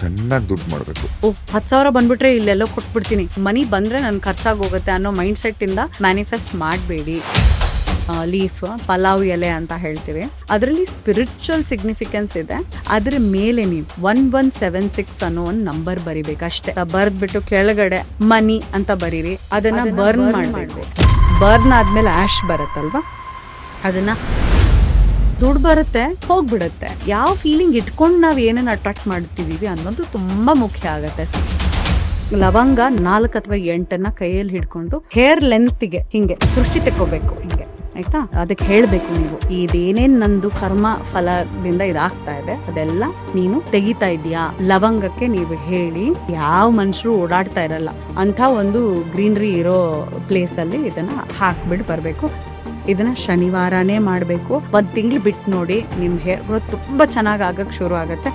ಚೆನ್ನಾಗಿ ದುಡ್ಡು ಮಾಡಬೇಕು. 10,000 ಬಂದ್ಬಿಟ್ರೆ ಇಲ್ಲೆಲ್ಲೋ ಕೊಟ್ಬಿಡ್ತೀನಿ, ಮನಿ ಬಂದ್ರೆ ನನ್ ಖರ್ಚಾಗಿ ಹೋಗುತ್ತೆ ಅನ್ನೋ ಮೈಂಡ್ ಸೆಟ್ ಇಂದ ಮ್ಯಾನಿಫೆಸ್ಟ್ ಮಾಡಬೇಡಿ. ಲೀಫ್ ಪಲಾವ್ ಎಲೆ ಅಂತ ಹೇಳ್ತೀವಿ, ಅದರಲ್ಲಿ ಸ್ಪಿರಿಚುವಲ್ ಸಿಗ್ನಿಫಿಕೆನ್ಸ್ ಇದೆ. ಅದ್ರ ಮೇಲೆ ನೀವು 1176 ಅನ್ನೋ ಒಂದು ನಂಬರ್ ಬರಿಬೇಕು ಅಷ್ಟೇ. ಬರ್ದ್ಬಿಟ್ಟು ಕೆಳಗಡೆ ಮನಿ ಅಂತ ಬರೀರಿ, ಅದನ್ನ ಬರ್ನ್ ಮಾಡಬೇಕು. ಬರ್ನ್ ಆದ್ಮೇಲೆ ಆಶ್ ಬರುತ್ತಲ್ವಾ, ಅದನ್ನ ದುಡ್ಡು ಬರುತ್ತೆ, ಹೋಗ್ಬಿಡುತ್ತೆ. ಯಾವ ಫೀಲಿಂಗ್ ಇಟ್ಕೊಂಡು ನಾವು ಏನೇನು ಅಟ್ರಾಕ್ಟ್ ಮಾಡ್ತಿದೀವಿ ಅನ್ನೋದು ತುಂಬಾ ಮುಖ್ಯ ಆಗತ್ತೆ. ಲವಂಗ 4 ಅಥವಾ 8 ಕೈಯಲ್ಲಿ ಹಿಡ್ಕೊಂಡು ಹೇರ್ ಲೆಂತ್ಗೆ ಹಿಂಗೆ ದೃಷ್ಟಿ ತೆಕ್ಕೋಬೇಕು, ಹಿಂಗೆ ಆಯ್ತಾ. ಅದಕ್ಕೆ ಹೇಳ್ಬೇಕು, ನೀವು ಇದೇನೇನ್ ನಂದು ಕರ್ಮ ಫಲದಿಂದ ಇದಾಗ್ತಾ ಇದೆ ಅದೆಲ್ಲ ನೀನು ತೆಗಿತಾ ಇದೀಯಾ. ಲವಂಗಕ್ಕೆ ನೀವು ಹೇಳಿ, ಯಾವ ಮನುಷ್ಯರು ಓಡಾಡ್ತಾ ಇರಲ್ಲ ಅಂತ ಒಂದು ಗ್ರೀನರಿ ಇರೋ ಪ್ಲೇಸ್ ಅಲ್ಲಿ ಇದನ್ನ ಹಾಕ್ಬಿಟ್ಟು ಬರ್ಬೇಕು. ಇದನ್ನ ಶನಿವಾರನೇ ಮಾಡ್ಬೇಕು. 1 ತಿಂಗಳು ಬಿಟ್ಟು ನೋಡಿ, ನಿಮ್ ಹೇರ್ ಗ್ರೋತ್ ತುಂಬಾ ಚೆನ್ನಾಗಿ ಆಗಕ್ ಶುರು ಆಗತ್ತೆ.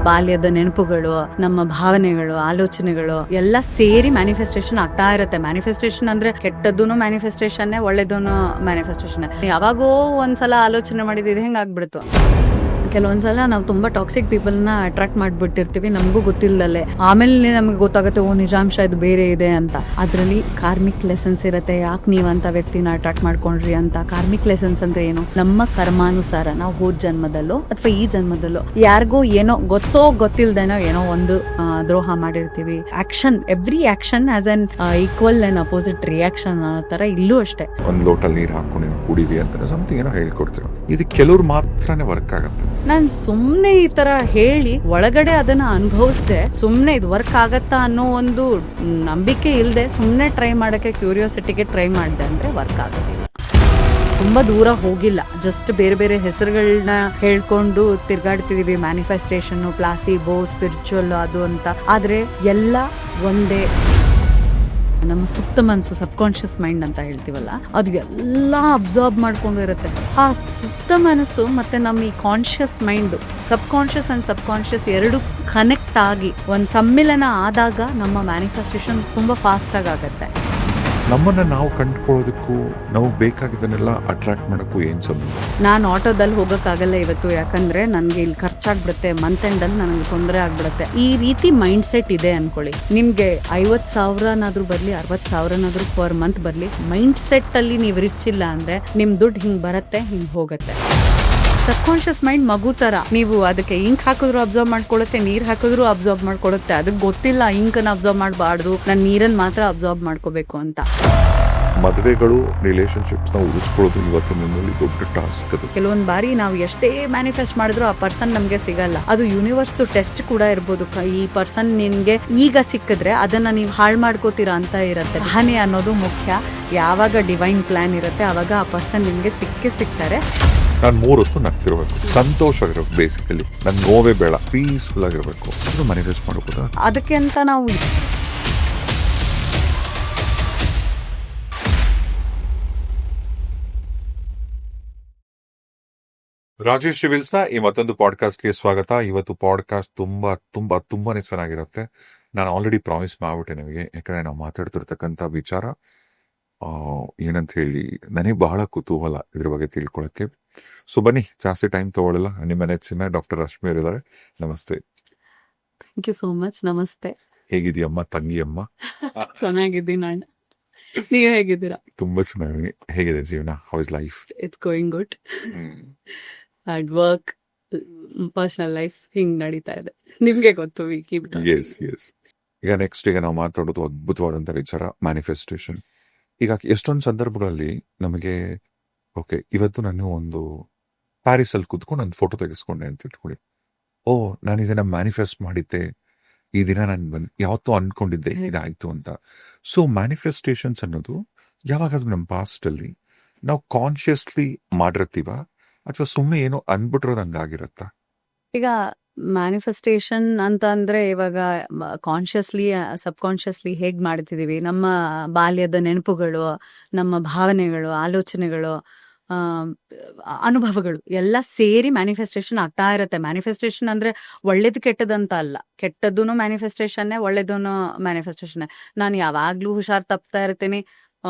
ಬಾಲ್ಯದ ನೆನಪುಗಳು, ನಮ್ಮ ಭಾವನೆಗಳು, ಆಲೋಚನೆಗಳು ಎಲ್ಲ ಸೇರಿ ಮ್ಯಾನಿಫೆಸ್ಟೇಷನ್ ಆಗ್ತಾ ಇರುತ್ತೆ. ಮ್ಯಾನಿಫೆಸ್ಟೇಷನ್ ಅಂದ್ರೆ ಕೆಟ್ಟದ್ದೂನು ಮ್ಯಾನಿಫೆಸ್ಟೇಷನ್, ಒಳ್ಳೇದೂನು ಮ್ಯಾನಿಫೆಸ್ಟೇಷನ್. ಯಾವಾಗೋ ಒಂದ್ಸಲ ಆಲೋಚನೆ ಮಾಡಿದ್ರೆ ಹೆಂಗ್ ಆಗ್ಬಿಡ್ತು. ಕೆಲವೊಂದ್ಸಲ ನಾವು ತುಂಬಾ ಟಾಕ್ಸಿಕ್ ಪೀಪಲ್ ನ ಅಟ್ರಾಕ್ಟ್ ಮಾಡ್ಬಿಟ್ಟಿರ್ತೀವಿ, ನಮಗೂ ಗೊತ್ತಿಲ್ಲದಲ್ಲೇ. ಆಮೇಲೆ ನಮ್ಗೆ ಗೊತ್ತಾಗುತ್ತೆ, ನಿಜಾಂಶ ಇದು ಬೇರೆ ಇದೆ ಅಂತ. ಅದ್ರಲ್ಲಿ ಕಾರ್ಮಿಕ್ ಲೆಸನ್ಸ್ ಇರುತ್ತೆ. ಯಾಕೆ ನೀವ್ ಅಂತ ವ್ಯಕ್ತಿನ ಅಟ್ರಾಕ್ಟ್ ಮಾಡ್ಕೊಂಡ್ರಿ ಅಂತ. ಕಾರ್ಮಿಕ್ ಲೆಸನ್ಸ್ ಅಂತ ಏನು, ನಮ್ಮ ಕರ್ಮಾನುಸಾರ ನಾವು ಹೋದ ಜನ್ಮದಲ್ಲೋ ಅಥವಾ ಈ ಜನ್ಮದಲ್ಲೋ ಯಾರಿಗೋ ಏನೋ ಗೊತ್ತೋ ಗೊತ್ತಿಲ್ದೇನೋ ಏನೋ ಒಂದು ದ್ರೋಹ ಮಾಡಿರ್ತೀವಿ. Action, every action has an equal and opposite reaction ಅನ್ನೋ ತರ ಇಲ್ಲೂ ಅಷ್ಟೇ. ಒಂದ್ ಲೋಟಲ್ ನೀರ್ ಹಾಕೊಂಡು ಕುಡಿದಿ ಅಂತ ಸಮಥಿಂಗ್ ಏನೋ ಹೇಳ್ಕೊಡ್ತೀರ, ಇದು ಕೆಲವ್ರು ಮಾತ್ರನೇ ವರ್ಕ್ ಆಗುತ್ತೆ. ನಾನ್ ಸುಮ್ನೆ ಈ ತರ ಹೇಳಿ ಒಳಗಡೆ ಅದನ್ನ ಅನುಭವಿಸ್ದೆ, ಸುಮ್ನೆ ಇದು ವರ್ಕ್ ಆಗತ್ತಾ ಅನ್ನೋ ಒಂದು ನಂಬಿಕೆ ಇಲ್ದೆ ಸುಮ್ನೆ ಟ್ರೈ ಮಾಡಕ್ಕೆ, ಕ್ಯೂರಿಯಾಸಿಟಿಗೆ ಟ್ರೈ ಮಾಡ್ದೆ ಅಂದ್ರೆ ವರ್ಕ್ ಆಗೋದಿಲ್ಲ. ತುಂಬಾ ದೂರ ಹೋಗಿಲ್ಲ, ಜಸ್ಟ್ ಬೇರೆ ಬೇರೆ ಹೆಸರುಗಳನ್ನ ಹೇಳ್ಕೊಂಡು ತಿರ್ಗಾಡ್ತಿದೀವಿ. ಮ್ಯಾನಿಫೆಸ್ಟೇಷನ್, ಪ್ಲಾಸಿಬೋ, ಸ್ಪಿರಿಚುವಲ್ ಅದು ಅಂತ. ಆದ್ರೆ ಎಲ್ಲ ಒಂದೇ. ನಮ್ಮ ಸುಪ್ತ ಮನಸ್ಸು, ಸಬ್ ಕಾನ್ಶಿಯಸ್ ಮೈಂಡ್ ಅಂತ ಹೇಳ್ತೀವಲ್ಲ, ಅದು ಎಲ್ಲ ಅಬ್ಸಾರ್ಬ್ ಮಾಡ್ಕೊಂಡು ಇರುತ್ತೆ. ಆ ಸುಪ್ತ ಮನಸ್ಸು ಮತ್ತೆ ನಮ್ಮ ಈ conscious mind, sub conscious and sub conscious ಎರಡು ಕನೆಕ್ಟ್ ಆಗಿ ಒಂದು ಸಮ್ಮಿಲನ ಆದಾಗ ನಮ್ಮ ಮ್ಯಾನಿಫೆಸ್ಟೇಷನ್ ತುಂಬಾ ಫಾಸ್ಟ್ ಆಗತ್ತೆ. ನಮ್ಮನ್ನ ನಾವು ಕಂಡುಕೊಳ್ಳೋದಕ್ಕೂ ನಾವು ಬೇಕಾಗಿದ್ದನ್ನೆಲ್ಲ ಅಟ್ರಾಕ್ಟ್ ಮಾಡೋಕ್ಕೂ ಏನ್ ಸಂಬಂಧ? ನಾನು ಆಟೋದಲ್ಲಿ ಹೋಗಕ್ಕಾಗಲ್ಲ ಇವತ್ತು, ಯಾಕಂದ್ರೆ ನನ್ಗೆ ಇಲ್ಲಿ ಖರ್ಚಾಗ್ಬಿಡುತ್ತೆ, ಮಂತ್ ಎಂಡ್ ಅಲ್ಲಿ ನನಗೆ ತೊಂದರೆ ಆಗ್ಬಿಡುತ್ತೆ. ಈ ರೀತಿ ಮೈಂಡ್ ಸೆಟ್ ಇದೆ ಅನ್ಕೊಳ್ಳಿ. ನಿಮ್ಗೆ 50,000 ಬರ್ಲಿ, 60,000 ಪರ್ ಮಂತ್ ಬರ್ಲಿ, ಮೈಂಡ್ ಸೆಟ್ ಅಲ್ಲಿ ನೀವು ರಿಚ್ ಇಲ್ಲ ಅಂದ್ರೆ ನಿಮ್ ದುಡ್ಡು ಹಿಂಗ್ ಬರತ್ತೆ, ಹಿಂಗ್ ಹೋಗತ್ತೆ. ಸಬ್ ಕಾನ್ಶಿಯಸ್ ಮೈಂಡ್ ಮಗು ತರ, ನೀವು ಅದಕ್ಕೆ ಇಂಕ್ ಹಾಕಿದ್ರು ಅಬ್ಸರ್ವ್ ಮಾಡ್ಕೊಳ್ಳುತ್ತೆ, ನೀರ್ ಹಾಕಿದ್ರು ಅಬ್ಸರ್ವ್ ಮಾಡ್ಕೊಳ್ಳುತ್ತೆ. ಅದಕ್ಕೆ ಗೊತ್ತಿಲ್ಲ ಇಂಕನ್ನ ಅಬ್ಸರ್ವ್ ಮಾಡಬಾರ್ದು, ನಾನು ನೀರನ್ನ ಮಾತ್ರ ಅಬ್ಸರ್ವ್ ಮಾಡ್ಕೋಬೇಕು ಅಂತ. ಮದುವೆಗಳು, ರಿಲೇಶನ್ಶಿಪ್ಸ್ ನ ಉಳಿಸ್ಕೊಳ್ಳೋದು ಇವತ್ತಿನಲ್ಲಿ ದೊಡ್ಡ ಟಾಸ್ಕ್. ಅದು ಕೆಲವೊಂದ್ ಬಾರಿ ನಾವು ಎಷ್ಟೇ ಮ್ಯಾನಿಫೆಸ್ಟ್ ಮಾಡಿದ್ರು ಆ ಪರ್ಸನ್ ನಮ್ಗೆ ಸಿಗಲ್ಲ. ಅದು ಯೂನಿವರ್ಸ್ ಟೆಸ್ಟ್ ಕೂಡ ಇರ್ಬೋದು. ಈ ಪರ್ಸನ್ ನಿನ್ಗೆ ಈಗ ಸಿಕ್ಕಿದ್ರೆ ಅದನ್ನ ನೀವು ಹಾಳು ಮಾಡ್ಕೋತೀರಾ ಅಂತ ಇರುತ್ತೆ. ಸಹನೆ ಅನ್ನೋದು ಮುಖ್ಯ. ಯಾವಾಗ ಡಿವೈನ್ ಪ್ಲಾನ್ ಇರುತ್ತೆ ಅವಾಗ ಆ ಪರ್ಸನ್ ನಿಮ್ಗೆ ಸಿಗ್ತಾರೆ. ನಾನು 3 ಹೊತ್ತು ನಗ್ತಿರ್ಬೇಕು, ಸಂತೋಷವಾಗಿರ್ಬೇಕು. ಬೇಸಿಕಲಿ ನನ್ ನೋವೇ ಬೇಡ, ಪೀಸ್ಫುಲ್ ಆಗಿರ್ಬೇಕು. ಅದು ಮ್ಯಾನಿಫೆಸ್ಟ್ ಮಾಡಬಹುದಾ? ಅದಕ್ಕೆ ಅಂತ ನಾವು ರಾಜೇಶ್ ಸಿವಿಲ್ಸ್ ನ ಈ ಮತ್ತೊಂದು ಪಾಡ್ಕಾಸ್ಟ್ಗೆ ಸ್ವಾಗತ. ಇವತ್ತು ಪಾಡ್ಕಾಸ್ಟ್ ತುಂಬಾನೇ ಚೆನ್ನಾಗಿರುತ್ತೆ. ನಾನು ಆಲ್ರೆಡಿ ಪ್ರಾಮಿಸ್ ಮಾಡ್ಬಿಟ್ಟೆ ನಿಮಗೆ, ಯಾಕಂದ್ರೆ ನಾವು ಮಾತಾಡ್ತಿರ್ತಕ್ಕಂಥ ವಿಚಾರ ಏನಂತ ಹೇಳಿ ನನಗೆ ಬಹಳ ಕುತೂಹಲ ಇದ್ರ ಬಗ್ಗೆ ತಿಳ್ಕೊಳಕ್ಕೆ. ಸೊ ಬನ್ನಿ, ಜಾಸ್ತಿ ಟೈಮ್ ತಗೊಳ್ಳಲ್ಲ. ನಿಮ್ಮ ನೆಚ್ಚಿನ ಡಾಕ್ಟರ್ ರಶ್ಮಿ ಅವರಿದ್ದಾರೆ. ನಮಸ್ತೆ. Thank you so much. ನಮಸ್ತೆ. ಹೇಗಿದೆಯಮ್ಮ ತಂಗಿಯಮ್ಮ? ಚೆನ್ನಾಗಿದ್ದೀನಿ ಅಣ್ಣ, ನೀವು ಹೇಗಿದ್ದೀರಾ? ತುಂಬಾ ಚೆನ್ನಾಗಿ. ಹೇಗಿದೆ ಜೀವನ? How is life? It's going good. At work, personal life ಹಿಂಗ್ ನಡೀತಾ ಇದೆ. ನಿಮ್ಗೆ ಗೊತ್ತು. ಎಸ್. ಈಗ ನೆಕ್ಸ್ಟ್ ನಾವು ಮಾತಾಡೋದು ಅದ್ಭುತವಾದಂತ ವಿಚಾರ, ಮ್ಯಾನಿಫೆಸ್ಟೇಷನ್. ಈಗ ಎಷ್ಟೊಂದು ಸಂದರ್ಭಗಳಲ್ಲಿ ನಮಗೆ ಓಕೆ, ಇವತ್ತು ನಾನು ಒಂದು ಪ್ಯಾರಿಸ್ ಅಲ್ಲಿ ಕೂತ್ಕೊಂಡು ಒಂದು ಫೋಟೋ ತೆಗೆಸ್ಕೊಂಡೆ ಅಂತ ಇಟ್ಕೊಳ್ಳಿ. ನಾನು ಇದನ್ನ ಮ್ಯಾನಿಫೆಸ್ಟ್ ಮಾಡಿದ್ದೆ, ಈ ದಿನ ನಾನು ಯಾವತ್ತೂ ಅನ್ಕೊಂಡಿದ್ದೆ ಇದಾಯ್ತು ಅಂತ. ಸೊ ಮ್ಯಾನಿಫೆಸ್ಟೇಷನ್ಸ್ ಅನ್ನೋದು ಯಾವಾಗಾದ್ರೂ ನಮ್ಮ ಪಾಸ್ಟ್ ಅಲ್ಲಿ ನಾವು ಕಾನ್ಶಿಯಸ್ಲಿ ಮಾಡಿರ್ತೀವ ಅಥವಾ ಸುಮ್ಮನೆ ಏನೋ ಅನ್ಬಿಟ್ರೋದು ಹಂಗಾಗಿರತ್ತ? ಈಗ ಮ್ಯಾನಿಫೆಸ್ಟೇಷನ್ ಅಂತ ಅಂದ್ರೆ ಇವಾಗ ಕಾನ್ಶಿಯಸ್ಲಿ, ಸಬ್ ಕಾನ್ಶಿಯಸ್ಲಿ ಹೇಗ್ ಮಾಡ್ತಿದೀವಿ, ನಮ್ಮ ಬಾಲ್ಯದ ನೆನಪುಗಳು, ನಮ್ಮ ಭಾವನೆಗಳು, ಆಲೋಚನೆಗಳು, ಅನುಭವಗಳು ಎಲ್ಲ ಸೇರಿ ಮ್ಯಾನಿಫೆಸ್ಟೇಷನ್ ಆಗ್ತಾ ಇರುತ್ತೆ. ಮ್ಯಾನಿಫೆಸ್ಟೇಷನ್ ಅಂದ್ರೆ ಒಳ್ಳೇದು ಕೆಟ್ಟದಂತ ಅಲ್ಲ, ಕೆಟ್ಟದ್ದೂನು ಮ್ಯಾನಿಫೆಸ್ಟೇಷನ್ನೇ, ಒಳ್ಳೇದೂನು ಮ್ಯಾನಿಫೆಸ್ಟೇಷನ್. ನಾನು ಯಾವಾಗ್ಲೂ ಹುಷಾರ್ ತಪ್ತಾ ಇರ್ತೀನಿ,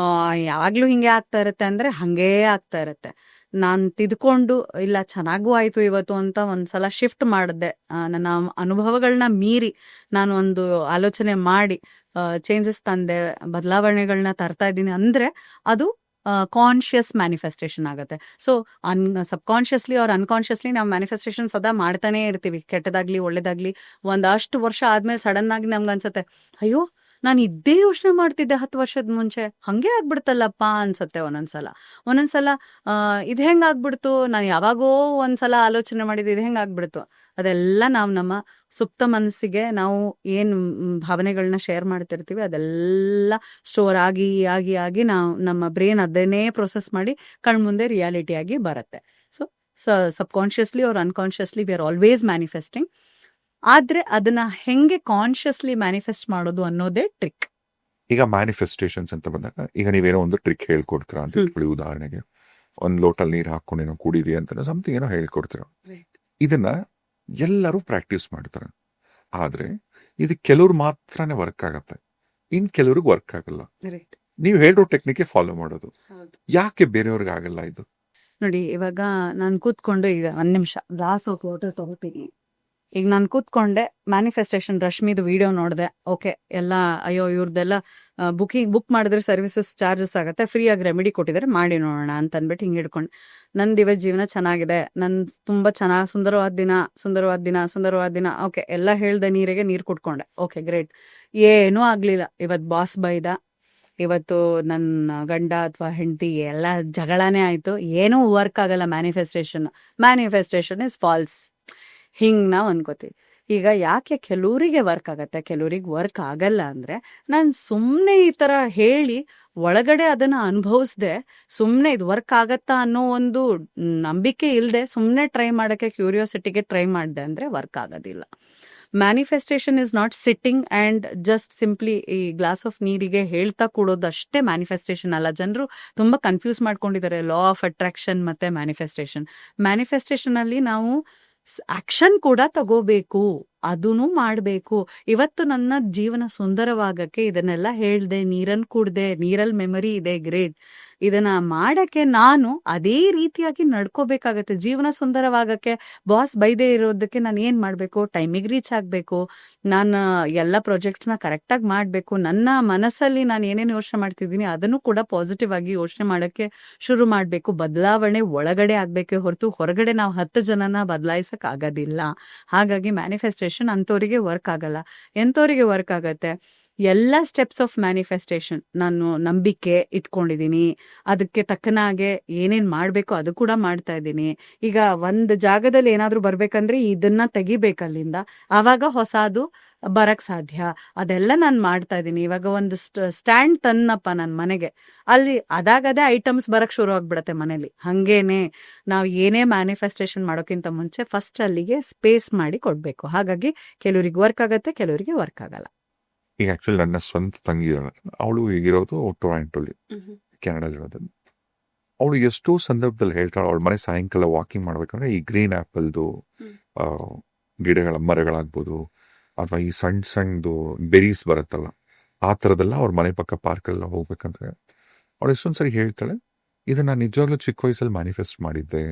ಯಾವಾಗ್ಲೂ ಹಿಂಗೆ ಆಗ್ತಾ ಇರುತ್ತೆ ಅಂದ್ರೆ ಹಂಗೇ ಆಗ್ತಾ ಇರುತ್ತೆ. ನಾನು ತಿದ್ಕೊಂಡು ಇಲ್ಲ ಚೆನ್ನಾಗೂ ಆಯ್ತು ಇವತ್ತು ಅಂತ ಒಂದ್ಸಲ ಶಿಫ್ಟ್ ಮಾಡಿದೆ. ನನ್ನ ಅನುಭವಗಳನ್ನ ಮೀರಿ ನಾನು ಒಂದು ಆಲೋಚನೆ ಮಾಡಿ ಚೇಂಜಸ್ ತಂದೆ, ಬದಲಾವಣೆಗಳನ್ನ ತರ್ತಾ ಇದ್ದೀನಿ ಅಂದ್ರೆ ಅದು ಕಾನ್ಶಿಯಸ್ ಮ್ಯಾನಿಫೆಸ್ಟೇಷನ್ ಆಗುತ್ತೆ. ಸೊ ಸಬ್ಕಾನ್ಶಿಯಸ್ಲಿ ಅವ್ರ ಅನ್ಕಾನ್ಶಿಯಸ್ಲಿ ನಾವು ಮ್ಯಾನಿಫೆಸ್ಟೇಷನ್ ಸದಾ ಮಾಡ್ತಾನೆ ಇರ್ತೀವಿ, ಕೆಟ್ಟದಾಗ್ಲಿ ಒಳ್ಳೇದಾಗ್ಲಿ. ಒಂದಷ್ಟು ವರ್ಷ ಆದ್ಮೇಲೆ ಸಡನ್ ಆಗಿ ನಮ್ಗೆ ಅನ್ಸತ್ತೆ, ಅಯ್ಯೋ ನಾನು ಇದ್ದೇ ಯೋಚನೆ ಮಾಡ್ತಿದ್ದೆ 10 ವರ್ಷದ ಮುಂಚೆ, ಹಂಗೆ ಆಗ್ಬಿಡ್ತಲ್ಲಪ್ಪ ಅನ್ಸತ್ತೆ ಒಂದೊಂದ್ಸಲ. ಇದು ಹೆಂಗಾಗ್ಬಿಡ್ತು, ನಾನು ಯಾವಾಗೋ ಒಂದ್ಸಲ ಆಲೋಚನೆ ಮಾಡಿದ್ದು ಇದು ಹೆಂಗಾಗ್ಬಿಡ್ತು. ಅದೆಲ್ಲ ನಾವು ನಮ್ಮ ಸುಪ್ತ ಮನಸ್ಸಿಗೆ ನಾವು ಏನ್ ಭಾವನೆಗಳನ್ನ ಶೇರ್ ಮಾಡ್ತಿರ್ತೀವಿ ಅದೆಲ್ಲ ಸ್ಟೋರ್ ಆಗಿ ಆಗಿ ಆಗಿ ನಾವು ನಮ್ಮ ಬ್ರೇನ್ ಅದನ್ನೇ ಪ್ರೊಸೆಸ್ ಮಾಡಿ ಕಣ್ಮುಂದೆ ರಿಯಾಲಿಟಿ ಆಗಿ ಬರುತ್ತೆ. ಸೊ ಸಬ್ಕಾನ್ಶಿಯಸ್ಲಿ ಅವ್ರ unconsciously we are always manifesting. ಆದ್ರೆ ಅದನ್ನ ಹೆಂಗೆ ಕಾನ್ಶಿಯಸ್ಲಿ ಮ್ಯಾನಿಫೆಸ್ಟ್ ಮಾಡೋದು ಅನ್ನೋದೇ ಟ್ರಿಕ್. ಈಗ ಮ್ಯಾನಿಫೆಸ್ಟೇಷನ್ಸ್ ಅಂತ ಬಂದಾಗ ಈಗ ನೀವೇನೋ ಒಂದು ಟ್ರಿಕ್ ಹೇಳ್ಕೊಡ್ತೀರಾ ಅಂತ ಇಟ್ಕೊಳ್ಳಿ. ಉದಾಹರಣೆಗೆ ಒಂದು ಲೋಟಲ್ ನೀರು ಹಾಕೊಂಡೇನೋ ಕುಡೀರಿ ಅಂತ ಸಮಥಿಂಗ್ ಏನೋ ಹೇಳ್ಕೊಡ್ತೀರ. ಇದನ್ನ ಎಲ್ಲರೂ ಪ್ರಾಕ್ಟೀಸ್ ಮಾಡ್ತಾರೆ. ಆದ್ರೆ ಇದು ಕೆಲವ್ರು ಮಾತ್ರನೇ ವರ್ಕ್ ಆಗತ್ತೆ, ಇನ್ ಕೆಲವ್ರಿಗೆ ವರ್ಕ್ ಆಗಲ್ಲ. ನೀವು ಹೇಳಿರೋ ಟೆಕ್ನಿಕ್ ಫಾಲೋ ಮಾಡೋದು ಯಾಕೆ ಬೇರೆಯವ್ರಿಗೆ ಆಗಲ್ಲ ಇದು? ನೋಡಿ, ಇವಾಗ ನಾನು ಕೂತ್ಕೊಂಡು ಈಗ 1 ನಿಮಿಷ ಗ್ಲಾಸ್ ವಾಟರ್ ತಗೋತೀನಿ. ಈಗ ನಾನು ಕೂತ್ಕೊಂಡೆ, ಮ್ಯಾನಿಫೆಸ್ಟೇಷನ್ ರಶ್ಮಿದು ವಿಡಿಯೋ ನೋಡಿದೆ. ಓಕೆ, ಎಲ್ಲ ಅಯ್ಯೋ ಇವ್ರದ್ದೆಲ್ಲ ಬುಕ್ ಮಾಡಿದ್ರೆ ಸರ್ವಿಸಸ್ ಚಾರ್ಜಸ್ ಆಗುತ್ತೆ, ಫ್ರೀ ಆಗಿ ರೆಮಿಡಿ ಕೊಟ್ಟಿದ್ದಾರೆ, ಮಾಡಿ ನೋಡೋಣ ಅಂತ ಅಂದ್ಬಿಟ್ಟು ಹಿಂಗೆ ಹಿಡ್ಕೊಂಡು ನಂದು ಇವತ್ತು ಜೀವನ ಚೆನ್ನಾಗಿದೆ, ತುಂಬಾ ಚೆನ್ನಾಗಿ ಸುಂದರವಾದ ದಿನ. ಓಕೆ, ಎಲ್ಲ ಹೇಳ್ದೆ, ನೀರಿಗೆ ನೀರು ಕುಟ್ಕೊಂಡೆ. Okay, great. ಏನೂ ಆಗ್ಲಿಲ್ಲ. ಇವತ್ತು ಬಾಸ್ ಬೈದ, ಇವತ್ತು ನನ್ನ ಗಂಡ ಅಥವಾ ಹೆಂಡತಿ ಎಲ್ಲ ಜಗಳನೇ ಆಯ್ತು, ಏನೂ ವರ್ಕ್ ಆಗಲ್ಲ. Manifestation is false. ಹಿಂಗ್ ನಾವ್ ಅನ್ಕೋತೀವಿ. ಈಗ ಯಾಕೆ ಕೆಲವರಿಗೆ ವರ್ಕ್ ಆಗತ್ತೆ, ಕೆಲವರಿಗೆ ವರ್ಕ್ ಆಗಲ್ಲ ಅಂದ್ರೆ, ನಾನು ಸುಮ್ಮನೆ ಈ ತರ ಹೇಳಿ ಒಳಗಡೆ ಅದನ್ನ ಅನುಭವಿಸ್ದೆ, ಸುಮ್ಮನೆ ಇದು ವರ್ಕ್ ಆಗತ್ತಾ ಅನ್ನೋ ಒಂದು ನಂಬಿಕೆ ಇಲ್ಲದೆ ಸುಮ್ಮನೆ ಟ್ರೈ ಮಾಡಕ್ಕೆ ಕ್ಯೂರಿಯಾಸಿಟಿಗೆ ಟ್ರೈ ಮಾಡಿದೆ ಅಂದ್ರೆ ವರ್ಕ್ ಆಗೋದಿಲ್ಲ. Manifestation is not sitting and just simply ಈ ಗ್ಲಾಸ್ ಆಫ್ ನೀರಿಗೆ ಹೇಳ್ತಾ ಕೂಡೋದು ಅಷ್ಟೇ ಮ್ಯಾನಿಫೆಸ್ಟೇಷನ್ ಅಲ್ಲ. ಜನರು ತುಂಬಾ ಕನ್ಫ್ಯೂಸ್ ಮಾಡ್ಕೊಂಡಿದ್ದಾರೆ ಲಾ ಆಫ್ ಅಟ್ರಾಕ್ಷನ್ ಮತ್ತೆ ಮ್ಯಾನಿಫೆಸ್ಟೇಷನ್ ಅಲ್ಲಿ ನಾವು ಆಕ್ಷನ್ ಕೂಡ ತಗೋಬೇಕು, ಅದನ್ನು ಮಾಡ್ಬೇಕು. ಇವತ್ತು ನನ್ನ ಜೀವನ ಸುಂದರವಾಗಕ್ಕೆ ಇದನ್ನೆಲ್ಲ ಹೇಳ್ದೆ, ನೀರನ್ನು ಕುಡ್ದೆ, ನೀರಲ್ಲಿ ಮೆಮೊರಿ ಇದೆ, ಗ್ರೇಟ್. ಇದನ್ನ ಮಾಡಕ್ಕೆ ನಾನು ಅದೇ ರೀತಿಯಾಗಿ ನಡ್ಕೋಬೇಕಾಗತ್ತೆ. ಜೀವನ ಸುಂದರವಾಗಕ್ಕೆ ಬಾಸ್ ಬೈದೇ ಇರೋದಕ್ಕೆ ನಾನು ಏನ್ ಮಾಡ್ಬೇಕು, ಟೈಮಿಗೆ ರೀಚ್ ಆಗ್ಬೇಕು, ನಾನು ಎಲ್ಲ ಪ್ರಾಜೆಕ್ಟ್ಸ್ನ ಕರೆಕ್ಟಾಗಿ ಮಾಡ್ಬೇಕು. ನನ್ನ ಮನಸ್ಸಲ್ಲಿ ನಾನು ಏನೇನು ಯೋಚನೆ ಮಾಡ್ತಿದ್ದೀನಿ ಅದನ್ನು ಕೂಡ ಪಾಸಿಟಿವ್ ಆಗಿ ಯೋಚನೆ ಮಾಡಕ್ಕೆ ಶುರು ಮಾಡ್ಬೇಕು. ಬದಲಾವಣೆ ಒಳಗಡೆ ಆಗ್ಬೇಕೆ ಹೊರತು ಹೊರಗಡೆ ನಾವು 10 ಜನನ ಬದಲಾಯಿಸಕ್ ಆಗೋದಿಲ್ಲ. ಹಾಗಾಗಿ ಮ್ಯಾನಿಫೆಸ್ಟೇಷನ್ ಅಂಥವ್ರಿಗೆ ವರ್ಕ್ ಆಗಲ್ಲ. ಎಂಥವ್ರಿಗೆ ವರ್ಕ್ ಆಗತ್ತೆ, ಎಲ್ಲ ಸ್ಟೆಪ್ಸ್ ಆಫ್ ಮ್ಯಾನಿಫೆಸ್ಟೇಷನ್ ನಾನು ನಂಬಿಕೆ ಇಟ್ಕೊಂಡಿದ್ದೀನಿ, ಅದಕ್ಕೆ ತಕ್ಕನಾಗೆ ಏನೇನ್ ಮಾಡ್ಬೇಕು ಅದು ಕೂಡ ಮಾಡ್ತಾ ಇದ್ದೀನಿ. ಈಗ ಒಂದ್ ಜಾಗದಲ್ಲಿ ಏನಾದ್ರೂ ಬರ್ಬೇಕಂದ್ರೆ ಇದನ್ನ ತೆಗಿಬೇಕಲ್ಲಿಂದ, ಆವಾಗ ಹೊಸದು ಬರಕ್ ಸಾಧ್ಯ. ಅದೆಲ್ಲ ನಾನು ಮಾಡ್ತಾ ಇದ್ದೀನಿ. ಇವಾಗ ಒಂದು ಸ್ಟ್ಯಾಂಡ್ ತನ್ನಪ್ಪ ನನ್ನ ಮನೆಗೆ, ಅಲ್ಲಿ ಅದಾಗದೇ ಐಟಮ್ಸ್ ಬರಕ್ ಶುರು ಆಗ್ಬಿಡತ್ತೆ ಮನೇಲಿ. ಹಂಗೇನೆ ನಾವು ಏನೇ ಮ್ಯಾನಿಫೆಸ್ಟೇಷನ್ ಮಾಡೋಕ್ಕಿಂತ ಮುಂಚೆ ಫಸ್ಟ್ ಅಲ್ಲಿಗೆ ಸ್ಪೇಸ್ ಮಾಡಿ ಕೊಡ್ಬೇಕು. ಹಾಗಾಗಿ ಕೆಲವರಿಗೆ ವರ್ಕ್ ಆಗತ್ತೆ, ಕೆಲವರಿಗೆ ವರ್ಕ್ ಆಗಲ್ಲ. ಈಗ ಆಕ್ಚುಲಿ ನನ್ನ ಸ್ವಂತ ತಂಗಿ ಅವಳು ಈಗಿರೋದು ಟೊರಾಂಟೋಲಿ, ಕೆನಡಾಲಿರೋದು. ಅವಳು ಎಷ್ಟೋ ಸಂದರ್ಭದಲ್ಲಿ ಹೇಳ್ತಾಳೆ, ಅವಳ ಮನೆ ಸಾಯಂಕಾಲ ವಾಕಿಂಗ್ ಮಾಡ್ಬೇಕಂದ್ರೆ ಈ ಗ್ರೀನ್ ಆಪಲ್ದು ಗಿಡಗಳ ಮರಗಳಾಗ್ಬೋದು, ಅಥವಾ ಈ ಸಣ್ಣದು ಬೆರೀಸ್ ಬರುತ್ತಲ್ಲ, ಆ ಥರದೆಲ್ಲ ಅವ್ರ ಮನೆ ಪಕ್ಕ ಪಾರ್ಕೆಲ್ಲ ಹೋಗ್ಬೇಕಂದ್ರೆ ಅವಳು ಎಷ್ಟೊಂದ್ಸರಿ ಹೇಳ್ತಾಳೆ, ಇದನ್ನ ನಾನು ನಿಜವಾಗ್ಲೂ ಚಿಕ್ಕ ವಯಸ್ಸಲ್ಲಿ ಮ್ಯಾನಿಫೆಸ್ಟ್ ಮಾಡಿದ್ದೆ,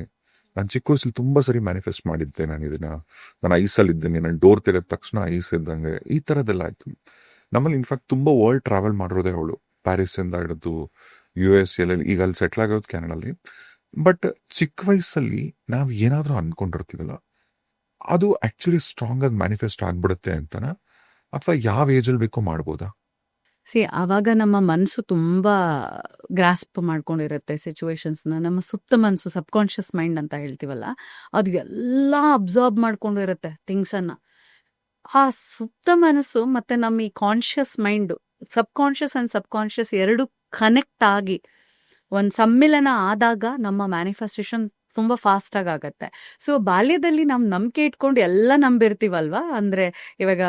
ನಾನು ಚಿಕ್ಕ ವಯಸ್ಸಲ್ಲಿ ತುಂಬ ಸರಿ ಮ್ಯಾನಿಫೆಸ್ಟ್ ಮಾಡಿದ್ದೆ, ನಾನು ಐಸಲ್ಲಿ ಇದ್ದೀನಿ, ನಾನು ಡೋರ್ ತೆಗೆದ ತಕ್ಷಣ ಐಸ್ ಇದ್ದಂಗೆ, ಈ ಥರದ್ದೆಲ್ಲ ಆಯ್ತು. ನಮ್ಮಲ್ಲಿ ಇನ್ಫ್ಯಾಕ್ಟ್ ತುಂಬ ವರ್ಲ್ಡ್ ಟ್ರಾವೆಲ್ ಮಾಡಿರೋದೇ ಅವಳು, ಪ್ಯಾರಿಸ್ಸಿಂದ ಹಿಡಿದು US ಎಲ್ಲೆಲ್ಲಿ, ಈಗ ಅಲ್ಲಿ ಸೆಟ್ಲ್ ಆಗೋದು ಕೆನಡಲ್ಲಿ. ಬಟ್ ಚಿಕ್ಕ ವಯಸ್ಸಲ್ಲಿ ನಾವು ಏನಾದರೂ ಅನ್ಕೊಂಡಿರ್ತೀವಲ್ಲ, ಅದು ಆಕ್ಚುಲಿ ಸ್ಟ್ರಾಂಗ್ ಆಗಿ ಮ್ಯಾನಿಫೆಸ್ಟ್ ಆಗ್ಬಿಡುತ್ತೆ ಅಂತನ, ಅಥವಾ ಯಾವ ಏಜಲ್ಲಿ ಬೇಕೋ ಮಾಡ್ಬೋದಾ? ಆವಾಗ ನಮ್ಮ ಮನಸ್ಸು ತುಂಬಾ ಗ್ರಾಸ್ಪ್ ಮಾಡ್ಕೊಂಡಿರುತ್ತೆ ಸಿಚುವೇಶನ್ಸ್ನ. ನಮ್ಮ ಸುಪ್ತ ಮನಸ್ಸು, ಸಬ್ಕಾನ್ಶಿಯಸ್ ಮೈಂಡ್ ಅಂತ ಹೇಳ್ತೀವಲ್ಲ, ಅದು ಎಲ್ಲ ಅಬ್ಸಾರ್ಬ್ ಮಾಡ್ಕೊಂಡಿರುತ್ತೆ ಥಿಂಗ್ಸನ್ನ. ಆ ಸುಪ್ತ ಮನಸ್ಸು ಮತ್ತೆ ನಮ್ಮ ಈ conscious mind, subconscious and subconscious ಎರಡು ಕನೆಕ್ಟ್ ಆಗಿ ಒಂದು ಸಮ್ಮಿಲನ ಆದಾಗ ನಮ್ಮ ಮ್ಯಾನಿಫೆಸ್ಟೇಷನ್ ತುಂಬಾ ಫಾಸ್ಟ್ ಆಗತ್ತೆ. ಸೊ ಬಾಲ್ಯದಲ್ಲಿ ನಾವು ನಂಬಿಕೆ ಇಟ್ಕೊಂಡು ಎಲ್ಲ ನಂಬಿರ್ತೀವಲ್ವಾ, ಅಂದ್ರೆ ಇವಾಗ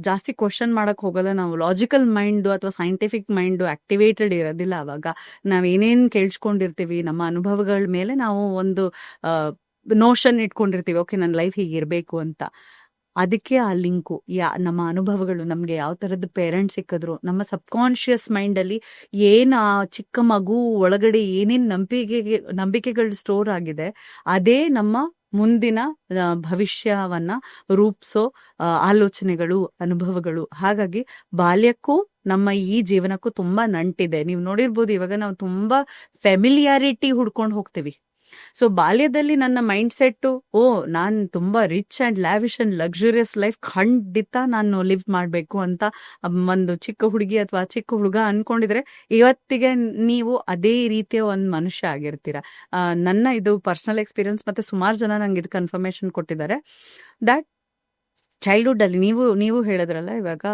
ಜಾಸ್ತಿ ಕ್ವಶನ್ ಮಾಡಕ್ ಹೋಗಲ್ಲ ನಾವು. ಲಾಜಿಕಲ್ ಮೈಂಡ್ ಅಥವಾ ಸೈಂಟಿಫಿಕ್ ಮೈಂಡ್ ಆಕ್ಟಿವೇಟೆಡ್ ಇರೋದಿಲ್ಲ. ಅವಾಗ ನಾವ್ ಏನೇನ್ ಕೇಳಿಸ್ಕೊಂಡಿರ್ತೀವಿ, ನಮ್ಮ ಅನುಭವಗಳ ಮೇಲೆ ನಾವು ಒಂದು ನೋಷನ್ ಇಟ್ಕೊಂಡಿರ್ತೀವಿ, ಓಕೆ ನನ್ನ ಲೈಫ್ ಹೀಗಿರ್ಬೇಕು ಅಂತ. ಅದಕ್ಕೆ ಆ ಲಿಂಕು ನಮ್ಮ ಅನುಭವಗಳು, ನಮಗೆ ಯಾವ ಥರದ್ದು ಪೇರೆಂಟ್ಸ್ ಸಿಕ್ಕಿದ್ರು, ನಮ್ಮ ಸಬ್ಕಾನ್ಷಿಯಸ್ ಮೈಂಡಲ್ಲಿ ಏನು ಆ ಚಿಕ್ಕ ಮಗು ಒಳಗಡೆ ಏನೇನು ನಂಬಿಕೆಗಳು ಸ್ಟೋರ್ ಆಗಿದೆ, ಅದೇ ನಮ್ಮ ಮುಂದಿನ ಭವಿಷ್ಯವನ್ನ ರೂಪಿಸೋ ಆಲೋಚನೆಗಳು, ಅನುಭವಗಳು. ಹಾಗಾಗಿ ಬಾಲ್ಯಕ್ಕೂ ನಮ್ಮ ಈ ಜೀವನಕ್ಕೂ ತುಂಬಾ ನಂಟಿದೆ. ನೀವು ನೋಡಿರ್ಬೋದು, ಇವಾಗ ನಾವು ತುಂಬಾ ಫೆಮಿಲಿಯಾರಿಟಿ ಹುಡ್ಕೊಂಡು ಹೋಗ್ತೀವಿ. ಸೊ ಬಾಲ್ಯದಲ್ಲಿ ನನ್ನ ಮೈಂಡ್ ಸೆಟ್ಟು, ನಾನು ತುಂಬಾ rich and lavish and luxurious life ಖಂಡಿತ ನಾನು ಲಿವ್ ಮಾಡಬೇಕು ಅಂತ ಒಂದು ಚಿಕ್ಕ ಹುಡುಗಿ ಅಥವಾ ಚಿಕ್ಕ ಹುಡುಗ ಅನ್ಕೊಂಡಿದ್ರೆ, ಇವತ್ತಿಗೆ ನೀವು ಅದೇ ರೀತಿಯ ಒಂದು ಮನುಷ್ಯ ಆಗಿರ್ತೀರ. ನನ್ನ ಇದು ಪರ್ಸನಲ್ ಎಕ್ಸ್ಪೀರಿಯನ್ಸ್, ಮತ್ತೆ ಸುಮಾರು ಜನ ನಂಗೆ ಇದು ಕನ್ಫರ್ಮೇಶನ್ ಕೊಟ್ಟಿದ್ದಾರೆ. ದಟ್ ಚೈಲ್ಡ್ಹುಡ್ ಅಲ್ಲಿ ನೀವು ಹೇಳಿದ್ರಲ್ಲ ಇವಾಗ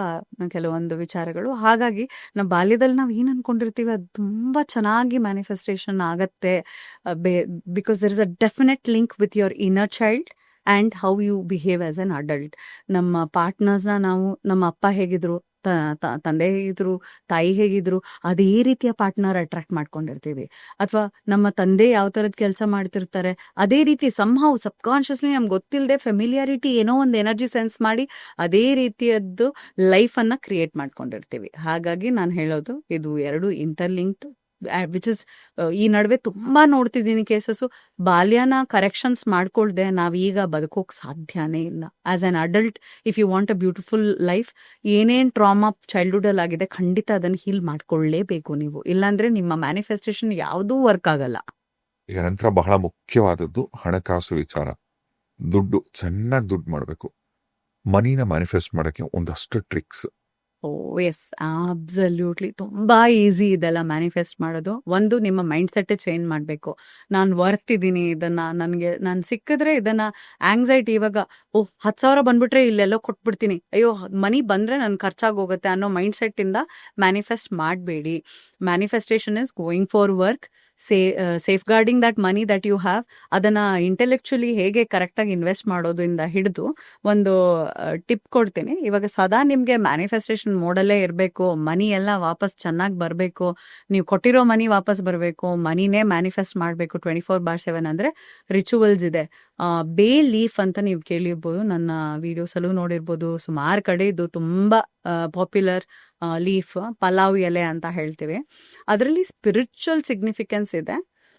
ಕೆಲವೊಂದು ವಿಚಾರಗಳು, ಹಾಗಾಗಿ ನಾವು ಬಾಲ್ಯದಲ್ಲಿ ನಾವು ಏನ್ ಅನ್ಕೊಂಡಿರ್ತೀವಿ ಅದು ತುಂಬಾ ಚೆನ್ನಾಗಿ ಮ್ಯಾನಿಫೆಸ್ಟೇಷನ್ ಆಗತ್ತೆ. Because there is a definite link with your inner child and how you behave as an adult. ನಮ್ಮ ಪಾರ್ಟ್ನರ್ಸ್ನ ನಾವು, ನಮ್ಮ ಅಪ್ಪ ಹೇಗಿದ್ರು, ತಂದೆ ಹೇಗಿದ್ರು, ತಾಯಿ ಹೇಗಿದ್ರು, ಅದೇ ರೀತಿಯ ಪಾರ್ಟ್ನರ್ ಅಟ್ರಾಕ್ಟ್ ಮಾಡ್ಕೊಂಡಿರ್ತೀವಿ. ಅಥವಾ ನಮ್ಮ ತಂದೆ ಯಾವ ಥರದ ಕೆಲಸ ಮಾಡ್ತಿರ್ತಾರೆ, ಅದೇ ರೀತಿ ಸಮ್ಹೌ ಸಬ್ಕಾನ್ಷಿಯಸ್ಲಿ ನಮ್ಗೆ ಗೊತ್ತಿಲ್ಲದೆ ಫೆಮಿಲಿಯಾರಿಟಿ ಏನೋ ಒಂದು ಎನರ್ಜಿ ಸೆನ್ಸ್ ಮಾಡಿ ಅದೇ ರೀತಿಯದ್ದು ಲೈಫನ್ನು ಕ್ರಿಯೇಟ್ ಮಾಡ್ಕೊಂಡಿರ್ತೀವಿ. ಹಾಗಾಗಿ ನಾನು ಹೇಳೋದು, ಇದು ಎರಡು ಇಂಟರ್ಲಿಂಕ್ಡ್, ವಿಚ್ ಇಸ್ ಈ ನಡುವೆ ತುಂಬಾ ನೋಡ್ತಿದ್ದೀನಿ ಕೇಸಸ್ಸು. ಬಾಲ್ಯನ ಕರೆಕ್ಷನ್ಸ್ ಮಾಡ್ಕೊಳ್ದೆ ನಾವೀಗ ಬದುಕೋಕ್ ಸಾಧ್ಯನೇ ಇಲ್ಲ. As an adult, if you want a beautiful life, ಏನೇನ್ ಟ್ರಾಮಾ ಚೈಲ್ಡ್ಹುಡ್ ಅಲ್ಲಿ ಆಗಿದೆ ಖಂಡಿತ ಅದನ್ನ ಹೀಲ್ ಮಾಡ್ಕೊಳ್ಳೇಬೇಕು ನೀವು. ಇಲ್ಲಾಂದ್ರೆ ನಿಮ್ಮ ಮ್ಯಾನಿಫೆಸ್ಟೇಷನ್ ಯಾವುದೂ ವರ್ಕ್ ಆಗಲ್ಲ. ಈಗ ನಂತರ ಬಹಳ ಮುಖ್ಯವಾದದ್ದು ಹಣಕಾಸು ವಿಚಾರ. ಚೆನ್ನಾಗಿ ದುಡ್ಡು ಮಾಡಬೇಕು. ಮನಿನ ಮ್ಯಾನಿಫೆಸ್ಟ್ ಮಾಡಕ್ಕೆ ಒಂದಷ್ಟು ಟ್ರಿಕ್ಸ್. ಎಸ್, ಅಬ್ಸಲ್ಯೂಟ್ಲಿ ತುಂಬಾ ಈಸಿ ಇದೆಲ್ಲ ಮ್ಯಾನಿಫೆಸ್ಟ್ ಮಾಡೋದು. ಒಂದು, ನಿಮ್ಮ ಮೈಂಡ್ ಸೆಟ್ ಚೇಂಜ್ ಮಾಡಬೇಕು. ನಾನು ವರ್ತಿದ್ದೀನಿ, ಇದನ್ನ ನಾನು ಸಿಕ್ಕಿದ್ರೆ ಇದನ್ನ ಆಂಗ್ಸೈಟಿ, ಇವಾಗ 10,000 ಬಂದ್ಬಿಟ್ರೆ ಇಲ್ಲೆಲ್ಲೋ ಕೊಟ್ಬಿಡ್ತೀನಿ, ಅಯ್ಯೋ ಮನಿ ಬಂದ್ರೆ ನನ್ ಖರ್ಚಾಗೋಗುತ್ತೆ ಅನ್ನೋ ಮೈಂಡ್ ಸೆಟ್ ಇಂದ ಮ್ಯಾನಿಫೆಸ್ಟ್ ಮಾಡಬೇಡಿ. Manifestation is going for work, safeguarding that money that you have. ಅದನ್ನ ಇಂಟೆಲೆಕ್ಚುಲಿ ಹೇಗೆ ಕರೆಕ್ಟಾಗಿ ಇನ್ವೆಸ್ಟ್ ಮಾಡೋದ್ರಿಂದ ಹಿಡಿದು ಒಂದು ಟಿಪ್ ಕೊಡ್ತೀನಿ. ಇವಾಗ ಸದಾ ನಿಮ್ಗೆ ಮ್ಯಾನಿಫೆಸ್ಟೇಷನ್ ಮೋಡಲ್ಲೇ ಇರಬೇಕು, ಮನಿ ಎಲ್ಲ ವಾಪಸ್ ಚೆನ್ನಾಗಿ ಬರಬೇಕು, ನೀವು ಕೊಟ್ಟಿರೋ ಮನಿ ವಾಪಸ್ ಬರಬೇಕು, ಮನಿನೇ ಮ್ಯಾನಿಫೆಸ್ಟ್ ಮಾಡಬೇಕು 24/7 ಅಂದ್ರೆ ರಿಚುವಲ್ಸ್ ಇದೆ. ಬೇ ಲೀಫ್ ಅಂತ ನೀವು ಕೇಳಿರ್ಬೋದು, ನನ್ನ ವಿಡಿಯೋಸಲ್ಲೂ ನೋಡಿರ್ಬೋದು. ಸುಮಾರು ಕಡೆ ಇದು ತುಂಬಾ ಪಾಪ್ಯುಲರ್ ಲೀಫ್, ಪಲಾವ್ ಎಲೆ ಅಂತ ಹೇಳ್ತೀವಿ. ಅದರಲ್ಲಿ ಸ್ಪಿರಿಚುವಲ್ ಸಿಗ್ನಿಫಿಕೆನ್ಸ್ ಇದೆ.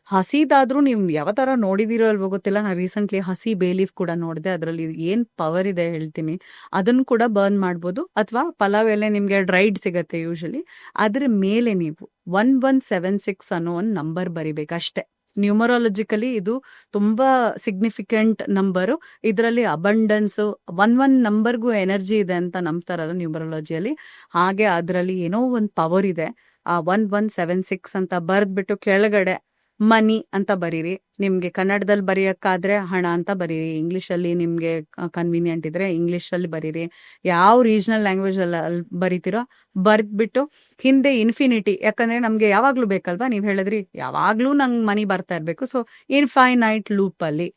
ಹಸಿದಾದ್ರೂ ನೀವು ಯಾವ ತರ ನೋಡಿದಿರೋ ಅಲ್ವೋ ಗೊತ್ತಿಲ್ಲ, ನಾನು ರೀಸೆಂಟ್ಲಿ ಹಸಿ ಬೇ ಲೀಫ್ ಕೂಡ ನೋಡಿದೆ. ಅದರಲ್ಲಿ ಏನ್ ಪವರ್ ಇದೆ ಹೇಳ್ತೀನಿ. ಅದನ್ನು ಕೂಡ ಬರ್ನ್ ಮಾಡ್ಬೋದು. ಅಥವಾ ಪಲಾವ್ ಎಲೆ ನಿಮ್ಗೆ ಡ್ರೈಡ್ ಸಿಗತ್ತೆ ಯೂಶಲಿ. ಅದ್ರ ಮೇಲೆ ನೀವು 1176 ಅನ್ನೋ ಒಂದು ನಂಬರ್ ಬರಿಬೇಕು ಅಷ್ಟೇ. ನ್ಯೂಮರಾಲಜಿಕಲಿ ಇದು ತುಂಬಾ ಸಿಗ್ನಿಫಿಕೆಂಟ್ ನಂಬರು. ಇದರಲ್ಲಿ ಅಬಂಡೆನ್ಸ್, 11 ನಂಬರ್ಗೂ ಎನರ್ಜಿ ಇದೆ ಅಂತ ನಂಬ್ತಾರಲ್ಲ ನ್ಯೂಮರಾಲಜಿಯಲ್ಲಿ. ಹಾಗೆ ಅದರಲ್ಲಿ ಏನೋ ಒಂದು ಪವರ್ ಇದೆ. ಆ 1176 ಅಂತ ಬರ್ದ್ಬಿಟ್ಟು ಕೆಳಗಡೆ ಮನಿ ಅಂತ ಬರೀರಿ. ನಿಮ್ಗೆ ಕನ್ನಡದಲ್ಲಿ ಬರೆಯಕ್ಕಾದ್ರೆ ಹಣ ಅಂತ ಬರೀರಿ, ಇಂಗ್ಲಿಷಲ್ಲಿ ನಿಮ್ಗೆ ಕನ್ವೀನಿಯಂಟ್ ಇದ್ರೆ ಇಂಗ್ಲಿಷಲ್ಲಿ ಬರೀರಿ, ಯಾವ ರೀಜನಲ್ ಲ್ಯಾಂಗ್ವೇಜ್ ಅಲ್ಲಿ ಬರೀತಿರೋ ಬರ್ದ್ಬಿಟ್ಟು ಹಿಂದೆ ಇನ್ಫಿನಿಟಿ, ಯಾಕಂದ್ರೆ ನಮ್ಗೆ ಯಾವಾಗ್ಲೂ ಬೇಕಲ್ವಾ, ನೀವ್ ಹೇಳಿದ್ರಿ ಯಾವಾಗ್ಲೂ ನಂಗೆ ಮನಿ ಬರ್ತಾ ಇರ್ಬೇಕು. ಸೊ ಇನ್ಫೈನೈಟ್ ಲೂಪ್ ಅಲ್ಲಿ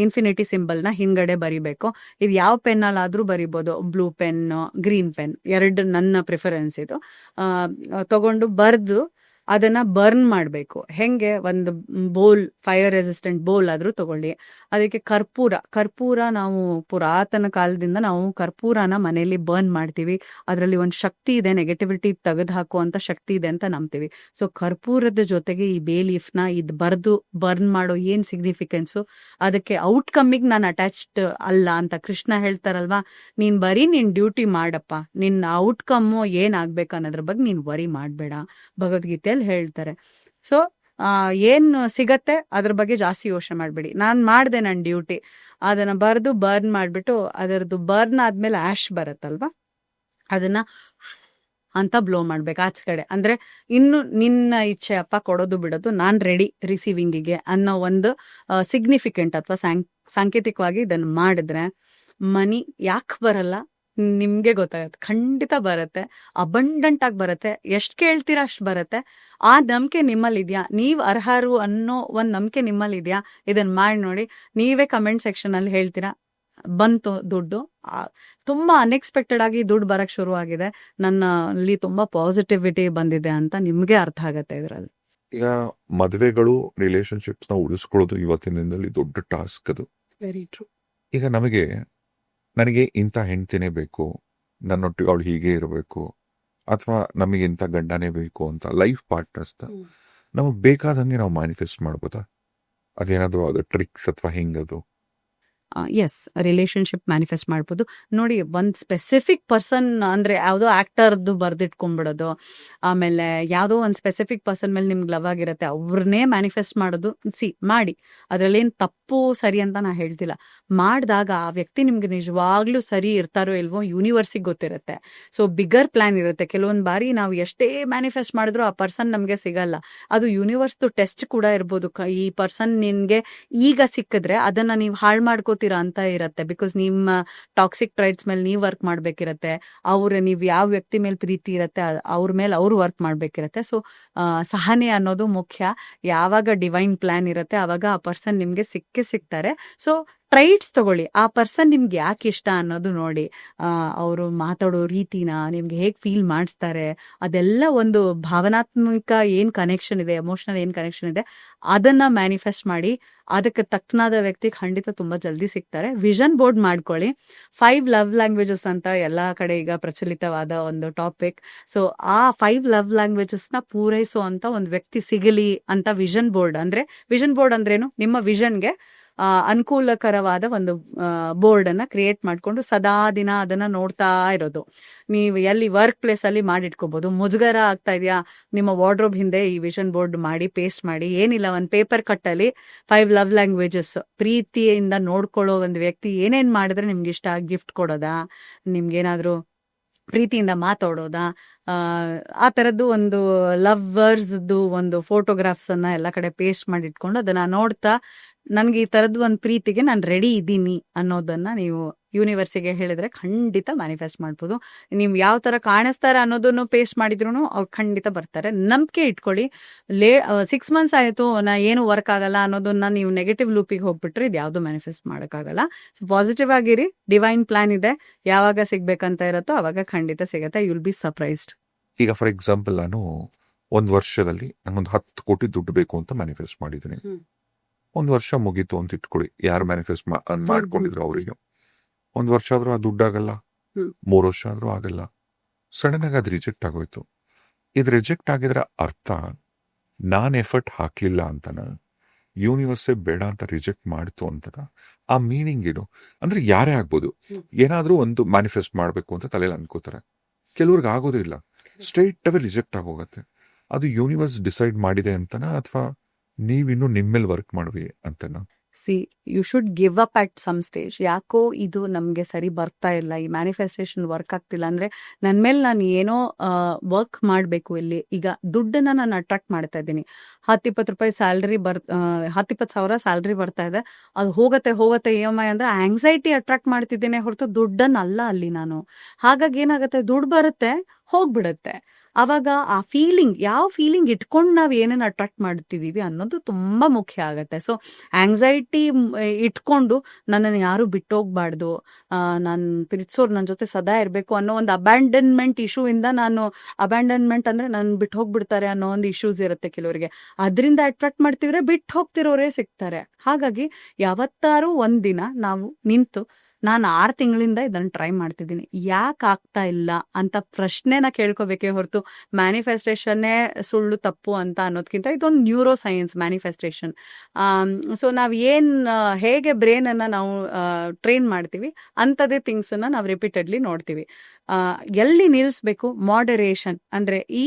ಇನ್ಫಿನಿಟಿ ಸಿಂಬಲ್ನ ಹಿಂಗಡೆ ಬರಿಬೇಕು. ಇದು ಯಾವ ಪೆನ್ನಲ್ಲಾದ್ರೂ ಬರಿಬೋದು, ಬ್ಲೂ ಪೆನ್, ಗ್ರೀನ್ ಪೆನ್, ಎರಡು ನನ್ನ ಪ್ರಿಫರೆನ್ಸ್ ಇದು. ತಗೊಂಡು ಬರ್ದು ಅದನ್ನ ಬರ್ನ್ ಮಾಡಬೇಕು. ಹೆಂಗೆ, ಒಂದು ಬೋಲ್, ಫೈರ್ ರೆಸಿಸ್ಟೆಂಟ್ ಬೋಲ್ ಆದ್ರೂ ತಗೊಳ್ಳಿ. ಅದಕ್ಕೆ ಕರ್ಪೂರ ನಾವು ಪುರಾತನ ಕಾಲದಿಂದ ನಾವು ಕರ್ಪೂರನ ಮನೆಯಲ್ಲಿ ಬರ್ನ್ ಮಾಡ್ತೀವಿ. ಅದರಲ್ಲಿ ಒಂದು ಶಕ್ತಿ ಇದೆ, ನೆಗೆಟಿವಿಟಿ ತೆಗೆದು ಹಾಕುವಂತ ಶಕ್ತಿ ಇದೆ ಅಂತ ನಂಬ್ತೀವಿ. ಸೊ ಕರ್ಪೂರದ ಜೊತೆಗೆ ಈ ಬೇ ಲೀಫ್ನ ಇದು ಬರ್ದು ಬರ್ನ್ ಮಾಡೋ ಏನ್ ಸಿಗ್ನಿಫಿಕೆನ್ಸು, ಅದಕ್ಕೆ ಔಟ್ಕಮ್ಮಿಗೆ ನಾನು ಅಟ್ಯಾಚ್ಡ್ ಅಲ್ಲ ಅಂತ ಕೃಷ್ಣ ಹೇಳ್ತಾರಲ್ವಾ, ನೀನ್ ಬರೀ ನಿನ್ ಡ್ಯೂಟಿ ಮಾಡಪ್ಪ, ನಿನ್ನ ಔಟ್ಕಮ್ಮು ಏನಾಗ್ಬೇಕು ಅನ್ನೋದ್ರ ಬಗ್ಗೆ ನೀನ್ ವರಿ ಮಾಡಬೇಡ, ಭಗವದ್ಗೀತೆ ಹೇಳ್ತಾರೆ. ಸೊ ಏನ್ ಸಿಗತ್ತೆ ಅದ್ರ ಬಗ್ಗೆ ಜಾಸ್ತಿ ಯೋಚನೆ ಮಾಡ್ಬೇಡಿ. ನಾನ್ ಮಾಡ್ದೆ ನನ್ನ ಡ್ಯೂಟಿ, ಅದನ್ನ ಬರ್ದು ಬರ್ನ್ ಮಾಡ್ಬಿಟ್ಟು ಅದರದ್ದು ಬರ್ನ್ ಆದ್ಮೇಲೆ ಆಶ್ ಬರತ್ತಲ್ವಾ, ಅದನ್ನ ಅಂತ ಬ್ಲೋ ಮಾಡ್ಬೇಕು ಆಚೆ ಕಡೆ. ಅಂದ್ರೆ ಇನ್ನು ನಿನ್ನ ಇಚ್ಛೆ ಅಪ್ಪ, ಕೊಡೋದು ಬಿಡೋದು ನಾನ್ ರೆಡಿ ರಿಸೀವಿಂಗಿಗೆ ಅನ್ನೋ ಒಂದು ಸಿಗ್ನಿಫಿಕೆಂಟ್ ಅಥವಾ ಸಾಂಕೇತಿಕವಾಗಿ ಇದನ್ನ ಮಾಡಿದ್ರೆ ಮನಿ ಯಾಕೆ ಬರಲ್ಲ ನಿಮ್ಗೆ ಗೊತ್ತಾಗತ್ತೆ. ಖಂಡಿತ ಬರುತ್ತೆ, ಅಬಂಡೆಂಟ್ ಆಗಿ ಬರುತ್ತೆ. ಎಷ್ಟ್ ಕೇಳ್ತೀರಾ ಅಷ್ಟ್ ಬರುತ್ತೆ. ಆ ನಂಬಿಕೆ ನಿಮ್ಮಲ್ಲಿ ಇದೆಯಾ, ನೀವ್ ಅರ್ಹರು ಅನ್ನೋ ಒಂದ್ ನಂಬಿಕೆ ನಿಮ್ಮಲ್ಲಿ ಇದೆಯಾ, ಇದನ್ನ ಮಾಡಿ ನೋಡಿ. ನೀವೇ ಕಮೆಂಟ್ ಸೆಕ್ಷನ್ ಅಲ್ಲಿ ಹೇಳ್ತೀರಾ ಬಂತು ದುಡ್ಡು, ತುಂಬಾ ಅನ್ಎಕ್ಸ್ಪೆಕ್ಟೆಡ್ ಆಗಿ ದುಡ್ಡು ಬರಕ್ ಶುರು ಆಗಿದೆ, ನನ್ನಲ್ಲಿ ತುಂಬಾ ಪಾಸಿಟಿವಿಟಿ ಬಂದಿದೆ ಅಂತ ನಿಮ್ಗೆ ಅರ್ಥ ಆಗತ್ತೆ ಇದ್ರಲ್ಲಿ. ಈಗ ಮದುವೆಗಳು, ರಿಲೇಶನ್ಶಿಪ್ಸ್ ನ ಉಳಿಸ್ಕೊಳ್ಳೋದು ಇವತ್ತಿನ ದಿನದಲ್ಲಿ ದೊಡ್ಡ ಟಾಸ್ಕ್ ಅದು. Very true. ಈಗ ನಮಗೆ ನನಗೆ ಇಂಥ ಹೆಂಡ್ತಿನೇ ಬೇಕು, ನನ್ನೊಟ್ಟಿಗೆ ಅವಳು ಹೀಗೆ ಇರಬೇಕು, ಅಥವಾ ನಮಗೆ ಇಂಥ ಗಂಡನೇ ಬೇಕು ಅಂತ ಲೈಫ್ ಪಾರ್ಟ್ನರ್ಸ್ ನಮಗೆ ಬೇಕಾದಂಗೆ ನಾವು ಮ್ಯಾನಿಫೆಸ್ಟ್ ಮಾಡ್ಬೋದಾ? ಅದೇನಾದರೂ ಅದು ಟ್ರಿಕ್ಸ್ ಅಥವಾ ಹೆಂಗದು? ಎಸ್, ರಿಲೇಶನ್ಶಿಪ್ ಮ್ಯಾನಿಫೆಸ್ಟ್ ಮಾಡ್ಬೋದು. ನೋಡಿ, ಒಂದು ಸ್ಪೆಸಿಫಿಕ್ ಪರ್ಸನ್ ಅಂದರೆ ಯಾವುದೋ ಆ್ಯಕ್ಟರ್ದು ಬರೆದಿಟ್ಕೊಂಡ್ಬಿಡೋದು, ಆಮೇಲೆ ಯಾವುದೋ ಒಂದು ಸ್ಪೆಸಿಫಿಕ್ ಪರ್ಸನ್ ಮೇಲೆ ನಿಮ್ಗೆ ಲವ್ ಆಗಿರುತ್ತೆ ಅವ್ರನ್ನೇ ಮ್ಯಾನಿಫೆಸ್ಟ್ ಮಾಡೋದು. ಮಾಡಿ, ಅದರಲ್ಲೇನು ತಪ್ಪು ಸರಿ ಅಂತ ನಾನು ಹೇಳ್ತಿಲ್ಲ. ಮಾಡಿದಾಗ ಆ ವ್ಯಕ್ತಿ ನಿಮ್ಗೆ ನಿಜವಾಗ್ಲೂ ಸರಿ ಇರ್ತಾರೋ ಇಲ್ವೋ ಯೂನಿವರ್ಸಿಗೆ ಗೊತ್ತಿರುತ್ತೆ. ಸೊ ಬಿಗರ್ ಪ್ಲ್ಯಾನ್ ಇರುತ್ತೆ. ಕೆಲವೊಂದು ಬಾರಿ ನಾವು ಎಷ್ಟೇ ಮ್ಯಾನಿಫೆಸ್ಟ್ ಮಾಡಿದ್ರೂ ಆ ಪರ್ಸನ್ ನಮಗೆ ಸಿಗಲ್ಲ. ಅದು ಯೂನಿವರ್ಸ್ದು ಟೆಸ್ಟ್ ಕೂಡ ಇರ್ಬೋದು. ಈ ಪರ್ಸನ್ ನಿನಗೆ ಈಗ ಸಿಕ್ಕಿದ್ರೆ ಅದನ್ನು ನೀವು ಹಾಳು ಮಾಡ್ಕೋತೀರಾ ಅಂತ ಇರುತ್ತೆ. ಬಿಕಾಸ್ ನಿಮ್ಮ ಟಾಕ್ಸಿಕ್ ಟ್ರೈಟ್ಸ್ ಮೇಲೆ ನೀವು ವರ್ಕ್ ಮಾಡ್ಬೇಕಿರತ್ತೆ. ನೀವು ಯಾವ ವ್ಯಕ್ತಿ ಮೇಲೆ ಪ್ರೀತಿ ಇರುತ್ತೆ ಅವ್ರ ಮೇಲೆ ಅವ್ರು ವರ್ಕ್ ಮಾಡ್ಬೇಕಿರತ್ತೆ. ಸೊ ಸಹನೆ ಅನ್ನೋದು ಮುಖ್ಯ. ಯಾವಾಗ ಡಿವೈನ್ ಪ್ಲಾನ್ ಇರುತ್ತೆ ಆವಾಗ ಆ ಪರ್ಸನ್ ನಿಮ್ಗೆ ಸಿಗ್ತಾರೆ. ಸೊ ಟ್ರೈಟ್ಸ್ ತಗೊಳ್ಳಿ, ಆ ಪರ್ಸನ್ ನಿಮ್ಗೆ ಯಾಕೆ ಇಷ್ಟ ಅನ್ನೋದು ನೋಡಿ. ಅವರು ಮಾತಾಡೋ ರೀತಿನ ನಿಮ್ಗೆ ಹೇಗೆ ಫೀಲ್ ಮಾಡಿಸ್ತಾರೆ, ಅದೆಲ್ಲ ಒಂದು ಭಾವನಾತ್ಮಕ ಏನು ಕನೆಕ್ಷನ್ ಇದೆ, ಎಮೋಷನಲ್ ಏನು ಕನೆಕ್ಷನ್ ಇದೆ, ಅದನ್ನ ಮ್ಯಾನಿಫೆಸ್ಟ್ ಮಾಡಿ. ಅದಕ್ಕೆ ತಕ್ಕನಾದ ವ್ಯಕ್ತಿ ಖಂಡಿತ ತುಂಬಾ ಜಲ್ದಿ ಸಿಗ್ತಾರೆ. ವಿಷನ್ ಬೋರ್ಡ್ ಮಾಡ್ಕೊಳ್ಳಿ. 5 ಲವ್ ಲ್ಯಾಂಗ್ವೇಜಸ್ ಅಂತ ಎಲ್ಲ ಕಡೆ ಈಗ ಪ್ರಚಲಿತವಾದ ಒಂದು ಟಾಪಿಕ್. ಸೊ ಆ 5 ಲವ್ ಲ್ಯಾಂಗ್ವೇಜಸ್ನ ಪೂರೈಸೋ ಅಂತ ಒಂದು ವ್ಯಕ್ತಿ ಸಿಗಲಿ ಅಂತ ವಿಷನ್ ಬೋರ್ಡ್ ಅಂದ್ರೇನು? ನಿಮ್ಮ ವಿಷನ್ಗೆ ಅನುಕೂಲಕರವಾದ ಒಂದು ಬೋರ್ಡ್ ಅನ್ನ ಕ್ರಿಯೇಟ್ ಮಾಡ್ಕೊಂಡು ಸದಾ ದಿನ ಅದನ್ನ ನೋಡ್ತಾ ಇರೋದು. ನೀವು ಎಲ್ಲಿ ವರ್ಕ್ ಪ್ಲೇಸ್ ಅಲ್ಲಿ ಮಾಡಿಟ್ಕೋಬಹುದು. ಮುಜುಗರ ಆಗ್ತಾ ಇದೆಯಾ, ನಿಮ್ಮ ವಾರ್ಡ್ರೋಬ್ ಹಿಂದೆ ಈ ವಿಷನ್ ಬೋರ್ಡ್ ಮಾಡಿ ಪೇಸ್ಟ್ ಮಾಡಿ. ಏನಿಲ್ಲ, ಒಂದು ಪೇಪರ್ ಕಟ್ಟಲ್ಲಿ 5 ಲವ್ ಲ್ಯಾಂಗ್ವೇಜಸ್, ಪ್ರೀತಿಯಿಂದ ನೋಡ್ಕೊಳ್ಳೋ ಒಂದು ವ್ಯಕ್ತಿ ಏನೇನ್ ಮಾಡಿದ್ರೆ ನಿಮ್ಗೆ ಇಷ್ಟ, ಗಿಫ್ಟ್ ಕೊಡೋದಾ, ನಿಮ್ಗೇನಾದ್ರೂ ಪ್ರೀತಿಯಿಂದ ಮಾತಾಡೋದಾ, ಆ ಥರದ್ದು ಒಂದು ಲವ್ವರ್ಸ್ದು ಒಂದು ಫೋಟೋಗ್ರಾಫ್ಸ್ ಅನ್ನ ಎಲ್ಲ ಕಡೆ ಪೇಸ್ಟ್ ಮಾಡಿ ಇಟ್ಕೊಂಡು ಅದನ್ನ ನೋಡ್ತಾ ನನ್ಗೆ ಈ ತರದ್ದು ಒಂದು ಪ್ರೀತಿಗೆ ನಾನು ರೆಡಿ ಇದ್ದೀನಿ ಅನ್ನೋದನ್ನ ನೀವು ಯೂನಿವರ್ಸಿಗೆ ಹೇಳಿದ್ರೆ ಖಂಡಿತ ಮ್ಯಾನಿಫೆಸ್ಟ್ ಮಾಡ್ಬೋದು. ನೀವು ಯಾವ ತರ ಕಾಣಿಸ್ತಾರೆ ಅನ್ನೋದನ್ನು ಪೇಸ್ಟ್ ಮಾಡಿದ್ರು ಅವ್ರು ಖಂಡಿತ ಬರ್ತಾರೆ. ನಂಬಿಕೆ ಇಟ್ಕೊಳ್ಳಿ. 6 ಮಂತ್ಸ್ ಆಯಿತು ನಾ ಏನು ವರ್ಕ್ ಆಗಲ್ಲ ಅನ್ನೋದನ್ನ ನೀವು ನೆಗೆಟಿವ್ ಲೂಪಿಗೆ ಹೋಗ್ಬಿಟ್ರೆ ಇದು ಯಾವುದು ಮ್ಯಾನಿಫೆಸ್ಟ್ ಮಾಡೋಕ್ಕಾಗಲ್ಲ. ಸೊ ಪಾಸಿಟಿವ್ ಆಗಿರಿ. ಡಿವೈನ್ ಪ್ಲಾನ್ ಇದೆ. ಯಾವಾಗ ಸಿಗ್ಬೇಕಂತ ಇರುತ್ತೋ ಅವಾಗ ಖಂಡಿತ ಸಿಗತ್ತೆ. You will be surprised. ಈಗ ಫಾರ್ ಎಕ್ಸಾಂಪಲ್ ನಾನು ಒಂದು ವರ್ಷದಲ್ಲಿ ನಂಗೊಂದು 10 ಕೋಟಿ ದುಡ್ಡು ಬೇಕು ಅಂತ ಮ್ಯಾನಿಫೆಸ್ಟ್ ಮಾಡಿದ್ದೀನಿ. 1 ವರ್ಷ ಮುಗೀತು ಅಂತ ಇಟ್ಕೊಳ್ಳಿ. ಯಾರು ಮ್ಯಾನಿಫೆಸ್ಟ್ ಮಾಡ್ಕೊಂಡಿದ್ರು ಅವರಿಗೆ 1 ವರ್ಷ ಆದ್ರೂ ಆ ದುಡ್ಡಾಗಲ್ಲ, 3 ವರ್ಷ ಆದ್ರೂ ಆಗಲ್ಲ. ಸಡನ್ ಆಗಿ ಅದು ರಿಜೆಕ್ಟ್ ಆಗೋಯ್ತು. ಇದು ರಿಜೆಕ್ಟ್ ಆಗಿದ್ರೆ ಅರ್ಥ ನಾನ್ ಎಫರ್ಟ್ ಹಾಕ್ಲಿಲ್ಲ ಅಂತನ, ಯೂನಿವರ್ಸೇ ಬೇಡ ಅಂತ ರಿಜೆಕ್ಟ್ ಮಾಡ್ತು ಅಂತನ. ಆ ಮೀನಿಂಗ್ ಏನು ಅಂದ್ರೆ ಯಾರೇ ಆಗ್ಬೋದು, ಏನಾದ್ರೂ ಒಂದು ಮ್ಯಾನಿಫೆಸ್ಟ್ ಮಾಡ್ಬೇಕು ಅಂತ ತಲೆಯಲ್ಲಿ ಅನ್ಕೋತಾರೆ. ಕೆಲವ್ರಿಗೆ ಆಗೋದೇ ಇಲ್ಲ, ಸ್ಟ್ರೈಟ್ ಅವೇ ರಿಜೆಕ್ಟ್ ಆಗೋಗತ್ತೆ. ಅದು ಯೂನಿವರ್ಸ್ ಡಿಸೈಡ್ ಮಾಡಿದೆ ಅಂತನಾ ಅಥವಾ ನೀವಿನ್ನು ನಿಮ್ಮೇಲೆ ವರ್ಕ್ ಮಾಡ್ವಿ ಅಂತನಾ? You should give up at some stage. ಯಾಕೋ ಇದು ನಮಗೆ ಸರಿ ಬರ್ತಾ ಇಲ್ಲ, ಈ ಮ್ಯಾನಿಫೆಸ್ಟೇಷನ್ ವರ್ಕ್ ಆಗ್ತಿಲ್ಲ ಅಂದ್ರೆ ನನ್ನ ಮೇಲೆ ನಾನು ಏನೋ ವರ್ಕ್ ಮಾಡಬೇಕು. ಇಲ್ಲಿ ಈಗ ದುಡ್ಡನ್ನ ನಾನು ಅಟ್ರಾಕ್ಟ್ ಮಾಡ್ತಾ ಇದ್ದೀನಿ. 10-20 ರೂಪಾಯಿ ಸ್ಯಾಲ್ರಿ 10-20,000 ಸ್ಯಾಲ್ರಿ ಬರ್ತಾ ಇದೆ. ಅದು ಹೋಗತ್ತೆ EMI ಅಂದ್ರೆ ಆಂಗ್ಸೈಟಿ ಅಟ್ರಾಕ್ಟ್ ಮಾಡ್ತಿದ್ದೇನೆ ಹೊರತು ದುಡ್ಡನ್ನಲ್ಲ ಅಲ್ಲಿ ನಾನು. ಹಾಗಾಗಿ ಏನಾಗುತ್ತೆ, ದುಡ್ಡು ಬರುತ್ತೆ ಹೋಗ್ಬಿಡತ್ತೆ. ಅವಾಗ ಆ ಫೀಲಿಂಗ್, ಯಾವ ಫೀಲಿಂಗ್ ಇಟ್ಕೊಂಡು ನಾವು ಏನೇನು ಅಟ್ರಾಕ್ಟ್ ಮಾಡ್ತಿದೀವಿ ಅನ್ನೋದು ತುಂಬಾ ಮುಖ್ಯ ಆಗತ್ತೆ. ಸೊ ಆಂಗ್ಸೈಟಿ ಇಟ್ಕೊಂಡು ನನ್ನನ್ನು ಯಾರು ಬಿಟ್ಟೋಗ್ಬಾರ್ದು, ನಾನು ಪ್ರೀತಿಸೋರು ನನ್ನ ಜೊತೆ ಸದಾ ಇರಬೇಕು ಅನ್ನೋ ಒಂದು ಅಬ್ಯಾಂಡನ್ಮೆಂಟ್ ಇಶ್ಯೂ ಇಂದ ಅಬ್ಯಾಂಡನ್ಮೆಂಟ್ ಅಂದ್ರೆ ನನ್ನ ಬಿಟ್ಟು ಹೋಗ್ಬಿಡ್ತಾರೆ ಅನ್ನೋ ಒಂದು ಇಶ್ಯೂಸ್ ಇರುತ್ತೆ ಕೆಲವರಿಗೆ. ಅದರಿಂದ ಅಟ್ರಾಕ್ಟ್ ಮಾಡ್ತಿದ್ರೆ ಬಿಟ್ಟು ಹೋಗ್ತಿರೋರೇ ಸಿಗ್ತಾರೆ. ಹಾಗಾಗಿ ಯಾವತ್ತಾರು ಒಂದಿನ ನಾವು ನಿಂತು ನಾನು 6 ತಿಂಗಳಿಂದ ಇದನ್ನು ಟ್ರೈ ಮಾಡ್ತಿದ್ದೀನಿ, ಯಾಕೆ ಆಗ್ತಾ ಇಲ್ಲ ಅಂತ ಪ್ರಶ್ನೆನ ಕೇಳ್ಕೋಬೇಕೇ ಹೊರತು ಮ್ಯಾನಿಫೆಸ್ಟೇಷನ್ನೇ ಸುಳ್ಳು ತಪ್ಪು ಅಂತ ಅನ್ನೋದಕ್ಕಿಂತ ಇದೊಂದು ನ್ಯೂರೋ ಸೈನ್ಸ್ ಮ್ಯಾನಿಫೆಸ್ಟೇಷನ್. ಸೊ ನಾವು ಹೇಗೆ ಬ್ರೇನನ್ನು ನಾವು ಟ್ರೈನ್ ಮಾಡ್ತೀವಿ ಅಂಥದ್ದೇ ಥಿಂಗ್ಸನ್ನು ನಾವು ರಿಪೀಟೆಡ್ಲಿ ನೋಡ್ತೀವಿ. ಎಲ್ಲಿ ನಿಲ್ಲಿಸ್ಬೇಕು, ಮಾಡರೇಷನ್ ಅಂದರೆ ಈ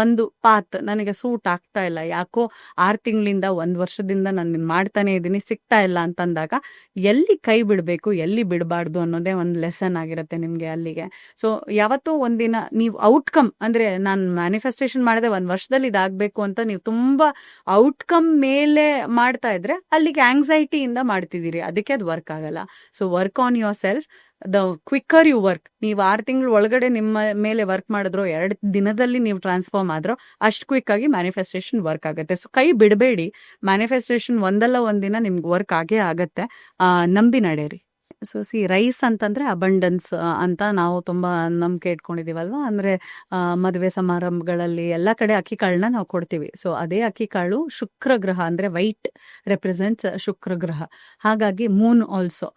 ಒಂದು ಪಾತ್ ನನಗೆ ಸೂಟ್ ಆಗ್ತಾ ಇಲ್ಲ, ಯಾಕೋ 6 ತಿಂಗಳಿಂದ 1 ವರ್ಷದಿಂದ ನಾನು ಮಾಡ್ತಾನೆ ಇದ್ದೀನಿ, ಸಿಗ್ತಾ ಇಲ್ಲ ಅಂತಂದಾಗ ಎಲ್ಲಿ ಕೈ ಬಿಡಬೇಕು, ಎಲ್ಲಿ ಬಿಡಬಾರ್ದು ಅನ್ನೋದೇ ಒಂದು ಲೆಸನ್ ಆಗಿರುತ್ತೆ ನಿಮಗೆ ಅಲ್ಲಿಗೆ. ಸೊ ಯಾವತ್ತೂ ಒಂದಿನ ನೀವು ಔಟ್ಕಮ್ ಅಂದರೆ ನಾನು ಮ್ಯಾನಿಫೆಸ್ಟೇಷನ್ ಮಾಡಿದೆ 1 ವರ್ಷದಲ್ಲಿ ಇದಾಗಬೇಕು ಅಂತ ನೀವು ತುಂಬ ಔಟ್ಕಮ್ ಮೇಲೆ ಮಾಡ್ತಾ ಇದ್ರೆ ಅಲ್ಲಿಗೆ ಆಂಗ್ಸೈಟಿಯಿಂದ ಮಾಡ್ತಿದ್ದೀರಿ, ಅದಕ್ಕೆ ಅದು ವರ್ಕ್ ಆಗಲ್ಲ. So work on yourself. The quicker you work, ನೀವು 6 ತಿಂಗಳ ಒಳಗಡೆ ನಿಮ್ಮ ಮೇಲೆ ವರ್ಕ್ ಮಾಡಿದ್ರು, 2 ದಿನದಲ್ಲಿ ನೀವು ಟ್ರಾನ್ಸ್ಫಾರ್ಮ್ ಆದ್ರೂ ಅಷ್ಟು ಕ್ವಿಕ್ ಆಗಿ ಮ್ಯಾನಿಫೆಸ್ಟೇಷನ್ ವರ್ಕ್ ಆಗುತ್ತೆ. ಸೊ ಕೈ ಬಿಡಬೇಡಿ. ಮ್ಯಾನಿಫೆಸ್ಟೇಷನ್ ಒಂದಲ್ಲ ಒಂದಿನ ನಿಮ್ಗೆ ವರ್ಕ್ ಆಗೇ ಆಗತ್ತೆ. ನಂಬಿ ನಡೆಯಿರಿ. ಸೊ ರೈಸ್ ಅಂತಂದ್ರೆ ಅಬಂಡೆನ್ಸ್ ಅಂತ ನಾವು ತುಂಬಾ ನಂಬಿಕೆ ಇಟ್ಕೊಂಡಿದೀವಲ್ವಾ. ಅಂದ್ರೆ ಮದುವೆ ಸಮಾರಂಭಗಳಲ್ಲಿ ಎಲ್ಲ ಕಡೆ ಅಕ್ಕಿ ಕಾಳನ್ನ ನಾವು ಕೊಡ್ತೀವಿ. ಸೊ ಅದೇ ಅಕ್ಕಿ ಕಾಳು ಶುಕ್ರ ಗ್ರಹ, ಅಂದ್ರೆ ವೈಟ್ ರೆಪ್ರೆಸೆಂಟ್ಸ್ ಶುಕ್ರ ಗ್ರಹ. ಹಾಗಾಗಿ ಮೂನ್ ಆಲ್ಸೋ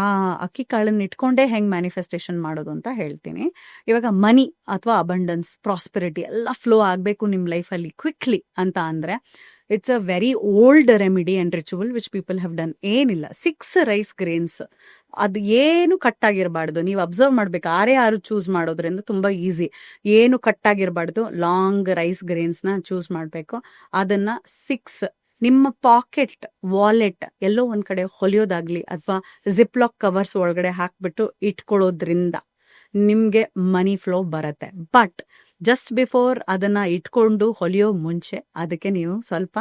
ಆ ಅಕ್ಕಿ ಕಾಳನ್ನ ಇಟ್ಕೊಂಡೇ ಹೆಂಗ್ ಮ್ಯಾನಿಫೆಸ್ಟೇಷನ್ ಮಾಡೋದು ಅಂತ ಹೇಳ್ತೀನಿ. ಇವಾಗ ಮನಿ ಅಥವಾ ಅಬಂಡೆನ್ಸ್, ಪ್ರಾಸ್ಪೆರಿಟಿ ಎಲ್ಲ ಫ್ಲೋ ಆಗಬೇಕು ನಿಮ್ಮ ಲೈಫಲ್ಲಿ ಕ್ವಿಕ್ಲಿ ಅಂತ ಅಂದರೆ it's a very old remedy and ritual which people have done. ಏನಿಲ್ಲ, 6 ರೈಸ್ ಗ್ರೇನ್ಸ್, ಅದು ಏನು ಕಟ್ಟಾಗಿರಬಾರ್ದು. ನೀವು ಅಬ್ಸರ್ವ್ ಮಾಡ್ಬೇಕು, 6 ಚೂಸ್ ಮಾಡೋದ್ರಿಂದ ತುಂಬಾ ಈಸಿ. ಏನು ಕಟ್ಟಾಗಿರಬಾರ್ದು, ಲಾಂಗ್ ರೈಸ್ ಗ್ರೇನ್ಸ್ನ ಚೂಸ್ ಮಾಡಬೇಕು. ಅದನ್ನ 6 ನಿಮ್ಮ ಪಾಕೆಟ್, ವಾಲೆಟ್ ಎಲ್ಲೋ ಒಂದ್ ಕಡೆ ಹೊಲಿಯೋದಾಗ್ಲಿ ಅಥವಾ ಜಿಪ್ಲಾಕ್ ಕವರ್ಸ್ ಒಳಗಡೆ ಹಾಕ್ಬಿಟ್ಟು ಇಟ್ಕೊಳ್ಳೋದ್ರಿಂದ ನಿಮ್ಗೆ ಮನಿ ಫ್ಲೋ ಬರುತ್ತೆ. ಬಟ್ ಜಸ್ಟ್ ಬಿಫೋರ್ ಅದನ್ನ ಇಟ್ಕೊಂಡು ಹೊಲಿಯೋ ಮುಂಚೆ ಅದಕ್ಕೆ ನೀವು ಸ್ವಲ್ಪ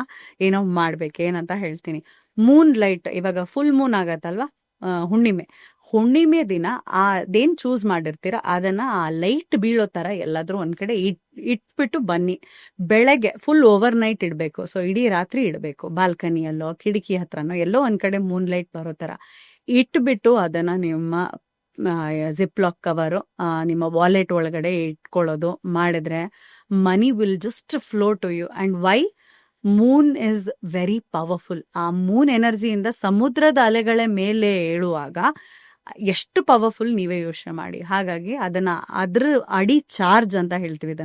ಏನೋ ಮಾಡ್ಬೇಕು. ಏನಂತ ಹೇಳ್ತೀನಿ, ಮೂನ್ ಲೈಟ್, ಇವಾಗ ಫುಲ್ ಮೂನ್ ಆಗತ್ತಲ್ವಾ, ಹುಣ್ಣಿಮೆ ದಿನ ಅದೇನ್ ಚೂಸ್ ಮಾಡಿರ್ತೀರ ಅದನ್ನ ಆ ಲೈಟ್ ಬೀಳೋ ತರ ಎಲ್ಲಾದ್ರೂ ಒಂದ್ ಕಡೆ ಇಟ್ಬಿಟ್ಟು ಬನ್ನಿ. ಬೆಳಗ್ಗೆ ಫುಲ್ ಓವರ್ ನೈಟ್ ಇಡಬೇಕು. ಸೊ ಇಡೀ ರಾತ್ರಿ ಇಡಬೇಕು, ಬಾಲ್ಕನಿಯಲ್ಲೋ ಕಿಟಕಿ ಹತ್ರನೋ ಎಲ್ಲೋ ಒಂದ್ ಕಡೆ ಮೂನ್ ಲೈಟ್ ಬರೋ ತರ ಇಟ್ಬಿಟ್ಟು ಅದನ್ನ ನಿಮ್ಮ ಜಿಪ್ಲಾಕ್ ಕವರು ನಿಮ್ಮ ವಾಲೆಟ್ ಒಳಗಡೆ ಇಟ್ಕೊಳ್ಳೋದು ಮಾಡಿದ್ರೆ money will just flow to you. And why? Moon is very powerful. ಆ ಮೂನ್ ಎನರ್ಜಿಯಿಂದ ಸಮುದ್ರದ ಅಲೆಗಳ ಮೇಲೆ ಏಳುವಾಗ ಎಷ್ಟು ಪವರ್ಫುಲ್ ನೀವೇ ಯೋಚನೆ ಮಾಡಿ. ಹಾಗಾಗಿ ಅದನ್ನ ಅದ್ರ ಅಡಿ ಚಾರ್ಜ್ ಅಂತ ಹೇಳ್ತೀವಿ,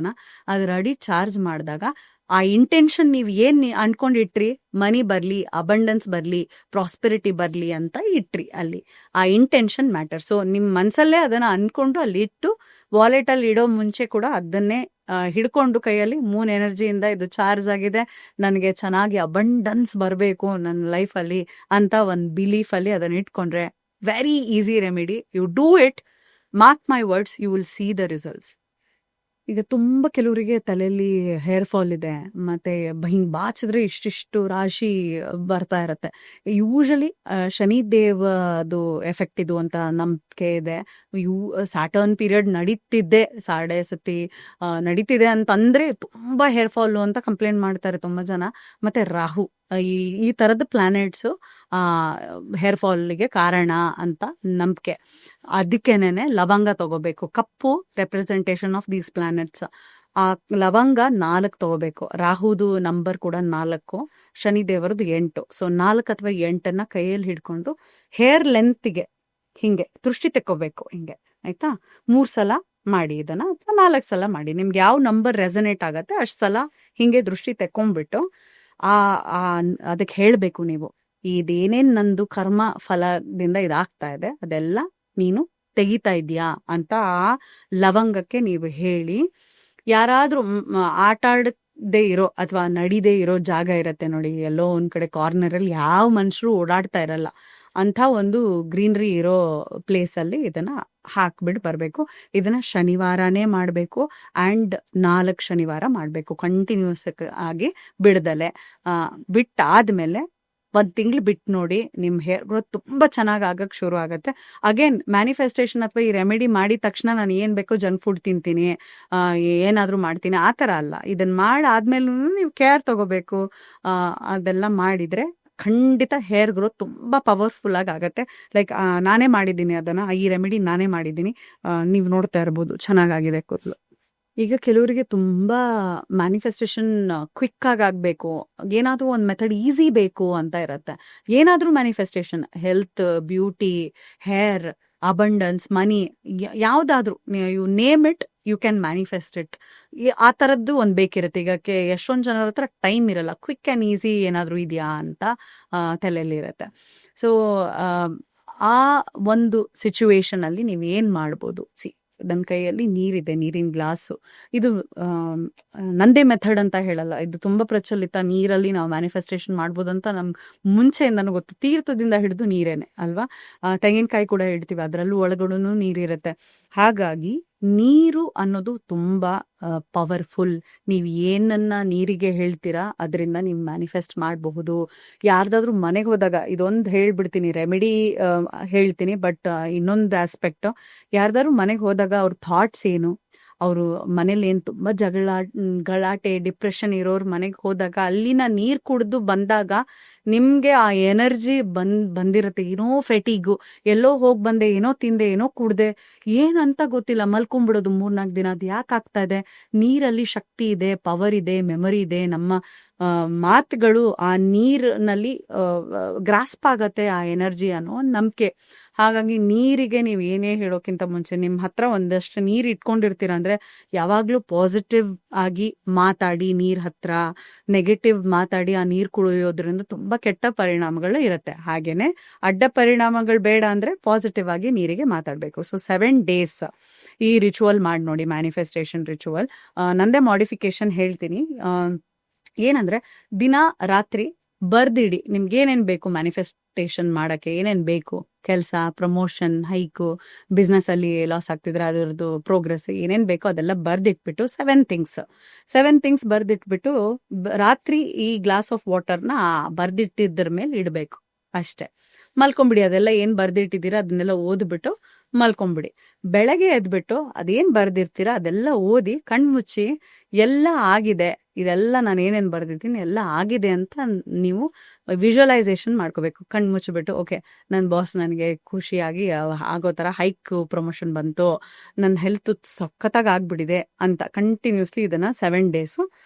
ಅದ್ರ ಅಡಿ ಚಾರ್ಜ್ ಮಾಡಿದಾಗ ಆ ಇಂಟೆನ್ಷನ್ ನೀವು ಏನ್ ಅನ್ಕೊಂಡಿಟ್ರಿ, ಮನಿ ಬರ್ಲಿ, ಅಬಂಡೆನ್ಸ್ ಬರ್ಲಿ, ಪ್ರಾಸ್ಪೆರಿಟಿ ಬರ್ಲಿ ಅಂತ ಇಟ್ರಿ, ಅಲ್ಲಿ ಆ ಇಂಟೆನ್ಷನ್ ಮ್ಯಾಟರ್. ಸೊ ನಿಮ್ ಮನ್ಸಲ್ಲೇ ಅದನ್ನ ಅನ್ಕೊಂಡು ಅಲ್ಲಿ ಇಟ್ಟು ವಾಲೆಟ್ ಅಲ್ಲಿ ಇಡೋ ಮುಂಚೆ ಕೂಡ ಅದನ್ನೇ ಹಿಡ್ಕೊಂಡು ಕೈಯಲ್ಲಿ ಮೂನ್ ಎನರ್ಜಿಯಿಂದ ಇದು ಚಾರ್ಜ್ ಆಗಿದೆ, ನನಗೆ ಚೆನ್ನಾಗಿ ಅಬಂಡನ್ಸ್ ಬರಬೇಕು ನನ್ನ ಲೈಫಲ್ಲಿ ಅಂತ ಒಂದು ಬಿಲೀಫ್ ಅಲ್ಲಿ ಅದನ್ನ ಇಟ್ಕೊಂಡ್ರೆ very easy remedy. You do it, mark my words, you will see the results. ಈಗ ತುಂಬಾ ಕೆಲವರಿಗೆ ತಲೆಯಲ್ಲಿ ಹೇರ್ ಫಾಲ್ ಇದೆ, ಮತ್ತೆ ಹಿಂಗ್ ಬಾಚಿದ್ರೆ ಇಷ್ಟಿಷ್ಟು ರಾಶಿ ಬರ್ತಾ ಇರತ್ತೆ. ಯೂಶಲಿ ಶನಿದೇವದು ಎಫೆಕ್ಟ್ ಇದು ಅಂತ ನಂಬಿಕೆ ಇದೆ. ಸ್ಯಾಟರ್ನ್ ಪೀರಿಯಡ್ ಸಾಡೆ ಸತಿ ನಡೀತಿದೆ ಅಂತಂದ್ರೆ ತುಂಬಾ ಹೇರ್ ಫಾಲ್ ಅಂತ ಕಂಪ್ಲೇಂಟ್ ಮಾಡ್ತಾರೆ ತುಂಬಾ ಜನ. ಮತ್ತೆ ರಾಹು, ಈ ತರದ ಪ್ಲಾನೆಟ್ಸ್ ಹೇರ್ ಫಾಲ್ಗೆ ಕಾರಣ ಅಂತ ನಂಬಿಕೆ. ಅದಕ್ಕೇನೆ ಲವಂಗ ತಗೋಬೇಕು. ಕಪ್ಪು ರೆಪ್ರೆಸೆಂಟೇಷನ್ ಆಫ್ ದೀಸ್ ಪ್ಲಾನೆಟ್ಸ್. ಆ ಲವಂಗ 4 ತಗೋಬೇಕು. ರಾಹುದು ನಂಬರ್ ಕೂಡ 4, ಶನಿದೇವರದು 8. ಸೊ 4 ಅಥವಾ 8 ಕೈಯಲ್ಲಿ ಹಿಡ್ಕೊಂಡು ಹೇರ್ ಲೆಂತ್ಗೆ ಹಿಂಗೆ ದೃಷ್ಟಿ ತೆಕ್ಕೋಬೇಕು. ಹಿಂಗೆ ಆಯ್ತಾ, 3 ಸಲ ಮಾಡಿ ಇದನ್ನ, ಅಥವಾ 4 ಸಲ ಮಾಡಿ. ನಿಮ್ಗೆ ಯಾವ ನಂಬರ್ ರೆಸನೇಟ್ ಆಗತ್ತೆ ಅಷ್ಟು ಸಲ ಹಿಂಗೆ ದೃಷ್ಟಿ ತೆಕ್ಕೊಂಡ್ಬಿಟ್ಟು ಅದಕ್ಕೆ ಹೇಳ್ಬೇಕು ನೀವು, ಇದೇನೇನ್ ನಂದು ಕರ್ಮ ಫಲದಿಂದ ಇದಾಗ್ತಾ ಇದೆ ಅದೆಲ್ಲ ನೀನು ತೆಗಿತಾ ಇದೀಯಾ ಅಂತ ಆ ಲವಂಗಕ್ಕೆ ನೀವು ಹೇಳಿ. ಯಾರಾದ್ರೂ ಆಟ ಆಡದೆ ಇರೋ ಅಥವಾ ನಡಿದೇ ಇರೋ ಜಾಗ ಇರತ್ತೆ ನೋಡಿ, ಎಲ್ಲೋ ಒಂದ್ ಕಡೆ ಕಾರ್ನರ್ ಅಲ್ಲಿ ಯಾವ ಮನುಷ್ಯರು ಓಡಾಡ್ತಾ ಇರಲ್ಲ ಅಂತ ಒಂದು ಗ್ರೀನರಿ ಇರೋ ಪ್ಲೇಸ್ ಅಲ್ಲಿ ಇದನ್ನ ಹಾಕ್ಬಿಟ್ಟು ಬರ್ಬೇಕು. ಇದನ್ನ ಶನಿವಾರನೇ ಮಾಡ್ಬೇಕು, ಅಂಡ್ 4 ಶನಿವಾರ ಮಾಡ್ಬೇಕು ಕಂಟಿನ್ಯೂಸ್ ಆಗಿ ಬಿಡದಲೆ. ಬಿಟ್ಟಾದ್ಮೇಲೆ 1 ತಿಂಗಳು ಬಿಟ್ಟು ನೋಡಿ, ನಿಮ್ ಹೇರ್ ಗ್ರೋತ್ ತುಂಬಾ ಚೆನ್ನಾಗಿ ಆಗಕ್ ಶುರು ಆಗತ್ತೆ. ಅಗೇನ್ ಮ್ಯಾನಿಫೆಸ್ಟೇಷನ್ ಅಥವಾ ಈ ರೆಮಿಡಿ ಮಾಡಿದ ತಕ್ಷಣ ನಾನು ಏನ್ ಬೇಕೋ ಜಂಕ್ ಫುಡ್ ತಿಂತೀನಿ, ಏನಾದ್ರೂ ಮಾಡ್ತೀನಿ ಆ ತರ ಅಲ್ಲ. ಇದನ್ನ ಮಾಡಾದ್ಮೇಲೂ ನೀವು ಕೇರ್ ತಗೋಬೇಕು. ಅದೆಲ್ಲ ಮಾಡಿದ್ರೆ ಖಂಡಿತ ಹೇರ್ ಗ್ರೋತ್ ತುಂಬಾ ಪವರ್ಫುಲ್ ಆಗತ್ತೆ. ಲೈಕ್ ನಾನೇ ಮಾಡಿದ್ದೀನಿ ಅದನ್ನ, ಈ ರೆಮಿಡಿ ನಾನೇ ಮಾಡಿದ್ದೀನಿ, ನೀವು ನೋಡ್ತಾ ಇರ್ಬೋದು ಚೆನ್ನಾಗಾಗಿದೆ ಕೂದಲು. ಈಗ ಕೆಲವರಿಗೆ ತುಂಬಾ ಮ್ಯಾನಿಫೆಸ್ಟೇಷನ್ ಕ್ವಿಕ್ ಆಗ್ಬೇಕು, ಏನಾದ್ರೂ ಒಂದು ಮೆಥಡ್ ಈಸಿ ಬೇಕು ಅಂತ ಇರತ್ತೆ. ಏನಾದ್ರೂ manifestation, health, beauty, hair, abundance, money, ಯಾವ್ದಾದ್ರು you name it, you can manifest it. ಆ ತರದ್ದು ಒಂದ್ ಬೇಕಿರುತ್ತೆ. ಈಗ ಎಷ್ಟೊಂದ್ ಜನರ ಹತ್ರ ಟೈಮ್ ಇರಲ್ಲ, ಕ್ವಿಕ್ ಅಂಡ್ ಈಸಿ ಏನಾದ್ರೂ ಇದೆಯಾ ಅಂತ ತಲೆಯಲ್ಲಿ ಇರತ್ತೆ. ಸೊ ಆ ಒಂದು ಸಿಚುವೇಶನ್ ಅಲ್ಲಿ ನೀವ್ ಏನ್ ಮಾಡ್ಬೋದು, ನನ್ನ ಕೈಯಲ್ಲಿ ನೀರಿದೆ, ನೀರಿನ ಗ್ಲಾಸು. ಇದು ನಂದೇ ಮೆಥಡ್ ಅಂತ ಹೇಳಲ್ಲ, ಇದು ತುಂಬಾ ಪ್ರಚಲಿತ. ನೀರಲ್ಲಿ ನಾವು ಮ್ಯಾನಿಫೆಸ್ಟೇಷನ್ ಮಾಡ್ಬೋದು ಅಂತ ನಮ್ಗೆ ಮುಂಚೆಯಿಂದನೂ ಗೊತ್ತು. ತೀರ್ಥದಿಂದ ಹಿಡಿದು ನೀರೇನೆ ಅಲ್ವಾ. ತೆಂಗಿನಕಾಯಿ ಕೂಡ ಇಡ್ತೀವಿ, ಅದರಲ್ಲೂ ಒಳಗಡೆನೂ ನೀರಿರುತ್ತೆ. ಹಾಗಾಗಿ ನೀರು ಅನ್ನೋದು ತುಂಬಾ ಪವರ್ಫುಲ್. ನೀವು ಏನನ್ನ ನೀರಿಗೆ ಹೇಳ್ತೀರಾ ಅದರಿಂದ ನೀವು ಮ್ಯಾನಿಫೆಸ್ಟ್ ಮಾಡಬಹುದು. ಯಾರ್ದಾದ್ರೂ ಮನೆಗೆ ಹೋದಾಗ, ಇದೊಂದು ಹೇಳ್ಬಿಡ್ತೀನಿ, ರೆಮಿಡಿ ಹೇಳ್ತೀನಿ, ಬಟ್ ಇನ್ನೊಂದು ಆಸ್ಪೆಕ್ಟ್, ಯಾರ್ದಾದ್ರು ಮನೆಗೆ ಹೋದಾಗ ಅವ್ರ ಥಾಟ್ಸ್ ಏನು, ಅವರು ಮನೇಲಿ ಏನು ತುಂಬಾ ಗಲಾಟೆ, ಡಿಪ್ರೆಷನ್ ಇರೋರು ಮನೆಗೆ ಹೋದಾಗ ಅಲ್ಲಿನ ನೀರ್ ಕುಡ್ದು ಬಂದಾಗ ನಿಮ್ಗೆ ಆ ಎನರ್ಜಿ ಬಂದಿರುತ್ತೆ. ಏನೋ ಫೆಟಿಗು, ಎಲ್ಲೋ ಹೋಗಿ ಬಂದೆ, ಏನೋ ತಿಂದೆ, ಏನೋ ಕುಡ್ದೆ, ಏನಂತ ಗೊತ್ತಿಲ್ಲ, ಮಲ್ಕೊಂಡ್ಬಿಡೋದು 3-4 ದಿನ. ಅದು ಯಾಕೆ ಆಗ್ತಾ ಇದೆ? ನೀರಲ್ಲಿ ಶಕ್ತಿ ಇದೆ, ಪವರ್ ಇದೆ, ಮೆಮೊರಿ ಇದೆ, ನಮ್ಮ ಮಾತುಗಳು ಆ ನೀರಿನಲ್ಲಿ ಗ್ರಾಸ್ಪ್ ಆಗತ್ತೆ ಆ ಎನರ್ಜಿ ಅನ್ನೋ ಒಂದ್ ನಂಬಿಕೆ. ಹಾಗಾಗಿ ನೀರಿಗೆ ನೀವು ಏನೇ ಹೇಳೋಕ್ಕಿಂತ ಮುಂಚೆ ನಿಮ್ಮ ಹತ್ರ ಒಂದಷ್ಟು ನೀರು ಇಟ್ಕೊಂಡಿರ್ತೀರ ಅಂದ್ರೆ ಯಾವಾಗ್ಲೂ ಪಾಸಿಟಿವ್ ಆಗಿ ಮಾತಾಡಿ. ನೀರ್ ಹತ್ರ ನೆಗೆಟಿವ್ ಮಾತಾಡಿ ಆ ನೀರ್ ಕುಡಿಯೋದ್ರಿಂದ ತುಂಬಾ ಕೆಟ್ಟ ಪರಿಣಾಮಗಳು ಇರುತ್ತೆ. ಹಾಗೇನೆ ಅಡ್ಡ ಪರಿಣಾಮಗಳು ಬೇಡ ಅಂದ್ರೆ ಪಾಸಿಟಿವ್ ಆಗಿ ನೀರಿಗೆ ಮಾತಾಡ್ಬೇಕು. ಸೊ 7 days ಈ ರಿಚುವಲ್ ಮಾಡಿ ನೋಡಿ, ಮ್ಯಾನಿಫೆಸ್ಟೇಷನ್ ರಿಚುವಲ್. ನಂದೇ ಮಾಡಿಫಿಕೇಶನ್ ಹೇಳ್ತೀನಿ. ಏನಂದ್ರೆ ದಿನ ರಾತ್ರಿ ಬರ್ದಿಡಿ ನಿಮ್ಗೆ ಏನೇನ್ ಬೇಕು ಮ್ಯಾನಿಫೆಸ್ಟೇಷನ್ ಮಾಡಕ್ಕೆ, ಏನೇನ್ ಬೇಕು, ಕೆಲಸ, ಪ್ರಮೋಷನ್, ಹೈಕು, ಬಿಸ್ನೆಸ್ ಅಲ್ಲಿ ಲಾಸ್ ಆಗ್ತಿದ್ರೆ ಅದರದ್ದು ಪ್ರೋಗ್ರೆಸ್ ಏನೇನ್ ಬೇಕೋ ಅದೆಲ್ಲ ಬರ್ದಿಟ್ಬಿಟ್ಟು 7 ಥಿಂಗ್ಸ್ ಬರ್ದಿಟ್ಬಿಟ್ಟು ರಾತ್ರಿ ಈ ಗ್ಲಾಸ್ ಆಫ್ ವಾಟರ್ನ ಬರ್ದಿಟ್ಟಿದ್ರ ಮೇಲೆ ಇಡಬೇಕು ಅಷ್ಟೇ. ಮಲ್ಕೊಂಬಿಡಿ. ಅದೆಲ್ಲ ಏನ್ ಬರ್ದಿಟ್ಟಿದ್ದೀರಾ ಅದನ್ನೆಲ್ಲ ಓದ್ಬಿಟ್ಟು ಮಲ್ಕೊಂಬಿಡಿ. ಬೆಳಗ್ಗೆ ಎದ್ಬಿಟ್ಟು ಅದೇನ್ ಬರ್ದಿರ್ತೀರಾ ಅದೆಲ್ಲ ಓದಿ ಕಣ್ಮುಚ್ಚಿ ಎಲ್ಲ ಆಗಿದೆ, ಇದೆಲ್ಲ ನಾನು ಏನೇನ್ ಬರ್ದಿದ್ದೀನಿ ಎಲ್ಲ ಆಗಿದೆ ಅಂತ ನೀವು ವಿಜುವಲೈಸೇಷನ್ ಮಾಡ್ಕೋಬೇಕು. ಕಣ್ಮುಚ್ಚಿಬಿಟ್ಟು ಓಕೆ, ನನ್ನ ಬಾಸ್ ನನಗೆ ಖುಷಿಯಾಗಿ ಆಗೋ ತರ ಹೈಕ್ ಪ್ರಮೋಷನ್ ಬಂತು, ನನ್ನ ಹೆಲ್ತ್ ಸಖತ್ತಾಗಿ ಆಗ್ಬಿಟ್ಟಿದೆ ಅಂತ ಕಂಟಿನ್ಯೂಸ್ಲಿ ಇದನ್ನ 7 days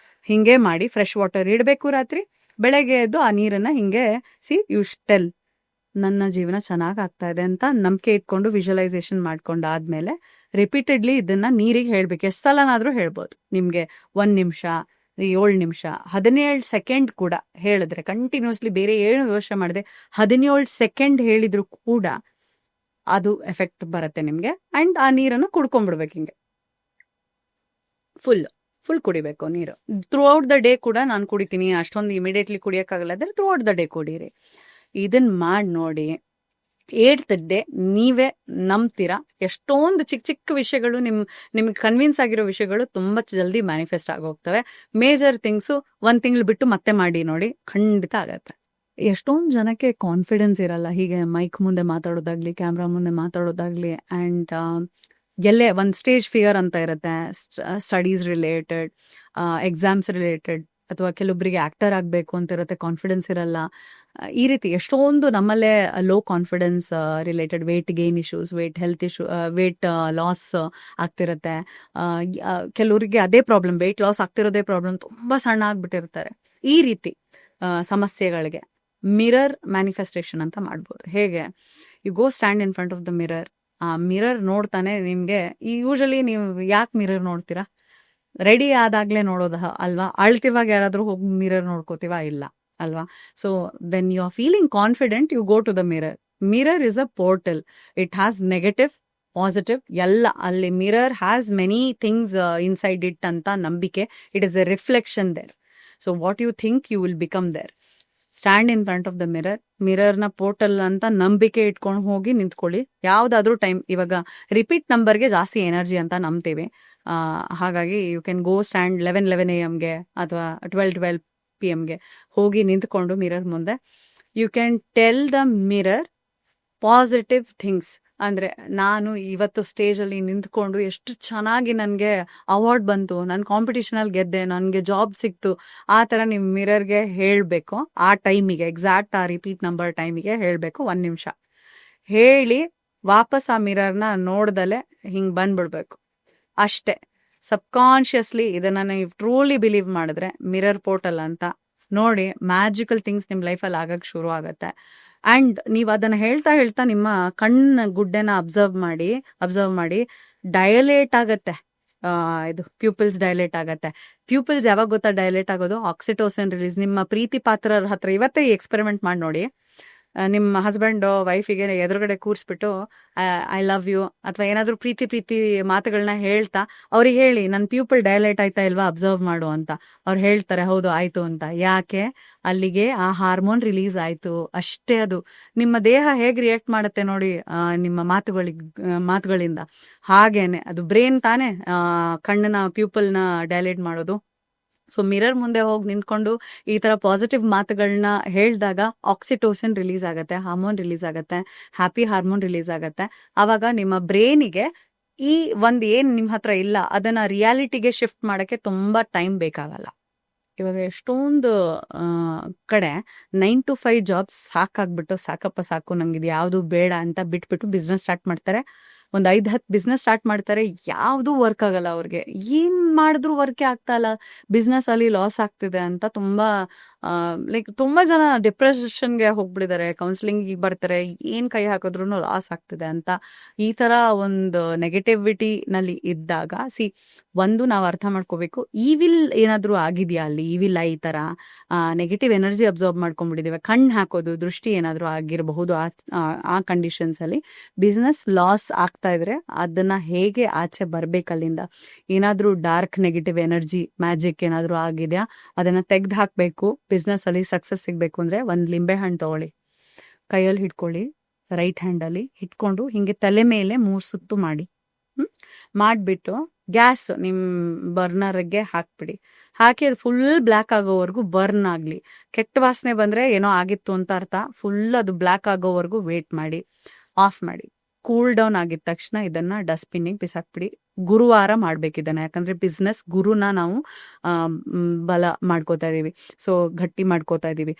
ಹಿಂಗೆ ಮಾಡಿ ಫ್ರೆಶ್ ವಾಟರ್ ಇಡಬೇಕು ರಾತ್ರಿ. ಬೆಳಗ್ಗೆ ಎದ್ದು ಆ ನೀರನ್ನ ಹಿಂಗೆ ಟೆಲ್ ನನ್ನ ಜೀವನ ಚೆನ್ನಾಗ್ ಆಗ್ತಾ ಇದೆ ಅಂತ ನಂಬಿಕೆ ಇಟ್ಕೊಂಡು ವಿಜುವಲೈಸೇಷನ್ ಮಾಡ್ಕೊಂಡಾದ್ಮೇಲೆ ರಿಪೀಟೆಡ್ಲಿ ಇದನ್ನ ನೀರಿಗೆ ಹೇಳ್ಬೇಕು. ಎಷ್ಟು ಸಲನಾದ್ರೂ ಹೇಳ್ಬೋದು. ನಿಮ್ಗೆ 1 ನಿಮಿಷ, 7 ನಿಮಿಷ, 17 ಸೆಕೆಂಡ್ ಕೂಡ ಹೇಳಿದ್ರೆ ಕಂಟಿನ್ಯೂಸ್ಲಿ ಬೇರೆ ಏನು ಯೋಚನೆ ಮಾಡದೆ 17 ಸೆಕೆಂಡ್ ಹೇಳಿದ್ರು ಕೂಡ ಅದು ಎಫೆಕ್ಟ್ ಬರುತ್ತೆ ನಿಮ್ಗೆ. ಅಂಡ್ ಆ ನೀರನ್ನು ಕುಡ್ಕೊಂಡ್ಬಿಡ್ಬೇಕು. ಹಿಂಗೆ ಫುಲ್ ಕುಡಿಬೇಕು ನೀರು. ಥ್ರೂ ಔಟ್ ದ ಡೇ ಕೂಡ ನಾನು ಕುಡಿತೀನಿ, ಅಷ್ಟೊಂದು ಇಮಿಡಿಯೇಟ್ಲಿ ಕುಡಿಯೋಕ್ಕಾಗಲ್ಲ ಅಂದ್ರೆ ಥ್ರೂ ಔಟ್ ದ ಡೇ ಕುಡೀರಿ. ಇದನ್ ಮಾಡಿ ನೋಡಿ. 8th day ನೀವೇ ನಂಬ್ತೀರಾ. ಎಷ್ಟೊಂದು ಚಿಕ್ಕ ಚಿಕ್ಕ ವಿಷಯಗಳು ನಿಮ್ಗೆ ಕನ್ವಿನ್ಸ್ ಆಗಿರೋ ವಿಷಯಗಳು ತುಂಬಾ ಜಲ್ದಿ ಮ್ಯಾನಿಫೆಸ್ಟ್ ಆಗೋಗ್ತವೆ. ಮೇಜರ್ ಥಿಂಗ್ಸು 1 ತಿಂಗಳು ಬಿಟ್ಟು ಮತ್ತೆ ಮಾಡಿ ನೋಡಿ, ಖಂಡಿತ ಆಗತ್ತೆ. ಎಷ್ಟೊಂದು ಜನಕ್ಕೆ ಕಾನ್ಫಿಡೆನ್ಸ್ ಇರಲ್ಲ ಹೀಗೆ ಮೈಕ್ ಮುಂದೆ ಮಾತಾಡೋದಾಗ್ಲಿ, ಕ್ಯಾಮ್ರಾ ಮುಂದೆ ಮಾತಾಡೋದಾಗ್ಲಿ. ಅಂಡ್ ಎಲ್ಲೇ ಒಂದು ಸ್ಟೇಜ್ ಫಿಯರ್ ಅಂತ ಇರುತ್ತೆ. ಸ್ಟಡೀಸ್ ರಿಲೇಟೆಡ್, ಎಕ್ಸಾಮ್ಸ್ ರಿಲೇಟೆಡ್, ಅಥವಾ ಕೆಲವೊಬ್ಬರಿಗೆ ಆಕ್ಟರ್ ಆಗಬೇಕು ಅಂತ ಇರುತ್ತೆ, ಕಾನ್ಫಿಡೆನ್ಸ್ ಇರಲ್ಲ. ಈ ರೀತಿ ಎಷ್ಟೊಂದು ನಮ್ಮಲ್ಲೇ low confidence related, weight gain issues, health issue, weight loss ಆಗ್ತಿರುತ್ತೆ. ಕೆಲವರಿಗೆ ಅದೇ ಪ್ರಾಬ್ಲಮ್, ವೇಟ್ ಲಾಸ್ ಆಗ್ತಿರೋದೇ ಪ್ರಾಬ್ಲಮ್, ತುಂಬಾ ಸಣ್ಣ ಆಗ್ಬಿಟ್ಟಿರ್ತಾರೆ. ಈ ರೀತಿ ಸಮಸ್ಯೆಗಳಿಗೆ ಮಿರರ್ ಮ್ಯಾನಿಫೆಸ್ಟೇಷನ್ ಅಂತ ಮಾಡ್ಬೋದು. ಹೇಗೆ? You go stand in front of the mirror. ಆ ಮಿರರ್ ನೋಡ್ತಾನೆ ನಿಮ್ಗೆ, ಯೂಶಲಿ ನೀವು ಯಾಕೆ ಮಿರರ್ ನೋಡ್ತೀರಾ? ರೆಡಿ ಆದಾಗ್ಲೇ ನೋಡೋದ ಅಲ್ವಾ? ಅಳ್ತಿವಾಗ ಯಾರಾದ್ರೂ ಹೋಗಿ ಮಿರರ್ ನೋಡ್ಕೋತೀವ? ಇಲ್ಲ ಅಲ್ವಾ? So when you are feeling confident, you go to the mirror. Mirror is a portal. It has negative, positive ಎಲ್ಲ. ಅಲ್ಲಿ mirror has many things inside it ಅಂತ ನಂಬಿಕೆ. It is a reflection there. So what you think you will become there. Stand in front of the mirror. ಮಿರರ್ನ portal ಅಂತ ನಂಬಿಕೆ ಇಟ್ಕೊಂಡು ಹೋಗಿ ನಿಂತ್ಕೊಳ್ಳಿ. ಯಾವ್ದಾದ್ರೂ ಟೈಮ್, ಇವಾಗ ರಿಪೀಟ್ ನಂಬರ್ಗೆ ಜಾಸ್ತಿ ಎನರ್ಜಿ ಅಂತ ನಂಬ್ತೇವೆ. ಹಾಗಾಗಿ you can go stand 11 AM ಅಥವಾ 12 PM ಹೋಗಿ ನಿಂತ್ಕೊಂಡು ಮಿರರ್ ಮುಂದೆ you can tell the mirror positive things. ಅಂದ್ರೆ ನಾನು ಇವತ್ತು ಸ್ಟೇಜ್ ಅಲ್ಲಿ ನಿಂತ್ಕೊಂಡು ಎಷ್ಟು ಚೆನ್ನಾಗಿ ನನಗೆ ಅವಾರ್ಡ್ ಬಂತು, ನಾನು ಕಾಂಪಿಟಿಷನ್ ಅಲ್ಲಿ ಗೆದ್ದೆ, ನನಗೆ ಜಾಬ್ ಸಿಕ್ತು, ಆ ತರ ನೀವು ಮಿರರ್ಗೆ ಹೇಳ್ಬೇಕು. ಆ ಟೈಮಿಗೆ ಎಕ್ಸಾಕ್ಟ್ ಆ ರಿಪೀಟ್ ನಂಬರ್ ಟೈಮಿಗೆ ಹೇಳ್ಬೇಕು. 1 ನಿಮಿಷ ಹೇಳಿ ವಾಪಸ್ ಆ ಮಿರರ್ನ ನೋಡ್ದಲೆ ಹಿಂಗ್ ಬಂದ್ಬಿಡ್ಬೇಕು ಅಷ್ಟೇ. ಸಬ್ಕಾನ್ಶಿಯಸ್ಲಿ ಇದನ್ನ ನೀವು ಟ್ರೂಲಿ ಬಿಲೀವ್ ಮಾಡಿದ್ರೆ ಮಿರರ್ ಪೋರ್ಟಲ್ ಅಂತ ನೋಡಿ, ಮ್ಯಾಜಿಕಲ್ ಥಿಂಗ್ಸ್ ನಿಮ್ ಲೈಫಲ್ಲಿ ಆಗಕ್ ಶುರು ಆಗತ್ತೆ. ಅಂಡ್ ನೀವು ಅದನ್ನ ಹೇಳ್ತಾ ನಿಮ್ಮ ಕಣ್ಣ ಗುಡ್ಡೆನ ಅಬ್ಸರ್ವ್ ಮಾಡಿ ಡಯಲೇಟ್ ಆಗತ್ತೆ. ಇದು ಪ್ಯೂಪಿಲ್ಸ್ ಡೈಲೇಟ್ ಆಗತ್ತೆ. ಪ್ಯೂಪಿಲ್ಸ್ ಯಾವಾಗ ಗೊತ್ತಾ ಡೈಲೇಟ್ ಆಗೋದು? Oxytocin release. ನಿಮ್ಮ ಪ್ರೀತಿ ಪಾತ್ರರ ಹತ್ರ ಇವತ್ತೇ ಈ ಎಕ್ಸ್ಪೆರಿಮೆಂಟ್ ಮಾಡಿ ನೋಡಿ. ನಿಮ್ಮ ಹಸ್ಬೆಂಡ್ ವೈಫಿಗೆ ಎದುರುಗಡೆ ಕೂರಿಸ್ಬಿಟ್ಟು ಐ ಲವ್ ಯು ಅಥವಾ ಏನಾದ್ರೂ ಪ್ರೀತಿ ಮಾತುಗಳನ್ನ ಹೇಳ್ತಾ ಅವ್ರಿಗೆ ಹೇಳಿ, ನನ್ನ ಪ್ಯೂಪಲ್ ಡೈಲೈಟ್ ಆಯ್ತಾ ಇಲ್ವಾ ಅಬ್ಸರ್ವ್ ಮಾಡು ಅಂತ. ಅವ್ರು ಹೇಳ್ತಾರೆ ಹೌದು ಆಯ್ತು ಅಂತ. ಯಾಕೆ? ಅಲ್ಲಿಗೆ ಆ ಹಾರ್ಮೋನ್ ರಿಲೀಸ್ ಆಯ್ತು ಅಷ್ಟೇ. ಅದು ನಿಮ್ಮ ದೇಹ ಹೇಗ್ ರಿಯಾಕ್ಟ್ ಮಾಡುತ್ತೆ ನೋಡಿ ನಿಮ್ಮ ಮಾತುಗಳಿಂದ. ಹಾಗೇನೆ ಅದು ಬ್ರೇನ್ ತಾನೇ ಕಣ್ಣನ ಪ್ಯೂಪಲ್ನ ಡೈಲೇಟ್ ಮಾಡೋದು. ಸೊ ಮಿರರ್ ಮುಂದೆ ಹೋಗಿ ನಿಂತ್ಕೊಂಡು ಈ ತರ ಪಾಸಿಟಿವ್ ಮಾತುಗಳನ್ನ ಹೇಳಿದಾಗ ಆಕ್ಸಿಟೋಸಿನ್ ರಿಲೀಸ್ ಆಗತ್ತೆ, ಹಾರ್ಮೋನ್ ರಿಲೀಸ್ ಆಗತ್ತೆ, ಹ್ಯಾಪಿ ಹಾರ್ಮೋನ್ ರಿಲೀಸ್ ಆಗತ್ತೆ. ಆವಾಗ ನಿಮ್ಮ ಬ್ರೇನಿಗೆ ಈ ಏನ್ ನಿಮ್ ಹತ್ರ ಇಲ್ಲ ಅದನ್ನ ರಿಯಾಲಿಟಿಗೆ ಶಿಫ್ಟ್ ಮಾಡಕ್ಕೆ ತುಂಬಾ ಟೈಮ್ ಬೇಕಾಗಲ್ಲ. ಇವಾಗ ಎಷ್ಟೊಂದು ಕಡೆ 9 to 5 ಜಾಬ್ಸ್ ಸಾಕಾಗ್ಬಿಟ್ಟು ಸಾಕಪ್ಪ ಸಾಕು ನಂಗೆ ಇದು ಯಾವುದು ಬೇಡ ಅಂತ ಬಿಟ್ಬಿಟ್ಟು ಬಿಸ್ನೆಸ್ ಸ್ಟಾರ್ಟ್ ಮಾಡ್ತಾರೆ. ಒಂದು 5-10 ಬಿಸ್ನೆಸ್ ಸ್ಟಾರ್ಟ್ ಮಾಡ್ತಾರೆ, ಯಾವುದೂ ವರ್ಕ್ ಆಗಲ್ಲ ಅವ್ರಿಗೆ. ಏನು ಮಾಡಿದ್ರು ವರ್ಕೇ ಆಗ್ತಾ ಇಲ್ಲ, ಬಿಸ್ನೆಸ್ಸಲ್ಲಿ ಲಾಸ್ ಆಗ್ತಿದೆ ಅಂತ ಲೈಕ್ ತುಂಬ ಜನ ಡಿಪ್ರೆಷನ್ಗೆ ಹೋಗ್ಬಿಟ್ಟಿದ್ದಾರೆ, ಕೌನ್ಸಿಲಿಂಗಿಗೆ ಬರ್ತಾರೆ, ಏನು ಕೈ ಹಾಕಿದ್ರು ಲಾಸ್ ಆಗ್ತಿದೆ ಅಂತ. ಈ ಥರ ಒಂದು ನೆಗೆಟಿವಿಟಿನಲ್ಲಿ ಇದ್ದಾಗ ಒಂದು ನಾವು ಅರ್ಥ ಮಾಡ್ಕೋಬೇಕು, ಈವಿಲ್ ಏನಾದರೂ ಆಗಿದೆಯಾ ಅಲ್ಲಿ, ಈವಿಲ್ ಈ ಥರ ನೆಗೆಟಿವ್ ಎನರ್ಜಿ ಅಬ್ಸಾರ್ಬ್ ಮಾಡ್ಕೊಂಡ್ಬಿಟ್ಟಿದ್ದೀವಿ, ಕಣ್ಣು ಹಾಕೋದು, ದೃಷ್ಟಿ ಏನಾದರೂ ಆಗಿರಬಹುದು. ಆ ಕಂಡೀಷನ್ಸಲ್ಲಿ ಬಿಸ್ನೆಸ್ ಲಾಸ್ ಆಗ್ತಾ ಇದ್ರೆ ಅದನ್ನು ಹೇಗೆ ಆಚೆ ಬರಬೇಕಲ್ಲಿಂದ, ಏನಾದರೂ ಡಾರ್ಕ್ ನೆಗೆಟಿವ್ ಎನರ್ಜಿ ಮ್ಯಾಜಿಕ್ ಏನಾದರೂ ಆಗಿದೆಯಾ ಅದನ್ನು ತೆಗೆದು ಹಾಕಬೇಕು. ಬಿಸ್ನೆಸ್ಸಲ್ಲಿ ಸಕ್ಸಸ್ ಸಿಗಬೇಕು ಅಂದರೆ ಒಂದು ಲಿಂಬೆಹಣ್ಣು ತೊಗೊಳ್ಳಿ, ಕೈಯಲ್ಲಿ ಹಿಡ್ಕೊಳ್ಳಿ, ರೈಟ್ ಹ್ಯಾಂಡಲ್ಲಿ ಹಿಡ್ಕೊಂಡು ಹಿಂಗೆ ತಲೆ ಮೇಲೆ 3 ಸುತ್ತು ಮಾಡಿಬಿಟ್ಟು ಗ್ಯಾಸ್ ನಿಮ್ಮ ಬರ್ನರ್ಗೆ ಹಾಕ್ಬಿಡಿ. ಹಾಕಿ ಅದು ಫುಲ್ ಬ್ಲ್ಯಾಕ್ ಆಗೋವರೆಗೂ ಬರ್ನ್ ಆಗಲಿ. ಕೆಟ್ಟ ವಾಸನೆ ಬಂದರೆ ಏನೋ ಆಗಿತ್ತು ಅಂತ ಅರ್ಥ. ಫುಲ್ ಅದು ಬ್ಲ್ಯಾಕ್ ಆಗೋವರೆಗೂ ವೇಟ್ ಮಾಡಿ, ಆಫ್ ಮಾಡಿ. ಕೂಲ್ ಡೌನ್ ಆಗಿದ ತಕ್ಷಣ ಇದನ್ನು ಡಸ್ಟ್ಬಿನ್ನಿಗೆ ಬಿಸಾಕ್ಬಿಡಿ. ಗುರುವಾರ ಮಾಡ್ಬೇಕಿದ್ದಾನೆ, ಯಾಕಂದರೆ ಬಿಸ್ನೆಸ್ ಗುರುನ ನಾವು ಬಲ ಮಾಡ್ಕೋತಾ ಇದ್ದೀವಿ, ಸೊ ಗಟ್ಟಿ ಮಾಡ್ಕೋತಾ ಇದ್ದೀವಿ.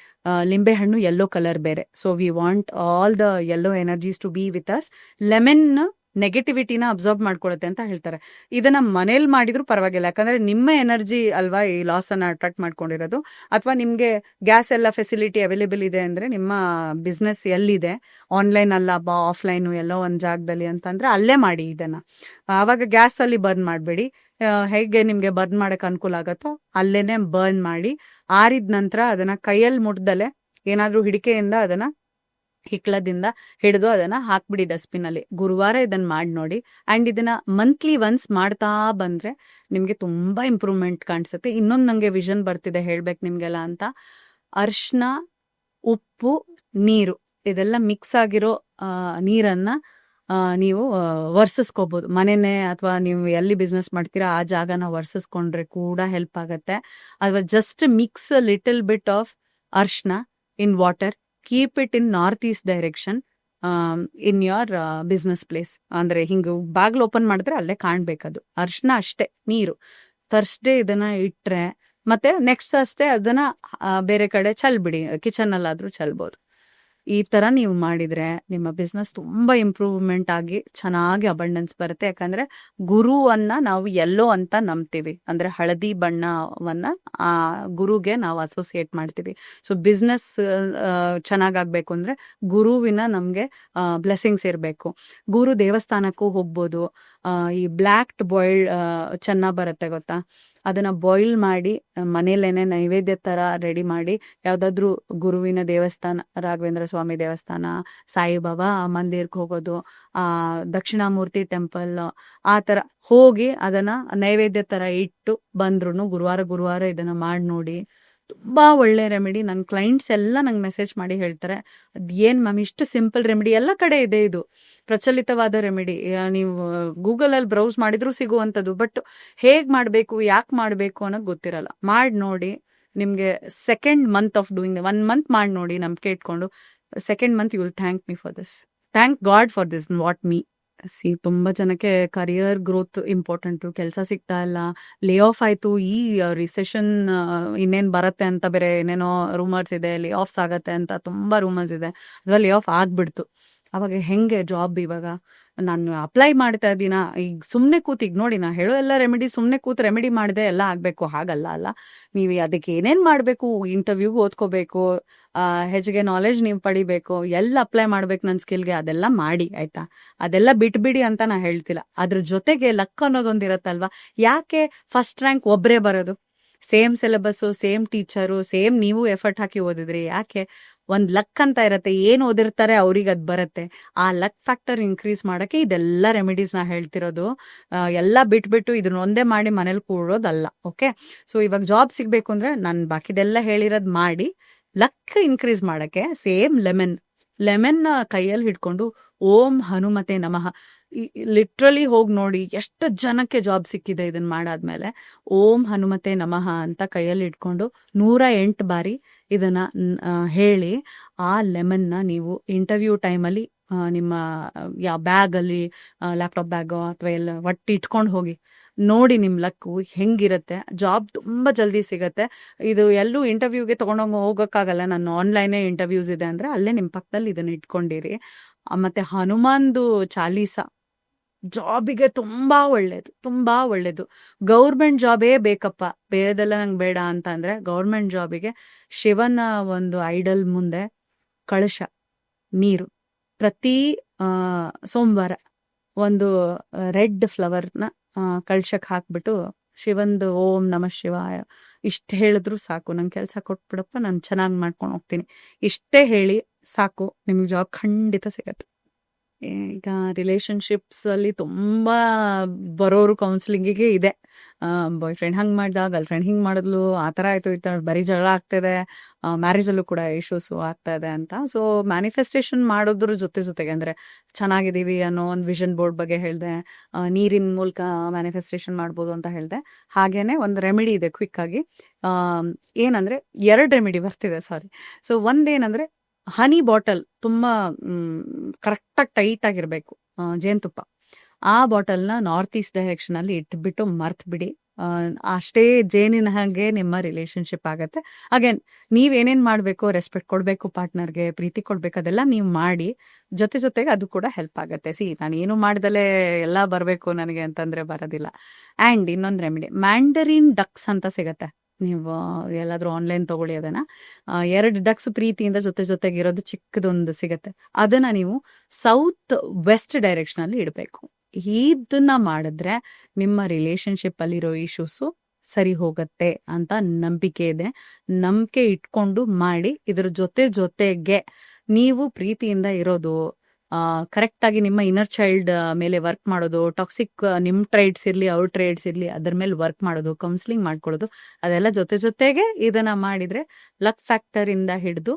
ಲಿಂಬೆಹಣ್ಣು ಯೆಲ್ಲೋ ಕಲರ್ ಬೇರೆ, so we want all the yellow energies to be with us. Lemon ನೆಗೆಟಿವಿಟಿನ ಅಬ್ಸಾರ್ಬ್ ಮಾಡ್ಕೊಳುತ್ತೆ ಅಂತ ಹೇಳ್ತಾರೆ. ಇದನ್ನ ಮನೇಲಿ ಮಾಡಿದ್ರು ಪರವಾಗಿಲ್ಲ, ಯಾಕಂದ್ರೆ ನಿಮ್ಮ ಎನರ್ಜಿ ಅಲ್ವಾ ಈ ಲಾಸ್ ಅನ್ನ ಅಟ್ರಾಕ್ಟ್ ಮಾಡ್ಕೊಂಡಿರೋದು. ಅಥವಾ ನಿಮ್ಗೆ ಗ್ಯಾಸ್ ಎಲ್ಲ ಫೆಸಿಲಿಟಿ ಅವೈಲೇಬಲ್ ಇದೆ ಅಂದ್ರೆ ನಿಮ್ಮ ಬಿಸ್ನೆಸ್ ಎಲ್ಲಿದೆ, ಆನ್ಲೈನ್ ಅಲ್ಲ ಆಫ್ಲೈನು ಎಲ್ಲೋ ಒಂದು ಜಾಗದಲ್ಲಿ ಅಂತಂದ್ರೆ ಅಲ್ಲೇ ಮಾಡಿ ಇದನ್ನ. ಆವಾಗ ಗ್ಯಾಸ್ ಅಲ್ಲಿ ಬರ್ನ್ ಮಾಡಬೇಡಿ, ಹೇಗೆ ನಿಮ್ಗೆ ಬರ್ನ್ ಮಾಡಕ್ ಅನುಕೂಲ ಆಗತ್ತೋ ಅಲ್ಲೇನೆ ಬರ್ನ್ ಮಾಡಿ. ಆರಿದ ನಂತರ ಅದನ್ನ ಕೈಯಲ್ಲಿ ಮುಟ್ದಲೆ ಏನಾದ್ರೂ ಹಿಡಿಕೆಯಿಂದ ಅದನ್ನ ಹಿಕ್ಲದಿಂದ ಹಿಡಿದು ಅದನ್ನ ಹಾಕ್ಬಿಡಿ ಡಸ್ಟ್ಬಿನ್. ಗುರುವಾರ ಇದನ್ನ ಮಾಡಿ ನೋಡಿ. ಅಂಡ್ ಇದನ್ನ ಮಂತ್ಲಿ ಒನ್ಸ್ ಮಾಡ್ತಾ ಬಂದ್ರೆ ನಿಮ್ಗೆ ತುಂಬಾ ಇಂಪ್ರೂವ್ಮೆಂಟ್ ಕಾಣಿಸುತ್ತೆ. ಇನ್ನೊಂದು ನಂಗೆ ವಿಷನ್ ಬರ್ತಿದೆ ಹೇಳ್ಬೇಕು ನಿಮ್ಗೆಲ್ಲ ಅಂತ. ಅರ್ಶಿನ, ಉಪ್ಪು, ನೀರು ಇದೆಲ್ಲ ಮಿಕ್ಸ್ ಆಗಿರೋ ನೀರನ್ನ ನೀವು ವರ್ಸಿಸ್ಕೋಬಹುದು ಮನೆನೇ, ಅಥವಾ ನೀವು ಎಲ್ಲಿ ಬಿಸ್ನೆಸ್ ಮಾಡ್ತೀರಾ ಆ ಜಾಗನ ವರ್ಸಿಸ್ಕೊಂಡ್ರೆ ಕೂಡ ಹೆಲ್ಪ್ ಆಗತ್ತೆ. ಅಥವಾ just mix little bit of ಅರ್ಶಿನ in water, keep it in north east direction in your business place. ಅಂದ್ರೆ ಹಿಂಗೆ ಬಾಗ್ಲು ಓಪನ್ ಮಾಡಿದ್ರೆ ಅಲ್ಲೇ ಕಾಣ್ಬೇಕದು. ಅರ್ಶಿನ ಅಷ್ಟೇ, ನೀರು. ಥರ್ಸ್ಡೇ ಇದನ್ನ ಇಟ್ರೆ ಮತ್ತೆ ನೆಕ್ಸ್ಟ್ ಥರ್ಸ್ಡೇ ಅದನ್ನ ಬೇರೆ ಕಡೆ ಚೆಲ್ಬಿಡಿ, ಕಿಚನ್ ಅಲ್ಲಾದ್ರೂ ಚೆಲ್ಬೋದು. ಈ ತರ ನೀವು ಮಾಡಿದ್ರೆ ನಿಮ್ಮ ಬಿಸ್ನೆಸ್ ತುಂಬಾ ಇಂಪ್ರೂವ್ಮೆಂಟ್ ಆಗಿ ಚೆನ್ನಾಗಿ ಅಬಂಡೆನ್ಸ್ ಬರುತ್ತೆ. ಯಾಕಂದ್ರೆ ಗುರುವನ್ನ ನಾವು ಎಲ್ಲೋ ಅಂತ ನಂಬ್ತೀವಿ, ಅಂದ್ರೆ ಹಳದಿ ಬಣ್ಣವನ್ನ ಆ ಗುರುಗೆ ನಾವು ಅಸೋಸಿಯೇಟ್ ಮಾಡ್ತೀವಿ. ಸೊ ಬಿಸ್ನೆಸ್ ಚೆನ್ನಾಗಾಗ್ಬೇಕು ಅಂದ್ರೆ ಗುರುವಿನ ನಮ್ಗೆ ಬ್ಲೆಸ್ಸಿಂಗ್ಸ್ ಇರಬೇಕು. ಗುರು ದೇವಸ್ಥಾನಕ್ಕೂ ಹೋಗ್ಬೋದು. ಈ ಬ್ಲ್ಯಾಕ್ ಬಾಯ್ಲ್ ಚೆನ್ನ ಬರುತ್ತೆ ಗೊತ್ತಾ, ಅದನ್ನ ಬಾಯ್ಲ್ ಮಾಡಿ ಮನೇಲೇನೆ ನೈವೇದ್ಯ ತರ ರೆಡಿ ಮಾಡಿ ಯಾವ್ದಾದ್ರು ಗುರುವಿನ ದೇವಸ್ಥಾನ, ರಾಘವೇಂದ್ರ ಸ್ವಾಮಿ ದೇವಸ್ಥಾನ, ಸಾಯಿಬಾಬಾ ಮಂದಿರ್ಗೆ ಹೋಗೋದು, ದಕ್ಷಿಣಾಮೂರ್ತಿ ಟೆಂಪಲ್, ಆ ತರ ಹೋಗಿ ಅದನ್ನ ನೈವೇದ್ಯ ತರ ಇಟ್ಟು ಬಂದ್ರು ಗುರುವಾರ ಇದನ್ನ ಮಾಡಿ ನೋಡಿ. ತುಂಬಾ ಒಳ್ಳೆ ರೆಮಿಡಿ. ನನ್ನ ಕ್ಲೈಂಟ್ಸ್ ಎಲ್ಲ ನಂಗೆ ಮೆಸೇಜ್ ಮಾಡಿ ಹೇಳ್ತಾರೆ, ಅದೇನ್ ಮ್ಯಾಮ್ ಇಷ್ಟು ಸಿಂಪಲ್ ರೆಮಿಡಿ, ಎಲ್ಲ ಕಡೆ ಇದೆ ಇದು ಪ್ರಚಲಿತವಾದ ರೆಮಿಡಿ, ನೀವು ಗೂಗಲಲ್ಲಿ ಬ್ರೌಸ್ ಮಾಡಿದ್ರು ಸಿಗುವಂಥದ್ದು. ಬಟ್ ಹೇಗ್ ಮಾಡಬೇಕು, ಯಾಕೆ ಮಾಡಬೇಕು ಅನ್ನೋದು ಗೊತ್ತಿರಲ್ಲ. ಮಾಡಿ ನೋಡಿ, ನಿಮಗೆ second month of doing, 1 month ಮಾಡಿ ನೋಡಿ, ನಂಬಿಕೆ ಇಟ್ಕೊಂಡು second month you will thank me for this, thank God for this, what me. ತುಂಬಾ ಜನಕ್ಕೆ ಕರಿಯರ್ ಗ್ರೋತ್ ಇಂಪಾರ್ಟೆಂಟು, ಕೆಲಸ ಸಿಗ್ತಾ ಇಲ್ಲ, ಲೇ ಆಫ್ ಆಯ್ತು, ಈ ರಿಸೆಷನ್ ಇನ್ನೇನು ಬರುತ್ತೆ ಅಂತ ಬೇರೆ ಏನೇನೋ ರೂಮರ್ಸ್ ಇದೆ, ಲೇ ಆಫ್ಸ್ ಆಗತ್ತೆ ಅಂತ ತುಂಬಾ ರೂಮರ್ಸ್ ಇದೆ, ಅಥವಾ ಲೇ ಆಫ್ ಆಗ್ಬಿಡ್ತು. ಅವಾಗ ಹೆಂಗೆ ಜಾಬ್? ಇವಾಗ ನಾನು ಅಪ್ಲೈ ಮಾಡ್ತಾ ಇದ್ದೀನ, ಈಗ ಸುಮ್ಮನೆ ಕೂತ್, ಈಗ ನೋಡಿ ನಾ ಹೇಳೋ ಎಲ್ಲ ರೆಮಿಡಿ ಸುಮ್ಮನೆ ಕೂತ್ ರೆಮಿಡಿ ಮಾಡಿದೆ ಎಲ್ಲ ಆಗಬೇಕು, ಹಾಗಲ್ಲ ಅಲ್ಲ. ನೀವು ಅದಕ್ಕೆ ಏನೇನು ಮಾಡಬೇಕು, ಇಂಟರ್ವ್ಯೂಗೆ ಓದ್ಕೋಬೇಕು, ಹೆಚ್ಚಿಗೆ ನಾಲೆಜ್ ನೀವು ಪಡಿಬೇಕು, ಎಲ್ಲ ಅಪ್ಲೈ ಮಾಡ್ಬೇಕು ನನ್ನ ಸ್ಕಿಲ್ಗೆ, ಅದೆಲ್ಲ ಮಾಡಿ ಆಯ್ತಾ. ಅದೆಲ್ಲ ಬಿಟ್ಬಿಡಿ ಅಂತ ನಾ ಹೇಳ್ತಿಲ್ಲ. ಅದ್ರ ಜೊತೆಗೆ ಲಕ್ ಅನ್ನೋದೊಂದು ಇರತ್ತಲ್ವಾ. ಯಾಕೆ ಫಸ್ಟ್ ರ್ಯಾಂಕ್ ಒಬ್ಬರೇ ಬರೋದು? Same syllabus, same teacher, same ನೀವು ಎಫರ್ಟ್ ಹಾಕಿ ಓದಿದ್ರಿ, ಯಾಕೆ? ಒಂದ್ ಲಕ್ ಅಂತ ಇರತ್ತೆ, ಏನ್ ಓದಿರ್ತಾರೆ ಅವ್ರಿಗೆ ಅದ್ ಬರುತ್ತೆ. ಆ ಲಕ್ ಫ್ಯಾಕ್ಟರ್ ಇನ್ಕ್ರೀಸ್ ಮಾಡಕ್ಕೆ ಇದೆಲ್ಲ ರೆಮಿಡೀಸ್ ನಾ ಹೇಳ್ತಿರೋದು. ಎಲ್ಲ ಬಿಟ್ಬಿಟ್ಟು ಇದನ್ನ ಒಂದೇ ಮಾಡಿ ಮನೇಲಿ ಕೂಡೋದಲ್ಲ. ಓಕೆ, ಸೊ ಇವಾಗ ಜಾಬ್ ಸಿಗ್ಬೇಕು ಅಂದ್ರೆ ನಾನು ಬಾಕಿದೆಲ್ಲ ಹೇಳಿರೋದ್ ಮಾಡಿ ಲಕ್ ಇನ್ಕ್ರೀಸ್ ಮಾಡಕ್ಕೆ ಸೇಮ್ ಲೆಮನ್ ಕೈಯಲ್ಲಿ ಹಿಡ್ಕೊಂಡು ಓಂ ಹನುಮತೆ ನಮಃ, ಲಿಟ್ರಲಿ ಹೋಗಿ ನೋಡಿ ಎಷ್ಟು ಜನಕ್ಕೆ ಜಾಬ್ ಸಿಕ್ಕಿದೆ ಇದನ್ನ ಮಾಡಾದ್ಮೇಲೆ. ಓಂ ಹನುಮತೆ ನಮಃ ಅಂತ ಕೈಯಲ್ಲಿ ಇಟ್ಕೊಂಡು 108 ಬಾರಿ ಇದನ್ನ ಹೇಳಿ ಆ ಲೆಮನ್ನ ನೀವು ಇಂಟರ್ವ್ಯೂ ಟೈಮಲ್ಲಿ ನಿಮ್ಮ ಯಾವ ಬ್ಯಾಗಲ್ಲಿ, ಲ್ಯಾಪ್ಟಾಪ್ ಬ್ಯಾಗೋ ಅಥವಾ ಎಲ್ಲ ಒಟ್ಟು ಇಟ್ಕೊಂಡು ಹೋಗಿ ನೋಡಿ, ನಿಮ್ಮ ಲಕ್ಕು ಹೆಂಗಿರುತ್ತೆ. ಜಾಬ್ ತುಂಬ ಜಲ್ದಿ ಸಿಗತ್ತೆ. ಇದು ಎಲ್ಲೂ ಇಂಟರ್ವ್ಯೂಗೆ ತೊಗೊಂಡೋಗಿ ಹೋಗೋಕ್ಕಾಗಲ್ಲ, ನನ್ನ ಆನ್ಲೈನೇ ಇಂಟರ್ವ್ಯೂಸ್ ಇದೆ ಅಂದರೆ ಅಲ್ಲೇ ನಿಮ್ಮ ಪಕ್ಕದಲ್ಲಿ ಇದನ್ನು ಇಟ್ಕೊಂಡಿರಿ. ಮತ್ತು ಹನುಮಾನ್ದು ಚಾಲೀಸ ಜಾಬಿಗೆ ತುಂಬಾ ಒಳ್ಳೇದು. ಗೌರ್ಮೆಂಟ್ ಜಾಬೇ ಬೇಕಪ್ಪ, ಬೇರೆದೆಲ್ಲ ನಂಗೆ ಬೇಡ ಅಂತ ಅಂದ್ರೆ ಗೌರ್ಮೆಂಟ್ ಜಾಬಿಗೆ ಶಿವನ ಒಂದು ಐಡಲ್ ಮುಂದೆ ಕಳಶ ನೀರು ಪ್ರತಿ ಸೋಮವಾರ ಒಂದು ರೆಡ್ ಫ್ಲವರ್ನ ಕಳಶಕ್ಕೆ ಹಾಕ್ಬಿಟ್ಟು ಶಿವಂದು ಓಂ ನಮಃ ಶಿವಾಯ ಇಷ್ಟು ಹೇಳಿದ್ರು ಸಾಕು, ನಂಗೆ ಕೆಲಸ ಕೊಟ್ಬಿಡಪ್ಪ, ನಾನು ಚೆನ್ನಾಗಿ ಮಾಡ್ಕೊಂಡು ಹೋಗ್ತೀನಿ, ಇಷ್ಟೇ ಹೇಳಿ ಸಾಕು, ನಿಮ್ಗೆ ಜಾಬ್ ಖಂಡಿತ ಸಿಗತ್ತೆ. ಈಗ ರಿಲೇಶನ್ಶಿಪ್ಸ್ ಅಲ್ಲಿ ತುಂಬಾ ಬರೋರು ಕೌನ್ಸಿಲಿಂಗಿಗೆ ಇದೆ, ಬಾಯ್ ಫ್ರೆಂಡ್ ಹಂಗ್ ಮಾಡ್ದ, ಗರ್ಲ್ ಫ್ರೆಂಡ್ ಹಿಂಗ್ ಮಾಡಿದ್ಲು, ಆ ಥರ ಆಯ್ತು ಈ ಥರ ಬರೀ ಜಗಳ ಆಗ್ತಿದೆ, ಮ್ಯಾರೇಜಲ್ಲೂ ಕೂಡ ಇಶ್ಯೂಸು ಆಗ್ತಾ ಇದೆ ಅಂತ. ಸೊ ಮ್ಯಾನಿಫೆಸ್ಟೇಷನ್ ಮಾಡೋದ್ರ ಜೊತೆಗೆ ಅಂದರೆ ಚೆನ್ನಾಗಿದ್ದೀವಿ ಅನ್ನೋ ಒಂದು ವಿಷನ್ ಬೋರ್ಡ್ ಬಗ್ಗೆ ಹೇಳಿದೆ, ನೀರಿನ ಮೂಲಕ ಮ್ಯಾನಿಫೆಸ್ಟೇಷನ್ ಮಾಡ್ಬೋದು ಅಂತ ಹೇಳಿದೆ. ಹಾಗೇನೆ ಒಂದು ರೆಮಿಡಿ ಇದೆ ಕ್ವಿಕ್ ಆಗಿ, ಏನಂದ್ರೆ 2 ರೆಮಿಡಿ ಬರ್ತಿದೆ, ಸಾರಿ. ಸೊ ಒಂದೇನಂದ್ರೆ ಹನಿ ಬಾಟಲ್ ತುಂಬಾ ಕರೆಕ್ಟಾಗಿ ಟೈಟ್ ಆಗಿರ್ಬೇಕು, ಜೇನುತುಪ್ಪ. ಆ ಬಾಟಲ್ನ ನಾರ್ತ್ ಈಸ್ಟ್ ಡೈರೆಕ್ಷನ್ ಅಲ್ಲಿ ಇಟ್ಬಿಟ್ಟು ಮರ್ತ್ ಬಿಡಿ, ಅಷ್ಟೇ ಜೇನಿನ ಹಾಗೆ ನಿಮ್ಮ ರಿಲೇಶನ್ಶಿಪ್ ಆಗತ್ತೆ. ಅಗೇನ್ ನೀವೇನೇನ್ ಮಾಡ್ಬೇಕು, ರೆಸ್ಪೆಕ್ಟ್ ಕೊಡ್ಬೇಕು, ಪಾರ್ಟ್ನರ್ಗೆ ಪ್ರೀತಿ ಕೊಡ್ಬೇಕು, ಅದೆಲ್ಲ ನೀವು ಮಾಡಿ, ಜೊತೆಗೆ ಅದು ಕೂಡ ಹೆಲ್ಪ್ ಆಗತ್ತೆ. ನಾನು ಏನು ಮಾಡ್ದಲೇ ಎಲ್ಲ ಬರಬೇಕು ನನಗೆ ಅಂತಂದ್ರೆ ಬರೋದಿಲ್ಲ. ಆ್ಯಂಡ್ ಇನ್ನೊಂದು ರೆಮಿಡಿ, ಮ್ಯಾಂಡರಿನ್ ಡಕ್ಸ್ ಅಂತ ಸಿಗತ್ತೆ, ನೀವು ಎಲ್ಲಾದ್ರೂ ಆನ್ಲೈನ್ ತಗೊಳ್ಳಿ ಅದನ್ನ. 2 ಡಕ್ಸ್ ಪ್ರೀತಿಯಿಂದ ಜೊತೆಗಿರೋದು ಚಿಕ್ಕದೊಂದು ಸಿಗತ್ತೆ, ಅದನ್ನ ನೀವು ಸೌತ್ ವೆಸ್ಟ್ ಡೈರೆಕ್ಷನ್ ಅಲ್ಲಿ ಇಡಬೇಕು. ಇದನ್ನ ಮಾಡಿದ್ರೆ ನಿಮ್ಮ ರಿಲೇಶನ್ಶಿಪ್ ಅಲ್ಲಿರೋ ಇಶ್ಯೂಸು ಸರಿ ಹೋಗತ್ತೆ ಅಂತ ನಂಬಿಕೆ ಇದೆ. ನಂಬಿಕೆ ಇಟ್ಕೊಂಡು ಮಾಡಿ. ಇದ್ರ ಜೊತೆಗೆ ನೀವು ಪ್ರೀತಿಯಿಂದ ಇರೋದು, ಕರೆಕ್ಟ್ ಆಗಿ ನಿಮ್ಮ ಇನ್ನರ್ ಚೈಲ್ಡ್ ಮೇಲೆ ವರ್ಕ್ ಮಾಡೋದು, ಟಾಕ್ಸಿಕ್ ನಿಮ್ ಟ್ರೈಡ್ಸ್ ಇರ್ಲಿ ಅವ್ರ ಟ್ರೈಡ್ಸ್ ಇರ್ಲಿ ಅದ್ರ ಮೇಲೆ ವರ್ಕ್ ಮಾಡೋದು, ಕೌನ್ಸಿಲಿಂಗ್ ಮಾಡ್ಕೊಳ್ಳೋದು, ಅದೆಲ್ಲ ಜೊತೆಗೆ ಇದನ್ನ ಮಾಡಿದ್ರೆ ಲಕ್ ಫ್ಯಾಕ್ಟರ್ ಇಂದ ಹಿಡಿದು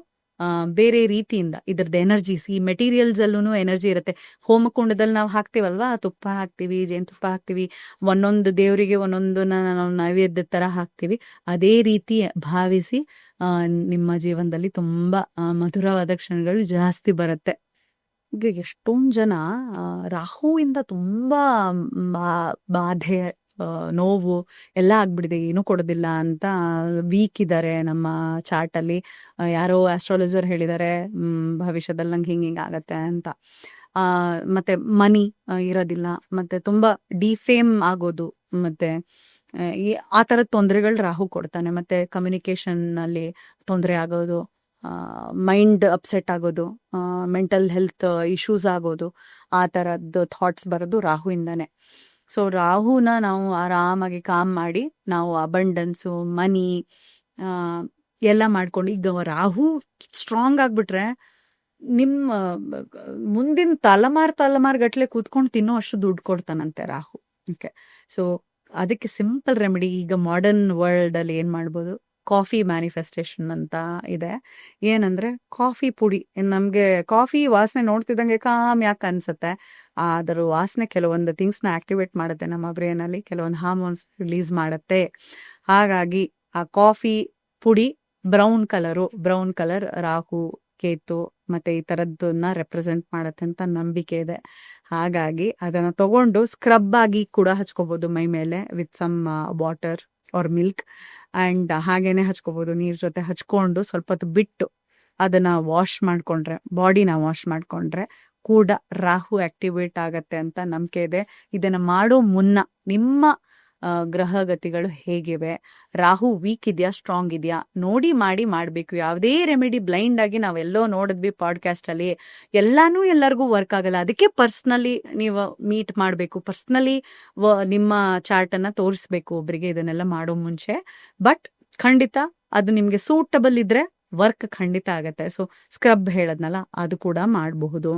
ಬೇರೆ ರೀತಿಯಿಂದ ಇದ್ರದ್ದು ಎನರ್ಜೀಸ್, ಈ ಮೆಟೀರಿಯಲ್ಸ್ ಅಲ್ಲೂ ಎನರ್ಜಿ ಇರುತ್ತೆ. ಹೋಮಕುಂಡದಲ್ಲಿ ನಾವು ಹಾಕ್ತಿವಲ್ವಾ, ತುಪ್ಪ ಹಾಕ್ತಿವಿ, ಜೇನುತುಪ್ಪ ಹಾಕ್ತಿವಿ, ಒಂದೊಂದು ದೇವರಿಗೆ ಒಂದೊಂದನ್ನ ನಾವು ನೈವೇದ್ಯದ ತರ ಹಾಕ್ತಿವಿ. ಅದೇ ರೀತಿ ಭಾವಿಸಿ ನಿಮ್ಮ ಜೀವನದಲ್ಲಿ ತುಂಬಾ ಮಧುರವಾದ ಕ್ಷಣಗಳು ಜಾಸ್ತಿ ಬರುತ್ತೆ. ಈಗ ಎಷ್ಟೊಂದು ಜನ ರಾಹುವಿಂದ ತುಂಬಾ ಬಾಧೆ, ನೋವು ಎಲ್ಲ ಆಗ್ಬಿಟ್ಟಿದೆ, ಏನೂ ಕೊಡೋದಿಲ್ಲ ಅಂತ ವೀಕ್ ಇದ್ದಾರೆ ನಮ್ಮ ಚಾರ್ಟ್ ಅಲ್ಲಿ. ಯಾರೋ ಆಸ್ಟ್ರಾಲಜರ್ ಹೇಳಿದ್ದಾರೆ ಭವಿಷ್ಯದಲ್ಲಿ ನಂಗೆ ಹಿಂಗೆ ಆಗತ್ತೆ ಅಂತ. ಮತ್ತೆ ಮನಿ ಇರೋದಿಲ್ಲ, ಮತ್ತೆ ತುಂಬಾ ಡಿಫೇಮ್ ಆಗೋದು, ಮತ್ತೆ ಆ ಥರದ ತೊಂದರೆಗಳು ರಾಹು ಕೊಡ್ತಾನೆ. ಮತ್ತೆ ಕಮ್ಯುನಿಕೇಶನ್ ಅಲ್ಲಿ ತೊಂದರೆ ಆಗೋದು, ಮೈಂಡ್ ಅಪ್ಸೆಟ್ ಆಗೋದು, ಮೆಂಟಲ್ ಹೆಲ್ತ್ ಇಶ್ಯೂಸ್ ಆಗೋದು, ಆ ಥರದ್ದು ಥಾಟ್ಸ್ ಬರೋದು ರಾಹುವಿಂದಾನೆ. ಸೊ ರಾಹುನ ನಾವು ಆರಾಮಾಗಿ ಕಾಮ್ ಮಾಡಿ ನಾವು ಅಬಂಡೆನ್ಸು, ಮನಿ ಎಲ್ಲ ಮಾಡ್ಕೊಂಡು, ಈಗ ರಾಹು ಸ್ಟ್ರಾಂಗ್ ಆಗ್ಬಿಟ್ರೆ ನಿಮ್ಮ ಮುಂದಿನ ತಲೆಮಾರು ಗಟ್ಲೆ ಕೂತ್ಕೊಂಡು ತಿನ್ನೋ ಅಷ್ಟು ದುಡ್ಡು ಕೊಡ್ತಾನಂತೆ ರಾಹು. ಓಕೆ, ಸೊ ಅದಕ್ಕೆ ಸಿಂಪಲ್ ರೆಮಿಡಿ ಈಗ ಮಾಡರ್ನ್ ವರ್ಲ್ಡ್ ಅಲ್ಲಿ ಏನ್ ಮಾಡ್ಬೋದು, ಕಾಫಿ ಮ್ಯಾನಿಫೆಸ್ಟೇಷನ್ ಅಂತ ಇದೆ. ಏನಂದ್ರೆ ಕಾಫಿ ಪುಡಿ, ನಮ್ಗೆ ಕಾಫಿ ವಾಸನೆ ನೋಡ್ತಿದ್ದಂಗೆ ಕಾಮ್ ಯಾಕೆ ಅನ್ಸುತ್ತೆ, ಅದರ ವಾಸನೆ ಕೆಲವೊಂದು ಥಿಂಗ್ಸ್ನ ಆಕ್ಟಿವೇಟ್ ಮಾಡುತ್ತೆ ನಮ್ಮ ಬ್ರೇನ್ ಅಲ್ಲಿ, ಕೆಲವೊಂದು ಹಾರ್ಮೋನ್ಸ್ ರಿಲೀಸ್ ಮಾಡುತ್ತೆ. ಹಾಗಾಗಿ ಆ ಕಾಫಿ ಪುಡಿ ಬ್ರೌನ್ ಕಲರ್ ರಾಹು, ಕೇತು ಮತ್ತೆ ಈ ತರದ್ದನ್ನ ರೆಪ್ರೆಸೆಂಟ್ ಮಾಡತ್ತೆ ಅಂತ ನಂಬಿಕೆ ಇದೆ. ಹಾಗಾಗಿ ಅದನ್ನ ತಗೊಂಡು ಸ್ಕ್ರಬ್ ಆಗಿ ಕೂಡ ಹಚ್ಕೋಬಹುದು ಮೈ ಮೇಲೆ with some water or milk, and ಹಾಗೇನೆ ಹಚ್ಕೋಬಹುದು, ನೀರ್ ಜೊತೆ ಹಚ್ಕೊಂಡು ಸ್ವಲ್ಪ ಹೊತ್ತು ಬಿಟ್ಟು ಅದನ್ನ ಬಾಡಿನ ವಾಶ್ ಮಾಡ್ಕೊಂಡ್ರೆ ಕೂಡ ರಾಹು ಆಕ್ಟಿವೇಟ್ ಆಗತ್ತೆ ಅಂತ ನಂಬಿಕೆ ಇದೆ. ಇದನ್ನ ಮಾಡೋ ಮುನ್ನ ನಿಮ್ಮ ಗ್ರಹಗತಿಗಳು ಹೇಗಿವೆ, ರಾಹು ವೀಕ್ ಇದೆಯಾ ಸ್ಟ್ರಾಂಗ್ ಇದೆಯಾ ನೋಡಿ ಮಾಡಬೇಕು. ಯಾವುದೇ ರೆಮಿಡಿ ಬ್ಲೈಂಡ್ ಆಗಿ ನಾವೆಲ್ಲೋ ನೋಡಿದ್ವಿ ಪಾಡ್ಕಾಸ್ಟ್ ಅಲ್ಲಿ, ಎಲ್ಲರಿಗೂ ವರ್ಕ್ ಆಗಲ್ಲ. ಅದಕ್ಕೆ ಪರ್ಸ್ನಲಿ ನೀವು ಮೀಟ್ ಮಾಡಬೇಕು, ಪರ್ಸ್ನಲಿ ನಿಮ್ಮ ಚಾರ್ಟ್ ಅನ್ನ ತೋರಿಸ್ಬೇಕು ಒಬ್ರಿಗೆ ಇದನ್ನೆಲ್ಲ ಮಾಡೋ ಮುಂಚೆ. ಬಟ್ ಖಂಡಿತ ಅದು ನಿಮ್ಗೆ ಸೂಟಬಲ್ ಇದ್ರೆ ವರ್ಕ್ ಖಂಡಿತ ಆಗತ್ತೆ. ಸೊ ಸ್ಕ್ರಬ್ ಹೇಳದ್ನಲ್ಲ, ಅದು ಕೂಡ ಮಾಡಬಹುದು.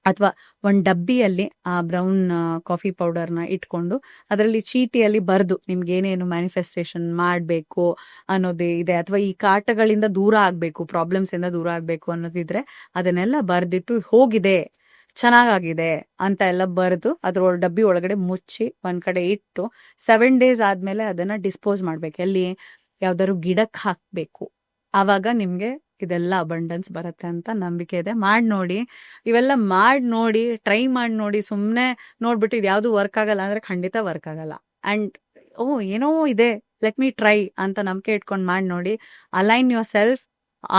ಅಥವಾ ಒಂದು ಡಬ್ಬಿಯಲ್ಲಿ ಆ ಬ್ರೌನ್ ಕಾಫಿ ಪೌಡರ್ನ ಇಟ್ಕೊಂಡು ಅದರಲ್ಲಿ ಚೀಟಿಯಲ್ಲಿ ಬರೆದು ನಿಮ್ಗೆ ಏನೇನು ಮ್ಯಾನಿಫೆಸ್ಟೇಷನ್ ಮಾಡಬೇಕು ಅನ್ನೋದೇ ಇದೆ, ಅಥವಾ ಈ ಕಾಟಗಳಿಂದ ದೂರ ಆಗಬೇಕು, ಪ್ರಾಬ್ಲಮ್ಸ್ ಇಂದ ದೂರ ಆಗಬೇಕು ಅನ್ನೋದಿದ್ರೆ ಅದನ್ನೆಲ್ಲ ಬರೆದಿಟ್ಟು ಹೋಗಿದೆ ಚೆನ್ನಾಗಿದೆ ಅಂತ ಎಲ್ಲ ಬರೆದು ಅದ್ರ ಡಬ್ಬಿ ಒಳಗಡೆ ಮುಚ್ಚಿ ಒಂದ್ ಕಡೆ ಇಟ್ಟು 7 days ಆದ್ಮೇಲೆ ಅದನ್ನ ಡಿಸ್ಪೋಸ್ ಮಾಡ್ಬೇಕು. ಎಲ್ಲಿ, ಯಾವ್ದಾದ್ರು ಗಿಡಕ್ಕೆ ಹಾಕ್ಬೇಕು. ಆವಾಗ ನಿಮ್ಗೆ ಇದೆಲ್ಲ ಅಬಂಡೆನ್ಸ್ ಬರುತ್ತೆ ಅಂತ ನಂಬಿಕೆ ಇದೆ. ಇವೆಲ್ಲ ಮಾಡಿ ನೋಡಿ, ಟ್ರೈ ಮಾಡಿ ನೋಡಿ. ಸುಮ್ಮನೆ ನೋಡ್ಬಿಟ್ಟು ಇದು ಯಾವ್ದು ವರ್ಕ್ ಆಗಲ್ಲ ಅಂದ್ರೆ ಖಂಡಿತ ವರ್ಕ್ ಆಗಲ್ಲ. ಅಂಡ್ ಏನೋ ಇದೆ, ಲೆಟ್ ಮೀ ಟ್ರೈ ಅಂತ ನಂಬಿಕೆ ಇಟ್ಕೊಂಡು ಮಾಡಿ ನೋಡಿ. ಅಲೈನ್ ಯೋರ್ ಸೆಲ್ಫ್,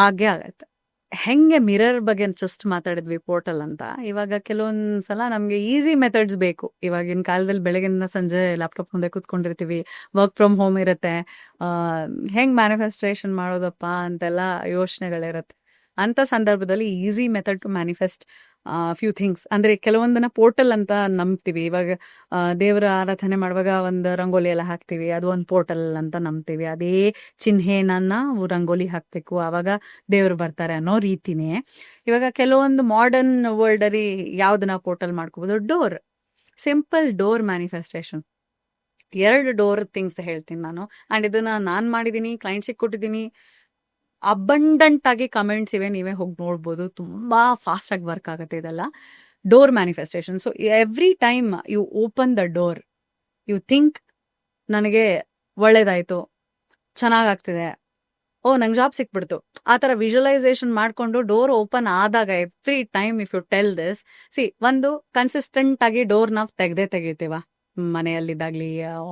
ಆಗೇ ಆಗತ್ತೆ. ಹೆಂಗೆ ಮಿರರ್ ಬಗ್ಗೆ ಜಸ್ಟ್ ಮಾತಾಡಿದ್ವಿ ಪೋರ್ಟಲ್ ಅಂತ. ಇವಾಗ ಕೆಲವೊಂದ್ಸಲ ನಮ್ಗೆ ಈಸಿ ಮೆಥಡ್ಸ್ ಬೇಕು. ಇವಾಗಿನ ಕಾಲದಲ್ಲಿ ಬೆಳಗಿಂದ ಸಂಜೆ ಲ್ಯಾಪ್ಟಾಪ್ ಮುಂದೆ ಕೂತ್ಕೊಂಡಿರ್ತೀವಿ, ವರ್ಕ್ ಫ್ರಮ್ ಹೋಮ್ ಇರುತ್ತೆ. ಹೆಂಗ್ ಮ್ಯಾನಿಫೆಸ್ಟೇಷನ್ ಮಾಡೋದಪ್ಪ ಅಂತೆಲ್ಲ ಯೋಚನೆಗಳಿರುತ್ತೆ. ಅಂತ ಸಂದರ್ಭದಲ್ಲಿ easy method to manifest few things ಅಂದ್ರೆ ಕೆಲವೊಂದನ್ನ ಪೋರ್ಟಲ್ ಅಂತ ನಂಬ್ತೀವಿ. ಇವಾಗ ದೇವರ ಆರಾಧನೆ ಮಾಡುವಾಗ ಒಂದು ರಂಗೋಲಿ ಎಲ್ಲ ಹಾಕ್ತಿವಿ, ಅದು ಒಂದು ಪೋರ್ಟಲ್ ಅಂತ ನಂಬ್ತೀವಿ. ಅದೇ ಚಿಹ್ನೆನ ನಾವು ರಂಗೋಲಿ ಹಾಕ್ಬೇಕು, ಆವಾಗ ದೇವ್ರು ಬರ್ತಾರೆ ಅನ್ನೋ ರೀತಿನೇ ಇವಾಗ ಕೆಲವೊಂದು ಮಾಡರ್ನ್ ವರ್ಲ್ಡ್ ಅಲ್ಲಿ ಯಾವ್ದನ್ನ ಪೋರ್ಟಲ್ ಮಾಡ್ಕೋಬಹುದು. Door, simple door manifestation. 2 door things ಹೇಳ್ತೀನಿ ನಾನು. ಅಂಡ್ ಇದನ್ನ ನಾನ್ ಮಾಡಿದೀನಿ, ಕ್ಲೈಂಟ್ಸಿಗೆ ಕೊಟ್ಟಿದ್ದೀನಿ. ಅಬಂಡೆಂಟ್ ಆಗಿ ಕಮೆಂಟ್ಸ್ ಇವೆ, ನೀವೇ ಹೋಗಿ ನೋಡ್ಬೋದು. ತುಂಬಾ ಫಾಸ್ಟ್ ಆಗಿ ವರ್ಕ್ ಆಗುತ್ತೆ ಇದೆಲ್ಲ door manifestation. So every time you open the door, you think ನನಗೆ ಒಳ್ಳೇದಾಯ್ತು, ಚೆನ್ನಾಗಾಗ್ತಿದೆ, ಓ ನಂಗೆ ಜಾಬ್ ಸಿಕ್ಬಿಡ್ತು, ಆ ಥರ ವಿಜುವಲೈಸೇಷನ್ ಮಾಡ್ಕೊಂಡು ಡೋರ್ ಓಪನ್ ಆದಾಗ every time if you tell this, ಒಂದು ಕನ್ಸಿಸ್ಟೆಂಟ್ ಆಗಿ ಡೋರ್ ನಾವು ತೆಗಿತೀವ, ಮನೆಯಲ್ಲಿದ್ದಾಗ್ಲಿ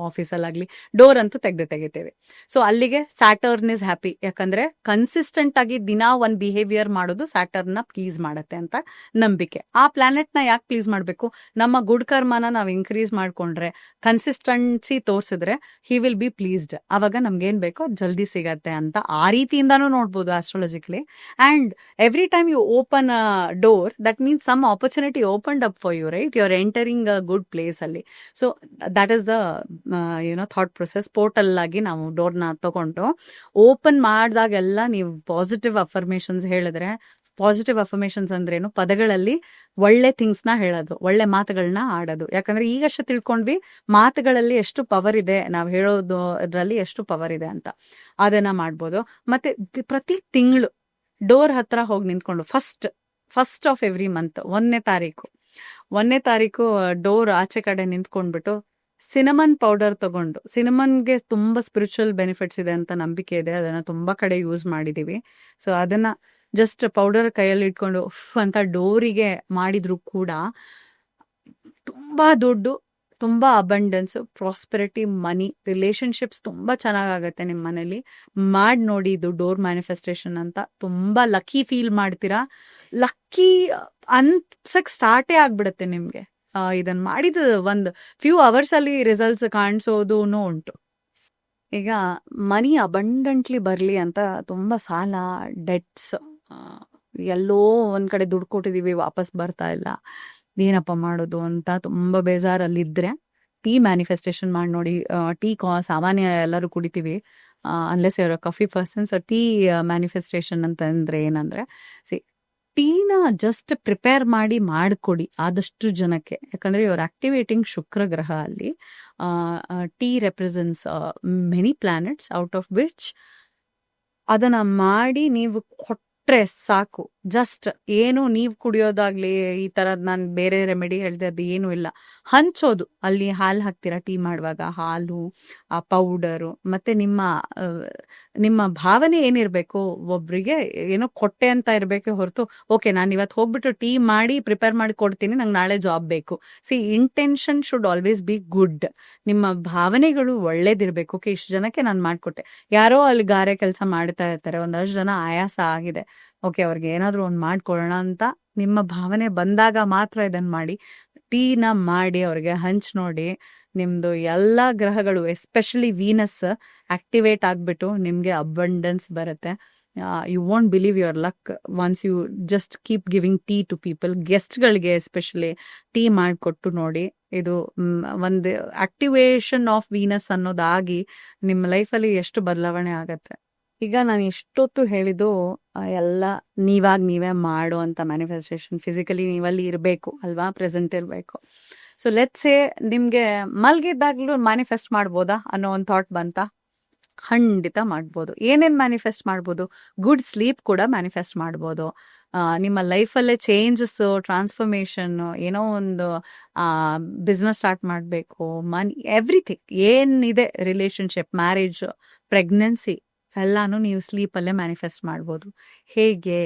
ಆಫೀಸಲ್ಲಾಗ್ಲಿ ಡೋರ್ ಅಂತೂ ತೆಗಿತೇವೆ. ಸೊ ಅಲ್ಲಿಗೆ ಸ್ಯಾಟರ್ನ್ ಇಸ್ ಹ್ಯಾಪಿ. ಯಾಕಂದ್ರೆ ಕನ್ಸಿಸ್ಟೆಂಟ್ ಆಗಿ ದಿನಾ ಒಂದ್ ಬಿಹೇವಿಯರ್ ಮಾಡೋದು ಸ್ಯಾಟರ್ನ್ ಪ್ಲೀಸ್ ಮಾಡತ್ತೆ ಅಂತ ನಂಬಿಕೆ. ಆ ಪ್ಲಾನೆಟ್ ನ ಯಾಕೆ ಪ್ಲೀಸ್ ಮಾಡ್ಬೇಕು? ನಮ್ಮ ಗುಡ್ ಕರ್ಮನ ನಾವು ಇನ್ಕ್ರೀಸ್ ಮಾಡ್ಕೊಂಡ್ರೆ, ಕನ್ಸಿಸ್ಟೆನ್ಸಿ ತೋರ್ಸಿದ್ರೆ ಹಿ ವಿಲ್ ಬಿ ಪ್ಲೀಸ್ಡ್. ಅವಾಗ ನಮ್ಗೇನ್ ಬೇಕೋ ಜಲ್ದಿ ಸಿಗತ್ತೆ ಅಂತ ಆ ರೀತಿಯಿಂದಾನು ನೋಡ್ಬೋದು astrologically. And every time you open a door, that means some opportunity opened up for you, right? You are entering a good place ಅಲ್ಲಿ. So that is the thought process. Portal ಆಗಿ ನಾವು ಡೋರ್ನ ತಗೊಂಡು ಓಪನ್ ಮಾಡಿದಾಗೆಲ್ಲ ನೀವು positive affirmations ಹೇಳಿದ್ರೆ, positive affirmations ಅಂದ್ರೇನು? ಪದಗಳಲ್ಲಿ ಒಳ್ಳೆ ಥಿಂಗ್ಸ್ ನ ಹೇಳೋದು, ಒಳ್ಳೆ ಮಾತುಗಳನ್ನ ಆಡೋದು. ಯಾಕಂದ್ರೆ ಈಗಷ್ಟೇ ತಿಳ್ಕೊಂಡ್ವಿ ಮಾತುಗಳಲ್ಲಿ ಎಷ್ಟು ಪವರ್ ಇದೆ, ನಾವು ಹೇಳೋದು ಅದ್ರಲ್ಲಿ ಎಷ್ಟು ಪವರ್ ಇದೆ ಅಂತ. ಅದನ್ನ ಮಾಡ್ಬೋದು. ಮತ್ತೆ ಪ್ರತಿ ತಿಂಗಳು ಡೋರ್ ಹತ್ರ ಹೋಗಿ ನಿಂತ್ಕೊಂಡು ಫಸ್ಟ್ ಆಫ್ ಎವ್ರಿ ಮಂತ್ 1ನೇ ತಾರೀಕು ಡೋರ್ ಆಚೆ ಕಡೆ ನಿಂತ್ಕೊಂಡ್ಬಿಟ್ಟು ಸಿನಮನ್ ಪೌಡರ್ ತಗೊಂಡು, ಸಿನಮನ್ಗೆ ತುಂಬಾ ಸ್ಪಿರಿಚುವಲ್ ಬೆನಿಫಿಟ್ಸ್ ಇದೆ ಅಂತ ನಂಬಿಕೆ ಇದೆ, ಅದನ್ನ ತುಂಬಾ ಕಡೆ ಯೂಸ್ ಮಾಡಿದೀವಿ. ಸೊ ಅದನ್ನ ಜಸ್ಟ್ ಪೌಡರ್ ಕೈಯಲ್ಲಿ ಇಟ್ಕೊಂಡು ಅಂತ ಡೋರಿಗೆ ಮಾಡಿದ್ರು ಕೂಡ ತುಂಬಾ ದುಡ್ಡು, ತುಂಬಾ ಅಬಂಡೆನ್ಸ್, ಪ್ರಾಸ್ಪೆರಿಟಿ, ಮನಿ, ರಿಲೇಶನ್ಶಿಪ್ಸ್ ತುಂಬಾ ಚೆನ್ನಾಗಾಗತ್ತೆ ನಿಮ್ಮ ಮನೇಲಿ. ಮಾಡಿ ನೋಡಿ ಇದು ಡೋರ್ ಮ್ಯಾನಿಫೆಸ್ಟೇಷನ್ ಅಂತ. ತುಂಬಾ ಲಕ್ಕಿ ಫೀಲ್ ಮಾಡ್ತೀರಾ. ಲಕ್ಕಿ ಅನ್ಸಕ್ ಸ್ಟಾರ್ಟೇ ಆಗ್ಬಿಡತ್ತೆ ನಿಮ್ಗೆ. ಇದನ್ನ ಮಾಡಿದ ಒಂದು ಫ್ಯೂ ಅವರ್ಸ್ ಅಲ್ಲಿ ರಿಸಲ್ಟ್ಸ್ ಕಾಣಿಸೋದು ಉಂಟು. ಈಗ ಮನಿ ಅಬಂಡೆಂಟ್ಲಿ ಬರ್ಲಿ ಅಂತ ತುಂಬಾ ಸಾಲ, ಡೆಟ್ಸ್, ಎಲ್ಲೋ ಒಂದ್ ಕಡೆ ದುಡ್ಡು ಕೊಟ್ಟಿದೀವಿ ವಾಪಸ್ ಬರ್ತಾ ಇಲ್ಲ, ಏನಪ್ಪ ಮಾಡೋದು ಅಂತ ತುಂಬಾ ಬೇಜಾರಲ್ಲಿದ್ರೆ ಟೀ ಮ್ಯಾನಿಫೆಸ್ಟೇಷನ್ ಮಾಡಿ ನೋಡಿ. ಟೀ ಸಾಮಾನ್ಯ ಎಲ್ಲರೂ ಕುಡಿತೀವಿ, unless your a coffee person. So tea manifestation ಅಂತಂದ್ರೆ ಏನಂದ್ರೆ, ಟೀನ ಜಸ್ಟ್ ಪ್ರಿಪೇರ್ ಮಾಡಿ ಮಾಡಿಕೊಡಿ ಆದಷ್ಟು ಜನಕ್ಕೆ. ಯಾಕಂದ್ರೆ ಇವ್ರು ಆಕ್ಟಿವೇಟಿಂಗ್ ಶುಕ್ರ ಗ್ರಹ ಅಲ್ಲಿ. Tea represents many planets, out of which ಅದನ್ನ ಮಾಡಿ ನೀವು ಕೊಟ್ರೆ ಸಾಕು. ಜಸ್ಟ್ ಏನು ನೀವು ಕುಡಿಯೋದಾಗ್ಲಿ, ಈ ತರದ್ ನಾನು ಬೇರೆ ರೆಮಿಡಿ ಹೇಳಿದೆ ಅದು ಏನು ಇಲ್ಲ, ಹಂಚೋದು. ಅಲ್ಲಿ ಹಾಲು ಹಾಕ್ತೀರಾ ಟೀ ಮಾಡುವಾಗ, ಹಾಲು, ಆ ಪೌಡರು, ಮತ್ತೆ ನಿಮ್ಮ ಭಾವನೆ ಏನಿರ್ಬೇಕು, ಒಬ್ರಿಗೆ ಏನೋ ಕೊಟ್ಟೆ ಅಂತ ಇರ್ಬೇಕು ಹೊರತು, ಓಕೆ ನಾನು ಇವತ್ತು ಹೋಗ್ಬಿಟ್ಟು ಟೀ ಮಾಡಿ ಪ್ರಿಪೇರ್ ಮಾಡಿ ಕೊಡ್ತೀನಿ, ನಂಗೆ ನಾಳೆ ಜಾಬ್ ಬೇಕು. Intention should always be good. ನಿಮ್ಮ ಭಾವನೆಗಳು ಒಳ್ಳೇದಿರ್ಬೇಕು. ಓಕೆ, ಇಷ್ಟು ಜನಕ್ಕೆ ನಾನು ಮಾಡ್ಕೊಟ್ಟೆ. ಯಾರೋ ಅಲ್ಲಿ ಗಾರೆ ಕೆಲಸ ಮಾಡ್ತಾ ಇರ್ತಾರೆ, ಒಂದಷ್ಟು ಜನ ಆಯಾಸ ಆಗಿದೆ, ಓಕೆ ಅವ್ರಿಗೆ ಏನಾದ್ರು ಒಂದು ಮಾಡ್ಕೊಡೋಣ ಅಂತ ನಿಮ್ಮ ಭಾವನೆ ಬಂದಾಗ ಮಾತ್ರ ಇದನ್ನ ಮಾಡಿ. ಟೀನ ಮಾಡಿ ಅವ್ರಿಗೆ ಹಂಚ್ ನೋಡಿ. ನಿಮ್ದು ಎಲ್ಲಾ ಗ್ರಹಗಳು, ಎಸ್ಪೆಷಲಿ ವೀನಸ್ ಆಕ್ಟಿವೇಟ್ ಆಗ್ಬಿಟ್ಟು ನಿಮ್ಗೆ ಅಬಂಡೆನ್ಸ್ ಬರುತ್ತೆ. You want believe your luck once you just keep giving tea to people. ಗೆಸ್ಟ್ಗಳಿಗೆ ಎಸ್ಪೆಷಲಿ ಟೀ ಮಾಡಿಕೊಟ್ಟು ನೋಡಿ. ಇದು ಒಂದು ಆಕ್ಟಿವೇಶನ್ ಆಫ್ ವೀನಸ್ ಅನ್ನೋದಾಗಿ ನಿಮ್ಮ ಲೈಫಲ್ಲಿ ಎಷ್ಟು ಬದಲಾವಣೆ ಆಗತ್ತೆ. ಈಗ ನಾನು ಇಷ್ಟೊತ್ತು ಹೇಳಿದ್ದು ಎಲ್ಲ ನೀವೇ ಮಾಡೋ ಅಂತ ಮ್ಯಾನಿಫೆಸ್ಟೇಷನ್. ಫಿಸಿಕಲಿ ನೀವಲ್ಲಿ ಇರಬೇಕು ಅಲ್ವಾ, ಪ್ರೆಸೆಂಟ್ ಇರಬೇಕು. ಸೊ ಲೆಟ್ಸ್ ಸೇ ನಿಮ್ಗೆ ಮಲ್ಗಿದ್ದಾಗ್ಲೂ ಮ್ಯಾನಿಫೆಸ್ಟ್ ಮಾಡ್ಬೋದಾ ಅನ್ನೋ ಒಂದು ಥಾಟ್ ಬಂತಾ? ಖಂಡಿತ ಮಾಡ್ಬೋದು. ಏನೇನ್ ಮ್ಯಾನಿಫೆಸ್ಟ್ ಮಾಡ್ಬೋದು? ಗುಡ್ ಸ್ಲೀಪ್ ಕೂಡ ಮ್ಯಾನಿಫೆಸ್ಟ್ ಮಾಡ್ಬೋದು. ನಿಮ್ಮ ಲೈಫಲ್ಲೇ ಚೇಂಜಸ್, ಟ್ರಾನ್ಸ್ಫರ್ಮೇಶನ್, ಏನೋ ಒಂದು ಬಿಸ್ನೆಸ್ ಸ್ಟಾರ್ಟ್ ಮಾಡಬೇಕು, ಮನಿ, ಎವ್ರಿಥಿಂಗ್ ಏನಿದೆ, ರಿಲೇಶನ್ಶಿಪ್, ಮ್ಯಾರೇಜ್, ಪ್ರೆಗ್ನೆನ್ಸಿ ಎಲ್ಲಾನು ನೀವು ಸ್ಲೀಪಲ್ಲೇ ಮ್ಯಾನಿಫೆಸ್ಟ್ ಮಾಡ್ಬೋದು. ಹೇಗೆ?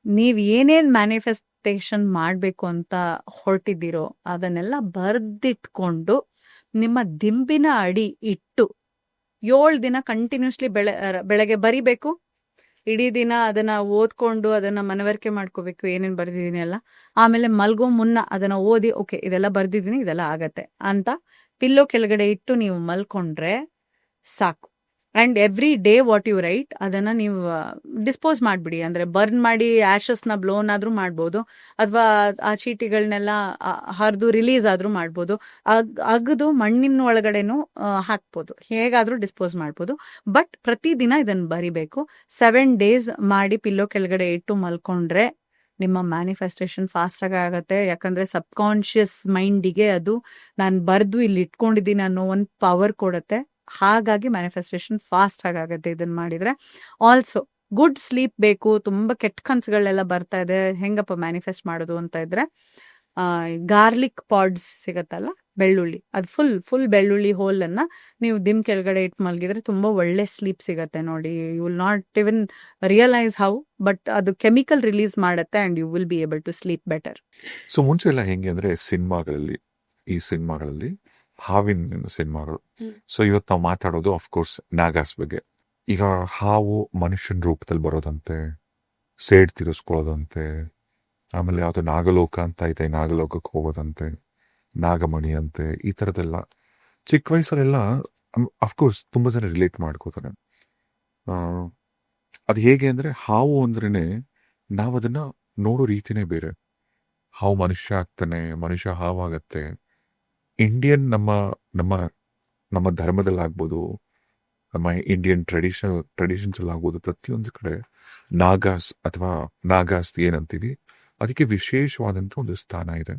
ನೀವು ಏನೇನ್ ಮ್ಯಾನಿಫೆಸ್ಟೇಷನ್ ಮಾಡಬೇಕು ಅಂತ ಹೊರಟಿದ್ದೀರೋ ಅದನ್ನೆಲ್ಲ ಬರ್ದಿಟ್ಕೊಂಡು ನಿಮ್ಮ ದಿಂಬಿನ ಅಡಿ ಇಟ್ಟು 7 ದಿನ ಕಂಟಿನ್ಯೂಸ್ಲಿ ಬೆಳಗ್ಗೆ ಬರಿಬೇಕು. ಇಡೀ ದಿನ ಅದನ್ನ ಓದ್ಕೊಂಡು ಅದನ್ನ ಮನವರಿಕೆ ಮಾಡ್ಕೋಬೇಕು ಏನೇನ್ ಬರ್ದಿದೀನಿ ಎಲ್ಲ. ಆಮೇಲೆ ಮಲ್ಗೋ ಮುನ್ನ ಅದನ್ನ ಓದಿ ಓಕೆ ಇದೆಲ್ಲ ಬರ್ದಿದೀನಿ ಇದೆಲ್ಲ ಆಗತ್ತೆ ಅಂತ ಪಿಲ್ಲೋ ಕೆಳಗಡೆ ಇಟ್ಟು ನೀವು ಮಲ್ಕೊಂಡ್ರೆ ಸಾಕು. And every day what you write ಅದನ್ನ ನೀವು ಡಿಸ್ಪೋಸ್ ಮಾಡ್ಬಿಡಿ. ಅಂದ್ರೆ ಬರ್ನ್ ಮಾಡಿ ಆಶಸ್ನ ಬ್ಲೋನ್ ಆದ್ರೂ ಮಾಡ್ಬೋದು, ಅಥವಾ ಆ ಚೀಟಿಗಳನ್ನೆಲ್ಲ ಹರಿದು ರಿಲೀಸ್ ಆದ್ರೂ ಮಾಡ್ಬೋದು, ಅಗದು ಮಣ್ಣಿನ ಒಳಗಡೆನೂ ಹಾಕ್ಬೋದು, ಹೇಗಾದ್ರೂ ಡಿಸ್ಪೋಸ್ ಮಾಡ್ಬೋದು. ಬಟ್ ಪ್ರತಿದಿನ ಇದನ್ನ ಬರಿಬೇಕು. 7 days ಮಾಡಿ ಪಿಲ್ಲೋ ಕೆಳಗಡೆ ಇಟ್ಟು ಮಲ್ಕೊಂಡ್ರೆ ನಿಮ್ಮ ಮ್ಯಾನಿಫೆಸ್ಟೇಷನ್ ಫಾಸ್ಟ್ ಆಗಿ ಆಗತ್ತೆ. ಯಾಕಂದ್ರೆ ಸಬ್ಕಾನ್ಶಿಯಸ್ ಮೈಂಡಿಗೆ ಅದು ನಾನು ಬರ್ದು ಇಲ್ಲಿ ಇಟ್ಕೊಂಡಿದ್ದೀನಿ ಅನ್ನೋ ಒಂದು ಪವರ್ ಕೊಡುತ್ತೆ. ಹಾಗಾಗಿ ಮ್ಯಾನಿಫೆಸ್ಟೇಷನ್ ಫಾಸ್ಟ್ ಆಗುತ್ತೆ ಇದನ್ನ ಮಾಡಿದ್ರೆ. ಆಲ್ಸೋ ಗುಡ್ ಸ್ಲೀಪ್ ಬೇಕು. ತುಂಬಾ ಕೆಟ್ಟ ಕನ್ಸುಗಳೆಲ್ಲ ಬರ್ತಾ ಇದೆ, ಹೆಂಗಪ್ಪ ಮ್ಯಾನಿಫೆಸ್ಟ್ ಮಾಡೋದು ಅಂತ ಇದ್ರೆ ಗಾರ್ಲಿಕ್ ಪಾಡ್ಸ್ ಸಿಗತ್ತಲ್ಲ, ಬೆಳ್ಳುಳ್ಳಿ, ಅದು ಫುಲ್ ಬೆಳ್ಳುಳ್ಳಿ ಹೋಲ್ ಅನ್ನ ನೀವು ದಿಮ್ ಕೆಳಗಡೆ ಇಟ್ಟು ಮಲಗಿದ್ರೆ ತುಂಬಾ ಒಳ್ಳೆ ಸ್ಲೀಪ್ ಸಿಗತ್ತೆ ನೋಡಿ. You will not even realise how, but ಅದು ಕೆಮಿಕಲ್ ರಿಲೀಸ್ ಮಾಡುತ್ತೆ and you will be able to sleep better. So ಮುಂಚೆ ಎಲ್ಲ ಹೆಂಗೆ ಅಂದ್ರೆ ಈ ಸಿನಿಮಾಗಳಲ್ಲಿ ಹಾವಿನ ಸಿನಿಮಾಗಳು. ಸೊ ಇವತ್ತು ನಾವು ಮಾತಾಡೋದು ಅಫ್ಕೋರ್ಸ್ ನಾಗಾಸ್ ಬಗ್ಗೆ. ಈಗ ಹಾವು ಮನುಷ್ಯನ ರೂಪದಲ್ಲಿ ಬರೋದಂತೆ, ಸೇಡ್ ತೀರಿಸ್ಕೊಳ್ಳೋದಂತೆ, ಆಮೇಲೆ ಯಾವ್ದು ನಾಗಲೋಕ ಅಂತ ಇದೆ, ನಾಗಲೋಕಕ್ಕೆ ಹೋಗೋದಂತೆ, ನಾಗಮಣಿ ಅಂತೆ, ಈ ಥರದ್ದೆಲ್ಲ ಚಿಕ್ಕ ವಯಸ್ಸಲ್ಲೆಲ್ಲ ಅಫ್ಕೋರ್ಸ್ ತುಂಬ ಜನ ರಿಲೇಟ್ ಮಾಡ್ಕೋತಾರೆ. ಅದು ಹೇಗೆ ಅಂದರೆ ಹಾವು ಅಂದ್ರೇ ನಾವು ಅದನ್ನು ನೋಡೋ ರೀತಿನೇ ಬೇರೆ. ಹಾವು ಮನುಷ್ಯ ಆಗ್ತಾನೆ, ಮನುಷ್ಯ ಹಾವಾಗತ್ತೆ. ಇಂಡಿಯನ್ ನಮ್ಮ ಧರ್ಮದಲ್ಲಿ ಆಗ್ಬೋದು, ನಮ್ಮ ಇಂಡಿಯನ್ ಟ್ರೆಡಿಷನ್ಸ್ ಅಲ್ಲಿ ಆಗ್ಬೋದು, ಪ್ರತಿಯೊಂದು ಕಡೆ ನಾಗಾಸ್ ಏನಂತೀವಿ ಅದಕ್ಕೆ ವಿಶೇಷವಾದಂಥ ಒಂದು ಸ್ಥಾನ ಇದೆ.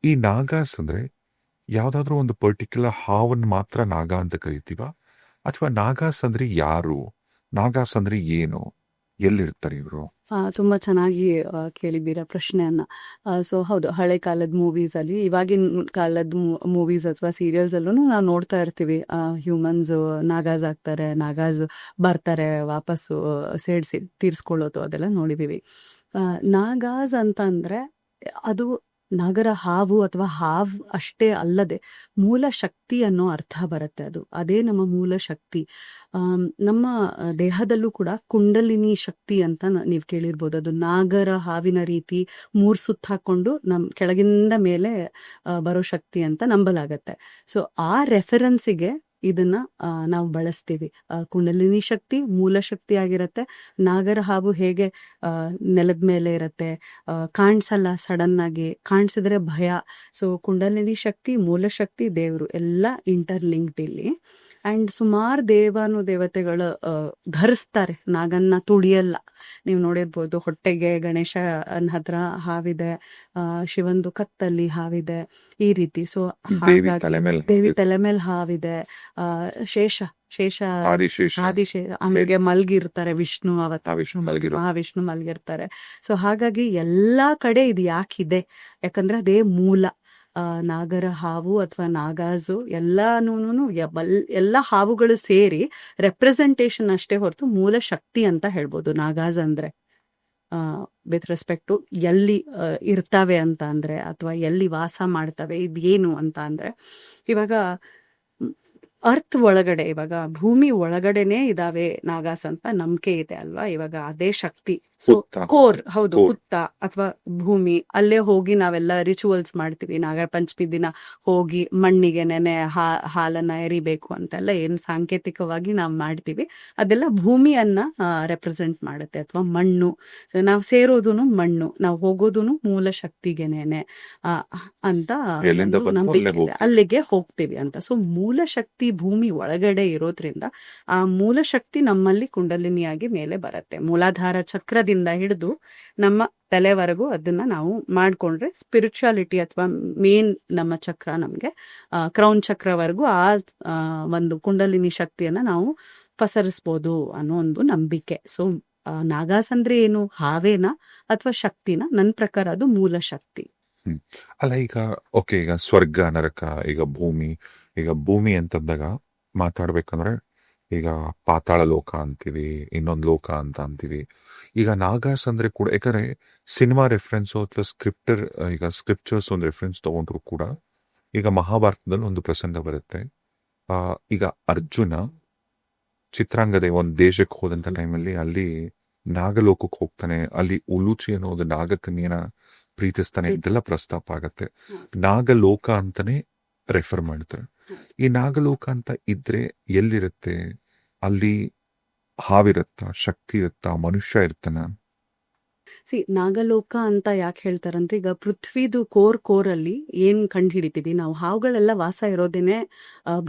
ಈ ನಾಗಾಸ್ ಅಂದ್ರೆ ಯಾವ್ದಾದ್ರು ಒಂದು ಪರ್ಟಿಕ್ಯುಲರ್ ಹಾವನ್ನ ಮಾತ್ರ ನಾಗ ಅಂತ ಕರಿತೀವ, ಅಥವಾ ನಾಗಾಸ್ ಅಂದ್ರೆ ಯಾರು, ನಾಗಾಸ್ ಅಂದ್ರೆ ಏನು, ಎಲ್ಲಿರ್ತಾರೆ ಇವರು? ತುಂಬ ಚೆನ್ನಾಗಿ ಕೇಳಿದ್ದೀರಾ ಪ್ರಶ್ನೆಯನ್ನ. ಸೊ ಹೌದು, ಹಳೆ ಕಾಲದ ಮೂವೀಸಲ್ಲಿ, ಇವಾಗಿನ ಕಾಲದ ಮೂವೀಸ್ ಅಥವಾ ಸೀರಿಯಲ್ಸಲ್ಲೂ ನಾವು ನೋಡ್ತಾ ಇರ್ತೀವಿ. ಹ್ಯೂಮನ್ಸ್ ನಾಗಾಸ್ ಆಗ್ತಾರೆ, ನಾಗಾಸ್ ಬರ್ತಾರೆ ವಾಪಸ್ಸು ಸೇಡ್ಸಿ ತೀರ್ಸ್ಕೊಳ್ಳೋದು, ಅದೆಲ್ಲ ನೋಡಿದ್ದೀವಿ. ನಾಗಾಸ್ ಅಂತ ಅಂದರೆ ಅದು ನಾಗರ ಹಾವು ಅಥವಾ ಹಾವ್ ಅಷ್ಟೇ ಅಲ್ಲದೆ ಮೂಲ ಶಕ್ತಿ ಅನ್ನೋ ಅರ್ಥ ಬರುತ್ತೆ. ಅದೇ ನಮ್ಮ ಮೂಲ ಶಕ್ತಿ. ನಮ್ಮ ದೇಹದಲ್ಲೂ ಕೂಡ ಕುಂಡಲಿನಿ ಶಕ್ತಿ ಅಂತ ನೀವು ಕೇಳಿರ್ಬೋದು. ಅದು ನಾಗರ ಹಾವಿನ ರೀತಿ 3 ಸುತ್ತ ಹಾಕೊಂಡು ಕೆಳಗಿಂದ ಮೇಲೆ ಬರೋ ಶಕ್ತಿ ಅಂತ ನಂಬಲಾಗತ್ತೆ. ಸೊ ಆ ರೆಫರೆನ್ಸಿಗೆ ಇದನ್ನ ನಾವು ಬಳಸ್ತೀವಿ. ಕುಂಡಲಿನಿ ಶಕ್ತಿ ಮೂಲ ಶಕ್ತಿ ಆಗಿರತ್ತೆ. ನಾಗರ ಹಾವು ಹೇಗೆ ನೆಲದ ಮೇಲೆ ಇರತ್ತೆ, ಕಾಣಿಸಲ್ಲ, ಸಡನ್ ಆಗಿ ಕಾಣಿಸಿದ್ರೆ ಭಯ. ಸೊ ಕುಂಡಲಿನಿ ಶಕ್ತಿ, ಮೂಲ ಶಕ್ತಿ, ದೇವರು ಎಲ್ಲ ಇಂಟರ್ಲಿಂಕ್ಡ್ ಇಲ್ಲಿ. ಅಂಡ್ ಸುಮಾರು ದೇವತೆಗಳು ಧರಿಸ್ತಾರೆ ನಾಗನ್ನ, ತುಳಿಯಲ್ಲ. ನೀವು ನೋಡಿರ್ಬೋದು, ಹೊಟ್ಟೆಗೆ ಗಣೇಶನ ಹತ್ರ ಹಾವಿದೆ, ಶಿವಂದು ಕತ್ತಲ್ಲಿ ಹಾವಿದೆ, ಈ ರೀತಿ. ಸೊ ದೇವಿ ತಲೆ ಮೇಲೆ ಹಾವಿದೆ, ಶೇಷ ಆದಿಶೇಷ ಆಮೇಲೆ ಮಲ್ಗಿರ್ತಾರೆ, ವಿಷ್ಣು ವಿಷ್ಣು ಮಲ್ಗಿರ್ತಾರೆ. ಸೊ ಹಾಗಾಗಿ ಎಲ್ಲಾ ಕಡೆ ಇದು ಯಾಕಿದೆ, ಯಾಕಂದ್ರೆ ಅದೇ ಮೂಲ. ನಾಗರ ಹಾವು ಅಥವಾ ನಾಗಾಸು ಎಲ್ಲಾನು ಎಲ್ಲ ಹಾವುಗಳು ಸೇರಿ ರೆಪ್ರೆಸೆಂಟೇಷನ್ ಅಷ್ಟೇ ಹೊರತು ಮೂಲ ಶಕ್ತಿ ಅಂತ ಹೇಳ್ಬೋದು ನಾಗಾಸ್ ಅಂದ್ರೆ. ವಿತ್ ರೆಸ್ಪೆಕ್ಟ್ ಟು ಎಲ್ಲಿ ಇರ್ತವೆ ಅಂತ ಅಂದ್ರೆ, ಅಥವಾ ಎಲ್ಲಿ ವಾಸ ಮಾಡ್ತವೆ, ಇದೇನು ಅಂತ ಅಂದ್ರೆ, ಇವಾಗ ಅರ್ತ್ ಒಳಗಡೆ, ಇವಾಗ ಭೂಮಿ ಒಳಗಡೆನೆ ಇದಾವೆ ನಾಗಾಸ್ ಅಂತ ನಂಬಿಕೆ ಇದೆ ಅಲ್ವಾ. ಇವಾಗ ಅದೇ ಶಕ್ತಿ. ಸೊ ಕೋರ್, ಹೌದು, ಹುತ್ತ ಅಥವಾ ಭೂಮಿ, ಅಲ್ಲೇ ಹೋಗಿ ನಾವೆಲ್ಲ ರಿಚುವಲ್ಸ್ ಮಾಡ್ತೀವಿ. ನಾಗರ ಪಂಚಮಿ ದಿನ ಹೋಗಿ ಮಣ್ಣಿಗೆ ನೆನೆ ಹಾಲನ್ನ ಎರಿಬೇಕು ಅಂತೆಲ್ಲ ಏನು ಸಾಂಕೇತಿಕವಾಗಿ ನಾವು ಮಾಡ್ತೀವಿ. ಅದೆಲ್ಲ ಭೂಮಿಯನ್ನ ರೆಪ್ರೆಸೆಂಟ್ ಮಾಡುತ್ತೆ, ಅಥವಾ ಮಣ್ಣು. ನಾವು ಸೇರೋದೂನು ಮಣ್ಣು, ನಾವು ಹೋಗೋದೂನು ಮೂಲ ಶಕ್ತಿಗೆನೇನೆ ಅಂತ ನಂಬಿಕೆ ಇದೆ, ಅಲ್ಲಿಗೆ ಹೋಗ್ತೀವಿ ಅಂತ. ಸೊ ಮೂಲ ಶಕ್ತಿ ಭೂಮಿ ಒಳಗಡೆ ಇರೋದ್ರಿಂದ ಆ ಮೂಲ ಶಕ್ತಿ ನಮ್ಮಲ್ಲಿ ಕುಂಡಲಿನಿಯಾಗಿ ಮೇಲೆ ಬರುತ್ತೆ. ಮೂಲಾಧಾರ ಚಕ್ರದಿಂದ ಹಿಡಿದು ನಮ್ಮ ತಲೆವರೆಗೂ ಅದನ್ನ ನಾವು ಮಾಡ್ಕೊಂಡ್ರೆ ಸ್ಪಿರಿಚುಯಾಲಿಟಿ ಅಥವಾ ಮೇನ್ ನಮ್ಮ ಚಕ್ರ, ನಮ್ಗೆ ಕ್ರೌನ್ ಚಕ್ರವರೆಗೂ ಆ ಒಂದು ಕುಂಡಲಿನಿ ಶಕ್ತಿಯನ್ನ ನಾವು ಪಸರಿಸ್ಬೋದು ಅನ್ನೋ ಒಂದು ನಂಬಿಕೆ. ಸೊ ನಾಗಾಸ್ ಅಂದ್ರೆ ಏನು, ಹಾವೇನಾ ಅಥವಾ ಶಕ್ತಿನ? ನನ್ನ ಪ್ರಕಾರ ಅದು ಮೂಲ ಶಕ್ತಿ. ಅಲ್ಲ, ಈಗ ಸ್ವರ್ಗ, ನರಕ, ಈಗ ಭೂಮಿ ಅಂತಂದಾಗ ಮಾತಾಡ್ಬೇಕಂದ್ರೆ ಈಗ ಪಾತಾಳ ಲೋಕ ಅಂತೀವಿ, ಇನ್ನೊಂದು ಲೋಕ ಅಂತ ಅಂತೀವಿ. ಈಗ ನಾಗಾಸ್ ಅಂದ್ರೆ ಕೂಡ, ಯಾಕಂದ್ರೆ ಸಿನಿಮಾ ರೆಫರೆನ್ಸ್ ಅಥವಾ ಸ್ಕ್ರಿಪ್ಚರ್ಸ್ ಒಂದು ರೆಫರೆನ್ಸ್ ತಗೊಂಡ್ರು ಕೂಡ, ಈಗ ಮಹಾಭಾರತದಲ್ಲಿ ಒಂದು ಪ್ರಸಂಗ ಬರುತ್ತೆ. ಈಗ ಅರ್ಜುನ ಚಿತ್ರಾಂಗದೆ ಒಂದು ದೇಶಕ್ಕೆ ಹೋದಂತ ಟೈಮಲ್ಲಿ ಅಲ್ಲಿ ನಾಗಲೋಕಕ್ಕೆ ಹೋಗ್ತಾನೆ, ಅಲ್ಲಿ ಉಲೂಚಿ ಅನ್ನೋ ಒಂದು ನಾಗಕನ್ಯನ ಪ್ರೀತಿಸ್ತಾನೆ, ಇದೆಲ್ಲ ಪ್ರಸ್ತಾಪ ಆಗತ್ತೆ. ನಾಗಲೋಕ ಅಂತಾನೆ ರೆಫರ್ ಮಾಡ್ತಾರೆ. ಈ ನಾಗಲೋಕ ಅಂತ ಇದ್ರೆ ಎಲ್ಲಿರುತ್ತೆ? ಅಲ್ಲಿ ಹಾವಿರುತ್ತಾ, ಶಕ್ತಿ ಇರುತ್ತಾ, ಮನುಷ್ಯ ಇರ್ತಾನ? ನಾಗಲೋಕ ಅಂತ ಯಾಕೆ ಹೇಳ್ತಾರಂದ್ರೆ, ಈಗ ಪೃಥ್ವಿದು ಕೋರಲ್ಲಿ ಏನ್ ಕಂಡು ಹಿಡಿತೀವಿ ನಾವು, ಹಾವುಗಳೆಲ್ಲ ವಾಸ ಇರೋದೇನೆ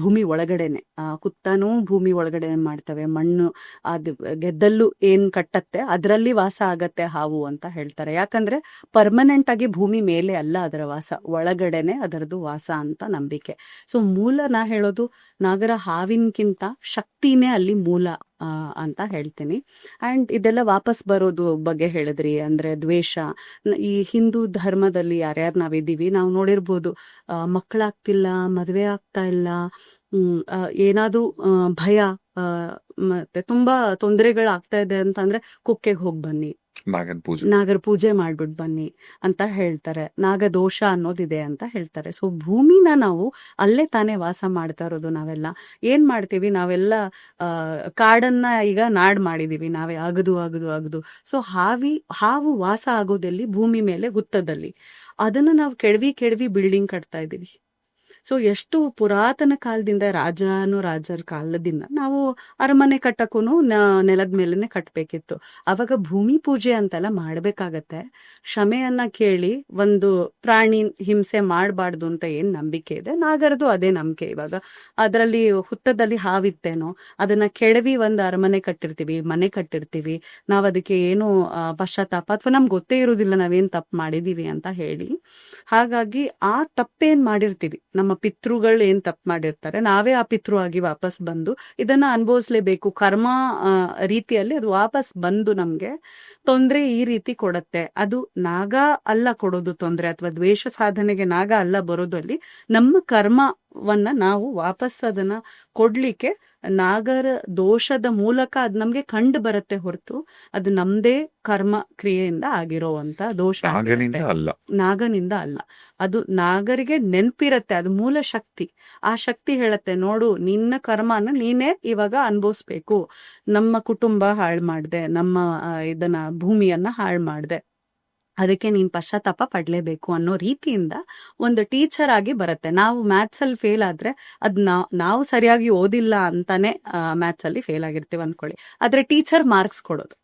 ಭೂಮಿ ಒಳಗಡೆನೆ. ಕುತ್ತಾನೂ ಭೂಮಿ ಒಳಗಡೆ ಮಾಡ್ತವೆ. ಮಣ್ಣು ಅದು ಗೆದ್ದಲ್ಲೂ ಏನ್ ಕಟ್ಟತ್ತೆ ಅದರಲ್ಲಿ ವಾಸ ಆಗತ್ತೆ ಹಾವು ಅಂತ ಹೇಳ್ತಾರೆ. ಯಾಕಂದ್ರೆ ಪರ್ಮನೆಂಟ್ ಆಗಿ ಭೂಮಿ ಮೇಲೆ ಅಲ್ಲ ಅದರ ವಾಸ, ಒಳಗಡೆನೆ ಅದರದ್ದು ವಾಸ ಅಂತ ನಂಬಿಕೆ. ಸೊ ಮೂಲ ನಾ ಹೇಳೋದು, ನಾಗರ ಹಾವಿನಕ್ಕಿಂತ ಶಕ್ತಿನೇ ಅಲ್ಲಿ ಮೂಲ ಅಂತ ಹೇಳ್ತೀನಿ. ಆ್ಯಂಡ್ ಇದೆಲ್ಲ ವಾಪಸ್ ಬರೋದು ಬಗ್ಗೆ ಹೇಳಿದ್ರಿ, ಅಂದ್ರೆ ದ್ವೇಷ. ಈ ಹಿಂದೂ ಧರ್ಮದಲ್ಲಿ ಯಾರ್ಯಾರು ನಾವಿದ್ದೀವಿ ನಾವು ನೋಡಿರ್ಬೋದು, ಮಕ್ಕಳಾಗ್ತಿಲ್ಲ, ಮದುವೆ ಆಗ್ತಾ ಇಲ್ಲ, ಏನಾದ್ರೂ ಭಯ, ಮತ್ತೆ ತುಂಬಾ ತೊಂದರೆಗಳಾಗ್ತಾ ಇದೆ ಅಂತಂದ್ರೆ ಕುಕ್ಕೆಗೆ ಹೋಗಿ ಬನ್ನಿ, ನಾಗರ ಪೂಜೆ ಮಾಡ್ಬಿಟ್ಟು ಬನ್ನಿ ಅಂತ ಹೇಳ್ತಾರೆ. ನಾಗದೋಷ ಅನ್ನೋದಿದೆ ಅಂತ ಹೇಳ್ತಾರೆ. ಸೊ ಭೂಮಿನ ನಾವು ಅಲ್ಲೇ ತಾನೇ ವಾಸ ಮಾಡ್ತಾ ಇರೋದು. ನಾವೆಲ್ಲ ಏನ್ ಮಾಡ್ತೀವಿ, ನಾವೆಲ್ಲ ಕಾಡನ್ನ ಈಗ ನಾಡ್ ಮಾಡಿದೀವಿ ನಾವೇ, ಅಗದು. ಸೊ ಹಾವು ವಾಸ ಆಗೋದಲ್ಲಿ ಭೂಮಿ ಮೇಲೆ, ಹುತ್ತದಲ್ಲಿ. ಅದನ್ನ ನಾವು ಕೆಡವಿ ಬಿಲ್ಡಿಂಗ್ ಕಟ್ತಾ ಇದೀವಿ. ಸೊ ಎಷ್ಟು ಪುರಾತನ ಕಾಲದಿಂದ, ರಾಜರ ಕಾಲದಿಂದ ನಾವು ಅರಮನೆ ಕಟ್ಟಕ್ಕೂ ನೆಲದ ಮೇಲೆನೆ ಕಟ್ಟಬೇಕಿತ್ತು. ಅವಾಗ ಭೂಮಿ ಪೂಜೆ ಅಂತೆಲ್ಲ ಮಾಡ್ಬೇಕಾಗತ್ತೆ. ಕ್ಷಮೆಯನ್ನ ಕೇಳಿ ಒಂದು ಪ್ರಾಣಿ ಹಿಂಸೆ ಮಾಡಬಾರ್ದು ಅಂತ ಏನ್ ನಂಬಿಕೆ ಇದೆ, ನಾಗರದು ಅದೇ ನಂಬಿಕೆ. ಇವಾಗ ಅದರಲ್ಲಿ ಹುತ್ತದಲ್ಲಿ ಹಾವಿತ್ತೇನೋ, ಅದನ್ನ ಕೆಡವಿ ಒಂದು ಅರಮನೆ ಕಟ್ಟಿರ್ತೀವಿ, ಮನೆ ಕಟ್ಟಿರ್ತೀವಿ. ನಾವ್ ಅದಕ್ಕೆ ಏನು ಪಶ್ಚಾತ್ತಾಪ ಅಥವಾ ನಮ್ಗೆ ಗೊತ್ತೇ ಇರುವುದಿಲ್ಲ ನಾವೇನ್ ತಪ್ಪು ಮಾಡಿದೀವಿ ಅಂತ ಹೇಳಿ. ಹಾಗಾಗಿ ಆ ತಪ್ಪೇನ್ ಮಾಡಿರ್ತೀವಿ, ನಮ್ಮ ಪಿತೃಗಳು ಏನ್ ತಪ್ಪು ಮಾಡಿರ್ತಾರೆ, ನಾವೇ ಆ ಪಿತೃ ಆಗಿ ವಾಪಸ್ ಬಂದು ಇದನ್ನ ಅನುಭವಿಸ್ಲೇಬೇಕು. ಕರ್ಮ ರೀತಿಯಲ್ಲಿ ಅದು ವಾಪಸ್ ಬಂದು ನಮ್ಗೆ ತೊಂದ್ರೆ ಈ ರೀತಿ ಕೊಡತ್ತೆ. ಅದು ನಾಗ ಅಲ್ಲ ಕೊಡೋದು ತೊಂದ್ರೆ, ಅಥವಾ ದ್ವೇಷ ಸಾಧನೆಗೆ ನಾಗ ಅಲ್ಲ ಬರೋದು. ಅಲ್ಲಿ ನಮ್ಮ ಕರ್ಮವನ್ನ ನಾವು ವಾಪಸ್ ಅದನ್ನ ಕೊಡ್ಲಿಕ್ಕೆ ನಾಗರ ದೋಷದ ಮೂಲಕ ಅದ್ ನಮ್ಗೆ ಕಂಡು ಬರುತ್ತೆ ಹೊರತು ಅದು ನಮ್ದೇ ಕರ್ಮ ಕ್ರಿಯೆಯಿಂದ ಆಗಿರೋವಂತ ದೋಷ, ನಾಗನಿಂದ ಅಲ್ಲ. ಅದು ನಾಗರಿಗೆ ನೆನ್ಪಿರತ್ತೆ, ಅದು ಮೂಲ ಶಕ್ತಿ. ಆ ಶಕ್ತಿ ಹೇಳತ್ತೆ, ನೋಡು ನಿನ್ನ ಕರ್ಮನ ನೀನೇ ಇವಾಗ ಅನುಭವಿಸ್ಬೇಕು. ನಮ್ಮ ಕುಟುಂಬ ಹಾಳು ಮಾಡ್ದೆ, ನಮ್ಮ ಇದನ್ನ ಭೂಮಿಯನ್ನ ಹಾಳು ಮಾಡ್ದೆ, ಅದಕ್ಕೆ ನೀನ್ ಪಶ್ಚಾತ್ತಾಪ ಪಡ್ಲೇಬೇಕು ಅನ್ನೋ ರೀತಿಯಿಂದ ಒಂದು ಟೀಚರ್ ಆಗಿ ಬರುತ್ತೆ. ನಾವು ಮ್ಯಾಥ್ಸ್ ಅಲ್ಲಿ ಫೇಲ್ ಆದ್ರೆ ಅದ್ ನಾವು ಸರಿಯಾಗಿ ಓದಿಲ್ಲ ಅಂತಾನೆ ಮ್ಯಾಥ್ಸ್ ಅಲ್ಲಿ ಫೇಲ್ ಆಗಿರ್ತೀವಿ ಅನ್ಕೊಳ್ಳಿ, ಆದ್ರೆ ಟೀಚರ್ ಮಾರ್ಕ್ಸ್ ಕೊಡೋದು.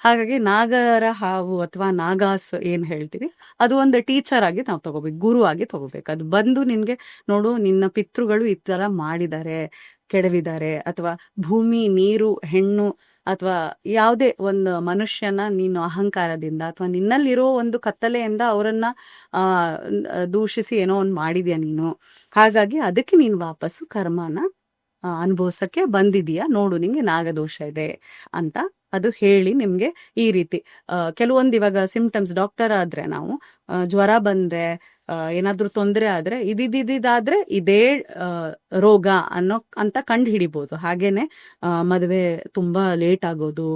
ಹಾಗಾಗಿ ನಾಗರ ಹಾವು ಅಥವಾ ನಾಗಾಸ್ ಏನ್ ಹೇಳ್ತೀವಿ, ಅದು ಒಂದು ಟೀಚರ್ ಆಗಿ ನಾವು ತಗೋಬೇಕು, ಗುರು ಆಗಿ ತಗೋಬೇಕು. ಅದು ಬಂದು ನಿನ್ಗೆ, ನೋಡು ನಿನ್ನ ಪಿತೃಗಳು ಈ ತರ ಮಾಡಿದ್ದಾರೆ, ಕೆಡವಿದ್ದಾರೆ, ಅಥವಾ ಭೂಮಿ, ನೀರು, ಹೆಣ್ಣು, ಅಥವಾ ಯಾವುದೇ ಒಂದು ಮನುಷ್ಯನ ನೀನು ಅಹಂಕಾರದಿಂದ ಅಥವಾ ನಿನ್ನಲ್ಲಿರೋ ಒಂದು ಕತ್ತಲೆಯಿಂದ ಅವರನ್ನ ದೂಷಿಸಿ ಏನೋ ಒಂದು ಮಾಡಿದ್ಯಾ ನೀನು. ಹಾಗಾಗಿ ಅದಕ್ಕೆ ನೀನು ವಾಪಸ್ಸು ಕರ್ಮನ ಅನುಭವಿಸಕ್ಕೆ ಬಂದಿದೀಯಾ, ನೋಡು ನಿಂಗೆ ನಾಗದೋಷ ಇದೆ ಅಂತ ಅದು ಹೇಳಿ ನಿಮ್ಗೆ ಈ ರೀತಿ ಕೆಲವೊಂದು ಇವಾಗ ಸಿಂಪ್ಟಮ್ಸ್, ಡಾಕ್ಟರ್ ಆದ್ರೆ ನಾವು ಜ್ವರ ಬಂದ್ರೆ, ಏನಾದ್ರೂ ತೊಂದರೆ ಆದ್ರೆ ಇದಾದ್ರೆ ಇದೇ ರೋಗ ಅಂತ ಕಂಡು ಹಿಡಿಬಹುದು. ಹಾಗೇನೆ ಮದುವೆ ತುಂಬಾ ಲೇಟ್ ಆಗೋದು,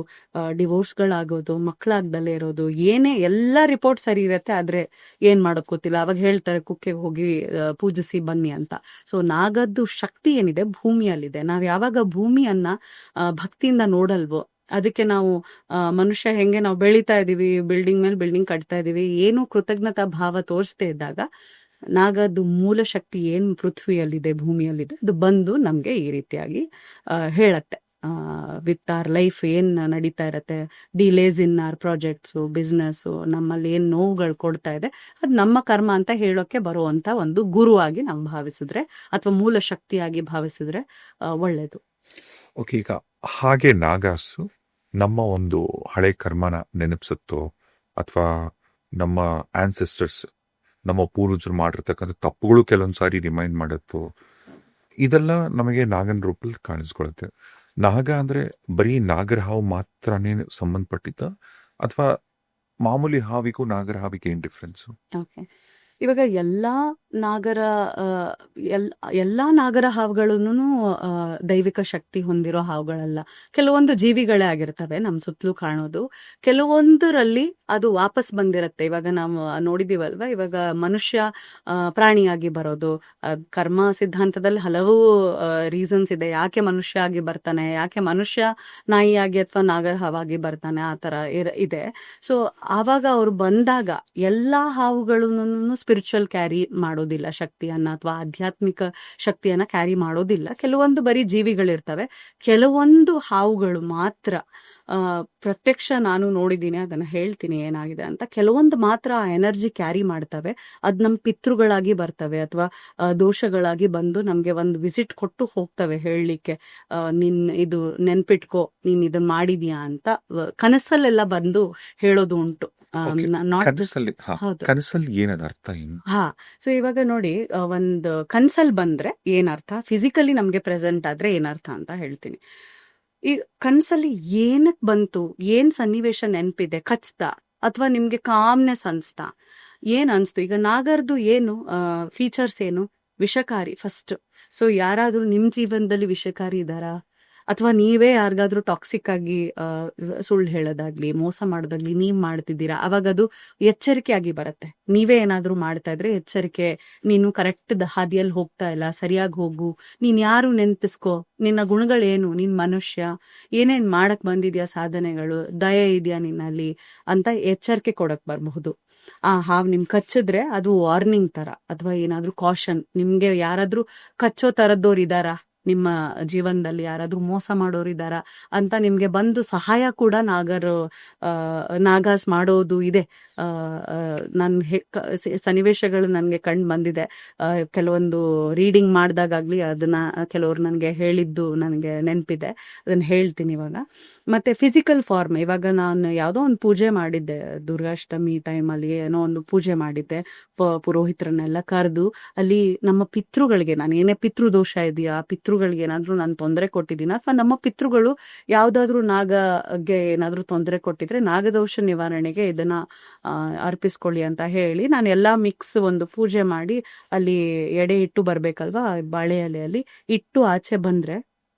ಡಿವೋರ್ಸ್ಗಳಾಗೋದು, ಮಕ್ಕಳಾಗ್ದಲ್ಲೇ ಇರೋದು, ಏನೇ ಎಲ್ಲ ರಿಪೋರ್ಟ್ ಸರಿ ಇರತ್ತೆ, ಆದ್ರೆ ಏನ್ ಮಾಡೋಕ್ ಗೊತ್ತಿಲ್ಲ. ಅವಾಗ ಹೇಳ್ತಾರೆ ಕುಕ್ಕೆಗೆ ಹೋಗಿ ಪೂಜಿಸಿ ಬನ್ನಿ ಅಂತ. ಸೊ ನಾಗದ್ದು ಶಕ್ತಿ ಏನಿದೆ ಭೂಮಿಯಲ್ಲಿದೆ. ನಾವ್ ಯಾವಾಗ ಭೂಮಿಯನ್ನ ಭಕ್ತಿಯಿಂದ ನೋಡಲ್ವೋ, ಅದಕ್ಕೆ ನಾವು ಮನುಷ್ಯ ಹೆಂಗೆ ನಾವು ಬೆಳೀತಾ ಇದೀವಿ, ಬಿಲ್ಡಿಂಗ್ ಮೇಲೆ ಬಿಲ್ಡಿಂಗ್ ಕಟ್ತಾ ಇದೀವಿ, ಏನು ಕೃತಜ್ಞತಾ ಭಾವ ತೋರಿಸ್ತಾ ಇದ್ದಾಗ ನಾಗದ್ದು ಮೂಲ ಶಕ್ತಿ ಏನ್ ಪೃಥ್ವಿಯಲ್ಲಿದೆ, ಭೂಮಿಯಲ್ಲಿದೆ, ಅದು ಬಂದು ನಮ್ಗೆ ಈ ರೀತಿಯಾಗಿ ಹೇಳತ್ತೆ ವಿತ್ ಆರ್ ಲೈಫ್ ಏನ್ ನಡೀತಾ ಇರತ್ತೆ, ಡಿಲೇಸ್ ಇನ್ ಆರ್ ಪ್ರಾಜೆಕ್ಟ್ಸು, ಬಿಸ್ನೆಸ್ಸು, ನಮ್ಮಲ್ಲಿ ಏನ್ ನೋವುಗಳು ಕೊಡ್ತಾ ಇದೆ, ಅದು ನಮ್ಮ ಕರ್ಮ ಅಂತ ಹೇಳೋಕೆ ಬರುವಂತ ಒಂದು ಗುರುವಾಗಿ ನಾವು ಭಾವಿಸಿದ್ರೆ ಅಥವಾ ಮೂಲ ಶಕ್ತಿಯಾಗಿ ಭಾವಿಸಿದ್ರೆ ಒಳ್ಳೇದು. ಓಕೆ, ಈಗ ಹಾಗೆ ನಾಗಾಸು ನಮ್ಮ ಒಂದು ಹಳೆ ಕರ್ಮನ ನೆನಪಿಸುತ್ತೋ, ಅಥವಾ ನಮ್ಮ ಆನ್ಸೆಸ್ಟರ್ಸ್, ನಮ್ಮ ಪೂರ್ವಜರು ಮಾಡಿರ್ತಕ್ಕಂಥ ತಪ್ಪುಗಳು ಕೆಲವೊಂದ್ಸಾರಿ ರಿಮೈಂಡ್ ಮಾಡುತ್ತೋ, ಇದೆಲ್ಲ ನಮಗೆ ನಾಗನ ರೂಪದಲ್ಲಿ ಕಾಣಿಸ್ಕೊಳುತ್ತೆ. ನಾಗ ಅಂದ್ರೆ ಬರೀ ನಾಗರ ಹಾವು ಮಾತ್ರನೇ ಸಂಬಂಧಪಟ್ಟಿದ್ದ, ಅಥವಾ ಮಾಮೂಲಿ ಹಾವಿಗೂ ನಾಗರ ಹಾವಿಗೆ ಏನ್ ಡಿಫ್ರೆನ್ಸ್? ಓಕೆ, ಇವಾಗ ಎಲ್ಲಾ ನಾಗರ ಆ, ಎಲ್ ಎಲ್ಲಾ ನಾಗರ ಹಾವುಗಳನ್ನು ದೈವಿಕ ಶಕ್ತಿ ಹೊಂದಿರೋ ಹಾವುಗಳಲ್ಲ. ಕೆಲವೊಂದು ಜೀವಿಗಳೇ ಆಗಿರ್ತವೆ ನಮ್ಮ ಸುತ್ತಲೂ ಕಾಣೋದು. ಕೆಲವೊಂದರಲ್ಲಿ ಅದು ವಾಪಸ್ ಬಂದಿರತ್ತೆ. ಇವಾಗ ನಾವು ನೋಡಿದೀವಲ್ವಾ, ಇವಾಗ ಮನುಷ್ಯ ಪ್ರಾಣಿಯಾಗಿ ಬರೋದು, ಕರ್ಮ ಸಿದ್ಧಾಂತದಲ್ಲಿ ಹಲವು ರೀಸನ್ಸ್ ಇದೆ ಯಾಕೆ ಮನುಷ್ಯ ಆಗಿ ಬರ್ತಾನೆ, ಯಾಕೆ ಮನುಷ್ಯ ನಾಯಿಯಾಗಿ ಅಥವಾ ನಾಗರ ಹಾವಾಗಿ ಬರ್ತಾನೆ, ಆ ತರ ಇದೆ. ಸೊ ಆವಾಗ ಅವ್ರು ಬಂದಾಗ ಎಲ್ಲಾ ಹಾವುಗಳನ್ನು ಸ್ಪಿರಿಚುವಲ್ ಕ್ಯಾರಿ ಮಾಡೋದಿಲ್ಲ, ಶಕ್ತಿಯನ್ನ ಅಥವಾ ಆಧ್ಯಾತ್ಮಿಕ ಶಕ್ತಿಯನ್ನ ಕ್ಯಾರಿ ಮಾಡೋದಿಲ್ಲ. ಕೆಲವೊಂದು ಬರೀ ಜೀವಿಗಳಿರ್ತವೆ, ಕೆಲವೊಂದು ಹಾವುಗಳು ಮಾತ್ರ ಪ್ರತ್ಯಕ್ಷ ನಾನು ನೋಡಿದ್ದೀನಿ, ಅದನ್ನ ಹೇಳ್ತೀನಿ ಏನಾಗಿದೆ ಅಂತ. ಕೆಲವೊಂದು ಮಾತ್ರ ಆ ಎನರ್ಜಿ ಕ್ಯಾರಿ ಮಾಡ್ತವೆ. ಅದ್ ನಮ್ ಪಿತೃಗಳಾಗಿ ಬರ್ತವೆ ಅಥವಾ ದೋಷಗಳಾಗಿ ಬಂದು ನಮ್ಗೆ ಒಂದು ವಿಸಿಟ್ ಕೊಟ್ಟು ಹೋಗ್ತವೆ, ಹೇಳಲಿಕ್ಕೆ ನಿನ್ ಇದು ನೆನ್ಪಿಟ್ಕೋ, ನೀನ್ ಇದನ್ನ ಮಾಡಿದ್ಯಾ ಅಂತ ಕನಸಲ್ಲೆಲ್ಲ ಬಂದು ಹೇಳೋದು ಉಂಟು. Okay. ನಾಟ್ ಕನಸಲ್ಲಿ ಹೌದು. ಕನಸಲ್ಲಿ ಏನದ ಅರ್ಥ ಏನು? ಹಾ, ಸೊ ಇವಾಗ ನೋಡಿ, ಒಂದು ಕನ್ಸಲ್ ಬಂದ್ರೆ ಏನರ್ಥ, ಫಿಸಿಕಲಿ ನಮ್ಗೆ ಪ್ರೆಸೆಂಟ್ ಆದ್ರೆ ಏನರ್ಥ ಅಂತ ಹೇಳ್ತೀನಿ. ಈ ಕನ್ಸಲ್ಲಿ ಏನಕ್ ಬಂತು, ಏನ್ ಸನ್ನಿವೇಶ ನೆನ್ಪಿದೆ, ಕಚ್ತಾ ಅಥವಾ ನಿಮ್ಗೆ ಕಾಮ್ನೆಸ್ ಅನ್ಸ್ತಾ, ಏನ್ ಅನ್ಸ್ತು? ಈಗ ನಾಗರ್ದು ಏನು ಫೀಚರ್ಸ್ ಏನು? ವಿಷಕಾರಿ ಫಸ್ಟ್. ಸೊ ಯಾರಾದ್ರೂ ನಿಮ್ ಜೀವನದಲ್ಲಿ ವಿಷಕಾರಿ ಇದಾರಾ, ಅಥವಾ ನೀವೇ ಯಾರಿಗಾದ್ರೂ ಟಾಕ್ಸಿಕ್ ಆಗಿ ಸುಳ್ಳು ಹೇಳೋದಾಗ್ಲಿ, ಮೋಸ ಮಾಡೋದಾಗ್ಲಿ ನೀವ್ ಮಾಡ್ತಿದ್ದೀರಾ, ಅವಾಗ ಅದು ಎಚ್ಚರಿಕೆ ಆಗಿ ಬರುತ್ತೆ. ನೀವೇ ಏನಾದ್ರೂ ಮಾಡ್ತಾ ಇದ್ರೆ ಎಚ್ಚರಿಕೆ, ನೀನು ಕರೆಕ್ಟ್ ಹಾದಿಯಲ್ಲಿ ಹೋಗ್ತಾ ಇಲ್ಲ, ಸರಿಯಾಗಿ ಹೋಗು, ನೀನ್ ಯಾರು ನೆನ್ಪಿಸ್ಕೋ, ನಿನ್ನ ಗುಣಗಳೇನು, ನೀನ್ ಮನುಷ್ಯ, ಏನೇನ್ ಮಾಡಕ್ ಬಂದಿದ್ಯಾ, ಸಾಧನೆಗಳು, ದಯೆ ಇದೆಯಾ ನಿನ್ನಲ್ಲಿ ಅಂತ ಎಚ್ಚರಿಕೆ ಕೊಡಕ್ ಬರಬಹುದು. ಆ ಹಾವ್ ನಿಮ್ ಕಚ್ಚಿದ್ರೆ ಅದು ವಾರ್ನಿಂಗ್ ತರ, ಅಥವಾ ಏನಾದ್ರೂ ಕಾಷನ್, ನಿಮ್ಗೆ ಯಾರಾದ್ರೂ ಕಚ್ಚೋ ತರದವ್ರು ಇದಾರಾ, ನಿಮ್ಮ ಜೀವನದಲ್ಲಿ ಯಾರಾದ್ರೂ ಮೋಸ ಮಾಡೋರು ಇದಾರ ಅಂತ ನಿಮ್ಗೆ ಬಂದು ಸಹಾಯ ಕೂಡ ನಾಗಾಸ್ ಮಾಡೋದು ಇದೆ. ನನ್ ಸನ್ನಿವೇಶಗಳು ನನ್ಗೆ ಕಂಡು ಬಂದಿದೆ. ಕೆಲವೊಂದು ರೀಡಿಂಗ್ ಮಾಡ್ದಾಗ್ಲಿ ಅದನ್ನ ಕೆಲವ್ರು ನನ್ಗೆ ಹೇಳಿದ್ದು ನನ್ಗೆ ನೆನ್ಪಿದೆ, ಅದನ್ನ ಹೇಳ್ತೀನಿ ಇವಾಗ. ಮತ್ತೆ ಫಿಸಿಕಲ್ ಫಾರ್ಮ್, ಇವಾಗ ನಾನು ಯಾವ್ದೋ ಒಂದು ಪೂಜೆ ಮಾಡಿದ್ದೆ, ದುರ್ಗಾಷ್ಟಮಿ ಟೈಮಲ್ಲಿ ಏನೋ ಒಂದು ಪೂಜೆ ಮಾಡಿದ್ದೆ, ಪುರೋಹಿತರನ್ನೆಲ್ಲ ಕರೆದು ಅಲ್ಲಿ ನಮ್ಮ ಪಿತೃಗಳಿಗೆ, ನಾನು ಏನೇ ಪಿತೃದೋಷ ಇದೆಯಾ, ಪಿತೃಗಳಿಗೆ ಏನಾದ್ರೂ ನಾನು ತೊಂದರೆ ಕೊಟ್ಟಿದ್ದೀನ, ಅಥವಾ ನಮ್ಮ ಪಿತೃಗಳು ಯಾವ್ದಾದ್ರು ನಾಗಗೆ ಏನಾದ್ರೂ ತೊಂದರೆ ಕೊಟ್ಟಿದ್ರೆ ನಾಗದೋಷ ನಿವಾರಣೆಗೆ ಇದನ್ನ ಅರ್ಪಿಸ್ಕೊಳ್ಳಿ ಅಂತ ಹೇಳಿ ನಾನು ಎಲ್ಲಾ ಮಿಕ್ಸ್ ಒಂದು ಪೂಜೆ ಮಾಡಿ ಅಲ್ಲಿ ಎಡೆ ಇಟ್ಟು ಬರ್ಬೇಕಲ್ವಾ, ಬಾಳೆ ಎಲೆಯಲ್ಲಿ ಇಟ್ಟು ಆಚೆ ಬಂದ್ರೆ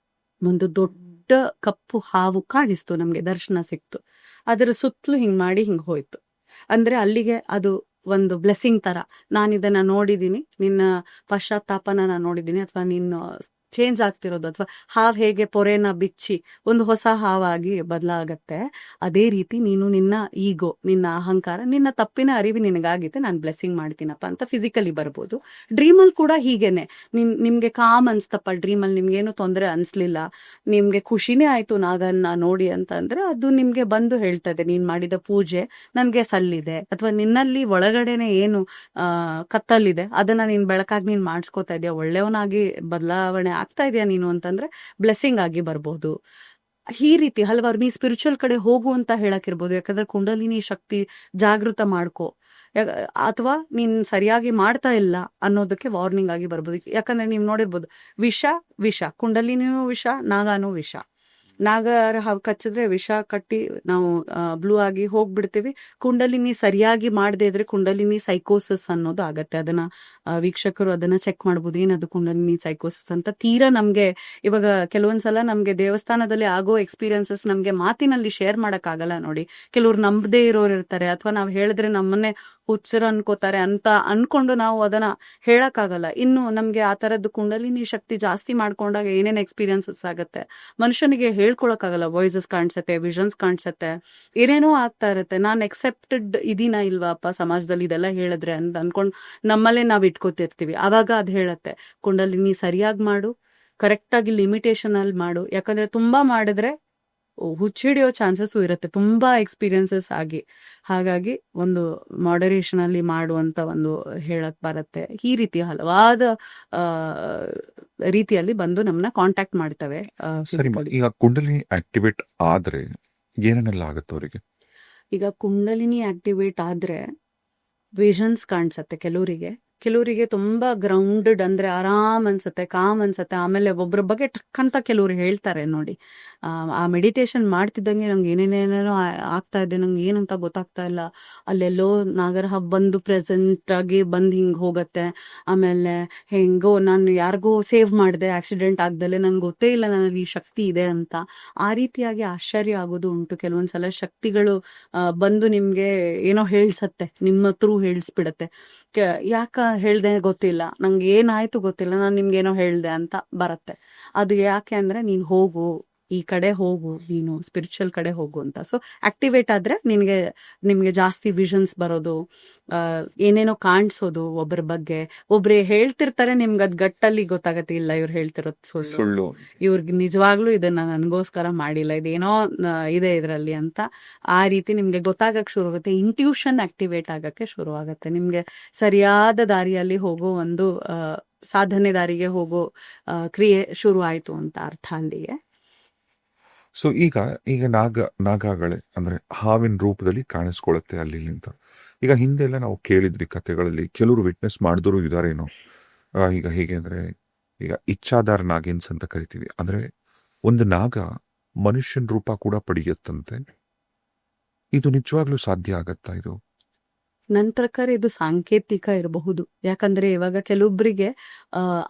ಒಂದು ದೊಡ್ಡ ಕಪ್ಪು ಹಾವು ಕಾಣಿಸ್ತು, ನಮ್ಗೆ ದರ್ಶನ ಸಿಕ್ತು. ಅದರ ಸುತ್ತಲೂ ಹಿಂಗ್ ಮಾಡಿ ಹಿಂಗ್ ಹೋಯ್ತು. ಅಂದ್ರೆ ಅಲ್ಲಿಗೆ ಅದು ಒಂದು ಬ್ಲೆಸ್ಸಿಂಗ್ ತರ, ನಾನು ಇದನ್ನ ನೋಡಿದೀನಿ, ನಿನ್ನ ಪಶ್ಚಾತ್ತಾಪನ ನಾನು ನೋಡಿದೀನಿ, ಅಥವಾ ನೀನು ಚೇಂಜ್ ಆಗ್ತಿರೋದು, ಅಥವಾ ಹಾವ್ ಹೇಗೆ ಪೊರೆನ ಬಿಚ್ಚಿ ಒಂದು ಹೊಸ ಹಾವಾಗಿ ಬದಲಾಗತ್ತೆ, ಅದೇ ರೀತಿ ನೀನು ನಿನ್ನ ಈಗೋ, ನಿನ್ನ ಅಹಂಕಾರ, ನಿನ್ನ ತಪ್ಪಿನ ಅರಿವು ನಿನಗಾಗಿತ್ತೆ, ನಾನು ಬ್ಲೆಸ್ಸಿಂಗ್ ಮಾಡ್ತೀನಪ್ಪ ಅಂತ ಫಿಸಿಕಲಿ ಬರ್ಬೋದು. ಡ್ರೀಮಲ್ಲಿ ಕೂಡ ಹೀಗೇನೆ, ನಿಮ್ಗೆ ಕಾಮ್ ಅನ್ಸ್ತಪ್ಪ, ಡ್ರೀಮಲ್ಲಿ ನಿಮ್ಗೇನು ತೊಂದರೆ ಅನ್ಸ್ಲಿಲ್ಲ, ನಿಮ್ಗೆ ಖುಷಿನೇ ಆಯ್ತು ನಾಗನ್ನ ನೋಡಿ ಅಂತ ಅಂದ್ರೆ, ಅದು ನಿಮ್ಗೆ ಬಂದು ಹೇಳ್ತದೆ ನೀನ್ ಮಾಡಿದ ಪೂಜೆ ನನ್ಗೆ ಸಲ್ಲಿದೆ, ಅಥವಾ ನಿನ್ನಲ್ಲಿ ಒಳಗಡೆನೆ ಏನು ಕತ್ತಲ್ಲಿದೆ ಅದನ್ನ ನೀನ್ ಬೆಳಕಾಗಿ ನೀನ್ ಮಾಡಿಸ್ಕೋತಾ ಇದೆಯಾ, ಒಳ್ಳೆಯವನಾಗಿ ಬದಲಾವಣೆ ಆಗ್ತಾ ಇದೆಯಾ ನೀನು ಅಂತಂದ್ರೆ ಬ್ಲೆಸ್ಸಿಂಗ್ ಆಗಿ ಬರ್ಬೋದು. ಈ ರೀತಿ ಹಲವಾರು, ನೀ ಸ್ಪಿರಿಚುವಲ್ ಕಡೆ ಹೋಗು ಅಂತ ಹೇಳಕ್ಕಿರ್ಬೋದು, ಯಾಕಂದ್ರೆ ಕುಂಡಲಿನಿ ಶಕ್ತಿ ಜಾಗೃತ ಮಾಡ್ಕೋ, ಅಥವಾ ನೀನ್ ಸರಿಯಾಗಿ ಮಾಡ್ತಾ ಇಲ್ಲ ಅನ್ನೋದಕ್ಕೆ ವಾರ್ನಿಂಗ್ ಆಗಿ ಬರ್ಬೋದು. ಯಾಕಂದ್ರೆ ನೀವ್ ನೋಡಿರ್ಬೋದು, ವಿಷ ಕುಂಡಲಿನಿಯೂ ವಿಷ, ನಾಗಾನೂ ವಿಷ. ನಾಗರ ಹಾವು ಕಚ್ಚಿದ್ರೆ ವಿಷ ಕಟ್ಟಿ ನಾವು ಬ್ಲೂ ಆಗಿ ಹೋಗ್ಬಿಡ್ತೀವಿ. ಕುಂಡಲಿನಿ ಸರಿಯಾಗಿ ಮಾಡದೇ ಇದ್ರೆ ಕುಂಡಲಿನಿ ಸೈಕೋಸಿಸ್ ಅನ್ನೋದು ಆಗತ್ತೆ. ಅದನ್ನ ವೀಕ್ಷಕರು ಅದನ್ನ ಚೆಕ್ ಮಾಡ್ಬೋದು, ಏನದು ಕುಂಡಲಿನಿ ಸೈಕೋಸಿಸ್ ಅಂತ. ತೀರಾ ನಮ್ಗೆ ಇವಾಗ ಕೆಲವೊಂದ್ಸಲ ನಮ್ಗೆ ದೇವಸ್ಥಾನದಲ್ಲಿ ಆಗೋ ಎಕ್ಸ್ಪೀರಿಯನ್ಸಸ್ ನಮ್ಗೆ ಮಾತಿನಲ್ಲಿ ಶೇರ್ ಮಾಡಕ್ ಆಗಲ್ಲ ನೋಡಿ. ಕೆಲವ್ರು ನಂಬದೇ ಇರೋರು ಇರ್ತಾರೆ, ಅಥವಾ ನಾವ್ ಹೇಳಿದ್ರೆ ನಮ್ಮನ್ನೇ ಹುಚ್ಚರ ಅನ್ಕೋತಾರೆ ಅಂತ ಅನ್ಕೊಂಡು ನಾವು ಅದನ್ನ ಹೇಳಕ್ಕಾಗಲ್ಲ. ಇನ್ನು ನಮ್ಗೆ ಆ ತರದ್ದು ಕುಂಡಲಿನಿ ಶಕ್ತಿ ಜಾಸ್ತಿ ಮಾಡ್ಕೊಂಡಾಗ ಏನೇನ್ ಎಕ್ಸ್ಪೀರಿಯನ್ಸಸ್ ಆಗತ್ತೆ, ಮನುಷ್ಯನಿಗೆ ಹೇಳ್ಕೊಳಕ್ಕಾಗಲ್ಲ. ವಾಯ್ಸಸ್ ಕಾಣಿಸತ್ತೆ, ವಿಷನ್ಸ್ ಕಾಣಿಸತ್ತೆ, ಏನೇನೋ ಆಗ್ತಾ ಇರತ್ತೆ. ನಾನ್ ಎಕ್ಸೆಪ್ಟೆಡ್ ಇದೀನ ಇಲ್ವಾಪ್ಪ ಸಮಾಜದಲ್ಲಿ ಇದೆಲ್ಲ ಹೇಳಿದ್ರೆ ಅಂತ ಅನ್ಕೊಂಡ್ ನಮ್ಮಲ್ಲೇ ನಾವ್ ಇಟ್ಕೋತಿರ್ತೀವಿ. ಆವಾಗ ಅದ್ ಹೇಳತ್ತೆ, ಕುಂಡಲಿನಿ ಸರಿಯಾಗಿ ಮಾಡು, ಕರೆಕ್ಟ್ ಆಗಿ ಲಿಮಿಟೇಷನ್ ಅಲ್ಲಿ ಮಾಡು. ಯಾಕಂದ್ರೆ ತುಂಬಾ ಮಾಡಿದ್ರೆ ಹುಚ್ಚಿಡಿಯೋ ಚಾನ್ಸಸ್ ಇರುತ್ತೆ, ತುಂಬಾ ಎಕ್ಸ್ಪೀರಿಯನ್ಸಸ್ ಆಗಿ. ಹಾಗಾಗಿ ಒಂದು ಮಾಡರೇಷನ್ ಅಲ್ಲಿ ಮಾಡುವಂತ ಒಂದು ಹೇಳಕ್ ಬರುತ್ತೆ. ಈ ರೀತಿ ಹಲವಾದ ರೀತಿಯಲ್ಲಿ ಬಂದು ನಮ್ಮನ್ನ ಕಾಂಟ್ಯಾಕ್ಟ್ ಮಾಡ್ತವೆ. ಸರಿ, ಈಗ ಕುಂಡಲಿನಿ ಆಕ್ಟಿವೇಟ್ ಆದ್ರೆ ಏನೇನೆಲ್ಲ ಆಗುತ್ತೆ ಅವರಿಗೆ? ಈಗ ಕುಂಡಲಿನಿ ಆಕ್ಟಿವೇಟ್ ಆದ್ರೆ ವಿಷನ್ಸ್ ಕಾಣಿಸತ್ತೆ ಕೆಲವರಿಗೆ, ಕೆಲವರಿಗೆ ತುಂಬಾ ಗ್ರೌಂಡೆಡ್ ಅಂದ್ರೆ ಆರಾಮ್ ಅನ್ಸುತ್ತೆ, ಕಾಮ್ ಅನ್ಸುತ್ತೆ. ಆಮೇಲೆ ಒಬ್ಬರ ಬಗ್ಗೆ ಟಕ್ ಅಂತ ಕೆಲವ್ರು ಹೇಳ್ತಾರೆ ನೋಡಿ, ಆ ಮೆಡಿಟೇಷನ್ ಮಾಡ್ತಿದ್ದಂಗೆ ನಂಗೆ ಏನೇನೇನೋ ಆಗ್ತಾ ಇದೆ, ನಂಗೆ ಏನಂತ ಗೊತ್ತಾಗ್ತಾ ಇಲ್ಲ, ಅಲ್ಲೆಲ್ಲೋ ನಾಗರಹಾವ್ ಬಂದು ಪ್ರೆಸೆಂಟ್ ಆಗಿ ಬಂದು ಹಿಂಗೆ ಹೋಗತ್ತೆ. ಆಮೇಲೆ ಹೆಂಗೋ ನಾನು ಯಾರಿಗೋ ಸೇವ್ ಮಾಡಿದೆ ಆಕ್ಸಿಡೆಂಟ್ ಆಗ್ದಲೆ, ನನ್ಗೆ ಗೊತ್ತೇ ಇಲ್ಲ ನನಗೆ ಈ ಶಕ್ತಿ ಇದೆ ಅಂತ. ಆ ರೀತಿಯಾಗಿ ಆಶ್ಚರ್ಯ ಆಗೋದು ಉಂಟು. ಕೆಲವೊಂದ್ಸಲ ಶಕ್ತಿಗಳು ಬಂದು ನಿಮ್ಗೆ ಏನೋ ಹೇಳ್ಸತ್ತೆ, ನಿಮ್ಮ ಥ್ರೂ ಹೇಳಿಸ್ಬಿಡತ್ತೆ. ಯಾಕ ಹೇಳ್ದೆ ಗೊತ್ತಿಲ್ಲ, ನಂಗೆ ಏನಾಯ್ತು ಗೊತ್ತಿಲ್ಲ, ನಾನು ನಿಮ್ಗೇನೋ ಹೇಳ್ದೆ ಅಂತ ಬರತ್ತೆ. ಅದು ಯಾಕೆ ಅಂದ್ರೆ ನೀನ್ ಹೋಗು, ಈ ಕಡೆ ಹೋಗು, ನೀನು ಸ್ಪಿರಿಚುವಲ್ ಕಡೆ ಹೋಗು ಅಂತ. ಸೊ ಆಕ್ಟಿವೇಟ್ ಆದ್ರೆ ನಿಮ್ಗೆ ಜಾಸ್ತಿ ವಿಷನ್ಸ್ ಬರೋದು, ಏನೇನೋ ಕಾಣಿಸೋದು ಒಬ್ಬರ ಬಗ್ಗೆ. ಒಬ್ರು ಹೇಳ್ತಿರ್ತಾರೆ, ನಿಮ್ಗೆ ಅದ್ ಗಟ್ಟಲ್ಲಿ ಗೊತ್ತಾಗತ್ತೆ, ಇಲ್ಲ ಇವ್ರು ಹೇಳ್ತಿರೋದು ಸುಳ್ಳು, ಇವ್ರಿಗೆ ನಿಜವಾಗ್ಲೂ ಇದನ್ನ ನನಗೋಸ್ಕರ ಮಾಡಿಲ್ಲ, ಇದೇನೋ ಇದೆ ಇದರಲ್ಲಿ ಅಂತ. ಆ ರೀತಿ ನಿಮ್ಗೆ ಗೊತ್ತಾಗಕ್ಕೆ ಶುರು ಆಗುತ್ತೆ. ಇಂಟ್ಯೂಷನ್ ಆಕ್ಟಿವೇಟ್ ಆಗಕ್ಕೆ ಶುರು ಆಗುತ್ತೆ. ನಿಮ್ಗೆ ಸರಿಯಾದ ದಾರಿಯಲ್ಲಿ ಹೋಗೋ ಒಂದು ಸಾಧನೆ ದಾರಿಗೆ ಹೋಗೋ ಕ್ರಿಯೆ ಶುರು ಆಯ್ತು ಅಂತ ಅರ್ಥ ಅಲ್ಲಿಗೆ. ಸೊ ಈಗ ನಾಗಗಳೇ ಅಂದ್ರೆ ಹಾವಿನ ರೂಪದಲ್ಲಿ ಕಾಣಿಸ್ಕೊಳ್ಳುತ್ತೆ ಅಲ್ಲಿ ಅಂತ. ಈಗ ಹಿಂದೆಲ್ಲ ನಾವು ಕೇಳಿದ್ರಿ ಕಥೆಗಳಲ್ಲಿ, ಕೆಲವರು ವಿಟ್ನೆಸ್ ಮಾಡಿದ್ರು ಇದಾರೇನೋ. ಈಗ ಹೇಗೆ ಅಂದ್ರೆ, ಈಗ ಇಚ್ಛಾಧಾರ ನಾಗಿನ್ಸ್ ಅಂತ ಕರಿತೀವಿ. ಅಂದ್ರೆ ಒಂದು ನಾಗ ಮನುಷ್ಯನ ರೂಪ ಕೂಡ ಪಡೆಯುತ್ತಂತೆ. ಇದು ನಿಜವಾಗ್ಲೂ ಸಾಧ್ಯ ಆಗತ್ತಾ ಇದು? ನನ್ನ ಪ್ರಕಾರ ಇದು ಸಾಂಕೇತಿಕ ಇರಬಹುದು. ಯಾಕಂದ್ರೆ ಇವಾಗ ಕೆಲವೊಬ್ಬರಿಗೆ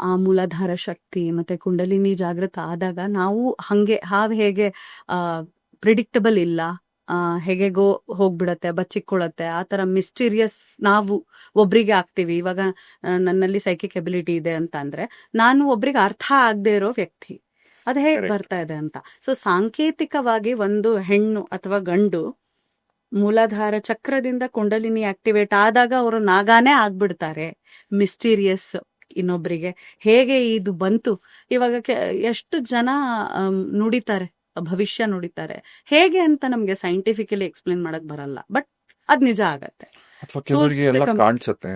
ಆ ಮೂಲಾಧಾರ ಶಕ್ತಿ ಮತ್ತೆ ಕುಂಡಲಿನಿ ಜಾಗೃತ ಆದಾಗ ನಾವು ಹಾವು ಹೇಗೆ ಪ್ರಿಡಿಕ್ಟಬಲ್ ಇಲ್ಲ, ಹೇಗೆಗೋ ಹೋಗ್ಬಿಡತ್ತೆ, ಬಚ್ಚಿಕೊಳ್ಳತ್ತೆ, ಆ ತರ ಮಿಸ್ಟೀರಿಯಸ್ ನಾವು ಒಬ್ರಿಗೆ ಆಗ್ತೀವಿ. ಇವಾಗ ನನ್ನಲ್ಲಿ ಸೈಕಿಕ್ ಎಬಿಲಿಟಿ ಇದೆ ಅಂತ ಅಂದ್ರೆ ನಾನು ಒಬ್ರಿಗೆ ಅರ್ಥ ಆಗದೆ ಇರೋ ವ್ಯಕ್ತಿ, ಅದು ಹೇಗೆ ಬರ್ತಾ ಇದೆ ಅಂತ. ಸೊ ಸಾಂಕೇತಿಕವಾಗಿ ಒಂದು ಹೆಣ್ಣು ಅಥವಾ ಗಂಡು ಮೂಲಾಧಾರ ಚಕ್ರದಿಂದ ಕುಂಡಲಿನಿ ಆಕ್ಟಿವೇಟ್ ಆದಾಗ ಅವರು ನಾಗಾನೇ ಆಗ್ಬಿಡ್ತಾರೆ, ಮಿಸ್ಟೀರಿಯಸ್ ಇನ್ನೊಬ್ರಿಗೆ. ಹೇಗೆ ಇದು ಬಂತು, ಇವಾಗ ಎಷ್ಟು ಜನ ನುಡಿತಾರೆ, ಭವಿಷ್ಯ ನುಡಿತಾರೆ, ಹೇಗೆ ಅಂತ ನಮ್ಗೆ ಸೈಂಟಿಫಿಕಲಿ ಎಕ್ಸ್ಪ್ಲೇನ್ ಮಾಡಕ್ ಬರಲ್ಲ, ಬಟ್ ಅದ್ ನಿಜ ಆಗತ್ತೆ.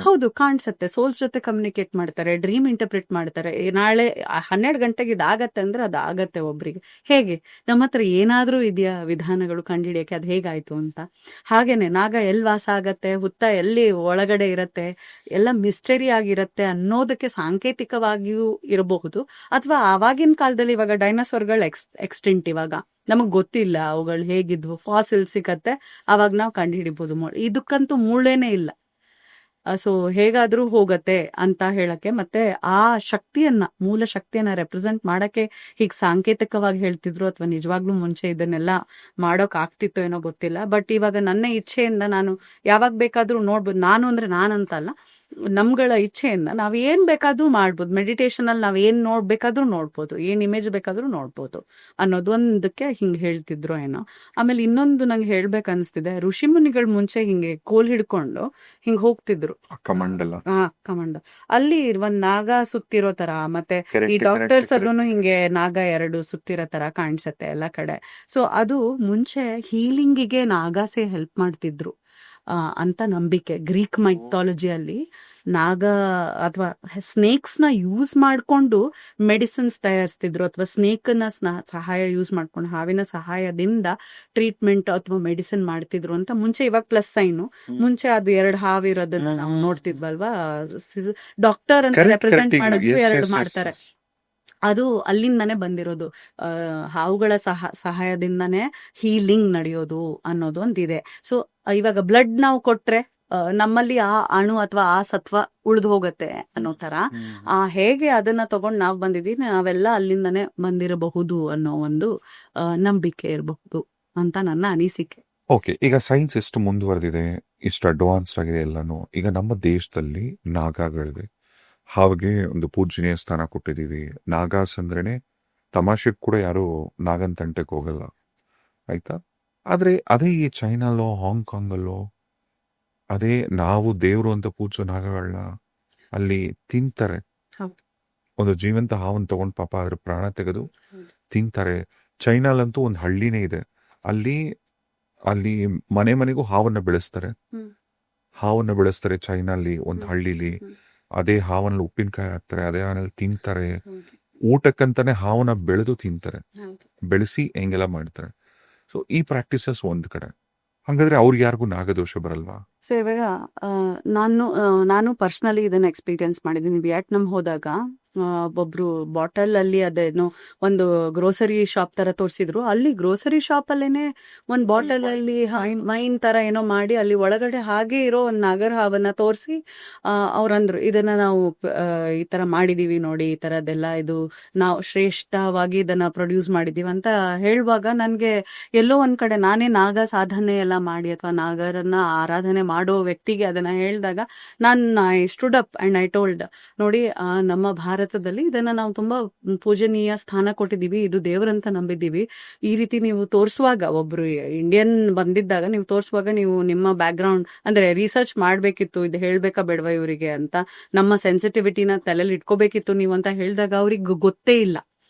ಹೌದು, ಕಾಣಿಸತ್ತೆ. ಸೋಲ್ಸ್ ಜೊತೆ ಕಮ್ಯುನಿಕೇಟ್ ಮಾಡ್ತಾರೆ, ಡ್ರೀಮ್ ಇಂಟರ್ಪ್ರಿಟ್ ಮಾಡ್ತಾರೆ. ನಾಳೆ 12 ಗಂಟೆಗೆ ಇದಾಗತ್ತೆ ಅಂದ್ರೆ ಅದು ಆಗತ್ತೆ ಒಬ್ರಿಗೆ. ಹೇಗೆ ನಮ್ಮ ಹತ್ರ ಏನಾದ್ರೂ ಇದೆಯಾ ವಿಧಾನಗಳು ಕಂಡುಹಿಡಿಯಕ್ಕೆ ಅದು ಹೇಗಾಯ್ತು ಅಂತ. ಹಾಗೇನೆ ನಾಗ ಎಲ್ಲಿ ವಾಸ ಆಗತ್ತೆ, ಹುತ್ತ ಎಲ್ಲಿ ಒಳಗಡೆ ಇರತ್ತೆ, ಎಲ್ಲ ಮಿಸ್ಟರಿ ಆಗಿರತ್ತೆ ಅನ್ನೋದಕ್ಕೆ ಸಾಂಕೇತಿಕವಾಗಿಯೂ ಇರಬಹುದು. ಅಥವಾ ಆವಾಗಿನ ಕಾಲದಲ್ಲಿ ಇವಾಗ ಡೈನೋಸಾರ್ಗಳು ಎಕ್ಸ್ಟಿಂಕ್ಟ್, ಇವಾಗ ನಮಗ್ ಗೊತ್ತಿಲ್ಲ ಅವುಗಳು ಹೇಗಿದ್ವು, ಫಾಸಿಲ್ ಸಿಗತ್ತೆ, ಅವಾಗ ನಾವು ಕಂಡುಹಿಡಿಬಹುದು. ಇದಕ್ಕಂತೂ ಮೂಳೆನೇ ಇಲ್ಲ. ಸೊ ಹೇಗಾದ್ರೂ ಹೋಗತ್ತೆ ಅಂತ ಹೇಳಕ್ಕೆ, ಮತ್ತೆ ಆ ಶಕ್ತಿಯನ್ನ, ಮೂಲ ಶಕ್ತಿಯನ್ನ ರೆಪ್ರೆಸೆಂಟ್ ಮಾಡಕ್ಕೆ ಹೀಗೆ ಸಾಂಕೇತಿಕವಾಗಿ ಹೇಳ್ತಿದ್ರು, ಅಥವಾ ನಿಜವಾಗ್ಲೂ ಮುಂಚೆ ಇದನ್ನೆಲ್ಲ ಮಾಡೋಕ್ ಆಗ್ತಿತ್ತು ಏನೋ ಗೊತ್ತಿಲ್ಲ. ಬಟ್ ಇವಾಗ ನನ್ನ ಇಚ್ಛೆಯಿಂದ ನಾನು ಯಾವಾಗ ಬೇಕಾದ್ರೂ ನೋಡ್ಬೋದು. ನಾನು ಅಂದ್ರೆ ನಾನಂತಲ್ಲ, ನಮ್ಗಳ ಇಚ್ಛೆಯಿಂದ ನಾವ್ ಏನ್ ಬೇಕಾದ್ರೂ ಮಾಡ್ಬೋದು. ಮೆಡಿಟೇಷನ್ ಅಲ್ಲಿ ನಾವ್ ಏನ್ ನೋಡ್ಬೇಕಾದ್ರೂ ನೋಡ್ಬೋದು, ಏನ್ ಇಮೇಜ್ ಬೇಕಾದ್ರೂ ನೋಡ್ಬೋದು ಅನ್ನೋದು ಒಂದಕ್ಕೆ ಹಿಂಗ್ ಹೇಳ್ತಿದ್ರು ಏನೋ. ಆಮೇಲೆ ಇನ್ನೊಂದು ನಂಗೆ ಹೇಳ್ಬೇಕು ಅನ್ಸ್ತಿದೆ, ಋಷಿ ಮುನಿಗಳು ಮುಂಚೆ ಹಿಂಗೆ ಕೋಲ್ ಹಿಡ್ಕೊಂಡು ಹಿಂಗ್ ಹೋಗ್ತಿದ್ರು, ಕಮಂಡ ಅಲ್ಲಿ ಒಂದ್ ನಾಗ ಸುತ್ತಿರೋ ತರ, ಮತ್ತೆ ಈ ಡಾಕ್ಟರ್ಸ್ ಅಲ್ಲೂ ಹಿಂಗೆ ನಾಗ 2 ಸುತ್ತಿರೋ ತರ ಕಾಣಿಸತ್ತೆ ಎಲ್ಲ ಕಡೆ. ಸೊ ಅದು ಮುಂಚೆ ಹೀಲಿಂಗಿಗೆ ನಾಗಾಸೆ ಹೆಲ್ಪ್ ಮಾಡ್ತಿದ್ರು ಅಂತ ನಂಬಿಕೆ. ಗ್ರೀಕ್ ಮೈಥಾಲಜಿಯಲ್ಲಿ ನಾಗ ಅಥವಾ ಸ್ನೇಕ್ಸ್ ನ ಯೂಸ್ ಮಾಡ್ಕೊಂಡು ಮೆಡಿಸಿನ್ಸ್ ತಯಾರಿಸ್ತಿದ್ರು, ಅಥವಾ ಸ್ನೇಕ್ ನ ಸಹಾಯ ಯೂಸ್ ಮಾಡ್ಕೊಂಡು, ಹಾವಿನ ಸಹಾಯದಿಂದ ಟ್ರೀಟ್ಮೆಂಟ್ ಅಥವಾ ಮೆಡಿಸಿನ್ ಮಾಡ್ತಿದ್ರು ಅಂತ ಮುಂಚೆ. ಇವಾಗ ಪ್ಲಸ್ ಸೈನು, ಮುಂಚೆ ಅದು 2 ಹಾವು ಇರೋದನ್ನ ನಾವು ನೋಡ್ತಿದ್ವಲ್ವಾ, ಡಾಕ್ಟರ್ ಅಂತ ರೆಪ್ರೆಸೆಂಟ್ ಮಾಡೋದು 2 ಮಾಡ್ತಾರೆ. ಅದು ಅಲ್ಲಿಂದಾನೇ ಬಂದಿರೋದು. ಹಾವುಗಳ ಸಹಾಯದಿಂದಾನೇ ಹೀಲಿಂಗ್ ನಡೆಯೋದು ಅನ್ನೋದು ಒಂದಿದೆ. ಸೊ ಇವಾಗ ಬ್ಲಡ್ ನಾವು ಕೊಟ್ರೆ ನಮ್ಮಲ್ಲಿ ಆ ಅಣು ಅಥವಾ ಆ ಸತ್ವ ಉಳಿದು ಹೋಗತ್ತೆ ಅನ್ನೋ ತರ, ಹೇಗೆ ಅದನ್ನ ತಗೊಂಡ್ ನಾವ್ ಬಂದಿದೀವಿ, ನಾವೆಲ್ಲ ಅಲ್ಲಿಂದಾನೇ ಬಂದಿರಬಹುದು ಅನ್ನೋ ಒಂದು ನಂಬಿಕೆ ಇರಬಹುದು ಅಂತ ನನ್ನ ಅನಿಸಿಕೆ. ಓಕೆ, ಈಗ ಸೈನ್ಸ್ ಎಷ್ಟು ಮುಂದುವರೆದಿದೆ, ಇಷ್ಟು ಅಡ್ವಾನ್ಸ್ಡ್ ಆಗಿದೆ ಎಲ್ಲಾನು. ಈಗ ನಮ್ಮ ದೇಶದಲ್ಲಿ ನಾಗಗಳಿವೆ, ಹಾವಿಗೆ ಒಂದು ಪೂಜನೀಯ ಸ್ಥಾನ ಕೊಟ್ಟಿದೀವಿ. ನಾಗಾಸ್ ಅಂದ್ರೇನೆ ತಮಾಷೆಗೆ ಕೂಡ ಯಾರು ನಾಗನ್ ತಂಟೆಗೆ ಹೋಗಲ್ಲ, ಆಯ್ತಾ. ಆದ್ರೆ ಅದೇ ಈ ಚೈನಾಲೋ ಹಾಂಗ್ಕಾಂಗಲ್ಲೋ ಅದೇ ನಾವು ದೇವ್ರು ಅಂತ ಪೂಜೋ ನಾಗಗಳನ್ನ ಅಲ್ಲಿ ತಿಂತಾರೆ. ಒಂದು ಜೀವಂತ ಹಾವನ್ ತಗೊಂಡ್ ಪಾಪ ಅದ್ರ ಪ್ರಾಣ ತೆಗೆದು ತಿಂತಾರೆ. ಚೈನಾಲಂತೂ ಒಂದು ಹಳ್ಳಿನೇ ಇದೆ, ಅಲ್ಲಿ ಮನೆ ಮನೆಗೂ ಹಾವನ್ನ ಬೆಳೆಸ್ತಾರೆ ಚೈನಲ್ಲಿ ಒಂದು ಹಳ್ಳಿಲಿ. ಅದೇ ಹಾವನಲ್ಲಿ ಉಪ್ಪಿನಕಾಯಿ ಹಾಕ್ತಾರೆ, ಅದೇ ಹಾವನಲ್ಲಿ ತಿಂತಾರೆ. ಊಟಕ್ಕಂತಾನೆ ಹಾವನ್ನ ಬೆಳೆದು ತಿಂತಾರೆ, ಬೆಳೆಸಿ ಹೆಂಗೆಲ್ಲ ಮಾಡ್ತಾರೆ. ಸೊ ಈ ಪ್ರಾಕ್ಟೀಸಸ್ ಒಂದ್ ಕಡೆ. ಹಂಗಾದ್ರೆ ಅವ್ರಿಗೆ ಯಾರಿಗೂ ನಾಗದೋಷ ಬರಲ್ವಾ? ಸೊ ಇವಾಗ ಆ, ನಾನು ಪರ್ಸ್ನಲಿ ಇದನ್ನ ಎಕ್ಸ್ಪೀರಿಯನ್ಸ್ ಮಾಡಿದ್ದೀನಿ. ವಿಯಟ್ನಾಂ ಹೋದಾಗ ಒಬ್ರು ಬಾಟಲ್ ಅಲ್ಲಿ ಅದೇನೋ ಒಂದು ಗ್ರೋಸರಿ ಶಾಪ್ ತರ ತೋರಿಸಿದ್ರು. ಅಲ್ಲಿ ಗ್ರೋಸರಿ ಶಾಪ್ ಅಲ್ಲೇನೆ ಒಂದ್ ಬಾಟಲ್ ಅಲ್ಲಿ ವೈನ್ ತರ ಏನೋ ಮಾಡಿ ಅಲ್ಲಿ ಒಳಗಡೆ ಹಾಗೆ ಇರೋ ಒಂದ್ ನಾಗರ ಹಾವನ್ನ ತೋರಿಸಿ ಅವ್ರಂದ್ರು ಇದನ್ನ ನಾವು ಈ ತರ ಮಾಡಿದೀವಿ ನೋಡಿ, ಈ ತರದೆಲ್ಲ ಇದು ನಾವು ಶ್ರೇಷ್ಠವಾಗಿ ಇದನ್ನ ಪ್ರೊಡ್ಯೂಸ್ ಮಾಡಿದೀವಿ ಅಂತ ಹೇಳುವಾಗ ನನ್ಗೆ ಎಲ್ಲೋ ಒಂದ್ ಕಡೆ ನಾನೇ ನಾಗ ಸಾಧನೆ ಎಲ್ಲ ಮಾಡಿ ಅಥವಾ ನಾಗರನ್ನ ಆರಾಧನೆ ಮಾಡೋ ವ್ಯಕ್ತಿಗೆ ಅದನ್ನ ಹೇಳಿದಾಗ I stood up and I told, ನೋಡಿ ನಮ್ಮ ಭಾರತದಲ್ಲಿ ಇದನ್ನ ನಾವು ತುಂಬಾ ಪೂಜನೀಯ ಸ್ಥಾನ ಕೊಟ್ಟಿದೀವಿ, ಇದು ದೇವರಂತ ನಂಬಿದ್ದೀವಿ. ಈ ರೀತಿ ನೀವು ತೋರಿಸುವಾಗ, ಒಬ್ರು ಇಂಡಿಯನ್ ಬಂದಿದ್ದಾಗ ನೀವು ತೋರಿಸುವಾಗ ನೀವು ನಿಮ್ಮ ಬ್ಯಾಕ್ ಗ್ರೌಂಡ್ ಅಂದ್ರೆ ರಿಸರ್ಚ್ ಮಾಡ್ಬೇಕಿತ್ತು, ಇದು ಹೇಳ್ಬೇಕಾ ಬೇಡವಾ ಇವರಿಗೆ ಅಂತ, ನಮ್ಮ ಸೆನ್ಸಿಟಿವಿಟಿನ ತಲೆಯಲ್ಲಿ ಇಟ್ಕೋಬೇಕಿತ್ತು ನೀವು ಅಂತ ಹೇಳಿದಾಗ ಅವ್ರಿಗೆ ಗೊತ್ತೇ ಇಲ್ಲ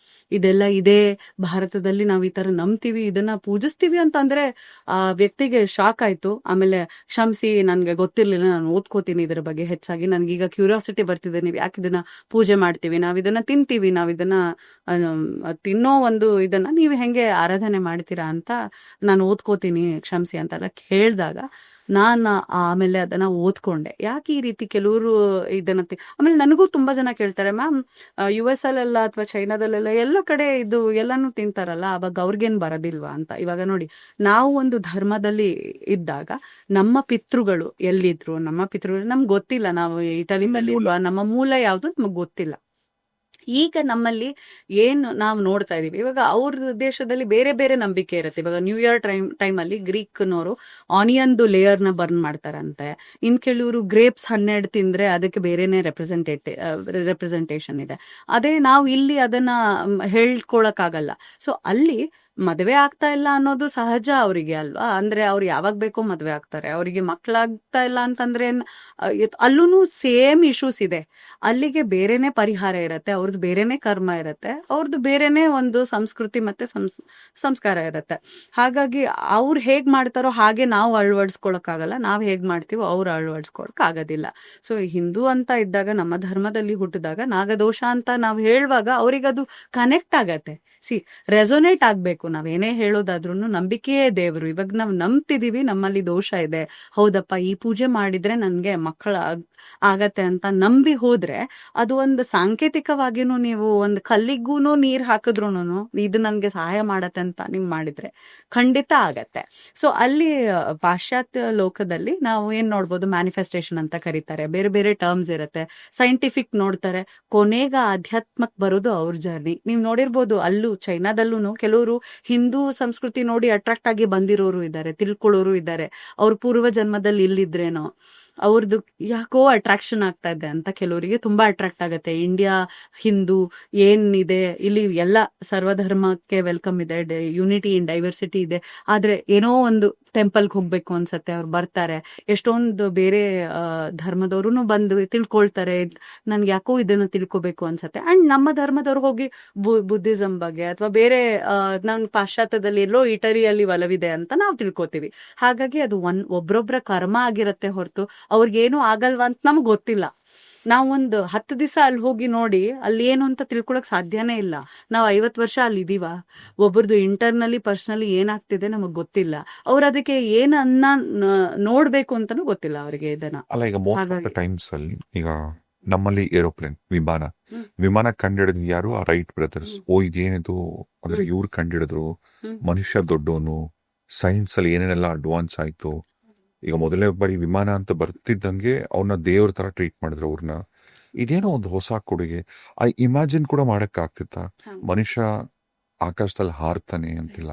ಇದೆಲ್ಲ ಇದೆ ಭಾರತದಲ್ಲಿ ನಾವು ಈ ತರ ನಂಬ್ತೀವಿ, ಇದನ್ನ ಪೂಜಿಸ್ತೀವಿ ಅಂತ ಅಂದ್ರೆ ಆ ವ್ಯಕ್ತಿಗೆ ಶಾಕ್ ಆಯ್ತು. ಆಮೇಲೆ ಕ್ಷಮಿಸಿ, ನನ್ಗೆ ಗೊತ್ತಿರ್ಲಿಲ್ಲ, ನಾನು ಓದ್ಕೋತೀನಿ ಇದ್ರ ಬಗ್ಗೆ ಹೆಚ್ಚಾಗಿ, ನನ್ಗೀಗ ಕ್ಯೂರಿಯಾಸಿಟಿ ಬರ್ತಿದೆ, ನೀವು ಯಾಕೆ ಇದನ್ನ ಪೂಜೆ ಮಾಡ್ತೀವಿ, ನಾವ್ ಇದನ್ನ ತಿಂತೀವಿ, ನಾವ್ ಇದನ್ನ ತಿನ್ನೋ ಒಂದು ಇದನ್ನ ನೀವು ಹೆಂಗೆ ಆರಾಧನೆ ಮಾಡ್ತೀರಾ ಅಂತ ನಾನು ಓದ್ಕೋತೀನಿ, ಕ್ಷಮಿಸಿ ಅಂತೆಲ್ಲ ಹೇಳ್ದಾಗ ನಾನು ಆಮೇಲೆ ಅದನ್ನ ಓದ್ಕೊಂಡೆ. ಯಾಕೆ ಈ ರೀತಿ ಕೆಲವರು ಇದನ್ನ ಆಮೇಲೆ ನನಗೂ ತುಂಬಾ ಜನ ಕೇಳ್ತಾರೆ, ಮ್ಯಾಮ್ US ಅಲ್ಲೆಲ್ಲ ಅಥವಾ ಚೈನಾದಲ್ಲೆಲ್ಲ ಎಲ್ಲ ಕಡೆ ಇದು ಎಲ್ಲಾನು ತಿಂತಾರಲ್ಲ, ಅವಾಗ ಅವ್ರಿಗೇನ್ ಬರೋದಿಲ್ವಾ ಅಂತ. ಇವಾಗ ನೋಡಿ, ನಾವು ಒಂದು ಧರ್ಮದಲ್ಲಿ ಇದ್ದಾಗ ನಮ್ಮ ಪಿತೃಗಳು ಎಲ್ಲಿದ್ರು, ನಮ್ಮ ಪಿತೃಗಳು ನಮ್ಗೆ ಗೊತ್ತಿಲ್ಲ, ನಾವು ಇಟಲಿನಲ್ಲಿ ನಮ್ಮ ಮೂಲ ಯಾವ್ದು ನಮಗ್ ಗೊತ್ತಿಲ್ಲ. ಈಗ ನಮ್ಮಲ್ಲಿ ಏನು ನಾವು ನೋಡ್ತಾ ಇದೀವಿ, ಇವಾಗ ಅವ್ರ ದೇಶದಲ್ಲಿ ಬೇರೆ ಬೇರೆ ನಂಬಿಕೆ ಇರುತ್ತೆ. ಇವಾಗ ನ್ಯೂ ಇಯರ್ ಟೈಮಲ್ಲಿ ಗ್ರೀಕ್ನವರು ಆನಿಯನ್ದು ಲೇಯರ್ನ ಬರ್ನ್ ಮಾಡ್ತಾರಂತೆ. ಇನ್ ಕೆಲವರು ಗ್ರೇಪ್ಸ್ 12 ತಿಂದ್ರೆ ಅದಕ್ಕೆ ಬೇರೆನೆ ರೆಪ್ರೆಸೆಂಟೇಷನ್ ಇದೆ. ಅದೇ ನಾವು ಇಲ್ಲಿ ಅದನ್ನ ಹೇಳ್ಕೊಳಕ್ಕಾಗಲ್ಲ. ಸೊ ಅಲ್ಲಿ ಮದುವೆ ಆಗ್ತಾ ಇಲ್ಲ ಅನ್ನೋದು ಸಹಜ ಅವರಿಗೆ ಅಲ್ವಾ, ಅಂದ್ರೆ ಅವ್ರು ಯಾವಾಗ ಬೇಕೋ ಮದುವೆ ಆಗ್ತಾರೆ, ಅವರಿಗೆ ಮಕ್ಕಳಾಗ್ತಾ ಇಲ್ಲ ಅಂತಂದ್ರೆ ಅಲ್ಲೂ ಸೇಮ್ ಇಶ್ಯೂಸ್ ಇದೆ. ಅಲ್ಲಿಗೆ ಬೇರೆನೆ ಪರಿಹಾರ ಇರತ್ತೆ, ಅವ್ರದ್ದು ಬೇರೆನೆ ಕರ್ಮ ಇರತ್ತೆ, ಅವ್ರದ್ದು ಬೇರೆನೆ ಒಂದು ಸಂಸ್ಕೃತಿ ಮತ್ತೆ ಸಂಸ್ಕಾರ ಇರತ್ತೆ. ಹಾಗಾಗಿ ಅವ್ರು ಹೇಗ್ ಮಾಡ್ತಾರೋ ಹಾಗೆ ನಾವು ಅಳವಡಿಸ್ಕೊಳಕ್ಕಾಗಲ್ಲ, ನಾವ್ ಹೇಗ್ ಮಾಡ್ತೀವೋ ಅವ್ರು ಅಳವಡಿಸ್ಕೊಳಕ್ ಆಗೋದಿಲ್ಲ. ಸೊ ಹಿಂದೂ ಅಂತ ಇದ್ದಾಗ, ನಮ್ಮ ಧರ್ಮದಲ್ಲಿ ಹುಟ್ಟಿದಾಗ ನಾಗದೋಷ ಅಂತ ನಾವ್ ಹೇಳುವಾಗ ಅವ್ರಿಗದು ಕನೆಕ್ಟ್ ಆಗತ್ತೆ. ರೆಸೊನೇಟ್ ಆಗ್ಬೇಕು. ನಾವೇನೇ ಹೇಳೋದಾದ್ರೂ ನಂಬಿಕೆಯೇ ದೇವರು. ಇವಾಗ ನಾವು ನಂಬ್ತಿದೀವಿ ನಮ್ಮಲ್ಲಿ ದೋಷ ಇದೆ, ಹೌದಪ್ಪ ಈ ಪೂಜೆ ಮಾಡಿದ್ರೆ ನನ್ಗೆ ಮಕ್ಕಳ ಆಗತ್ತೆ ಅಂತ ನಂಬಿ ಹೋದ್ರೆ, ಅದು ಒಂದು ಸಾಂಕೇತಿಕವಾಗಿನೂ ನೀವು ಒಂದು ಕಲ್ಲಿಗೂನು ನೀರ್ ಹಾಕಿದ್ರುನು ಇದು ನನ್ಗೆ ಸಹಾಯ ಮಾಡತ್ತೆ ಅಂತ ನೀವು ಮಾಡಿದ್ರೆ ಖಂಡಿತ ಆಗತ್ತೆ. ಸೊ ಅಲ್ಲಿ ಪಾಶ್ಚಾತ್ಯ ಲೋಕದಲ್ಲಿ ನಾವು ಏನ್ ನೋಡ್ಬೋದು, ಮ್ಯಾನಿಫೆಸ್ಟೇಷನ್ ಅಂತ ಕರೀತಾರೆ, ಬೇರೆ ಬೇರೆ ಟರ್ಮ್ಸ್ ಇರುತ್ತೆ, ಸೈಂಟಿಫಿಕ್ ನೋಡ್ತಾರೆ, ಕೊನೆಗ ಆಧ್ಯಾತ್ಮಕ್ ಬರೋದು ಅವ್ರ ಜರ್ನಿ. ನೀವ್ ನೋಡಿರ್ಬೋದು, ಅಲ್ಲೂ ಚೈನಾದಲ್ಲೂ ಕೆಲವರು ಹಿಂದೂ ಸಂಸ್ಕೃತಿ ನೋಡಿ ಅಟ್ರಾಕ್ಟ್ ಆಗಿ ಬಂದಿರೋರು ಇದ್ದಾರೆ, ತಿಳ್ಕೊಳ್ಳೋರು ಇದ್ದಾರೆ, ಅವ್ರ ಪೂರ್ವ ಜನ್ಮದಲ್ಲಿ ಇಲ್ಲಿದ್ರೇನೋ ಅವ್ರದ್ದು ಯಾಕೋ ಅಟ್ರಾಕ್ಷನ್ ಆಗ್ತಾ ಇದೆ ಅಂತ ಕೆಲವರಿಗೆ ತುಂಬಾ ಅಟ್ರಾಕ್ಟ್ ಆಗತ್ತೆ. ಇಂಡಿಯಾ ಹಿಂದೂ ಏನಿದೆ, ಇಲ್ಲಿ ಎಲ್ಲ ಸರ್ವಧರ್ಮಕ್ಕೆ ವೆಲ್ಕಮ್ ಇದೆ, ಯೂನಿಟಿ ಇನ್ ಡೈವರ್ಸಿಟಿ ಇದೆ, ಆದ್ರೆ ಏನೋ ಒಂದು ಟೆಂಪಲ್ಗೆ ಹೋಗ್ಬೇಕು ಅನ್ಸತ್ತೆ, ಅವ್ರು ಬರ್ತಾರೆ. ಎಷ್ಟೊಂದು ಬೇರೆ ಧರ್ಮದವ್ರು ಬಂದು ತಿಳ್ಕೊಳ್ತಾರೆ, ನನ್ಗೆ ಯಾಕೋ ಇದನ್ನ ತಿಳ್ಕೊಬೇಕು ಅನ್ಸತ್ತೆ. ಅಂಡ್ ನಮ್ಮ ಧರ್ಮದವ್ರು ಹೋಗಿ ಬುದ್ಧಿಸಂ ಬಗ್ಗೆ ಅಥವಾ ಬೇರೆ ನಮ್ ಪಾಶ್ಚಾತ್ಯದಲ್ಲಿ ಎಲ್ಲೋ ಇಟಲಿಯಲ್ಲಿ ಒಲವಿದೆ ಅಂತ ನಾವು ತಿಳ್ಕೊತೀವಿ. ಹಾಗಾಗಿ ಅದು ಒಬ್ರೊಬ್ರ ಕರ್ಮ ಆಗಿರತ್ತೆ ಹೊರತು ಅವ್ರಿಗೇನು ಆಗಲ್ವಾ ಅಂತ ನಮ್ಗೆ ಗೊತ್ತಿಲ್ಲ. ನಾವೊಂದು 10 ದಿವಸ ಅಲ್ಲಿ ಹೋಗಿ ನೋಡಿ ಅಲ್ಲಿ ಏನು ಅಂತ ತಿಳ್ಕೊಳಕ್ ಸಾಧ್ಯನೇ ಇಲ್ಲ. ನಾವು 50 ವರ್ಷ ಅಲ್ಲಿ ಇದೀವ, ಒಬ್ಬರದು ಇಂಟರ್ನಲಿ ಪರ್ಸನಲಿ ಏನಾಗ್ತಿದೆ ನಮಗ್ ಗೊತ್ತಿಲ್ಲ, ಅವ್ರ ಅದಕ್ಕೆ ಏನನ್ನ ನೋಡ್ಬೇಕು ಅಂತಾನು ಗೊತ್ತಿಲ್ಲ ಅವ್ರಿಗೆ ಇದನ್ನ. ಅಲ್ಲ, ಈಗ ಮೋಸ್ಟ್ ಆಫ್ ದ ಟೈಮ್ಸ್ ಅಲ್ಲಿ ಈಗ ನಮ್ಮಲ್ಲಿ ಏರೋಪ್ಲೇನ್ ವಿಮಾನ ಕಂಡಿಡಿದ್ ಯಾರು? ಆ ರೈಟ್ ಬ್ರದರ್ಸ್. ಇದೇನಿದು ಅಂದ್ರೆ ಇವ್ರು ಕಂಡಿಡಿದ್ರು, ಮನುಷ್ಯ ದೊಡ್ಡವನು, ಸೈನ್ಸ್ ಅಲ್ಲಿ ಏನೇನೆಲ್ಲ ಅಡ್ವಾನ್ಸ್ ಆಯ್ತು. ಈಗ ಮೊದಲನೇ ಬಾರಿ ವಿಮಾನ ಅಂತ ಬರ್ತಿದ್ದಂಗೆ ಅವ್ರನ್ನ ದೇವ್ರ ತರ ಟ್ರೀಟ್ ಮಾಡಿದ್ರು ಅವ್ರನ್ನ. ಇದೇನೋ ಒಂದು ಹೊಸ ಕೊಡುಗೆ. ಇಮ್ಯಾಜಿನ್ ಕೂಡ ಮಾಡಕ್ ಆಗ್ತಿತ್ತ? ಮನುಷ್ಯ ಆಕಾಶದಲ್ಲಿ ಹಾರ್ತಾನೆ ಅಂತಿಲ್ಲ,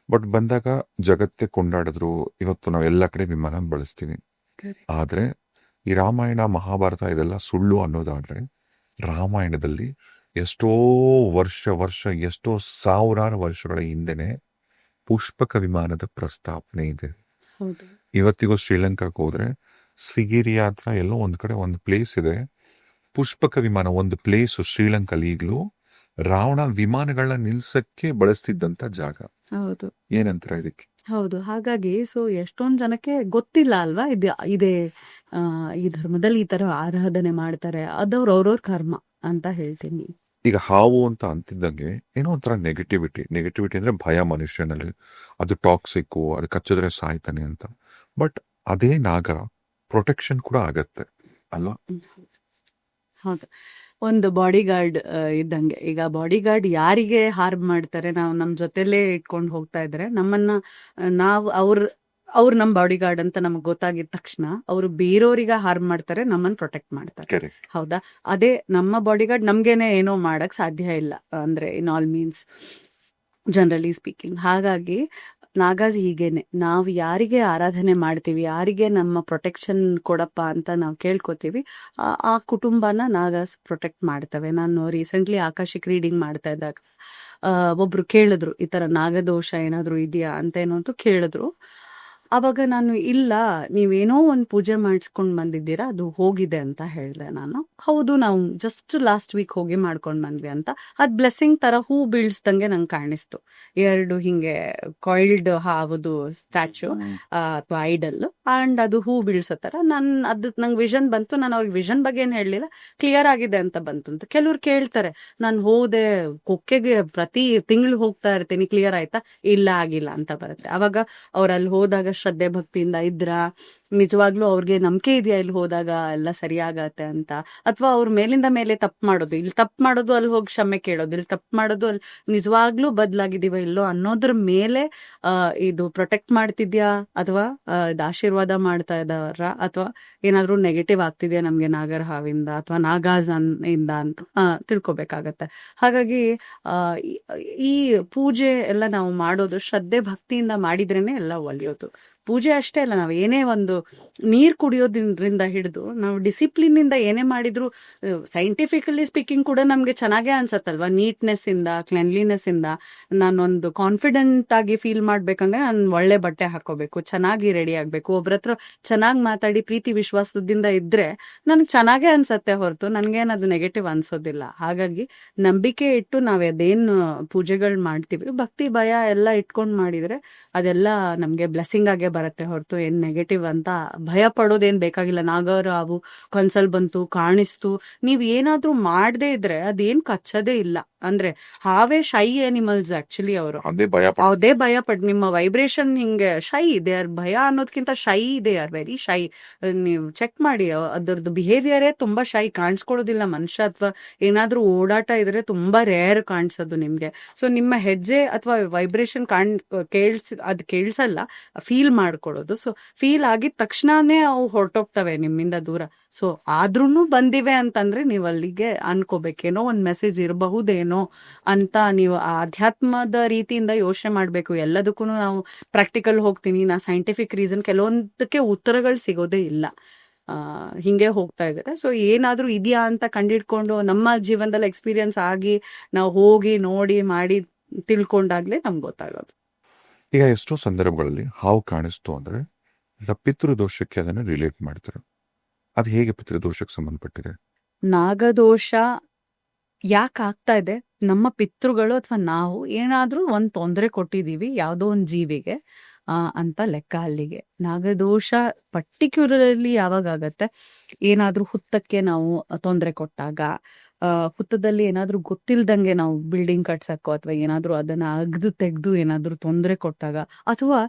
ಬಟ್ ಬಂದಾಗ ಜಗತ್ತೇ ಕೊಂಡಾಡಿದ್ರು. ಇವತ್ತು ನಾವ್ ಎಲ್ಲ ಕಡೆ ವಿಮಾನ ಬಳಸ್ತೀವಿ. ಆದ್ರೆ ಈ ರಾಮಾಯಣ ಮಹಾಭಾರತ ಇದೆಲ್ಲ ಸುಳ್ಳು ಅನ್ನೋದಾದ್ರೆ, ರಾಮಾಯಣದಲ್ಲಿ ಎಷ್ಟೋ ವರ್ಷ ಎಷ್ಟೋ ಸಾವಿರಾರು ವರ್ಷಗಳ ಹಿಂದೆನೆ ಪುಷ್ಪಕ ವಿಮಾನದ ಪ್ರಸ್ತಾಪನೆ ಇದೆ. ಇವತ್ತಿಗೂ ಶ್ರೀಲಂಕಾಕ್ಕೆ ಹೋದ್ರೆ ಸಿಗಿರಿಯಾ ಹತ್ರ ಎಲ್ಲೋ ಒಂದ್ ಕಡೆ ಒಂದು ಪ್ಲೇಸ್ ಇದೆ, ಪುಷ್ಪಕ ವಿಮಾನ ಒಂದು ಪ್ಲೇಸ್ ಶ್ರೀಲಂಕಲ್ಲಿ ಈಗ್ಲೂ ರಾವಣ ವಿಮಾನಗಳನ್ನ ನಿಲ್ಸಕ್ಕೆ ಬಳಸ್ತಿದ್ದಂತ ಜಾಗ. ಹೌದು, ಏನಂತಾರೆ ಇದಕ್ಕೆ? ಹೌದು. ಹಾಗಾಗಿ ಸೊ ಎಷ್ಟೊಂದ್ ಜನಕ್ಕೆ ಗೊತ್ತಿಲ್ಲ ಅಲ್ವಾ, ಇದೆ ಈ ಧರ್ಮದಲ್ಲಿ ಈ ತರ ಆರಾಧನೆ ಮಾಡ್ತಾರೆ, ಅದವ್ರ ಅವ್ರವ್ರ ಕರ್ಮ ಅಂತ ಹೇಳ್ತೀನಿ. ಈಗ ಹಾವು ಅಂತ ಅಂತಿದ್ದಂಗೆ ಏನೋ ಒಂಥರ ನೆಗೆಟಿವಿಟಿ ಅಂದ್ರೆ ಭಯ ಮನುಷ್ಯನಲ್ಲಿ, ಅದು ಟಾಕ್ಸಿಕ್, ಅದು ಕಚ್ಚಿದ್ರೆ ಸಾಯ್ತಾನೆ ಅಂತ. ಬಟ್ ಅದೇ ನಾಗ ಪ್ರೊಟೆಕ್ಷನ್ ಕೂಡ ಆಗತ್ತೆ ಅಲ್ವಾ? ಹೌದು. ಒಂದು ಬಾಡಿ ಗಾರ್ಡ್ ಇದ್ದಂಗೆ. ಈಗ ಬಾಡಿ ಗಾರ್ಡ್ ಯಾರಿಗೆ ಹಾರ್ಮ್ ಮಾಡ್ತಾರೆ, ನಾವು ನಮ್ಮ ಜೊತೆಲೇ ಇಟ್ಕೊಂಡು ಹೋಗ್ತಾ ಇದ್ರೆ ನಮ್ಮನ್ನ ನಾವು ಅವ್ರು ನಮ್ಮ ಬಾಡಿ ಗಾರ್ಡ್ ಅಂತ ನಮ್ಗೆ ಗೊತ್ತಾಗಿದ ತಕ್ಷಣ ಅವರು ಬೇರೆಯವ್ರಿಗೆ ಹಾರ್ಮ್ ಮಾಡ್ತಾರೆ, ನಮ್ಮನ್ನ ಪ್ರೊಟೆಕ್ಟ್ ಮಾಡ್ತಾರೆ. ಕರೆಕ್ಟ್. ಹೌದಾ? ಅದೇ ನಮ್ಮ ಬಾಡಿ ಗಾರ್ಡ್ ನಮ್ಗೇನೆ ಏನೋ ಮಾಡಕ್ ಸಾಧ್ಯ ಇಲ್ಲ, ಅಂದ್ರೆ in all means generally speaking. ಹಾಗಾಗಿ ನಾಗಾಸ್ ಹೀಗೇನೆ, ನಾವು ಯಾರಿಗೆ ಆರಾಧನೆ ಮಾಡ್ತೀವಿ, ಯಾರಿಗೆ ನಮ್ಮ ಪ್ರೊಟೆಕ್ಷನ್ ಕೊಡಪ್ಪ ಅಂತ ನಾವು ಕೇಳ್ಕೊತೀವಿ, ಆ ಕುಟುಂಬನ ನಾಗಾಸ್ ಪ್ರೊಟೆಕ್ಟ್ ಮಾಡ್ತವೆ. ನಾನು ರೀಸೆಂಟ್ಲಿ ಆಕಾಶಿಕ್ ರೀಡಿಂಗ್ ಮಾಡ್ತಾ ಇದ್ದಾಗ ಒಬ್ರು ಕೇಳಿದ್ರು, ಈ ತರ ನಾಗದೋಷ ಏನಾದ್ರು ಇದೆಯಾ ಅಂತ ಏನೋ ಅಂತ ಕೇಳಿದ್ರು. ಅವಾಗ ನಾನು ಇಲ್ಲ, ನೀವೇನೋ ಒಂದು ಪೂಜೆ ಮಾಡಿಸ್ಕೊಂಡ್ ಬಂದಿದ್ದೀರಾ, ಅದು ಹೋಗಿದೆ ಅಂತ ಹೇಳಿದೆ ನಾನು. ಹೌದು, ನಾವು ಜಸ್ಟ್ ಲಾಸ್ಟ್ ವೀಕ್ ಹೋಗಿ ಮಾಡ್ಕೊಂಡ್ ಬಂದ್ವಿ ಅಂತ. ಅದ್ ಬ್ಲೆಸ್ಸಿಂಗ್ ತರ ಹೂ ಬೀಳ್ಸ್ದಂಗೆ ನಂಗೆ ಕಾಣಿಸ್ತು. ಎರಡು ಹಿಂಗೆ ಕಾಯಿಲ್ಡ್ ಹಾವುದು ಸ್ಟ್ಯಾಚು ಅಥವಾ ಐಡಲ್, ಅಂಡ್ ಅದು ಹೂ ಬೀಳ್ಸೋ ತರ ನಂಗೆ ವಿಷನ್ ಬಂತು. ನಾನು ಅವ್ರಿಗೆ ವಿಷನ್ ಬಗ್ಗೆ ಏನ್ ಹೇಳಲಿಲ್ಲ, ಕ್ಲಿಯರ್ ಆಗಿದೆ ಅಂತ ಬಂತು ಅಂತ. ಕೆಲವ್ರು ಕೇಳ್ತಾರೆ, ನಾನು ಹೋದೆ ಕೊಕ್ಕೆಗೆ ಪ್ರತಿ ತಿಂಗಳು ಹೋಗ್ತಾ ಇರ್ತೀನಿ, ಕ್ಲಿಯರ್ ಆಯ್ತಾ? ಇಲ್ಲ, ಆಗಿಲ್ಲ ಅಂತ ಬರುತ್ತೆ. ಅವಾಗ ಅವ್ರಲ್ಲಿ ಹೋದಾಗ ಶ್ರದ್ಧೆ ಭಕ್ತಿಯಿಂದ ಇದ್ರ, ನಿಜವಾಗ್ಲೂ ಅವ್ರಿಗೆ ನಂಬಿಕೆ ಇದೆಯಾ ಇಲ್ಲಿ ಹೋದಾಗ ಎಲ್ಲ ಸರಿಯಾಗತ್ತೆ ಅಂತ, ಅಥವಾ ಅವ್ರ ಮೇಲಿಂದ ಮೇಲೆ ತಪ್ಪು ಮಾಡೋದು, ಇಲ್ಲಿ ತಪ್ಪು ಮಾಡೋದು ಅಲ್ಲಿ ಹೋಗಿ ಕ್ಷಮೆ ಕೇಳೋದು, ಇಲ್ಲಿ ತಪ್ಪು ಮಾಡೋದು ಅಲ್ಲಿ ನಿಜವಾಗ್ಲೂ ಬದಲಾಗಿದೀವ ಇಲ್ಲೋ ಅನ್ನೋದ್ರ ಮೇಲೆ ಇದು ಪ್ರೊಟೆಕ್ಟ್ ಮಾಡ್ತಿದ್ಯಾ, ಅಥವಾ ಇದು ಆಶೀರ್ವಾದ ಮಾಡ್ತಾ ಇದ್ದಾರ, ಅಥವಾ ಏನಾದ್ರೂ ನೆಗೆಟಿವ್ ಆಗ್ತಿದ್ಯಾ ನಮ್ಗೆ ನಾಗರ ಹಾವಿಂದ ಅಥವಾ ನಾಗಾಸ್ ಇಂದ ಅಂತ ತಿಳ್ಕೊಬೇಕಾಗತ್ತೆ. ಹಾಗಾಗಿ ಈ ಪೂಜೆ ಎಲ್ಲ ನಾವು ಮಾಡೋದು ಶ್ರದ್ಧೆ ಭಕ್ತಿಯಿಂದ ಮಾಡಿದ್ರೇನೆ ಎಲ್ಲ ಒಲಿಯೋದು. ಪೂಜೆ ಅಷ್ಟೇ ಅಲ್ಲ, ನಾವು ಏನೇ ಒಂದು ನೀರ್ ಕುಡಿಯೋದ್ರಿಂದ ಹಿಡಿದು ನಾವು ಡಿಸಿಪ್ಲಿನ್ ಇಂದ ಏನೇ ಮಾಡಿದ್ರು, ಸೈಂಟಿಫಿಕಲಿ ಸ್ಪೀಕಿಂಗ್ ಕೂಡ ನಮ್ಗೆ ಚೆನ್ನಾಗೇ ಅನ್ಸತ್ತಲ್ವಾ. ನೀಟ್ನೆಸ್ ಇಂದ, ಕ್ಲೆನ್ಲಿನೆಸ್ ಇಂದ, ನಾನೊಂದು ಕಾನ್ಫಿಡೆಂಟ್ ಆಗಿ ಫೀಲ್ ಮಾಡ್ಬೇಕಂದ್ರೆ ನಾನು ಒಳ್ಳೆ ಬಟ್ಟೆ ಹಾಕೋಬೇಕು, ಚೆನ್ನಾಗಿ ರೆಡಿ ಆಗ್ಬೇಕು, ಒಬ್ರತ್ರ ಚೆನ್ನಾಗಿ ಮಾತಾಡಿ ಪ್ರೀತಿ ವಿಶ್ವಾಸದಿಂದ ಇದ್ರೆ ನನ್ಗೆ ಚೆನ್ನಾಗೇ ಅನ್ಸತ್ತೆ ಹೊರತು ನನ್ಗೇನದು ನೆಗೆಟಿವ್ ಅನ್ಸೋದಿಲ್ಲ. ಹಾಗಾಗಿ ನಂಬಿಕೆ ಇಟ್ಟು ನಾವ್ ಅದೇನು ಪೂಜೆಗಳು ಮಾಡ್ತೀವಿ, ಭಕ್ತಿ ಭಯ ಎಲ್ಲ ಇಟ್ಕೊಂಡ್ ಮಾಡಿದ್ರೆ ಅದೆಲ್ಲ ನಮ್ಗೆ ಬ್ಲೆಸ್ಸಿಂಗ್ ಆಗೇ ಬರುತ್ತೆ ಹೊರತು ಏನ್ ನೆಗೆಟಿವ್ ಅಂತ ಭಯ ಪಡೋದೇನ್ ಬೇಕಾಗಿಲ್ಲ. ನಾಗರ ಹಾವು ಕನ್ಸಲ್ ಬಂತು, ಕಾಣಿಸ್ತು, ನೀವ್ ಏನಾದ್ರೂ ಮಾಡದೇ ಇದ್ರೆ ಅದೇನ್ ಕಚ್ಚೋದೇ ಇಲ್ಲ. ಅಂದ್ರೆ ಹಾವೇ ಶೈ ಅನಿಮಲ್ಸ್ ಆಕ್ಚುಲಿ. ಅವರು ಅದೇ ಭಯ ಪಡ್, ನಿಮ್ಮ ವೈಬ್ರೇಷನ್ ಹಿಂಗೆ ಶೈ ಇದೆ, ಭಯ ಅನ್ನೋದ್ಕಿಂತ ಶೈ ಇದೆ, ಆರ್ ವೆರಿ ಶೈ. ನೀವು ಚೆಕ್ ಮಾಡಿ, ಅದರದ್ದು ಬಿಹೇವಿಯರೇ ತುಂಬಾ ಶೈ, ಕಾಣಿಸ್ಕೊಳ್ಳೋದಿಲ್ಲ. ಮನುಷ್ಯ ಅಥವಾ ಏನಾದ್ರೂ ಓಡಾಟ ಇದ್ರೆ ತುಂಬಾ ರೇರ್ ಕಾಣಿಸೋದು ನಿಮ್ಗೆ. ಸೊ ನಿಮ್ಮ ಹೆಜ್ಜೆ ಅಥವಾ ವೈಬ್ರೇಷನ್ ಅದ್ ಕೇಳ್ಸಲ್ಲ, ಫೀಲ್ ಮಾಡ್ಕೊಳ್ಳೋದು. ಸೊ ಫೀಲ್ ಆಗಿದ ತಕ್ಷಣನೇ ಅವು ಹೊರಟೋಗ್ತವೆ ನಿಮ್ಮಿಂದ ದೂರ. ಸೊ ಆದ್ರೂನು ಬಂದಿವೆ ಅಂತಂದ್ರೆ ನೀವು ಅಲ್ಲಿಗೆ ಅನ್ಕೋಬೇಕೇನೋ ಒಂದ್ ಮೆಸೇಜ್ ಇರಬಹುದೇನೋ ಅಂತ ನೀವು ಆಧ್ಯಾತ್ಮದ ರೀತಿಯಿಂದ ಯೋಚನೆ ಮಾಡ್ಬೇಕು. ಎಲ್ಲದಕ್ಕೂ ನಾವು ಪ್ರಾಕ್ಟಿಕಲ್ ಹೋಗ್ತೀನಿ, ನಾ ಸೈಂಟಿಫಿಕ್ ರೀಸನ್, ಕೆಲವೊಂದಕ್ಕೆ ಉತ್ತರಗಳು ಸಿಗೋದೇ ಇಲ್ಲ. ಹಿಂಗೆ ಹೋಗ್ತಾ ಇದ್ದಾರೆ. ಸೊ ಏನಾದ್ರೂ ಇದೆಯಾ ಅಂತ ಕಂಡಿಡ್ಕೊಂಡು ನಮ್ಮ ಜೀವನದಲ್ಲಿ ಎಕ್ಸ್ಪೀರಿಯನ್ಸ್ ಆಗಿ ನಾವು ಹೋಗಿ ನೋಡಿ ಮಾಡಿ ತಿಳ್ಕೊಂಡಾಗ್ಲೇ ನಮ್ಗೆ ಗೊತ್ತಾಗೋದು. ಈಗ ಎಷ್ಟೋ ಸಂದರ್ಭಗಳಲ್ಲಿ ಹಾವು ಕಾಣಿಸ್ತು ಅಂದ್ರೆ ಈಗ ಪಿತೃದೋಷಕ್ಕೆ ಅದನ್ನು ರಿಲೇಟ್ ಮಾಡ್ತಾರೆ. ಅದು ಹೇಗೆ ಪಿತೃದೋಷಕ್ಕೆ ಸಂಬಂಧಪಟ್ಟಿದೆ? ನಾಗದೋಷ ಯಾಕೆ ಆಗ್ತಾ ಇದೆ, ನಮ್ಮ ಪಿತೃಗಳು ಅಥವಾ ನಾವು ಏನಾದ್ರೂ ಒಂದ್ ತೊಂದರೆ ಕೊಟ್ಟಿದೀವಿ ಯಾವ್ದೋ ಒಂದ್ ಜೀವಿಗೆ ಅಂತ ಲೆಕ್ಕ. ಅಲ್ಲಿಗೆ ನಾಗದೋಷ ಪರ್ಟಿಕ್ಯುಲರ್ಲಿ ಯಾವಾಗ ಆಗತ್ತೆ, ಏನಾದ್ರೂ ಹುತ್ತಕ್ಕೆ ನಾವು ತೊಂದರೆ ಕೊಟ್ಟಾಗ, ಹುತ್ತದಲ್ಲಿ ಏನಾದ್ರೂ ಗೊತ್ತಿಲ್ದಂಗೆ ನಾವು ಬಿಲ್ಡಿಂಗ್ ಕಟ್ಸಕ್ಕೋ ಅಥವಾ ಏನಾದ್ರೂ ಅದನ್ನ ಅಗ್ದು ತೆಗ್ದು ಏನಾದ್ರೂ ತೊಂದರೆ ಕೊಟ್ಟಾಗ, ಅಥವಾ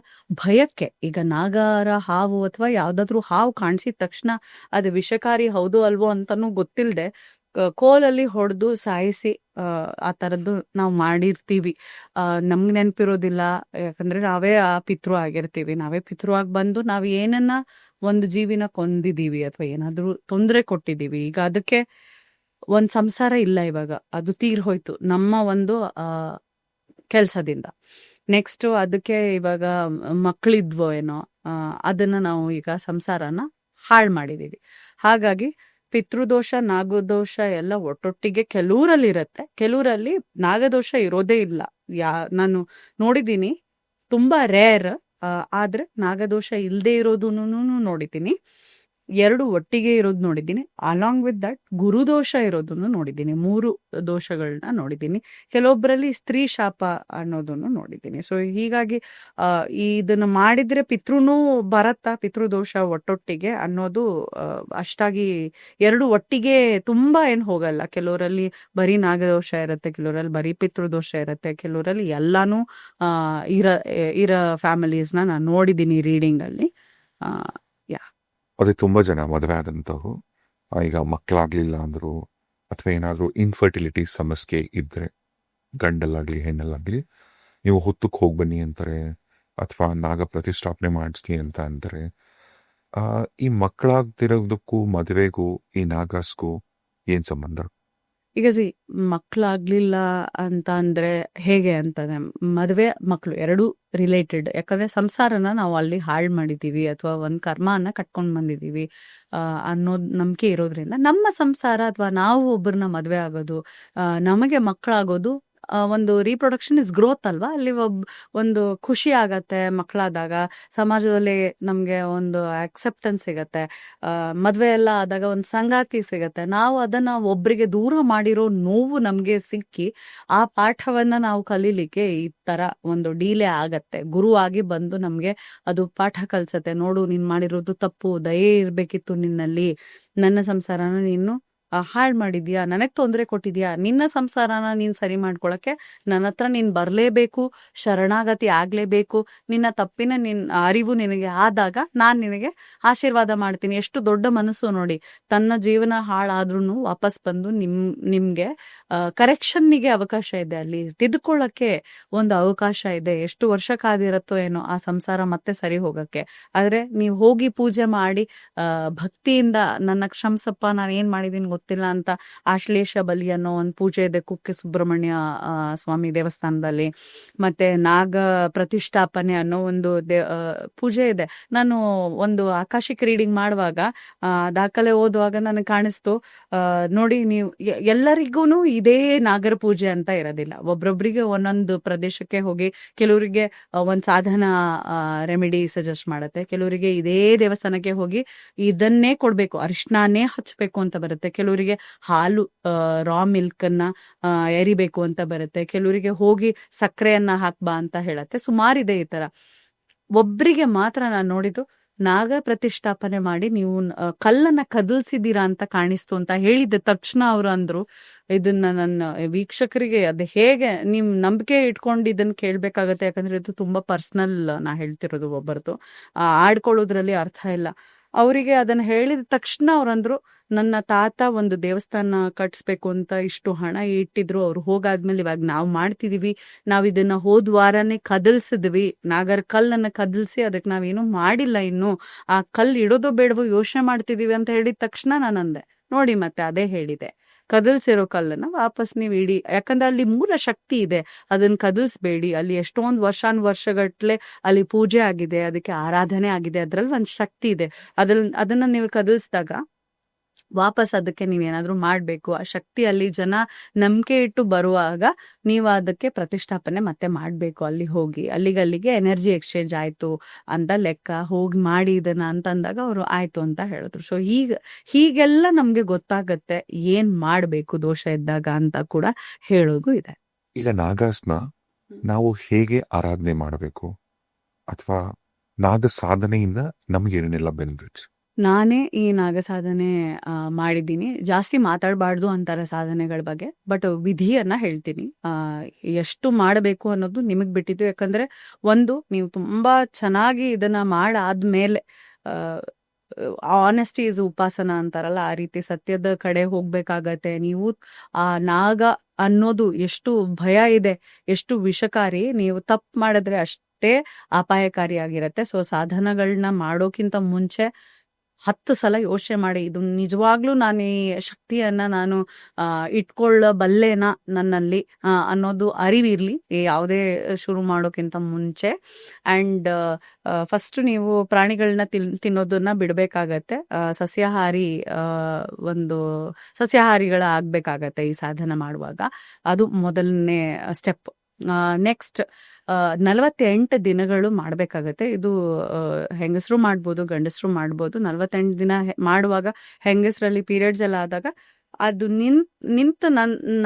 ಭಯಕ್ಕೆ, ಈಗ ನಾಗರ ಹಾವು ಅಥವಾ ಯಾವ್ದಾದ್ರು ಹಾವು ಕಾಣಿಸಿದ ತಕ್ಷಣ ಅದು ವಿಷಕಾರಿ ಹೌದು ಅಲ್ವೋ ಅಂತಾನು ಗೊತ್ತಿಲ್ಲದೆ ಕೋಲಲ್ಲಿ ಹೊಡೆದು ಸಾಯಿಸಿ ಆ ತರದ್ದು ನಾವು ಮಾಡಿರ್ತೀವಿ. ನಮ್ಗೆ ನೆನಪಿರೋದಿಲ್ಲ, ಯಾಕಂದ್ರೆ ನಾವೇ ಆ ಪಿತೃ ಆಗಿರ್ತೀವಿ. ನಾವೇ ಪಿತೃ ಆಗಿ ಬಂದು ನಾವ್ ಏನನ್ನ ಒಂದು ಜೀವಿನ ಕೊಂದಿದೀವಿ ಅಥವಾ ಏನಾದ್ರೂ ತೊಂದರೆ ಕೊಟ್ಟಿದೀವಿ. ಈಗ ಅದಕ್ಕೆ ಒಂದ್ ಸಂಸಾರ ಇಲ್ಲ, ಇವಾಗ ಅದು ತೀರ್ ಹೋಯ್ತು ನಮ್ಮ ಒಂದು ಕೆಲ್ಸದಿಂದ. ನೆಕ್ಸ್ಟ್ ಅದಕ್ಕೆ ಇವಾಗ ಮಕ್ಕಳಿದ್ವೋ ಏನೋ, ಅದನ್ನ ನಾವು ಈಗ ಸಂಸಾರನ ಹಾಳು ಮಾಡಿದೀವಿ. ಹಾಗಾಗಿ ಪಿತೃದೋಷ ನಾಗದೋಷ ಎಲ್ಲ ಒಟ್ಟೊಟ್ಟಿಗೆ ಕೆಲವರಲ್ಲಿ ಇರತ್ತೆ, ಕೆಲವರಲ್ಲಿ ನಾಗದೋಷ ಇರೋದೇ ಇಲ್ಲ. ನಾನು ನೋಡಿದೀನಿ, ತುಂಬಾ ರೇರ್. ಆದ್ರೆ ನಾಗದೋಷ ಇಲ್ದೇ ಇರೋದನ್ನು ನೋಡಿದ್ದೀನಿ. 2 ಒಟ್ಟಿಗೆ ಇರೋದು ನೋಡಿದ್ದೀನಿ. ಅಲಾಂಗ್ ವಿತ್ ದಟ್ ಗುರುದೋಷ ಇರೋದನ್ನು ನೋಡಿದ್ದೀನಿ. 3 ದೋಷಗಳನ್ನ ನೋಡಿದ್ದೀನಿ. ಕೆಲವೊಬ್ಬರಲ್ಲಿ ಸ್ತ್ರೀ ಶಾಪ ಅನ್ನೋದನ್ನು ನೋಡಿದ್ದೀನಿ. ಸೊ ಹೀಗಾಗಿ ಇದನ್ನ ಮಾಡಿದ್ರೆ ಪಿತೃನೂ ಬರತ್ತಾ, ಪಿತೃದೋಷ ಒಟ್ಟೊಟ್ಟಿಗೆ ಅನ್ನೋದು ಅಷ್ಟಾಗಿ 2 ಒಟ್ಟಿಗೆ ತುಂಬಾ ಏನ್ ಹೋಗಲ್ಲ. ಕೆಲವರಲ್ಲಿ ಬರೀ ನಾಗದೋಷ ಇರುತ್ತೆ, ಕೆಲವರಲ್ಲಿ ಬರೀ ಪಿತೃದೋಷ ಇರುತ್ತೆ, ಕೆಲವರಲ್ಲಿ ಎಲ್ಲಾನು ಇರ ಫ್ಯಾಮಿಲೀಸ್ನ ನಾನು ನೋಡಿದ್ದೀನಿ ರೀಡಿಂಗ್ ಅಲ್ಲಿ. ಯಾ ಅದೇ ತುಂಬ ಜನ ಮದುವೆ ಆದಂಥವು ಈಗ ಮಕ್ಕಳಾಗ್ಲಿಲ್ಲ ಅಂದ್ರು ಅಥವಾ ಏನಾದರೂ ಇನ್ಫರ್ಟಿಲಿಟಿ ಸಮಸ್ಯೆ ಇದ್ದರೆ ಗಂಡಲ್ಲಾಗಲಿ ಹೆಣ್ಣಲ್ಲಾಗಲಿ ನೀವು ಹೊತ್ತಕ್ಕೆ ಹೋಗಿ ಬನ್ನಿ ಅಂತಾರೆ ಅಥವಾ ನಾಗ ಪ್ರತಿಷ್ಠಾಪನೆ ಮಾಡಿಸ್ಲಿ ಅಂತ ಅಂತಾರೆ. ಈ ಮಕ್ಕಳಾಗ್ತಿರೋದಕ್ಕೂ ಮದುವೆಗೂ ಈ ನಾಗಾಸ್ಗೂ ಏನು ಸಂಬಂಧ? ಈಗ ಮಕ್ಕಳಾಗ್ಲಿಲ್ಲ ಅಂತ ಅಂದ್ರೆ ಹೇಗೆ ಅಂತಾನೆ, ಮದುವೆ ಮಕ್ಕಳು ಎರಡೂ ರಿಲೇಟೆಡ್. ಯಾಕಂದ್ರೆ ಸಂಸಾರನ ನಾವು ಅಲ್ಲಿ ಹಾಳು ಮಾಡಿದೀವಿ ಅಥವಾ ಒಂದ್ ಕರ್ಮನ ಕಟ್ಕೊಂಡ್ ಬಂದಿದೀವಿ ಅನ್ನೋದ್ ನಂಬಿಕೆ ಇರೋದ್ರಿಂದ ನಮ್ಮ ಸಂಸಾರ ಅಥವಾ ನಾವು ಒಬ್ಬರನ್ನ ಮದುವೆ ಆಗೋದು, ನಮಗೆ ಮಕ್ಕಳಾಗೋದು ಒಂದು ರೀಪ್ರೊಡಕ್ಷನ್ ಇಸ್ ಗ್ರೋತ್ ಅಲ್ವಾ. ಅಲ್ಲಿ ಒಂದು ಖುಷಿ ಆಗತ್ತೆ ಮಕ್ಕಳಾದಾಗ, ಸಮಾಜದಲ್ಲಿ ನಮ್ಗೆ ಒಂದು ಅಕ್ಸೆಪ್ಟೆನ್ಸ್ ಸಿಗತ್ತೆ. ಮದ್ವೆ ಎಲ್ಲ ಆದಾಗ ಒಂದು ಸಂಗಾತಿ ಸಿಗತ್ತೆ. ನಾವು ಅದನ್ನ ಒಬ್ರಿಗೆ ದೂರ ಮಾಡಿರೋ ನೋವು ನಮ್ಗೆ ಸಿಕ್ಕಿ ಆ ಪಾಠವನ್ನ ನಾವು ಕಲೀಲಿಕ್ಕೆ ಈ ತರ ಒಂದು ಡೀಲೆ ಆಗತ್ತೆ. ಗುರುವಾಗಿ ಬಂದು ನಮ್ಗೆ ಅದು ಪಾಠ ಕಲ್ಸತ್ತೆ. ನೋಡು, ನೀನ್ ಮಾಡಿರೋದು ತಪ್ಪು, ದಯೆ ಇರ್ಬೇಕಿತ್ತು ನಿನ್ನಲ್ಲಿ, ನನ್ನ ಸಂಸಾರನ ನೀನು ಹಾಳು ಮಾಡಿದ್ಯಾ, ನನಗ್ ತೊಂದರೆ ಕೊಟ್ಟಿದ್ಯಾ, ನಿನ್ನ ಸಂಸಾರನ ನೀನ್ ಸರಿ ಮಾಡ್ಕೊಳಕ್ಕೆ ನನ್ನ ಹತ್ರ ನೀನ್ ಬರ್ಲೇಬೇಕು, ಶರಣಾಗತಿ ಆಗ್ಲೇಬೇಕು. ನಿನ್ನ ತಪ್ಪಿನ ಅರಿವು ನಿನಗೆ ಆದಾಗ ನಾನ್ ನಿನಗೆ ಆಶೀರ್ವಾದ ಮಾಡ್ತೀನಿ. ಎಷ್ಟು ದೊಡ್ಡ ಮನಸ್ಸು ನೋಡಿ, ತನ್ನ ಜೀವನ ಹಾಳಾದ್ರೂ ವಾಪಸ್ ಬಂದು ನಿಮ್ಗೆ ಕರೆಕ್ಷನ್ನಿಗೆ ಅವಕಾಶ ಇದೆ, ಅಲ್ಲಿ ತಿದ್ಕೊಳ್ಳಕ್ಕೆ ಒಂದು ಅವಕಾಶ ಇದೆ. ಎಷ್ಟು ವರ್ಷ ಕಾದಿರತ್ತೋ ಏನೋ ಆ ಸಂಸಾರ ಮತ್ತೆ ಸರಿ ಹೋಗಕ್ಕೆ. ಆದ್ರೆ ನೀವು ಹೋಗಿ ಪೂಜೆ ಮಾಡಿ ಭಕ್ತಿಯಿಂದ ನನ್ನ ಕ್ಷಮಿಸಪ್ಪ, ನಾನು ಏನ್ ಮಾಡಿದೀನಿ ಗೊತ್ತಿಲ್ಲ ಅಂತ ಆಶ್ಲೇಷ ಬಲಿ ಅನ್ನೋ ಒಂದು ಪೂಜೆ ಇದೆ ಕುಕ್ಕೆ ಸುಬ್ರಹ್ಮಣ್ಯ ಸ್ವಾಮಿ ದೇವಸ್ಥಾನದಲ್ಲಿ. ಮತ್ತೆ ನಾಗ ಪ್ರತಿಷ್ಠಾಪನೆ ಅನ್ನೋ ಒಂದು ಪೂಜೆ ಇದೆ. ನಾನು ಒಂದು ಆಕಾಶಿಕ್ ರೀಡಿಂಗ್ ಮಾಡುವಾಗ ದಾಖಲೆ ಓದುವಾಗ ನನಗೆ ಕಾಣಿಸ್ತು, ನೋಡಿ ನೀವು ಎಲ್ಲರಿಗೂ ಇದೇ ನಾಗರ ಪೂಜೆ ಅಂತ ಇರೋದಿಲ್ಲ. ಒಬ್ರೊಬ್ರಿಗೆ ಒಂದೊಂದು ಪ್ರದೇಶಕ್ಕೆ ಹೋಗಿ ಕೆಲವರಿಗೆ ಒಂದ್ ಸಾಧನ ರೆಮಿಡಿ ಸಜೆಸ್ಟ್ ಮಾಡತ್ತೆ, ಕೆಲವರಿಗೆ ಇದೇ ದೇವಸ್ಥಾನಕ್ಕೆ ಹೋಗಿ ಇದನ್ನೇ ಕೊಡ್ಬೇಕು, ಅರಿಶಿಣನೇ ಹಚ್ಬೇಕು ಅಂತ ಬರುತ್ತೆ, ಕೆಲವರಿಗೆ ಹಾಲು ರಾ ಮಿಲ್ಕ್ ಅನ್ನ ಎರಿಬೇಕು ಅಂತ ಬರುತ್ತೆ, ಕೆಲವರಿಗೆ ಹೋಗಿ ಸಕ್ಕರೆಯನ್ನ ಹಾಕ್ಬಾ ಅಂತ ಹೇಳತ್ತೆ. ಸುಮಾರಿದೆ ಈ ತರ. ಒಬ್ರಿಗೆ ಮಾತ್ರ ನಾನು ನೋಡಿದ್ದು ನಾಗ ಪ್ರತಿಷ್ಠಾಪನೆ ಮಾಡಿ ನೀವು ಕಲ್ಲನ್ನ ಕದಲ್ಸಿದೀರಾ ಅಂತ ಕಾಣಿಸ್ತು ಅಂತ ಹೇಳಿದ್ದೆ ತಕ್ಷಣ ಅವ್ರು ಅಂದ್ರು, ಇದನ್ನ ನನ್ನ ವೀಕ್ಷಕರಿಗೆ ಅದು ಹೇಗೆ ನಿಮ್ ನಂಬಿಕೆ ಇಟ್ಕೊಂಡು ಇದನ್ನ ಕೇಳ್ಬೇಕಾಗತ್ತೆ, ಯಾಕಂದ್ರೆ ಇದು ತುಂಬಾ ಪರ್ಸನಲ್ ನಾ ಹೇಳ್ತಿರೋದು, ಒಬ್ಬರದು ಆಡ್ಕೊಳ್ಳೋದ್ರಲ್ಲಿ ಅರ್ಥ ಇಲ್ಲ. ಅವರಿಗೆ ಅದನ್ನ ಹೇಳಿದ ತಕ್ಷಣ ಅವ್ರಂದ್ರು, ನನ್ನ ತಾತ ಒಂದು ದೇವಸ್ಥಾನ ಕಟ್ಸ್ಬೇಕು ಅಂತ ಇಷ್ಟು ಹಣ ಇಟ್ಟಿದ್ರು, ಅವ್ರು ಹೋಗಾದ್ಮೇಲೆ ಇವಾಗ ನಾವು ಮಾಡ್ತಿದೀವಿ, ನಾವ್ ಇದನ್ನ ಹೋದ್ ವಾರನೇ ಕದಲ್ಸಿದ್ವಿ, ನಾಗರ ಕಲ್ಲನ್ನ ಕದಲ್ಸಿ ಅದಕ್ಕೆ ನಾವೇನು ಮಾಡಿಲ್ಲ, ಇನ್ನು ಆ ಕಲ್ಲು ಇಡೋದು ಬೇಡವೋ ಯೋಚನೆ ಮಾಡ್ತಿದೀವಿ ಅಂತ ಹೇಳಿದ ತಕ್ಷಣ ನಾನು ಅಂದೆ, ನೋಡಿ ಮತ್ತೆ ಅದೇ ಹೇಳಿದೆ, ಕದಲ್ಸಿರೋ ಕಲ್ಲನ್ನ ವಾಪಸ್ ನೀವು ಇಡಿ, ಯಾಕಂದ್ರೆ ಅಲ್ಲಿ ಮೂಲ ಶಕ್ತಿ ಇದೆ, ಅದನ್ನ ಕದಲ್ಸ್ಬೇಡಿ. ಅಲ್ಲಿ ಎಷ್ಟೊಂದು ವರ್ಷಗಟ್ಲೆ ಅಲ್ಲಿ ಪೂಜೆ ಆಗಿದೆ, ಅದಕ್ಕೆ ಆರಾಧನೆ ಆಗಿದೆ, ಅದ್ರಲ್ಲಿ ಒಂದ್ ಶಕ್ತಿ ಇದೆ. ಅದನ್ನ ನೀವು ಕದಲ್ಸಿದಾಗ ವಾಪಸ್ ಅದಕ್ಕೆ ನೀವೇನಾದ್ರೂ ಮಾಡ್ಬೇಕು. ಆ ಶಕ್ತಿ ಅಲ್ಲಿ ಜನ ನಂಬಿಕೆ ಇಟ್ಟು ಬರುವಾಗ ನೀವು ಅದಕ್ಕೆ ಪ್ರತಿಷ್ಠಾಪನೆ ಮತ್ತೆ ಮಾಡ್ಬೇಕು. ಅಲ್ಲಿ ಹೋಗಿ ಅಲ್ಲಿಗೆ ಎನರ್ಜಿ ಎಕ್ಸ್ಚೇಂಜ್ ಆಯ್ತು ಅಂತ ಲೆಕ್ಕ. ಹೋಗಿ ಮಾಡಿ ಇದನ್ನ ಅಂತಂದಾಗ ಅವರು ಆಯ್ತು ಅಂತ ಹೇಳಿದ್ರು. ಸೊ ಹೀಗೆಲ್ಲ ನಮ್ಗೆ ಗೊತ್ತಾಗತ್ತೆ ಏನ್ ಮಾಡ್ಬೇಕು ದೋಷ ಇದ್ದಾಗ ಅಂತ ಕೂಡ ಹೇಳೋದು ಇದೆ. ಈಗ ನಾಗಾಸ್ನ ನಾವು ಹೇಗೆ ಆರಾಧನೆ ಮಾಡಬೇಕು ಅಥವಾ ನಾಗ ಸಾಧನೆಯಿಂದ ನಮ್ಗೇನೇನೆಲ್ಲ ಬೆನಿಫಿಟ್ಸ್? ನಾನೇ ಈ ನಾಗ ಸಾಧನೆ ಮಾಡಿದ್ದೀನಿ. ಜಾಸ್ತಿ ಮಾತಾಡಬಾರ್ದು ಅಂತಾರೆ ಸಾಧನೆಗಳ ಬಗ್ಗೆ, ಬಟ್ ವಿಧಿಯನ್ನ ಹೇಳ್ತೀನಿ. ಎಷ್ಟು ಮಾಡಬೇಕು ಅನ್ನೋದು ನಿಮಗ್ ಬಿಟ್ಟಿದ್ದು. ಯಾಕಂದ್ರೆ ಒಂದು, ನೀವು ತುಂಬಾ ಚೆನ್ನಾಗಿ ಇದನ್ನ ಮಾಡಾದ್ಮೇಲೆ ಆನೆಸ್ಟಿ ಇಸ್ ಉಪಾಸನ ಅಂತಾರಲ್ಲ, ಆ ರೀತಿ ಸತ್ಯದ ಕಡೆ ಹೋಗ್ಬೇಕಾಗತ್ತೆ. ನೀವು ಆ ನಾಗ ಅನ್ನೋದು ಎಷ್ಟು ಭಯ ಇದೆ, ಎಷ್ಟು ವಿಷಕಾರಿ, ನೀವು ತಪ್ಪು ಮಾಡಿದ್ರೆ ಅಷ್ಟೇ ಅಪಾಯಕಾರಿಯಾಗಿರತ್ತೆ. ಸೊ ಸಾಧನಗಳನ್ನ ಮಾಡೋಕ್ಕಿಂತ ಮುಂಚೆ 10 ಸಲ ಯೋಚನೆ ಮಾಡಿ, ಇದು ನಿಜವಾಗ್ಲೂ ನಾನು ಈ ಶಕ್ತಿಯನ್ನ ನಾನು ಇಟ್ಕೊಳ್ಳಬಲ್ಲೇನಾ ನನ್ನಲ್ಲಿ ಅನ್ನೋದು ಅರಿವಿರ್ಲಿ ಯಾವುದೇ ಶುರು ಮಾಡೋಕ್ಕಿಂತ ಮುಂಚೆ. ಅಂಡ್ ಫಸ್ಟ್ ನೀವು ಪ್ರಾಣಿಗಳನ್ನ ತಿನ್ನೋದನ್ನ ಬಿಡ್ಬೇಕಾಗತ್ತೆ. ಸಸ್ಯಾಹಾರಿಗಳ ಆಗ್ಬೇಕಾಗತ್ತೆ ಈ ಸಾಧನ ಮಾಡುವಾಗ. ಅದು ಮೊದಲನೇ ಸ್ಟೆಪ್. ನೆಕ್ಸ್ಟ್ 48 ದಿನಗಳು ಮಾಡಬೇಕಾಗತ್ತೆ. ಇದು ಹೆಂಗಸರು ಮಾಡ್ಬೋದು, ಗಂಡಸರು ಮಾಡ್ಬೋದು. 48 ದಿನ ಮಾಡುವಾಗ ಹೆಂಗಸರಲ್ಲಿ ಪೀರಿಯಡ್ಸ್ ಎಲ್ಲ ಆದಾಗ ಅದು ನಿಂತ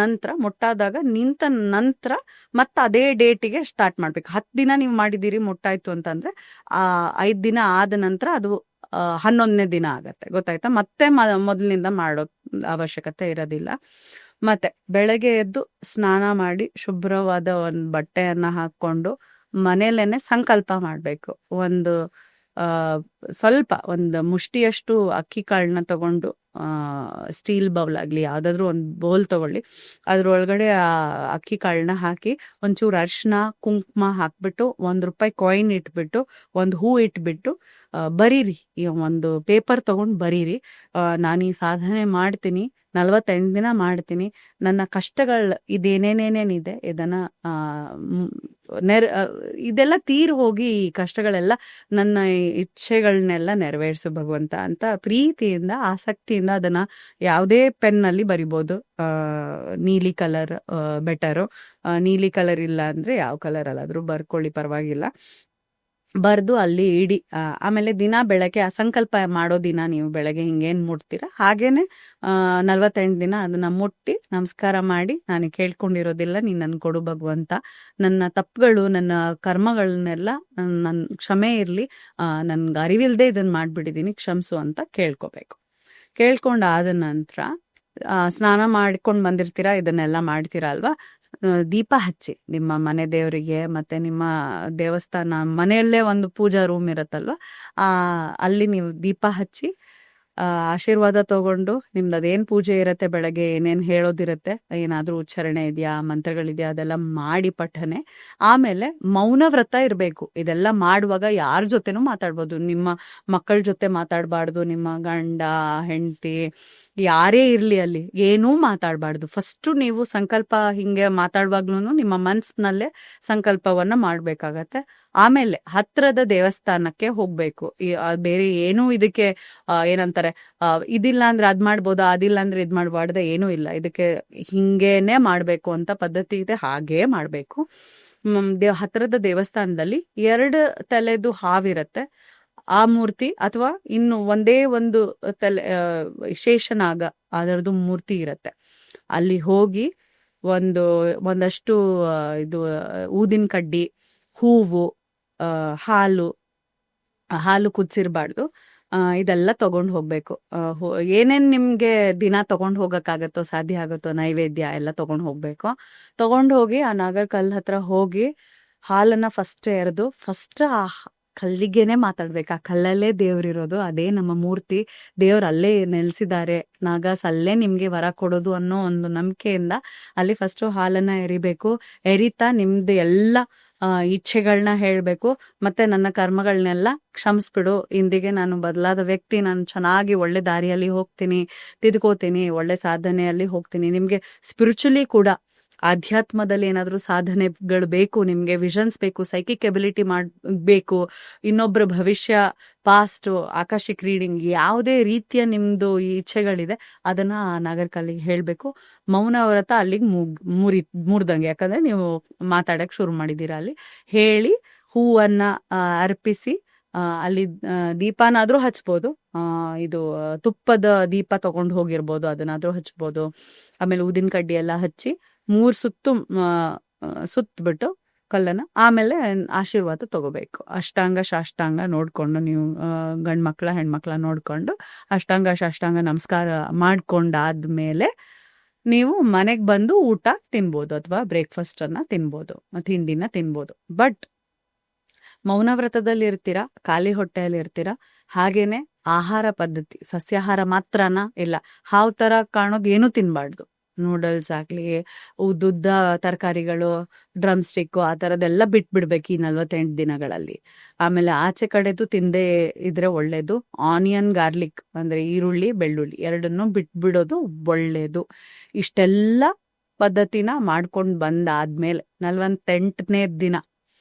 ನಂತರ ಮುಟ್ಟಾದಾಗ ನಿಂತ ನಂತರ ಮತ್ತೆ ಅದೇ ಡೇಟಿಗೆ ಸ್ಟಾರ್ಟ್ ಮಾಡ್ಬೇಕು. 10 ದಿನ ನೀವು ಮಾಡಿದ್ದೀರಿ ಮುಟ್ಟಾಯ್ತು ಅಂತಂದ್ರೆ 5 ದಿನ ಆದ ನಂತರ ಅದು 11ನೇ ದಿನ ಆಗತ್ತೆ. ಗೊತ್ತಾಯ್ತಾ? ಮತ್ತೆ ಮೊದಲಿನಿಂದ ಮಾಡೋ ಅವಶ್ಯಕತೆ ಇರೋದಿಲ್ಲ. ಮತ್ತೆ ಬೆಳಗ್ಗೆ ಎದ್ದು ಸ್ನಾನ ಮಾಡಿ ಶುಭ್ರವಾದ ಒಂದು ಬಟ್ಟೆಯನ್ನ ಹಾಕೊಂಡು ಮನೇಲೇನೆ ಸಂಕಲ್ಪ ಮಾಡ್ಬೇಕು. ಸ್ವಲ್ಪ ಒಂದು ಮುಷ್ಟಿಯಷ್ಟು ಅಕ್ಕಿ ಕಾಳನ್ನ ತಗೊಂಡು ಸ್ಟೀಲ್ ಬೌಲ್ ಆಗ್ಲಿ ಯಾವ್ದಾದ್ರು ಒಂದು ಬೌಲ್ ತಗೊಳ್ಳಿ. ಅದ್ರೊಳಗಡೆ ಆ ಅಕ್ಕಿ ಕಾಳನ್ನ ಹಾಕಿ ಒಂಚೂರು ಅರಿಶಿನ ಕುಂಕುಮ ಹಾಕ್ಬಿಟ್ಟು ₹1 ಕಾಯಿನ್ ಇಟ್ಬಿಟ್ಟು ಒಂದು ಹೂ ಇಟ್ಬಿಟ್ಟು ಬರೀರಿ. ಈ ಒಂದು ಪೇಪರ್ ತಗೊಂಡು ಬರೀರಿ, ನಾನು ಈ ಸಾಧನೆ ಮಾಡ್ತೀನಿ, 48 ದಿನ ಮಾಡ್ತೀನಿ, ನನ್ನ ಕಷ್ಟಗಳು ಇದೇನೇನೇನೇನಿದೆ ಇದನ್ನ ಇದೆಲ್ಲ ತೀರ್ ಹೋಗಿ ಈ ಕಷ್ಟಗಳೆಲ್ಲ ನನ್ನ ಇಚ್ಛೆಗಳನ್ನೆಲ್ಲ ನೆರವೇರಿಸು ಭಗವಂತ ಅಂತ ಪ್ರೀತಿಯಿಂದ ಆಸಕ್ತಿಯಿಂದ ಅದನ್ನ ಯಾವುದೇ ಪೆನ್ನಲ್ಲಿ ಬರಿಬೋದು. ನೀಲಿ ಕಲರ್ ಬೆಟರು. ನೀಲಿ ಕಲರ್ ಇಲ್ಲ ಅಂದ್ರೆ ಯಾವ ಕಲರ್ ಅಲ್ಲಾದ್ರೂ ಬರ್ಕೊಳ್ಳಿ, ಪರವಾಗಿಲ್ಲ. ಬರ್ದು ಅಲ್ಲಿ ಇಡಿ. ಆಮೇಲೆ ದಿನ ಬೆಳಗ್ಗೆ ಆ ಸಂಕಲ್ಪ ಮಾಡೋ ದಿನ ನೀವು ಬೆಳಗ್ಗೆ ಹಿಂಗೇನ್ ಮುಟ್ತೀರಾ ಹಾಗೇನೆ 48 ದಿನ ಅದನ್ನ ಮುಟ್ಟಿ ನಮಸ್ಕಾರ ಮಾಡಿ, ನಾನು ಕೇಳ್ಕೊಂಡಿರೋದಿಲ್ಲ, ನೀನ್ ನನ್ ಕೊಡು ಭಗವಂತ, ನನ್ನ ತಪ್ಪುಗಳು ನನ್ನ ಕರ್ಮಗಳನ್ನೆಲ್ಲ ನನ್ ಕ್ಷಮೆ ಇರ್ಲಿ, ನನ್ಗೆ ಅರಿವಿಲ್ದೆ ಇದನ್ನ ಮಾಡ್ಬಿಟ್ಟಿದೀನಿ, ಕ್ಷಮಿಸು ಅಂತ ಕೇಳ್ಕೊಬೇಕು. ಕೇಳ್ಕೊಂಡಾದ ನಂತರ ಸ್ನಾನ ಮಾಡ್ಕೊಂಡ್ ಬಂದಿರ್ತೀರಾ, ಇದನ್ನೆಲ್ಲ ಮಾಡ್ತೀರಾ ಅಲ್ವಾ, ದೀಪ ಹಚ್ಚಿ ನಿಮ್ಮ ಮನೆ ದೇವರಿಗೆ. ಮತ್ತೆ ನಿಮ್ಮ ದೇವಸ್ಥಾನ ಮನೆಯಲ್ಲೇ ಒಂದು ಪೂಜಾ ರೂಮ್ ಇರತ್ತಲ್ವ, ಅಲ್ಲಿ ನೀವು ದೀಪ ಹಚ್ಚಿ ಆಶೀರ್ವಾದ ತಗೊಂಡು ನಿಮ್ದು ಅದೇನ್ ಪೂಜೆ ಇರತ್ತೆ, ಬೆಳಗ್ಗೆ ಏನೇನ್ ಹೇಳೋದಿರತ್ತೆ, ಏನಾದ್ರೂ ಉಚ್ಚಾರಣೆ ಇದೆಯಾ, ಮಂತ್ರಗಳಿದೆಯಾ, ಅದೆಲ್ಲ ಮಾಡಿ ಪಠನೆ. ಆಮೇಲೆ ಮೌನ ವ್ರತ ಇರಬೇಕು. ಇದೆಲ್ಲ ಮಾಡುವಾಗ ಯಾರ ಜೊತೆನೂ ಮಾತಾಡ್ಬೋದು. ನಿಮ್ಮ ಮಕ್ಕಳ ಜೊತೆ ಮಾತಾಡಬಾರ್ದು, ನಿಮ್ಮ ಗಂಡ ಹೆಂಡತಿ ಯಾರೇ ಇರ್ಲಿ ಅಲ್ಲಿ ಏನೂ ಮಾತಾಡಬಾರ್ದು. ಫಸ್ಟ್ ನೀವು ಸಂಕಲ್ಪ ಹಿಂಗೆ ಮಾತಾಡುವಾಗ್ಲೂ ನಿಮ್ಮ ಮನ್ಸಿನಲ್ಲೇ ಸಂಕಲ್ಪವನ್ನ ಮಾಡ್ಬೇಕಾಗತ್ತೆ. ಆಮೇಲೆ ಹತ್ರದ ದೇವಸ್ಥಾನಕ್ಕೆ ಹೋಗ್ಬೇಕು. ಬೇರೆ ಏನೂ ಇದಕ್ಕೆ ಏನಂತಾರೆ, ಇದಿಲ್ಲ ಅಂದ್ರೆ ಅದ್ ಮಾಡ್ಬೋದಾ, ಅದಿಲ್ಲ ಅಂದ್ರೆ ಇದ್ ಮಾಡ್ಬಾರ್ದ, ಏನೂ ಇಲ್ಲ. ಇದಕ್ಕೆ ಹಿಂಗೇನೆ ಮಾಡ್ಬೇಕು ಅಂತ ಪದ್ಧತಿ ಇದೆ, ಹಾಗೇ ಮಾಡ್ಬೇಕು. ಹತ್ರದ ದೇವಸ್ಥಾನದಲ್ಲಿ 2 ತಲೆದು ಹಾವಿರತ್ತೆ. ಆ ಮೂರ್ತಿ ಅಥವಾ ಇನ್ನು ಒಂದೇ ಒಂದು ಶೇಷನಾಗ ಅದರದ್ದು ಮೂರ್ತಿ ಇರತ್ತೆ. ಅಲ್ಲಿ ಹೋಗಿ ಒಂದಷ್ಟು ಇದು ಊದಿನ ಕಡ್ಡಿ, ಹೂವು, ಹಾಲು ಕುದಿಸಿರ್ಬಾರ್ದು, ಇದೆಲ್ಲ ತಗೊಂಡು ಹೋಗ್ಬೇಕು. ಏನೇನ್ ನಿಮ್ಗೆ ದಿನ ತಗೊಂಡು ಹೋಗಕ್ಕಾಗತ್ತೋ, ಸಾಧ್ಯ ಆಗುತ್ತೋ, ನೈವೇದ್ಯ ಎಲ್ಲ ತಗೊಂಡು ಹೋಗ್ಬೇಕು. ತಗೊಂಡು ಹೋಗಿ ಆ ನಾಗರ ಕಲ್ಲು ಹತ್ರ ಹೋಗಿ ಹಾಲನ್ನ ಫಸ್ಟ್ ಎರೆದು ಫಸ್ಟ್ ಆ ಕಲ್ಲಿಗೆನೆ ಮಾತಾಡ್ಬೇಕು. ಆ ಕಲ್ಲಲ್ಲೇ ದೇವ್ರಿರೋದು, ಅದೇ ನಮ್ಮ ಮೂರ್ತಿ, ದೇವ್ರು ಅಲ್ಲೇ ನೆಲೆಸಿದ್ದಾರೆ, ನಾಗಾಸ್ ಅಲ್ಲೇ ನಿಮ್ಗೆ ವರ ಕೊಡೋದು ಅನ್ನೋ ಒಂದು ನಂಬಿಕೆಯಿಂದ ಅಲ್ಲಿ ಫಸ್ಟ್ ಹಾಲನ್ನ ಎರಿಬೇಕು. ಎರಿತಾ ನಿಮ್ದು ಎಲ್ಲ ಇಚ್ಛೆಗಳನ್ನ ಹೇಳ್ಬೇಕು. ಮತ್ತೆ ನನ್ನ ಕರ್ಮಗಳನ್ನೆಲ್ಲ ಕ್ಷಮಿಸ್ಬಿಡು, ಇಂದಿಗೆ ನಾನು ಬದಲಾದ ವ್ಯಕ್ತಿ, ನಾನು ಚೆನ್ನಾಗಿ ಒಳ್ಳೆ ದಾರಿಯಲ್ಲಿ ಹೋಗ್ತೀನಿ, ತಿದ್ಕೋತೀನಿ, ಒಳ್ಳೆ ಸಾಧನೆಯಲ್ಲಿ ಹೋಗ್ತೀನಿ. ನಿಮ್ಗೆ ಸ್ಪಿರಿಚುಲಿ ಕೂಡ ಆಧ್ಯಾತ್ಮದಲ್ಲಿ ಏನಾದ್ರೂ ಸಾಧನೆಗಳು ಬೇಕು, ನಿಮ್ಗೆ ವಿಷನ್ಸ್ ಬೇಕು, ಸೈಕಿಕ್ ಎಬಿಲಿಟಿ ಬೇಕು, ಇನ್ನೊಬ್ಬರ ಭವಿಷ್ಯ, ಪಾಸ್ಟ್, ಆಕಾಶಿಕ್ ರೀಡಿಂಗ್, ಯಾವುದೇ ರೀತಿಯ ನಿಮ್ದು ಈ ಇಚ್ಛೆಗಳಿದೆ ಅದನ್ನ ನಾಗರ ಕಲ್ಲಿಗೆ ಹೇಳ್ಬೇಕು. ಮೌನ ವ್ರತ ಅಲ್ಲಿಗೆ ಮುರಿದಂಗೆ, ಯಾಕಂದ್ರೆ ನೀವು ಮಾತಾಡಕ್ ಶುರು ಮಾಡಿದೀರ. ಅಲ್ಲಿ ಹೇಳಿ ಹೂವನ್ನ ಅರ್ಪಿಸಿ ಅಲ್ಲಿ ದೀಪನಾದ್ರೂ ಹಚ್ಬೋದು. ಇದು ತುಪ್ಪದ ದೀಪ ತಗೊಂಡು ಹೋಗಿರ್ಬೋದು, ಅದನ್ನಾದ್ರೂ ಹಚ್ಬೋದು. ಆಮೇಲೆ ಊದಿನ ಕಡ್ಡಿ ಎಲ್ಲ ಹಚ್ಚಿ 3 ಸುತ್ತು ಸುತ್ತಬಿಟ್ಟು ಕಲ್ಲನ್ನ ಆಮೇಲೆ ಆಶೀರ್ವಾದ ತಗೋಬೇಕು. ಅಷ್ಟಾಂಗ ಶಾಷ್ಟಾಂಗ ನೋಡ್ಕೊಂಡು ನೀವು ಗಂಡ್ ಮಕ್ಳ ಹೆಣ್ಮಕ್ಳ ನೋಡ್ಕೊಂಡು ಅಷ್ಟಾಂಗ ಶಾಷ್ಟಾಂಗ ನಮಸ್ಕಾರ ಮಾಡ್ಕೊಂಡಾದ್ಮೇಲೆ ನೀವು ಮನೆಗೆ ಬಂದು ಊಟ ತಿನ್ಬೋದು ಅಥವಾ ಬ್ರೇಕ್ಫಾಸ್ಟ್ ಅನ್ನ ತಿನ್ಬೋದು, ತಿಂಡಿನ ತಿನ್ಬೋದು. ಬಟ್ ಮೌನ ವ್ರತದಲ್ಲಿ ಇರ್ತೀರಾ, ಖಾಲಿ ಹೊಟ್ಟೆಯಲ್ಲಿ ಇರ್ತೀರಾ, ಹಾಗೇನೆ ಆಹಾರ ಪದ್ಧತಿ ಸಸ್ಯಾಹಾರ ಮಾತ್ರನ ಇಲ್ಲ, ಹಾವ್ ತರ ಕಾಣೋದು ಏನು ತಿನ್ಬಾರ್ದು. ನೂಡಲ್ಸ್ ಆಗ್ಲಿ, ಉದ್ದುದ್ದ ತರಕಾರಿಗಳು, ಡ್ರಮ್ ಸ್ಟಿಕ್, ಆ ತರದೆಲ್ಲ ಬಿಟ್ಬಿಡ್ಬೇಕು ಈ 48 ದಿನಗಳಲ್ಲಿ. ಆಮೇಲೆ ಆಚೆ ಕಡೆದು ತಿಂದೇ ಇದ್ರೆ ಒಳ್ಳೇದು. ಆನಿಯನ್ ಗಾರ್ಲಿಕ್ ಅಂದ್ರೆ ಈರುಳ್ಳಿ ಬೆಳ್ಳುಳ್ಳಿ ಎರಡನ್ನೂ ಬಿಟ್ಬಿಡೋದು ಒಳ್ಳೇದು. ಇಷ್ಟೆಲ್ಲ ಪದ್ಧತಿನ ಮಾಡ್ಕೊಂಡು ಬಂದಾದ್ಮೇಲೆ 48ನೇ ದಿನ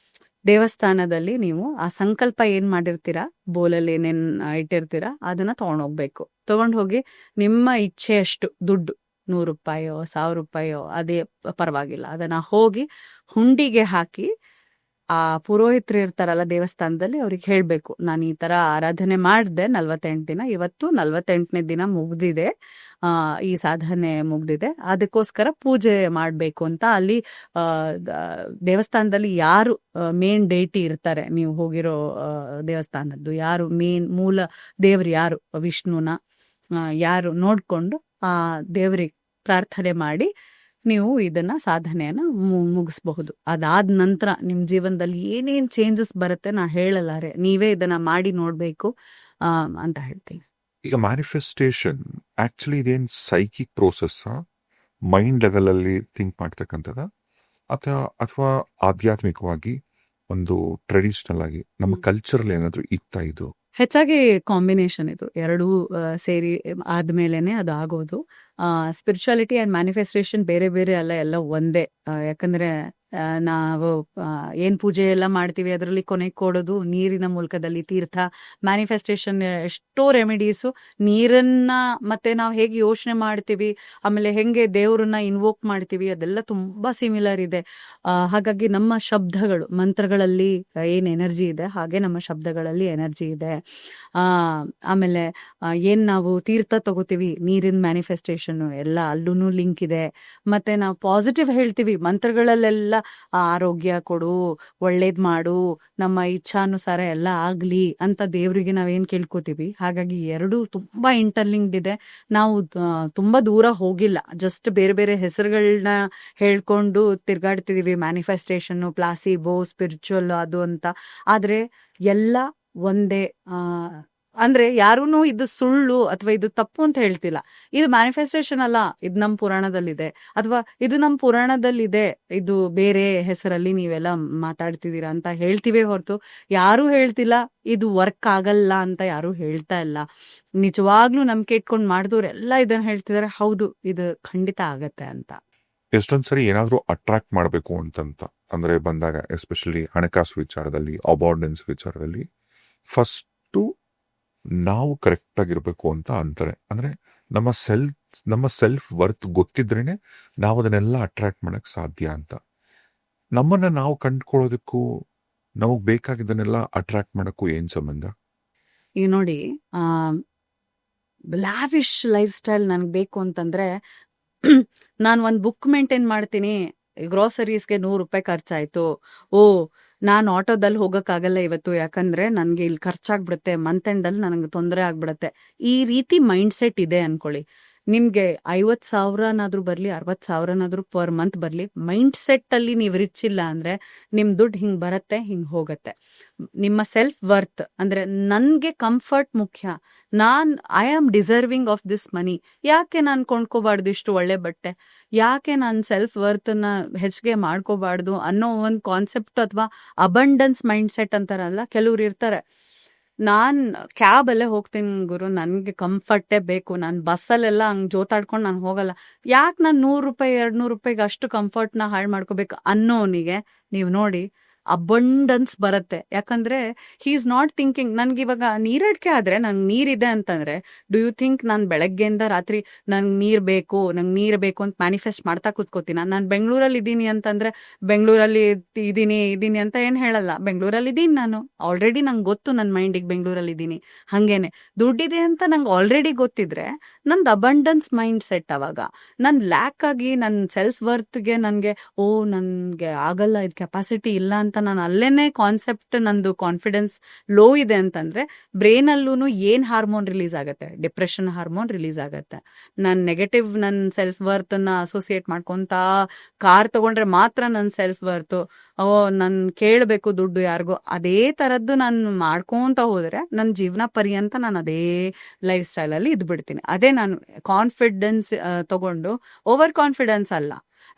ದೇವಸ್ಥಾನದಲ್ಲಿ ನೀವು ಆ ಸಂಕಲ್ಪ ಏನ್ ಮಾಡಿರ್ತೀರಾ, ಬೋಲಲ್ಲಿ ಏನೇನ್ ಇಟ್ಟಿರ್ತೀರಾ ಅದನ್ನ ತಗೊಂಡೋಗ್ಬೇಕು. ತಗೊಂಡ್ ಹೋಗಿ ನಿಮ್ಮ ಇಚ್ಛೆಯಷ್ಟು ದುಡ್ಡು 100 ರೂಪಾಯೋ 1000 ರೂಪಾಯೋ ಅದೇ ಪರವಾಗಿಲ್ಲ, ಅದನ್ನ ಹೋಗಿ ಹುಂಡಿಗೆ ಹಾಕಿ ಆ ಪುರೋಹಿತರು ಇರ್ತಾರಲ್ಲ ದೇವಸ್ಥಾನದಲ್ಲಿ ಅವ್ರಿಗೆ ಹೇಳ್ಬೇಕು, ನಾನು ಈ ತರ ಆರಾಧನೆ ಮಾಡಿದೆ 48 ದಿನ, ಇವತ್ತು 48ನೇ ದಿನ ಮುಗ್ದಿದೆ, ಈ ಸಾಧನೆ ಮುಗ್ದಿದೆ, ಅದಕ್ಕೋಸ್ಕರ ಪೂಜೆ ಮಾಡ್ಬೇಕು ಅಂತ ಅಲ್ಲಿ ದೇವಸ್ಥಾನದಲ್ಲಿ ಯಾರು ಮೇನ್ ಡೇಟಿ ಇರ್ತಾರೆ, ನೀವು ಹೋಗಿರೋ ದೇವಸ್ಥಾನದ್ದು ಯಾರು ಮೇನ್ ಮೂಲ ದೇವ್ರು ಯಾರು ವಿಷ್ಣುನ ಯಾರು ನೋಡ್ಕೊಂಡು ಆ ದೇವ್ರಿಗೆ ಪ್ರಾರ್ಥನೆ ಮಾಡಿ ನೀವು ಇದನ್ನ ಸಾಧನೆಯನ್ನ ಮುಗಿಸ್ಬಹುದು. ಅದಾದ ನಂತರ ನಿಮ್ ಜೀವನದಲ್ಲಿ ಏನೇನ್ ಚೇಂಜಸ್ ಬರುತ್ತೆ ನಾ ಹೇಳಲಾರೆ, ನೀವೇ ಇದನ್ನ ಮಾಡಿ ನೋಡ್ಬೇಕು ಅಂತ ಹೇಳ್ತೀನಿ. ಈಗ ಮ್ಯಾನಿಫೆಸ್ಟೇಷನ್ ಆಕ್ಚುಲಿ ಇದೇನ್ ಸೈಕಿಕ್ ಪ್ರೋಸೆಸ್ ಮೈಂಡ್ ಲೆವೆಲ್ ಅಲ್ಲಿ ಥಿಂಕ್ ಮಾಡ್ತಕ್ಕಂಥದ ಅಥವಾ ಆಧ್ಯಾತ್ಮಿಕವಾಗಿ ಒಂದು ಟ್ರೆಡಿಷನಲ್ ಆಗಿ ನಮ್ಮ ಕಲ್ಚರ್ ಏನಾದ್ರು ಇತ್ತ ಇದು? ಹೆಚ್ಚಾಗಿ ಕಾಂಬಿನೇಷನ್ ಇದು ಎರಡೂ ಸೇರಿ ಆದ್ಮೇಲೆನೆ ಅದು ಆಗೋದು. ಸ್ಪಿರಿಚುಯಾಲಿಟಿ ಅಂಡ್ ಮ್ಯಾನಿಫೆಸ್ಟೇಷನ್ ಬೇರೆ ಬೇರೆ ಅಲ್ಲ, ಎಲ್ಲ ಒಂದೇ. ಯಾಕಂದ್ರೆ ನಾವು ಏನ್ ಪೂಜೆ ಎಲ್ಲ ಮಾಡ್ತೀವಿ ಅದರಲ್ಲಿ ಕೊನೆಗೆ ಕೊಡೋದು ನೀರಿನ ಮೂಲಕದಲ್ಲಿ ತೀರ್ಥ. ಮ್ಯಾನಿಫೆಸ್ಟೇಷನ್ ಎಷ್ಟೋ ರೆಮಿಡೀಸು ನೀರನ್ನ ಮತ್ತೆ ನಾವು ಹೇಗೆ ಯೋಚನೆ ಮಾಡ್ತೀವಿ, ಆಮೇಲೆ ಹೆಂಗೆ ದೇವ್ರನ್ನ ಇನ್ವೋಕ್ ಮಾಡ್ತೀವಿ, ಅದೆಲ್ಲ ತುಂಬಾ ಸಿಮಿಲರ್ ಇದೆ. ಹಾಗಾಗಿ ನಮ್ಮ ಶಬ್ದಗಳು, ಮಂತ್ರಗಳಲ್ಲಿ ಏನ್ ಎನರ್ಜಿ ಇದೆ ಹಾಗೆ ನಮ್ಮ ಶಬ್ದಗಳಲ್ಲಿ ಎನರ್ಜಿ ಇದೆ. ಆಮೇಲೆ ಏನ್ ನಾವು ತೀರ್ಥ ತಗೋತೀವಿ, ನೀರಿನ ಮ್ಯಾನಿಫೆಸ್ಟೇಷನ್ ಎಲ್ಲ ಅಲ್ಲೂ ಲಿಂಕ್ ಇದೆ. ಮತ್ತೆ ನಾವು ಪಾಸಿಟಿವ್ ಹೇಳ್ತೀವಿ ಮಂತ್ರಗಳಲ್ಲೆಲ್ಲ, ಆರೋಗ್ಯ ಕೊಡು, ಒಳ್ಳೇದ್ ಮಾಡು, ನಮ್ಮ ಇಚ್ಛಾನುಸಾರ ಎಲ್ಲ ಆಗ್ಲಿ ಅಂತ ದೇವ್ರಿಗೆ ನಾವೇನ್ ಕೇಳ್ಕೊತೀವಿ. ಹಾಗಾಗಿ ಎರಡು ತುಂಬಾ ಇಂಟರ್ಲಿಂಕ್ಡ್ ಇದೆ. ನಾವು ತುಂಬಾ ದೂರ ಹೋಗಿಲ್ಲ, ಜಸ್ಟ್ ಬೇರೆ ಬೇರೆ ಹೆಸರುಗಳನ್ನ ಹೇಳ್ಕೊಂಡು ತಿರ್ಗಾಡ್ತಿದೀವಿ. ಮ್ಯಾನಿಫೆಸ್ಟೇಷನ್, ಪ್ಲಾಸಿಬೋ, ಸ್ಪಿರಿಚುವಲ್ ಅದು ಅಂತ. ಆದ್ರೆ ಎಲ್ಲ ಒಂದೇ. ಅಂದ್ರೆ ಯಾರೂನು ಇದು ಸುಳ್ಳು ಅಥವಾ ಇದು ತಪ್ಪು ಅಂತ ಹೇಳ್ತಿಲ್ಲ. ಇದು ಮ್ಯಾನಿಫೆಸ್ಟೇಷನ್ ಅಲ್ಲ, ಇದು ನಮ್ ಪುರಾಣದಲ್ಲಿದೆ, ಅಥವಾ ಇದು ನಮ್ ಪುರಾಣದಲ್ಲಿದೆ, ಇದು ಬೇರೆ ಹೆಸರಲ್ಲಿ ನೀವೆಲ್ಲ ಮಾತಾಡ್ತಿದ್ದೀರಾ ಅಂತ ಹೇಳ್ತೀವೇ ಹೊರತು ಯಾರು ಹೇಳ್ತಿಲ್ಲ ಇದು ವರ್ಕ್ ಆಗಲ್ಲ ಅಂತ ಯಾರು ಹೇಳ್ತಾ ಇಲ್ಲ. ನಿಜವಾಗ್ಲೂ ನಂಬಿಕೆ ಇಟ್ಕೊಂಡು ಮಾಡಿದವ್ರೆಲ್ಲ ಇದನ್ನ ಹೇಳ್ತಿದಾರೆ, ಹೌದು ಇದು ಖಂಡಿತ ಆಗತ್ತೆ ಅಂತ. ಎಷ್ಟೊಂದ್ಸರಿ ಏನಾದ್ರೂ ಅಟ್ರಾಕ್ಟ್ ಮಾಡಬೇಕು ಅಂತಂತ ಅಂದ್ರೆ ಬಂದಾಗ, ಎಸ್ಪೆಷಲಿ ಹಣಕಾಸು ವಿಚಾರದಲ್ಲಿ, ಅಬಾರ್ಡೆನ್ಸ್ ವಿಚಾರದಲ್ಲಿ, ಫಸ್ಟು ನಾವು ಕರೆಕ್ಟ್ ಆಗಿರ್ಬೇಕು ಅಂತ ಅಂತಾರೆ. ಅಂದ್ರೆ ನಮ್ಮ ಸೆಲ್ಫ್ ವರ್ತ್ ಗೊತ್ತಿದ್ರೇನೆ ನಾವು ಅದನ್ನೆಲ್ಲ ಅಟ್ರಾಕ್ಟ್ ಮಾಡಕ್ ಸಾಧ್ಯ ಅಂತ. ನಮ್ಮನ್ನ ನಾವು ಕಂಡ್ಕೊಳ್ಳೋದಕ್ಕೂ ನಮಗ್ ಬೇಕಾಗಿದ್ದನ್ನೆಲ್ಲ ಅಟ್ರಾಕ್ಟ್ ಮಾಡಕ್ಕೂ ಏನ್ ಸಂಬಂಧ? ಈಗ ನೋಡಿ, ಲ್ಯಾವಿಶ್ ಲೈಫ್ ಸ್ಟೈಲ್ ನನ್ಗೆ ಬೇಕು ಅಂತಂದ್ರೆ ನಾನು ಒಂದು ಬುಕ್ ಮೇಂಟೈನ್ ಮಾಡ್ತೀನಿ, ಗ್ರೋಸರೀಸ್ಗೆ 100 ರೂಪಾಯಿ ಖರ್ಚಾಯ್ತು, ನಾನು ಆಟೋದಲ್ಲಿ ಹೋಗಕ್ಕಾಗಲ್ಲ ಇವತ್ತು ಯಾಕಂದ್ರೆ ನನ್ಗೆ ಇಲ್ಲಿ ಖರ್ಚಾಗ್ಬಿಡುತ್ತೆ, ಮಂತ್ ಎಂಡ್ ಅಲ್ಲಿ ನನಗೆ ತೊಂದರೆ ಆಗ್ಬಿಡತ್ತೆ. ಈ ರೀತಿ ಮೈಂಡ್ ಸೆಟ್ ಇದೆ ಅನ್ಕೊಳ್ಳಿ, ನಿಮ್ಗೆ 50,000ನಾದ್ರೂ ಬರ್ಲಿ 60,000ನಾದ್ರೂ ಪರ್ ಮಂತ್ ಬರ್ಲಿ, ಮೈಂಡ್ ಸೆಟ್ ಅಲ್ಲಿ ನೀವು ರಿಚ್ ಇಲ್ಲ ಅಂದ್ರೆ ನಿಮ್ ದುಡ್ಡು ಹಿಂಗ್ ಬರತ್ತೆ, ಹಿಂಗ್ ಹೋಗತ್ತೆ. ನಿಮ್ಮ ಸೆಲ್ಫ್ ವರ್ತ್ ಅಂದ್ರೆ ನನ್ಗೆ ಕಂಫರ್ಟ್ ಮುಖ್ಯ, I am deserving of this ಮನಿ, ಯಾಕೆ ನಾನು ಕೊಂಡ್ಕೋಬಾರ್ದು ಇಷ್ಟು ಒಳ್ಳೆ ಬಟ್ಟೆ, ಯಾಕೆ ನಾನು ಸೆಲ್ಫ್ ವರ್ತ್ ನ ಹೆಚ್ಚಿಗೆ ಮಾಡ್ಕೋಬಾರ್ದು ಅನ್ನೋ ಒಂದು ಕಾನ್ಸೆಪ್ಟ್ ಅಥವಾ ಅಬಂಡೆನ್ಸ್ ಮೈಂಡ್ ಸೆಟ್ ಅಂತಾರಲ್ಲ, ಕೆಲವ್ರು ಇರ್ತಾರೆ. ನಾನ್ ಕ್ಯಾಬ್ ಅಲ್ಲೇ ಹೋಗ್ತೀನಿ ಗುರು, ನನ್ಗೆ ಕಂಫರ್ಟೇ ಬೇಕು, ನಾನು ಬಸ್ಸಲ್ಲೆಲ್ಲ ಹಂಗ್ ಜೋತಾಡ್ಕೊಂಡು ನಾನು ಹೋಗಲ್ಲ, ಯಾಕೆ ನಾನು 100 ರೂಪಾಯಿ 200 ರೂಪಾಯಿಗೆ ಅಷ್ಟು ಕಂಫರ್ಟ್ನ ಹಾಳು ಮಾಡ್ಕೋಬೇಕು ಅನ್ನೋನಿಗೆ ನೀವು ನೋಡಿ ಅಬಂಡನ್ಸ್ ಬರುತ್ತೆ. ಯಾಕಂದ್ರೆ ಹಿ ಈಸ್ ನಾಟ್ ಥಿಂಕಿಂಗ್, ನನ್ಗೆ ಇವಾಗ ನೀರಡಿಕೆ ಆದ್ರೆ ನಂಗೆ ನೀರಿದೆ ಅಂತಂದ್ರೆ, ಡು ಯು ಥಿಂಕ್ ನಾನು ಬೆಳಗ್ಗೆಯಿಂದ ರಾತ್ರಿ ನಂಗೆ ನೀರ್ ಬೇಕು ಅಂತ ಮ್ಯಾನಿಫೆಸ್ಟ್ ಮಾಡ್ತಾ ಕೂತ್ಕೋತೀನಿ? ನಾನು ಬೆಂಗಳೂರಲ್ಲಿ ಇದ್ದೀನಿ ಅಂತಂದ್ರೆ ಬೆಂಗಳೂರಲ್ಲಿ ಇದೀನಿ ಅಂತ ಏನ್ ಹೇಳಲ್ಲ, ಬೆಂಗಳೂರಲ್ಲಿ ಇದೀನಿ ನಾನು ಆಲ್ರೆಡಿ, ನಂಗೆ ಗೊತ್ತು ನನ್ನ ಮೈಂಡಿಗೆ ಬೆಂಗಳೂರಲ್ಲಿ ಇದೀನಿ. ಹಂಗೇನೆ ದುಡ್ಡಿದೆ ಅಂತ ನಂಗೆ ಆಲ್ರೆಡಿ ಗೊತ್ತಿದ್ರೆ ನಂದು ಅಬಂಡನ್ಸ್ ಮೈಂಡ್ ಸೆಟ್. ಅವಾಗ ನನ್ ಲ್ಯಾಕ್ ಆಗಿ ನನ್ನ ಸೆಲ್ಫ್ ವರ್ತ್ಗೆ ನನ್ಗೆ ನನ್ಗೆ ಆಗಲ್ಲ, ಇದು ಕೆಪಾಸಿಟಿ ಇಲ್ಲ ಅಂತ ನಾನು ಅಲ್ಲೇನೆ ಕಾನ್ಸೆಪ್ಟ್, ನಂದು ಕಾನ್ಫಿಡೆನ್ಸ್ ಲೋ ಇದೆ ಅಂತಂದ್ರೆ ಬ್ರೈನ್ ಅಲ್ಲೂ ಏನ್ ಹಾರ್ಮೋನ್ ರಿಲೀಸ್ ಆಗತ್ತೆ? ಡಿಪ್ರೆಷನ್ ಹಾರ್ಮೋನ್ ರಿಲೀಸ್ ಆಗತ್ತೆ. ನಾನು ನೆಗೆಟಿವ್ ನನ್ನ ಸೆಲ್ಫ್ ವರ್ತ್ ಅನ್ನ ಅಸೋಸಿಯೇಟ್ ಮಾಡ್ಕೊಂತ ಕಾರ್ ತಗೊಂಡ್ರೆ ಮಾತ್ರ ನನ್ನ ಸೆಲ್ಫ್ ವರ್ತ್, ನನ್ ಕೇಳಬೇಕು ದುಡ್ಡು ಯಾರಿಗೋ, ಅದೇ ತರದ್ದು ನಾನು ಮಾಡ್ಕೊಂತ ಹೋದ್ರೆ ನನ್ನ ಜೀವನ ಪರ್ಯಂತ ನಾನು ಅದೇ ಲೈಫ್ ಸ್ಟೈಲ್ ಅಲ್ಲಿ ಇದ್ಬಿಡ್ತೀನಿ. ಅದೇ ನಾನು ಕಾನ್ಫಿಡೆನ್ಸ್ ತಗೊಂಡು, ಓವರ್ ಕಾನ್ಫಿಡೆನ್ಸ್ ಅಲ್ಲ.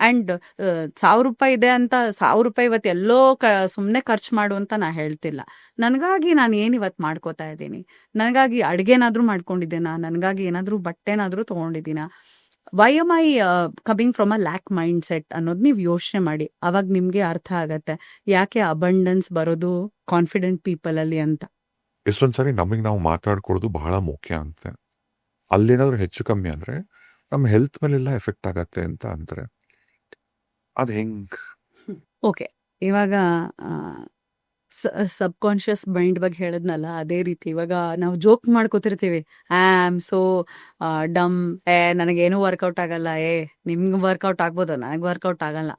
ಅಂಡ್ 1,000 ರೂಪಾಯಿ ಇದೆ ಅಂತ 1,000 ರೂಪಾಯಿ ಇವತ್ತು ಎಲ್ಲೋ ಸುಮ್ನೆ ಖರ್ಚು ಮಾಡು ಅಂತ ನಾ ಹೇಳ್ತಿಲ್ಲ. ನನ್ಗಾಗಿ ನಾನು ಏನ್ ಇವತ್ತು ಮಾಡ್ಕೋತಾ ಇದ್ದೀನಿ, ನನಗಾಗಿ ಅಡ್ಗೆನಾದ್ರೂ ಮಾಡ್ಕೊಂಡಿದ್ದೀನ, ನನಗಾಗಿ ಏನಾದ್ರೂ ಬಟ್ಟೆನಾದ್ರೂ ತಗೊಂಡಿದ್ದೀನ, why am I coming from a lack mindset ಅನ್ನೋದು ನೀವು ಯೋಚನೆ ಮಾಡಿ. ಅವಾಗ ನಿಮ್ಗೆ ಅರ್ಥ ಆಗತ್ತೆ ಯಾಕೆ ಅಬಂಡೆನ್ಸ್ ಬರೋದು ಕಾನ್ಫಿಡೆಂಟ್ ಪೀಪಲ್ ಅಲ್ಲಿ ಅಂತ. ಎಷ್ಟೊಂದ್ಸರಿ ನಮಗೆ ನಾವು ಮಾತಾಡ್ಕೊಳ್ಳೋದು ಬಹಳ ಮುಖ್ಯ ಅಂತ. ಅಲ್ಲೇನಾದ್ರೂ ಹೆಚ್ಚು ಕಮ್ಮಿ ಅಂದ್ರೆ ನಮ್ಮ ಹೆಲ್ತ್ ಮೇಲೆಲ್ಲ ಎಫೆಕ್ಟ್ ಆಗತ್ತೆ ಅಂತ ಅಂತಾರೆ. ಅದ್ ಹೆಂಗ್? ಓಕೆ, ಇವಾಗ ಸಬ್ ಕಾನ್ಷಿಯಸ್ ಮೈಂಡ್ ಬಗ್ಗೆ ಹೇಳಿದ್ನಲ್ಲ, ಅದೇ ರೀತಿ ಇವಾಗ ನಾವು ಜೋಕ್ ಮಾಡ್ಕೋತಿರ್ತೀವಿ, ಆಮ್ ಸೋ ಡಮ್, ನನಗೇನು ವರ್ಕೌಟ್ ಆಗಲ್ಲ, ನಿಮ್ಗೆ ವರ್ಕೌಟ್ ಆಗ್ಬೋದು, ನನಗೆ ವರ್ಕೌಟ್ ಆಗಲ್ಲ.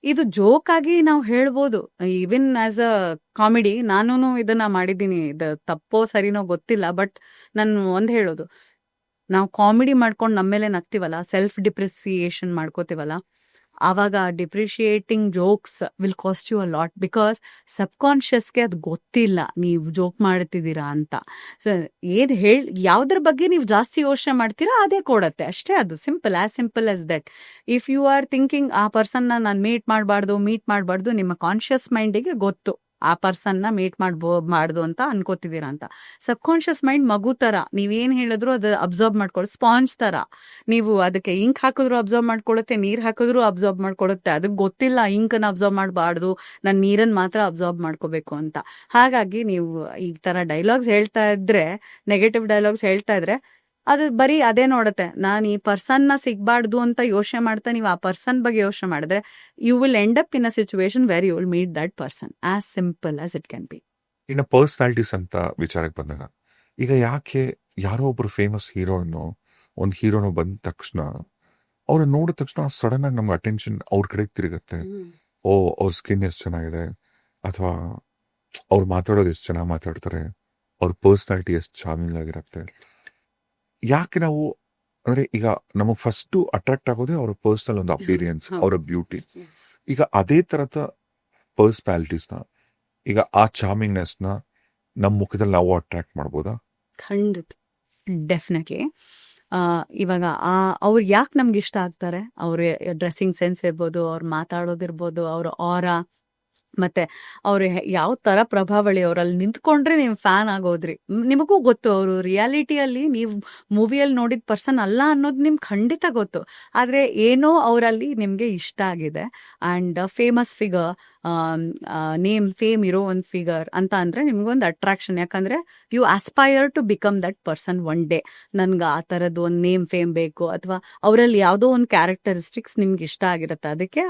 ಇದು ಜೋಕ್ ಆಗಿ ನಾವು ಹೇಳ್ಬೋದು, ಈವನ್ ಆಸ್ ಅ ಕಾಮಿಡಿ. ನಾನು ಇದನ್ನ ಮಾಡಿದ್ದೀನಿ, ಇದು ತಪ್ಪೋ ಸರಿನೋ ಗೊತ್ತಿಲ್ಲ, ಬಟ್ ನಾನು ಒಂದು ಹೇಳೋದು, ನಾವು ಕಾಮಿಡಿ ಮಾಡ್ಕೊಂಡು ನಮ್ಮ ಮೇಲೆ ನಗ್ತೀವಲ್ಲ, ಸೆಲ್ಫ್ ಡಿಪ್ರಿಸಿಯೇಷನ್ ಮಾಡ್ಕೋತೀವಲ್ಲ, ಆವಾಗ depreciating jokes will cost you a lot, because ಸಬ್ ಕಾನ್ಷಿಯಸ್ಗೆ ಅದು ಗೊತ್ತಿಲ್ಲ ನೀವು ಜೋಕ್ ಮಾಡ್ತಿದ್ದೀರಾ ಅಂತ. ಸೊ ಯಾವ್ದ್ರ ಬಗ್ಗೆ ನೀವು ಜಾಸ್ತಿ ಯೋಚನೆ ಮಾಡ್ತೀರಾ ಅದೇ ಕೊಡತ್ತೆ ಅಷ್ಟೇ. ಅದು simple as that. If you are thinking ಆ ಪರ್ಸನ್ನ ನಾನು ಮೀಟ್ ಮಾಡಬಾರ್ದು, ನಿಮ್ಮ ಕಾನ್ಷಿಯಸ್ ಮೈಂಡಿಗೆ ಗೊತ್ತು ಆ ಪರ್ಸನ್ನ ಮೀಟ್ ಮಾಡ್ದು ಅಂತ ಅನ್ಕೋತಿದ್ದೀರಾ ಅಂತ. ಸಬ್ ಕಾನ್ಷಿಯಸ್ ಮೈಂಡ್ ಮಗು ತರ, ನೀವೇನ್ ಹೇಳಿದ್ರು ಅದು ಅಬ್ಸರ್ವ್ ಮಾಡ್ಕೊಳ್ಳೋ ಸ್ಪಾಂಜ್ ತರ. ನೀವು ಅದಕ್ಕೆ ಇಂಕ್ ಹಾಕಿದ್ರು ಅಬ್ಸರ್ವ್ ಮಾಡ್ಕೊಳ್ಳುತ್ತೆ, ನೀರ್ ಹಾಕಿದ್ರು ಅಬ್ಸರ್ವ್ ಮಾಡ್ಕೊಳ್ಳುತ್ತೆ. ಅದಕ್ಕೆ ಗೊತ್ತಿಲ್ಲ ಇಂಕನ್ನ ಅಬ್ಸರ್ವ್ ಮಾಡಬಾರ್ದು, ನಾನು ನೀರನ್ನ ಮಾತ್ರ ಅಬ್ಸರ್ವ್ ಮಾಡ್ಕೋಬೇಕು ಅಂತ. ಹಾಗಾಗಿ ನೀವು ಈ ತರ ಡೈಲಾಗ್ಸ್ ಹೇಳ್ತಾ ಇದ್ರೆ, ನೆಗೆಟಿವ್ ಡೈಲಾಗ್ಸ್ ಹೇಳ್ತಾ ಇದ್ರೆ, ಅದು ಬರೀ ಅದೇ ನೋಡುತ್ತೆ. ನಾನು ಈ ಪರ್ಸನ್ನ ಸಿಗ್ಬಾರ್ದು ಅಂತ ಯೋಚನೆ ಮಾಡ್ತಾ ನೀವು ಆ ಪರ್ಸನ್ ಬಗ್ಗೆ ಯೋಚನೆ ಮಾಡಿದ್ರೆ, you will end up in a situation where you will meet that person. As simple as it can be. ಇನ್ನು ಪರ್ಸನಾಲಿಟೀಸ್ ಅಂತ ವಿಚಾರಕ್ಕೆ ಬಂದಾಗ, ಈಗ ಯಾಕೆ ಯಾರೋ ಒಬ್ರು ಫೇಮಸ್ ಒಂದು ಹೀರೋನು ಬಂದ ತಕ್ಷಣ, ಅವ್ರ ನೋಡಿದ ತಕ್ಷಣ ಸಡನ್ ಆಗಿ ನಮ್ಗೆ ಅಟೆನ್ಷನ್ ಅವ್ರ ಕಡೆಗೆ ತಿರುಗತ್ತೆ. ಅವ್ರ ಸ್ಕಿನ್ ಎಷ್ಟು ಚೆನ್ನಾಗಿದೆ, ಅಥವಾ ಅವ್ರು ಮಾತಾಡೋದು ಎಷ್ಟು ಚೆನ್ನಾಗಿ ಮಾತಾಡ್ತಾರೆ, ಅವ್ರ ಪರ್ಸನಾಲಿಟಿ ಎಷ್ಟು ಚಾರ್ಮಿಂಗ್ ಆಗಿರುತ್ತೆ. ಯಾಕೆ ನಾವು ಅಂದ್ರೆ, ಈಗ ನಮಗ್ ಫಸ್ಟ್ ಅಟ್ರಾಕ್ಟ್ ಆಗೋದೇ ಅವ್ರ ಪರ್ಸನಲ್ ಒಂದು ಅಪಿರಿಯನ್ಸ್, ಅವರ ಬ್ಯೂಟಿ. ಈಗ ಅದೇ ತರದ ಪರ್ಸನಾಲಿಟೀಸ್ನ, ಈಗ ಆ ಚಾರ್ಮಿಂಗ್ನೆಸ್ನ ನಮ್ಮ ಮುಖದಲ್ಲಿ ನಾವು ಅಟ್ರಾಕ್ಟ್ ಮಾಡ್ಬೋದಾ? ಖಂಡಿತ, ಡೆಫಿನೆಟ್ಲಿ. ಇವಾಗ ಅವ್ರು ಯಾಕೆ ನಮ್ಗೆ ಇಷ್ಟ ಆಗ್ತಾರೆ? ಅವ್ರ ಡ್ರೆಸ್ಸಿಂಗ್ ಸೆನ್ಸ್ ಇರ್ಬೋದು, ಅವ್ರು ಮಾತಾಡೋದಿರ್ಬೋದು, ಅವ್ರ ಆರಾ, ಮತ್ತೆ ಅವ್ರು ಯಾವ ತರ ಪ್ರಭಾವಳಿ, ಅವರಲ್ಲಿ ನಿಂತ್ಕೊಂಡ್ರೆ ನೀವು ಫ್ಯಾನ್ ಆಗೋದ್ರಿ. ನಿಮಗೂ ಗೊತ್ತು ಅವರು ರಿಯಾಲಿಟಿಯಲ್ಲಿ ನೀವು ಮೂವಿಯಲ್ಲಿ ನೋಡಿದ ಪರ್ಸನ್ ಅಲ್ಲ ಅನ್ನೋದು ನಿಮ್ಗೆ ಖಂಡಿತ ಗೊತ್ತು. ಆದ್ರೆ ಏನೋ ಅವರಲ್ಲಿ ನಿಮ್ಗೆ ಇಷ್ಟ ಆಗಿದೆ. ಅಂಡ್ ಫೇಮಸ್ ಫಿಗರ್, ಫೇಮ್ ಇರೋ ಒಂದು ಫಿಗರ್ ಅಂತ ಅಂದ್ರೆ ನಿಮ್ಗೊಂದು ಅಟ್ರಾಕ್ಷನ್. ಯಾಕಂದ್ರೆ you aspire to become that person one day. ನನ್ಗೆ ಆ ತರದ್ದು ಒಂದು ಫೇಮ್ ಬೇಕು, ಅಥವಾ ಅವರಲ್ಲಿ ಯಾವುದೋ ಒಂದು ಕ್ಯಾರೆಕ್ಟರಿಸ್ಟಿಕ್ಸ್ ನಿಮ್ಗೆ ಇಷ್ಟ ಆಗಿರುತ್ತೆ. ಅದಕ್ಕೆ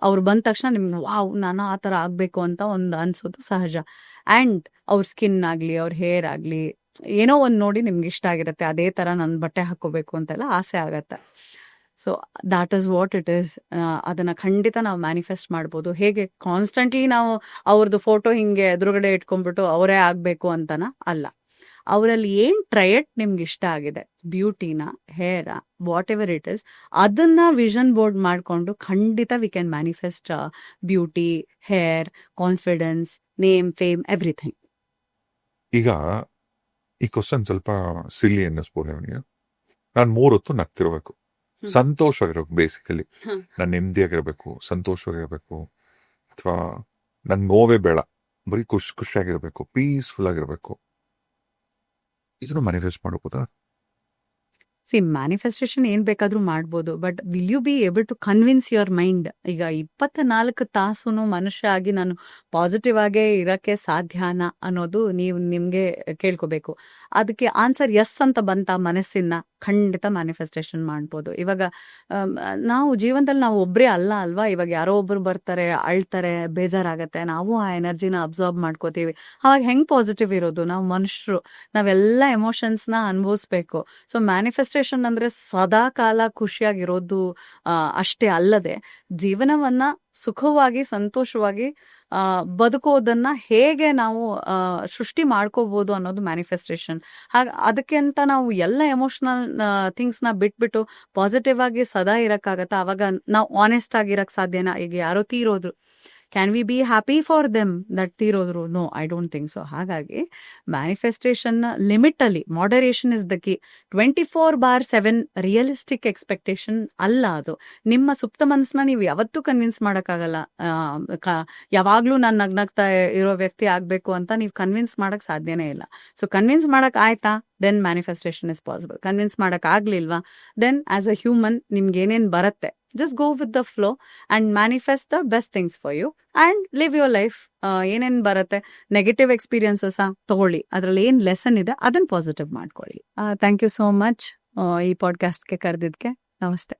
ಅವ್ರು ಬಂದ ತಕ್ಷಣ ನಿಮ್ಗೆ ವಾವ್, ನಾನು ಆ ತರ ಆಗ್ಬೇಕು ಅಂತ ಒಂದು ಅನ್ಸೋದು ಸಹಜ. ಅಂಡ್ ಅವ್ರ ಸ್ಕಿನ್ ಆಗ್ಲಿ, ಅವ್ರ ಹೇರ್ ಆಗ್ಲಿ, ಏನೋ ಒಂದ್ ನೋಡಿ ನಿಮ್ಗೆ ಇಷ್ಟ ಆಗಿರುತ್ತೆ. ಅದೇ ತರ ನನ್ ಬಟ್ಟೆ ಹಾಕೋಬೇಕು ಅಂತೆಲ್ಲ ಆಸೆ ಆಗತ್ತೆ. So that is what it is. ಅದನ್ನ ಖಂಡಿತ ನಾವು ಮ್ಯಾನಿಫೆಸ್ಟ್ ಮಾಡ್ಬೋದು. ಹೇಗೆ ಕಾನ್ಸ್ಟೆಂಟ್ಲಿ ನಾವು ಅವ್ರದ್ದು ಫೋಟೋ ಹಿಂಗೆ ಎದುರುಗಡೆ ಇಟ್ಕೊಂಡ್ಬಿಟ್ಟು ಅವರೇ ಆಗ್ಬೇಕು ಅಂತನ ಅಲ್ಲ. ಅವರಲ್ಲಿ ಏನ್ ಟ್ರಯಟ್ ನಿಮ್ಗೆ ಇಷ್ಟ ಆಗಿದೆ, ಬ್ಯೂಟಿನ, ಹೇರ, ವಾಟ್ ಎವರ್ ಇಟ್ ಇಸ್, ಅದನ್ನ ವಿಷನ್ ಬೋರ್ಡ್ ಮಾಡ್ಕೊಂಡು ಖಂಡಿತ we can manifest beauty, hair, confidence, fame, everything. ಈಗ ಈ ಕ್ವಶನ್ ಸ್ವಲ್ಪ ಸಿಲ್ಲಿ ಅನ್ನಿಸ್ಬೋದು ಅವನಿಗೆ. ನಾನು 3 ಹೊತ್ತು ನಗ್ತಿರ್ಬೇಕು, ಸಂತೋಷವಾಗಿರ್ಬೇಕು. ಬೇಸಿಕಲಿ ನಾನು ನೆಮ್ಮದಿಯಾಗಿರ್ಬೇಕು, ಸಂತೋಷವಾಗಿರ್ಬೇಕು, ಅಥವಾ ನಂಗೆ ನೋವೇ ಬೇಡ, ಬರೀ ಖುಷಿಯಾಗಿರ್ಬೇಕು, ಪೀಸ್ಫುಲ್ ಆಗಿರ್ಬೇಕು. ಇದನ್ನು ಮ್ಯಾನಿಫೆಸ್ಟ್ ಮಾಡಬಹುದಾ? ಮ್ಯಾನಿಫೆಸ್ಟೇಷನ್ ಏನ್ ಬೇಕಾದ್ರೂ ಮಾಡ್ಬೋದು, but will you be able to convince your mind? ಈಗ 24 ತಾಸುನು ಮನುಷ್ಯ ಆಗಿ ನಾನು ಪಾಸಿಟಿವ್ ಆಗೇ ಇರಕ್ಕೆ ಸಾಧ್ಯನಾ ಅನ್ನೋದು ನಿಮ್ಗೆ ಕೇಳ್ಕೋಬೇಕು. ಅದಕ್ಕೆ ಆನ್ಸರ್ ಎಸ್ ಅಂತ ಬಂತ ಮನಸ್ಸಿನ, ಖಂಡಿತ ಮ್ಯಾನಿಫೆಸ್ಟೇಷನ್ ಮಾಡ್ಬೋದು. ಇವಾಗ ನಾವು ಜೀವನದಲ್ಲಿ ನಾವು ಒಬ್ಬರೇ ಅಲ್ವಾ. ಇವಾಗ ಯಾರೋ ಒಬ್ರು ಬರ್ತಾರೆ, ಅಳ್ತಾರೆ, ಬೇಜಾರಾಗತ್ತೆ, ನಾವು ಆ ಎನರ್ಜಿನ ಅಬ್ಸಾರ್ಬ್ ಮಾಡ್ಕೋತೀವಿ. ಅವಾಗ ಹೆಂಗ್ ಪಾಸಿಟಿವ್ ಇರೋದು? ನಾವು ಮನುಷ್ಯರು, ನಾವೆಲ್ಲ ಎಮೋಷನ್ಸ್ನ ಅನುಭವಿಸ್ಬೇಕು. ಸೊ ಮ್ಯಾನಿಫೆಸ್ಟೇಷನ್ ಅಂದ್ರೆ ಸದಾ ಕಾಲ ಖುಷಿಯಾಗಿರೋದು ಅಷ್ಟೇ ಅಲ್ಲದೆ, ಜೀವನವನ್ನ ಸುಖವಾಗಿ, ಸಂತೋಷವಾಗಿ ಬದುಕೋದನ್ನ ಹೇಗೆ ನಾವು ಸೃಷ್ಟಿ ಮಾಡ್ಕೋಬಹುದು ಅನ್ನೋದು ಮ್ಯಾನಿಫೆಸ್ಟೇಷನ್. ಅದಕ್ಕೆ ಅಂತ ನಾವು ಎಲ್ಲ ಎಮೋಷನಲ್ ಥಿಂಗ್ಸ್ನ ಬಿಟ್ಬಿಟ್ಟು ಪಾಸಿಟಿವ್ ಆಗಿ ಸದಾ ಇರಕ್ಕಾಗತ್ತ? ಅವಾಗ ನಾವು ಆನೆಸ್ಟ್ ಆಗಿರಕ್ ಸಾಧ್ಯನಾ? ಈಗ ಯಾರೋ ತೀರೋದ್ರು, can we be happy for them that ತೀರೋದ್ರು? No, I don't think so. ಹಾಗಾಗಿ ಮ್ಯಾನಿಫೆಸ್ಟೇಷನ್ ಲಿಮಿಟ್ ಅಲ್ಲಿ, moderation is the key. 24/7 realistic expectation ಅಲ್ಲ ಅದು. ನಿಮ್ಮ ಸುಪ್ತ ಮನಸ್ಸನ್ನ ನೀವು ಯಾವತ್ತೂ ಕನ್ವಿನ್ಸ್ ಮಾಡಕ್ಕಾಗಲ್ಲ. ಯಾವಾಗ್ಲೂ ನಾನು ನಗ್ನಗ್ತಾ ಇರೋ ವ್ಯಕ್ತಿ ಆಗ್ಬೇಕು ಅಂತ ನೀವು ಕನ್ವಿನ್ಸ್ ಮಾಡಕ್ ಸಾಧ್ಯನೇ ಇಲ್ಲ. ಸೊ ಕನ್ವಿನ್ಸ್ ಮಾಡಕ್ ಆಯ್ತಾ, then manifestation is possible. Convince ಮಾಡಕ್ ಆಗ್ಲಿಲ್ವಾ, ದೆನ್ ಆಸ್ ಅ ಹ್ಯೂಮನ್ ನಿಮ್ಗೆ ಏನೇನ್ ಬರುತ್ತೆ, just go with the flow and manifest the best things for you and live your life. ಏನೇನ್ ಬರುತ್ತೆ, ನೆಗೆಟಿವ್ ಎಕ್ಸ್ಪೀರಿಯನ್ಸಸ್ ತಗೊಳ್ಳಿ, ಅದ್ರಲ್ಲಿ ಏನ್ ಲೆಸನ್ ಇದೆ ಅದನ್ನ ಪಾಸಿಟಿವ್ ಮಾಡ್ಕೊಳ್ಳಿ. ಥ್ಯಾಂಕ್ ಯು ಸೋ ಮಚ್ ಈ ಪಾಡ್ಕಾಸ್ಟ್ಗೆ ಕರೆದಿದ್ದಕ್ಕೆ. ನಮಸ್ತೆ.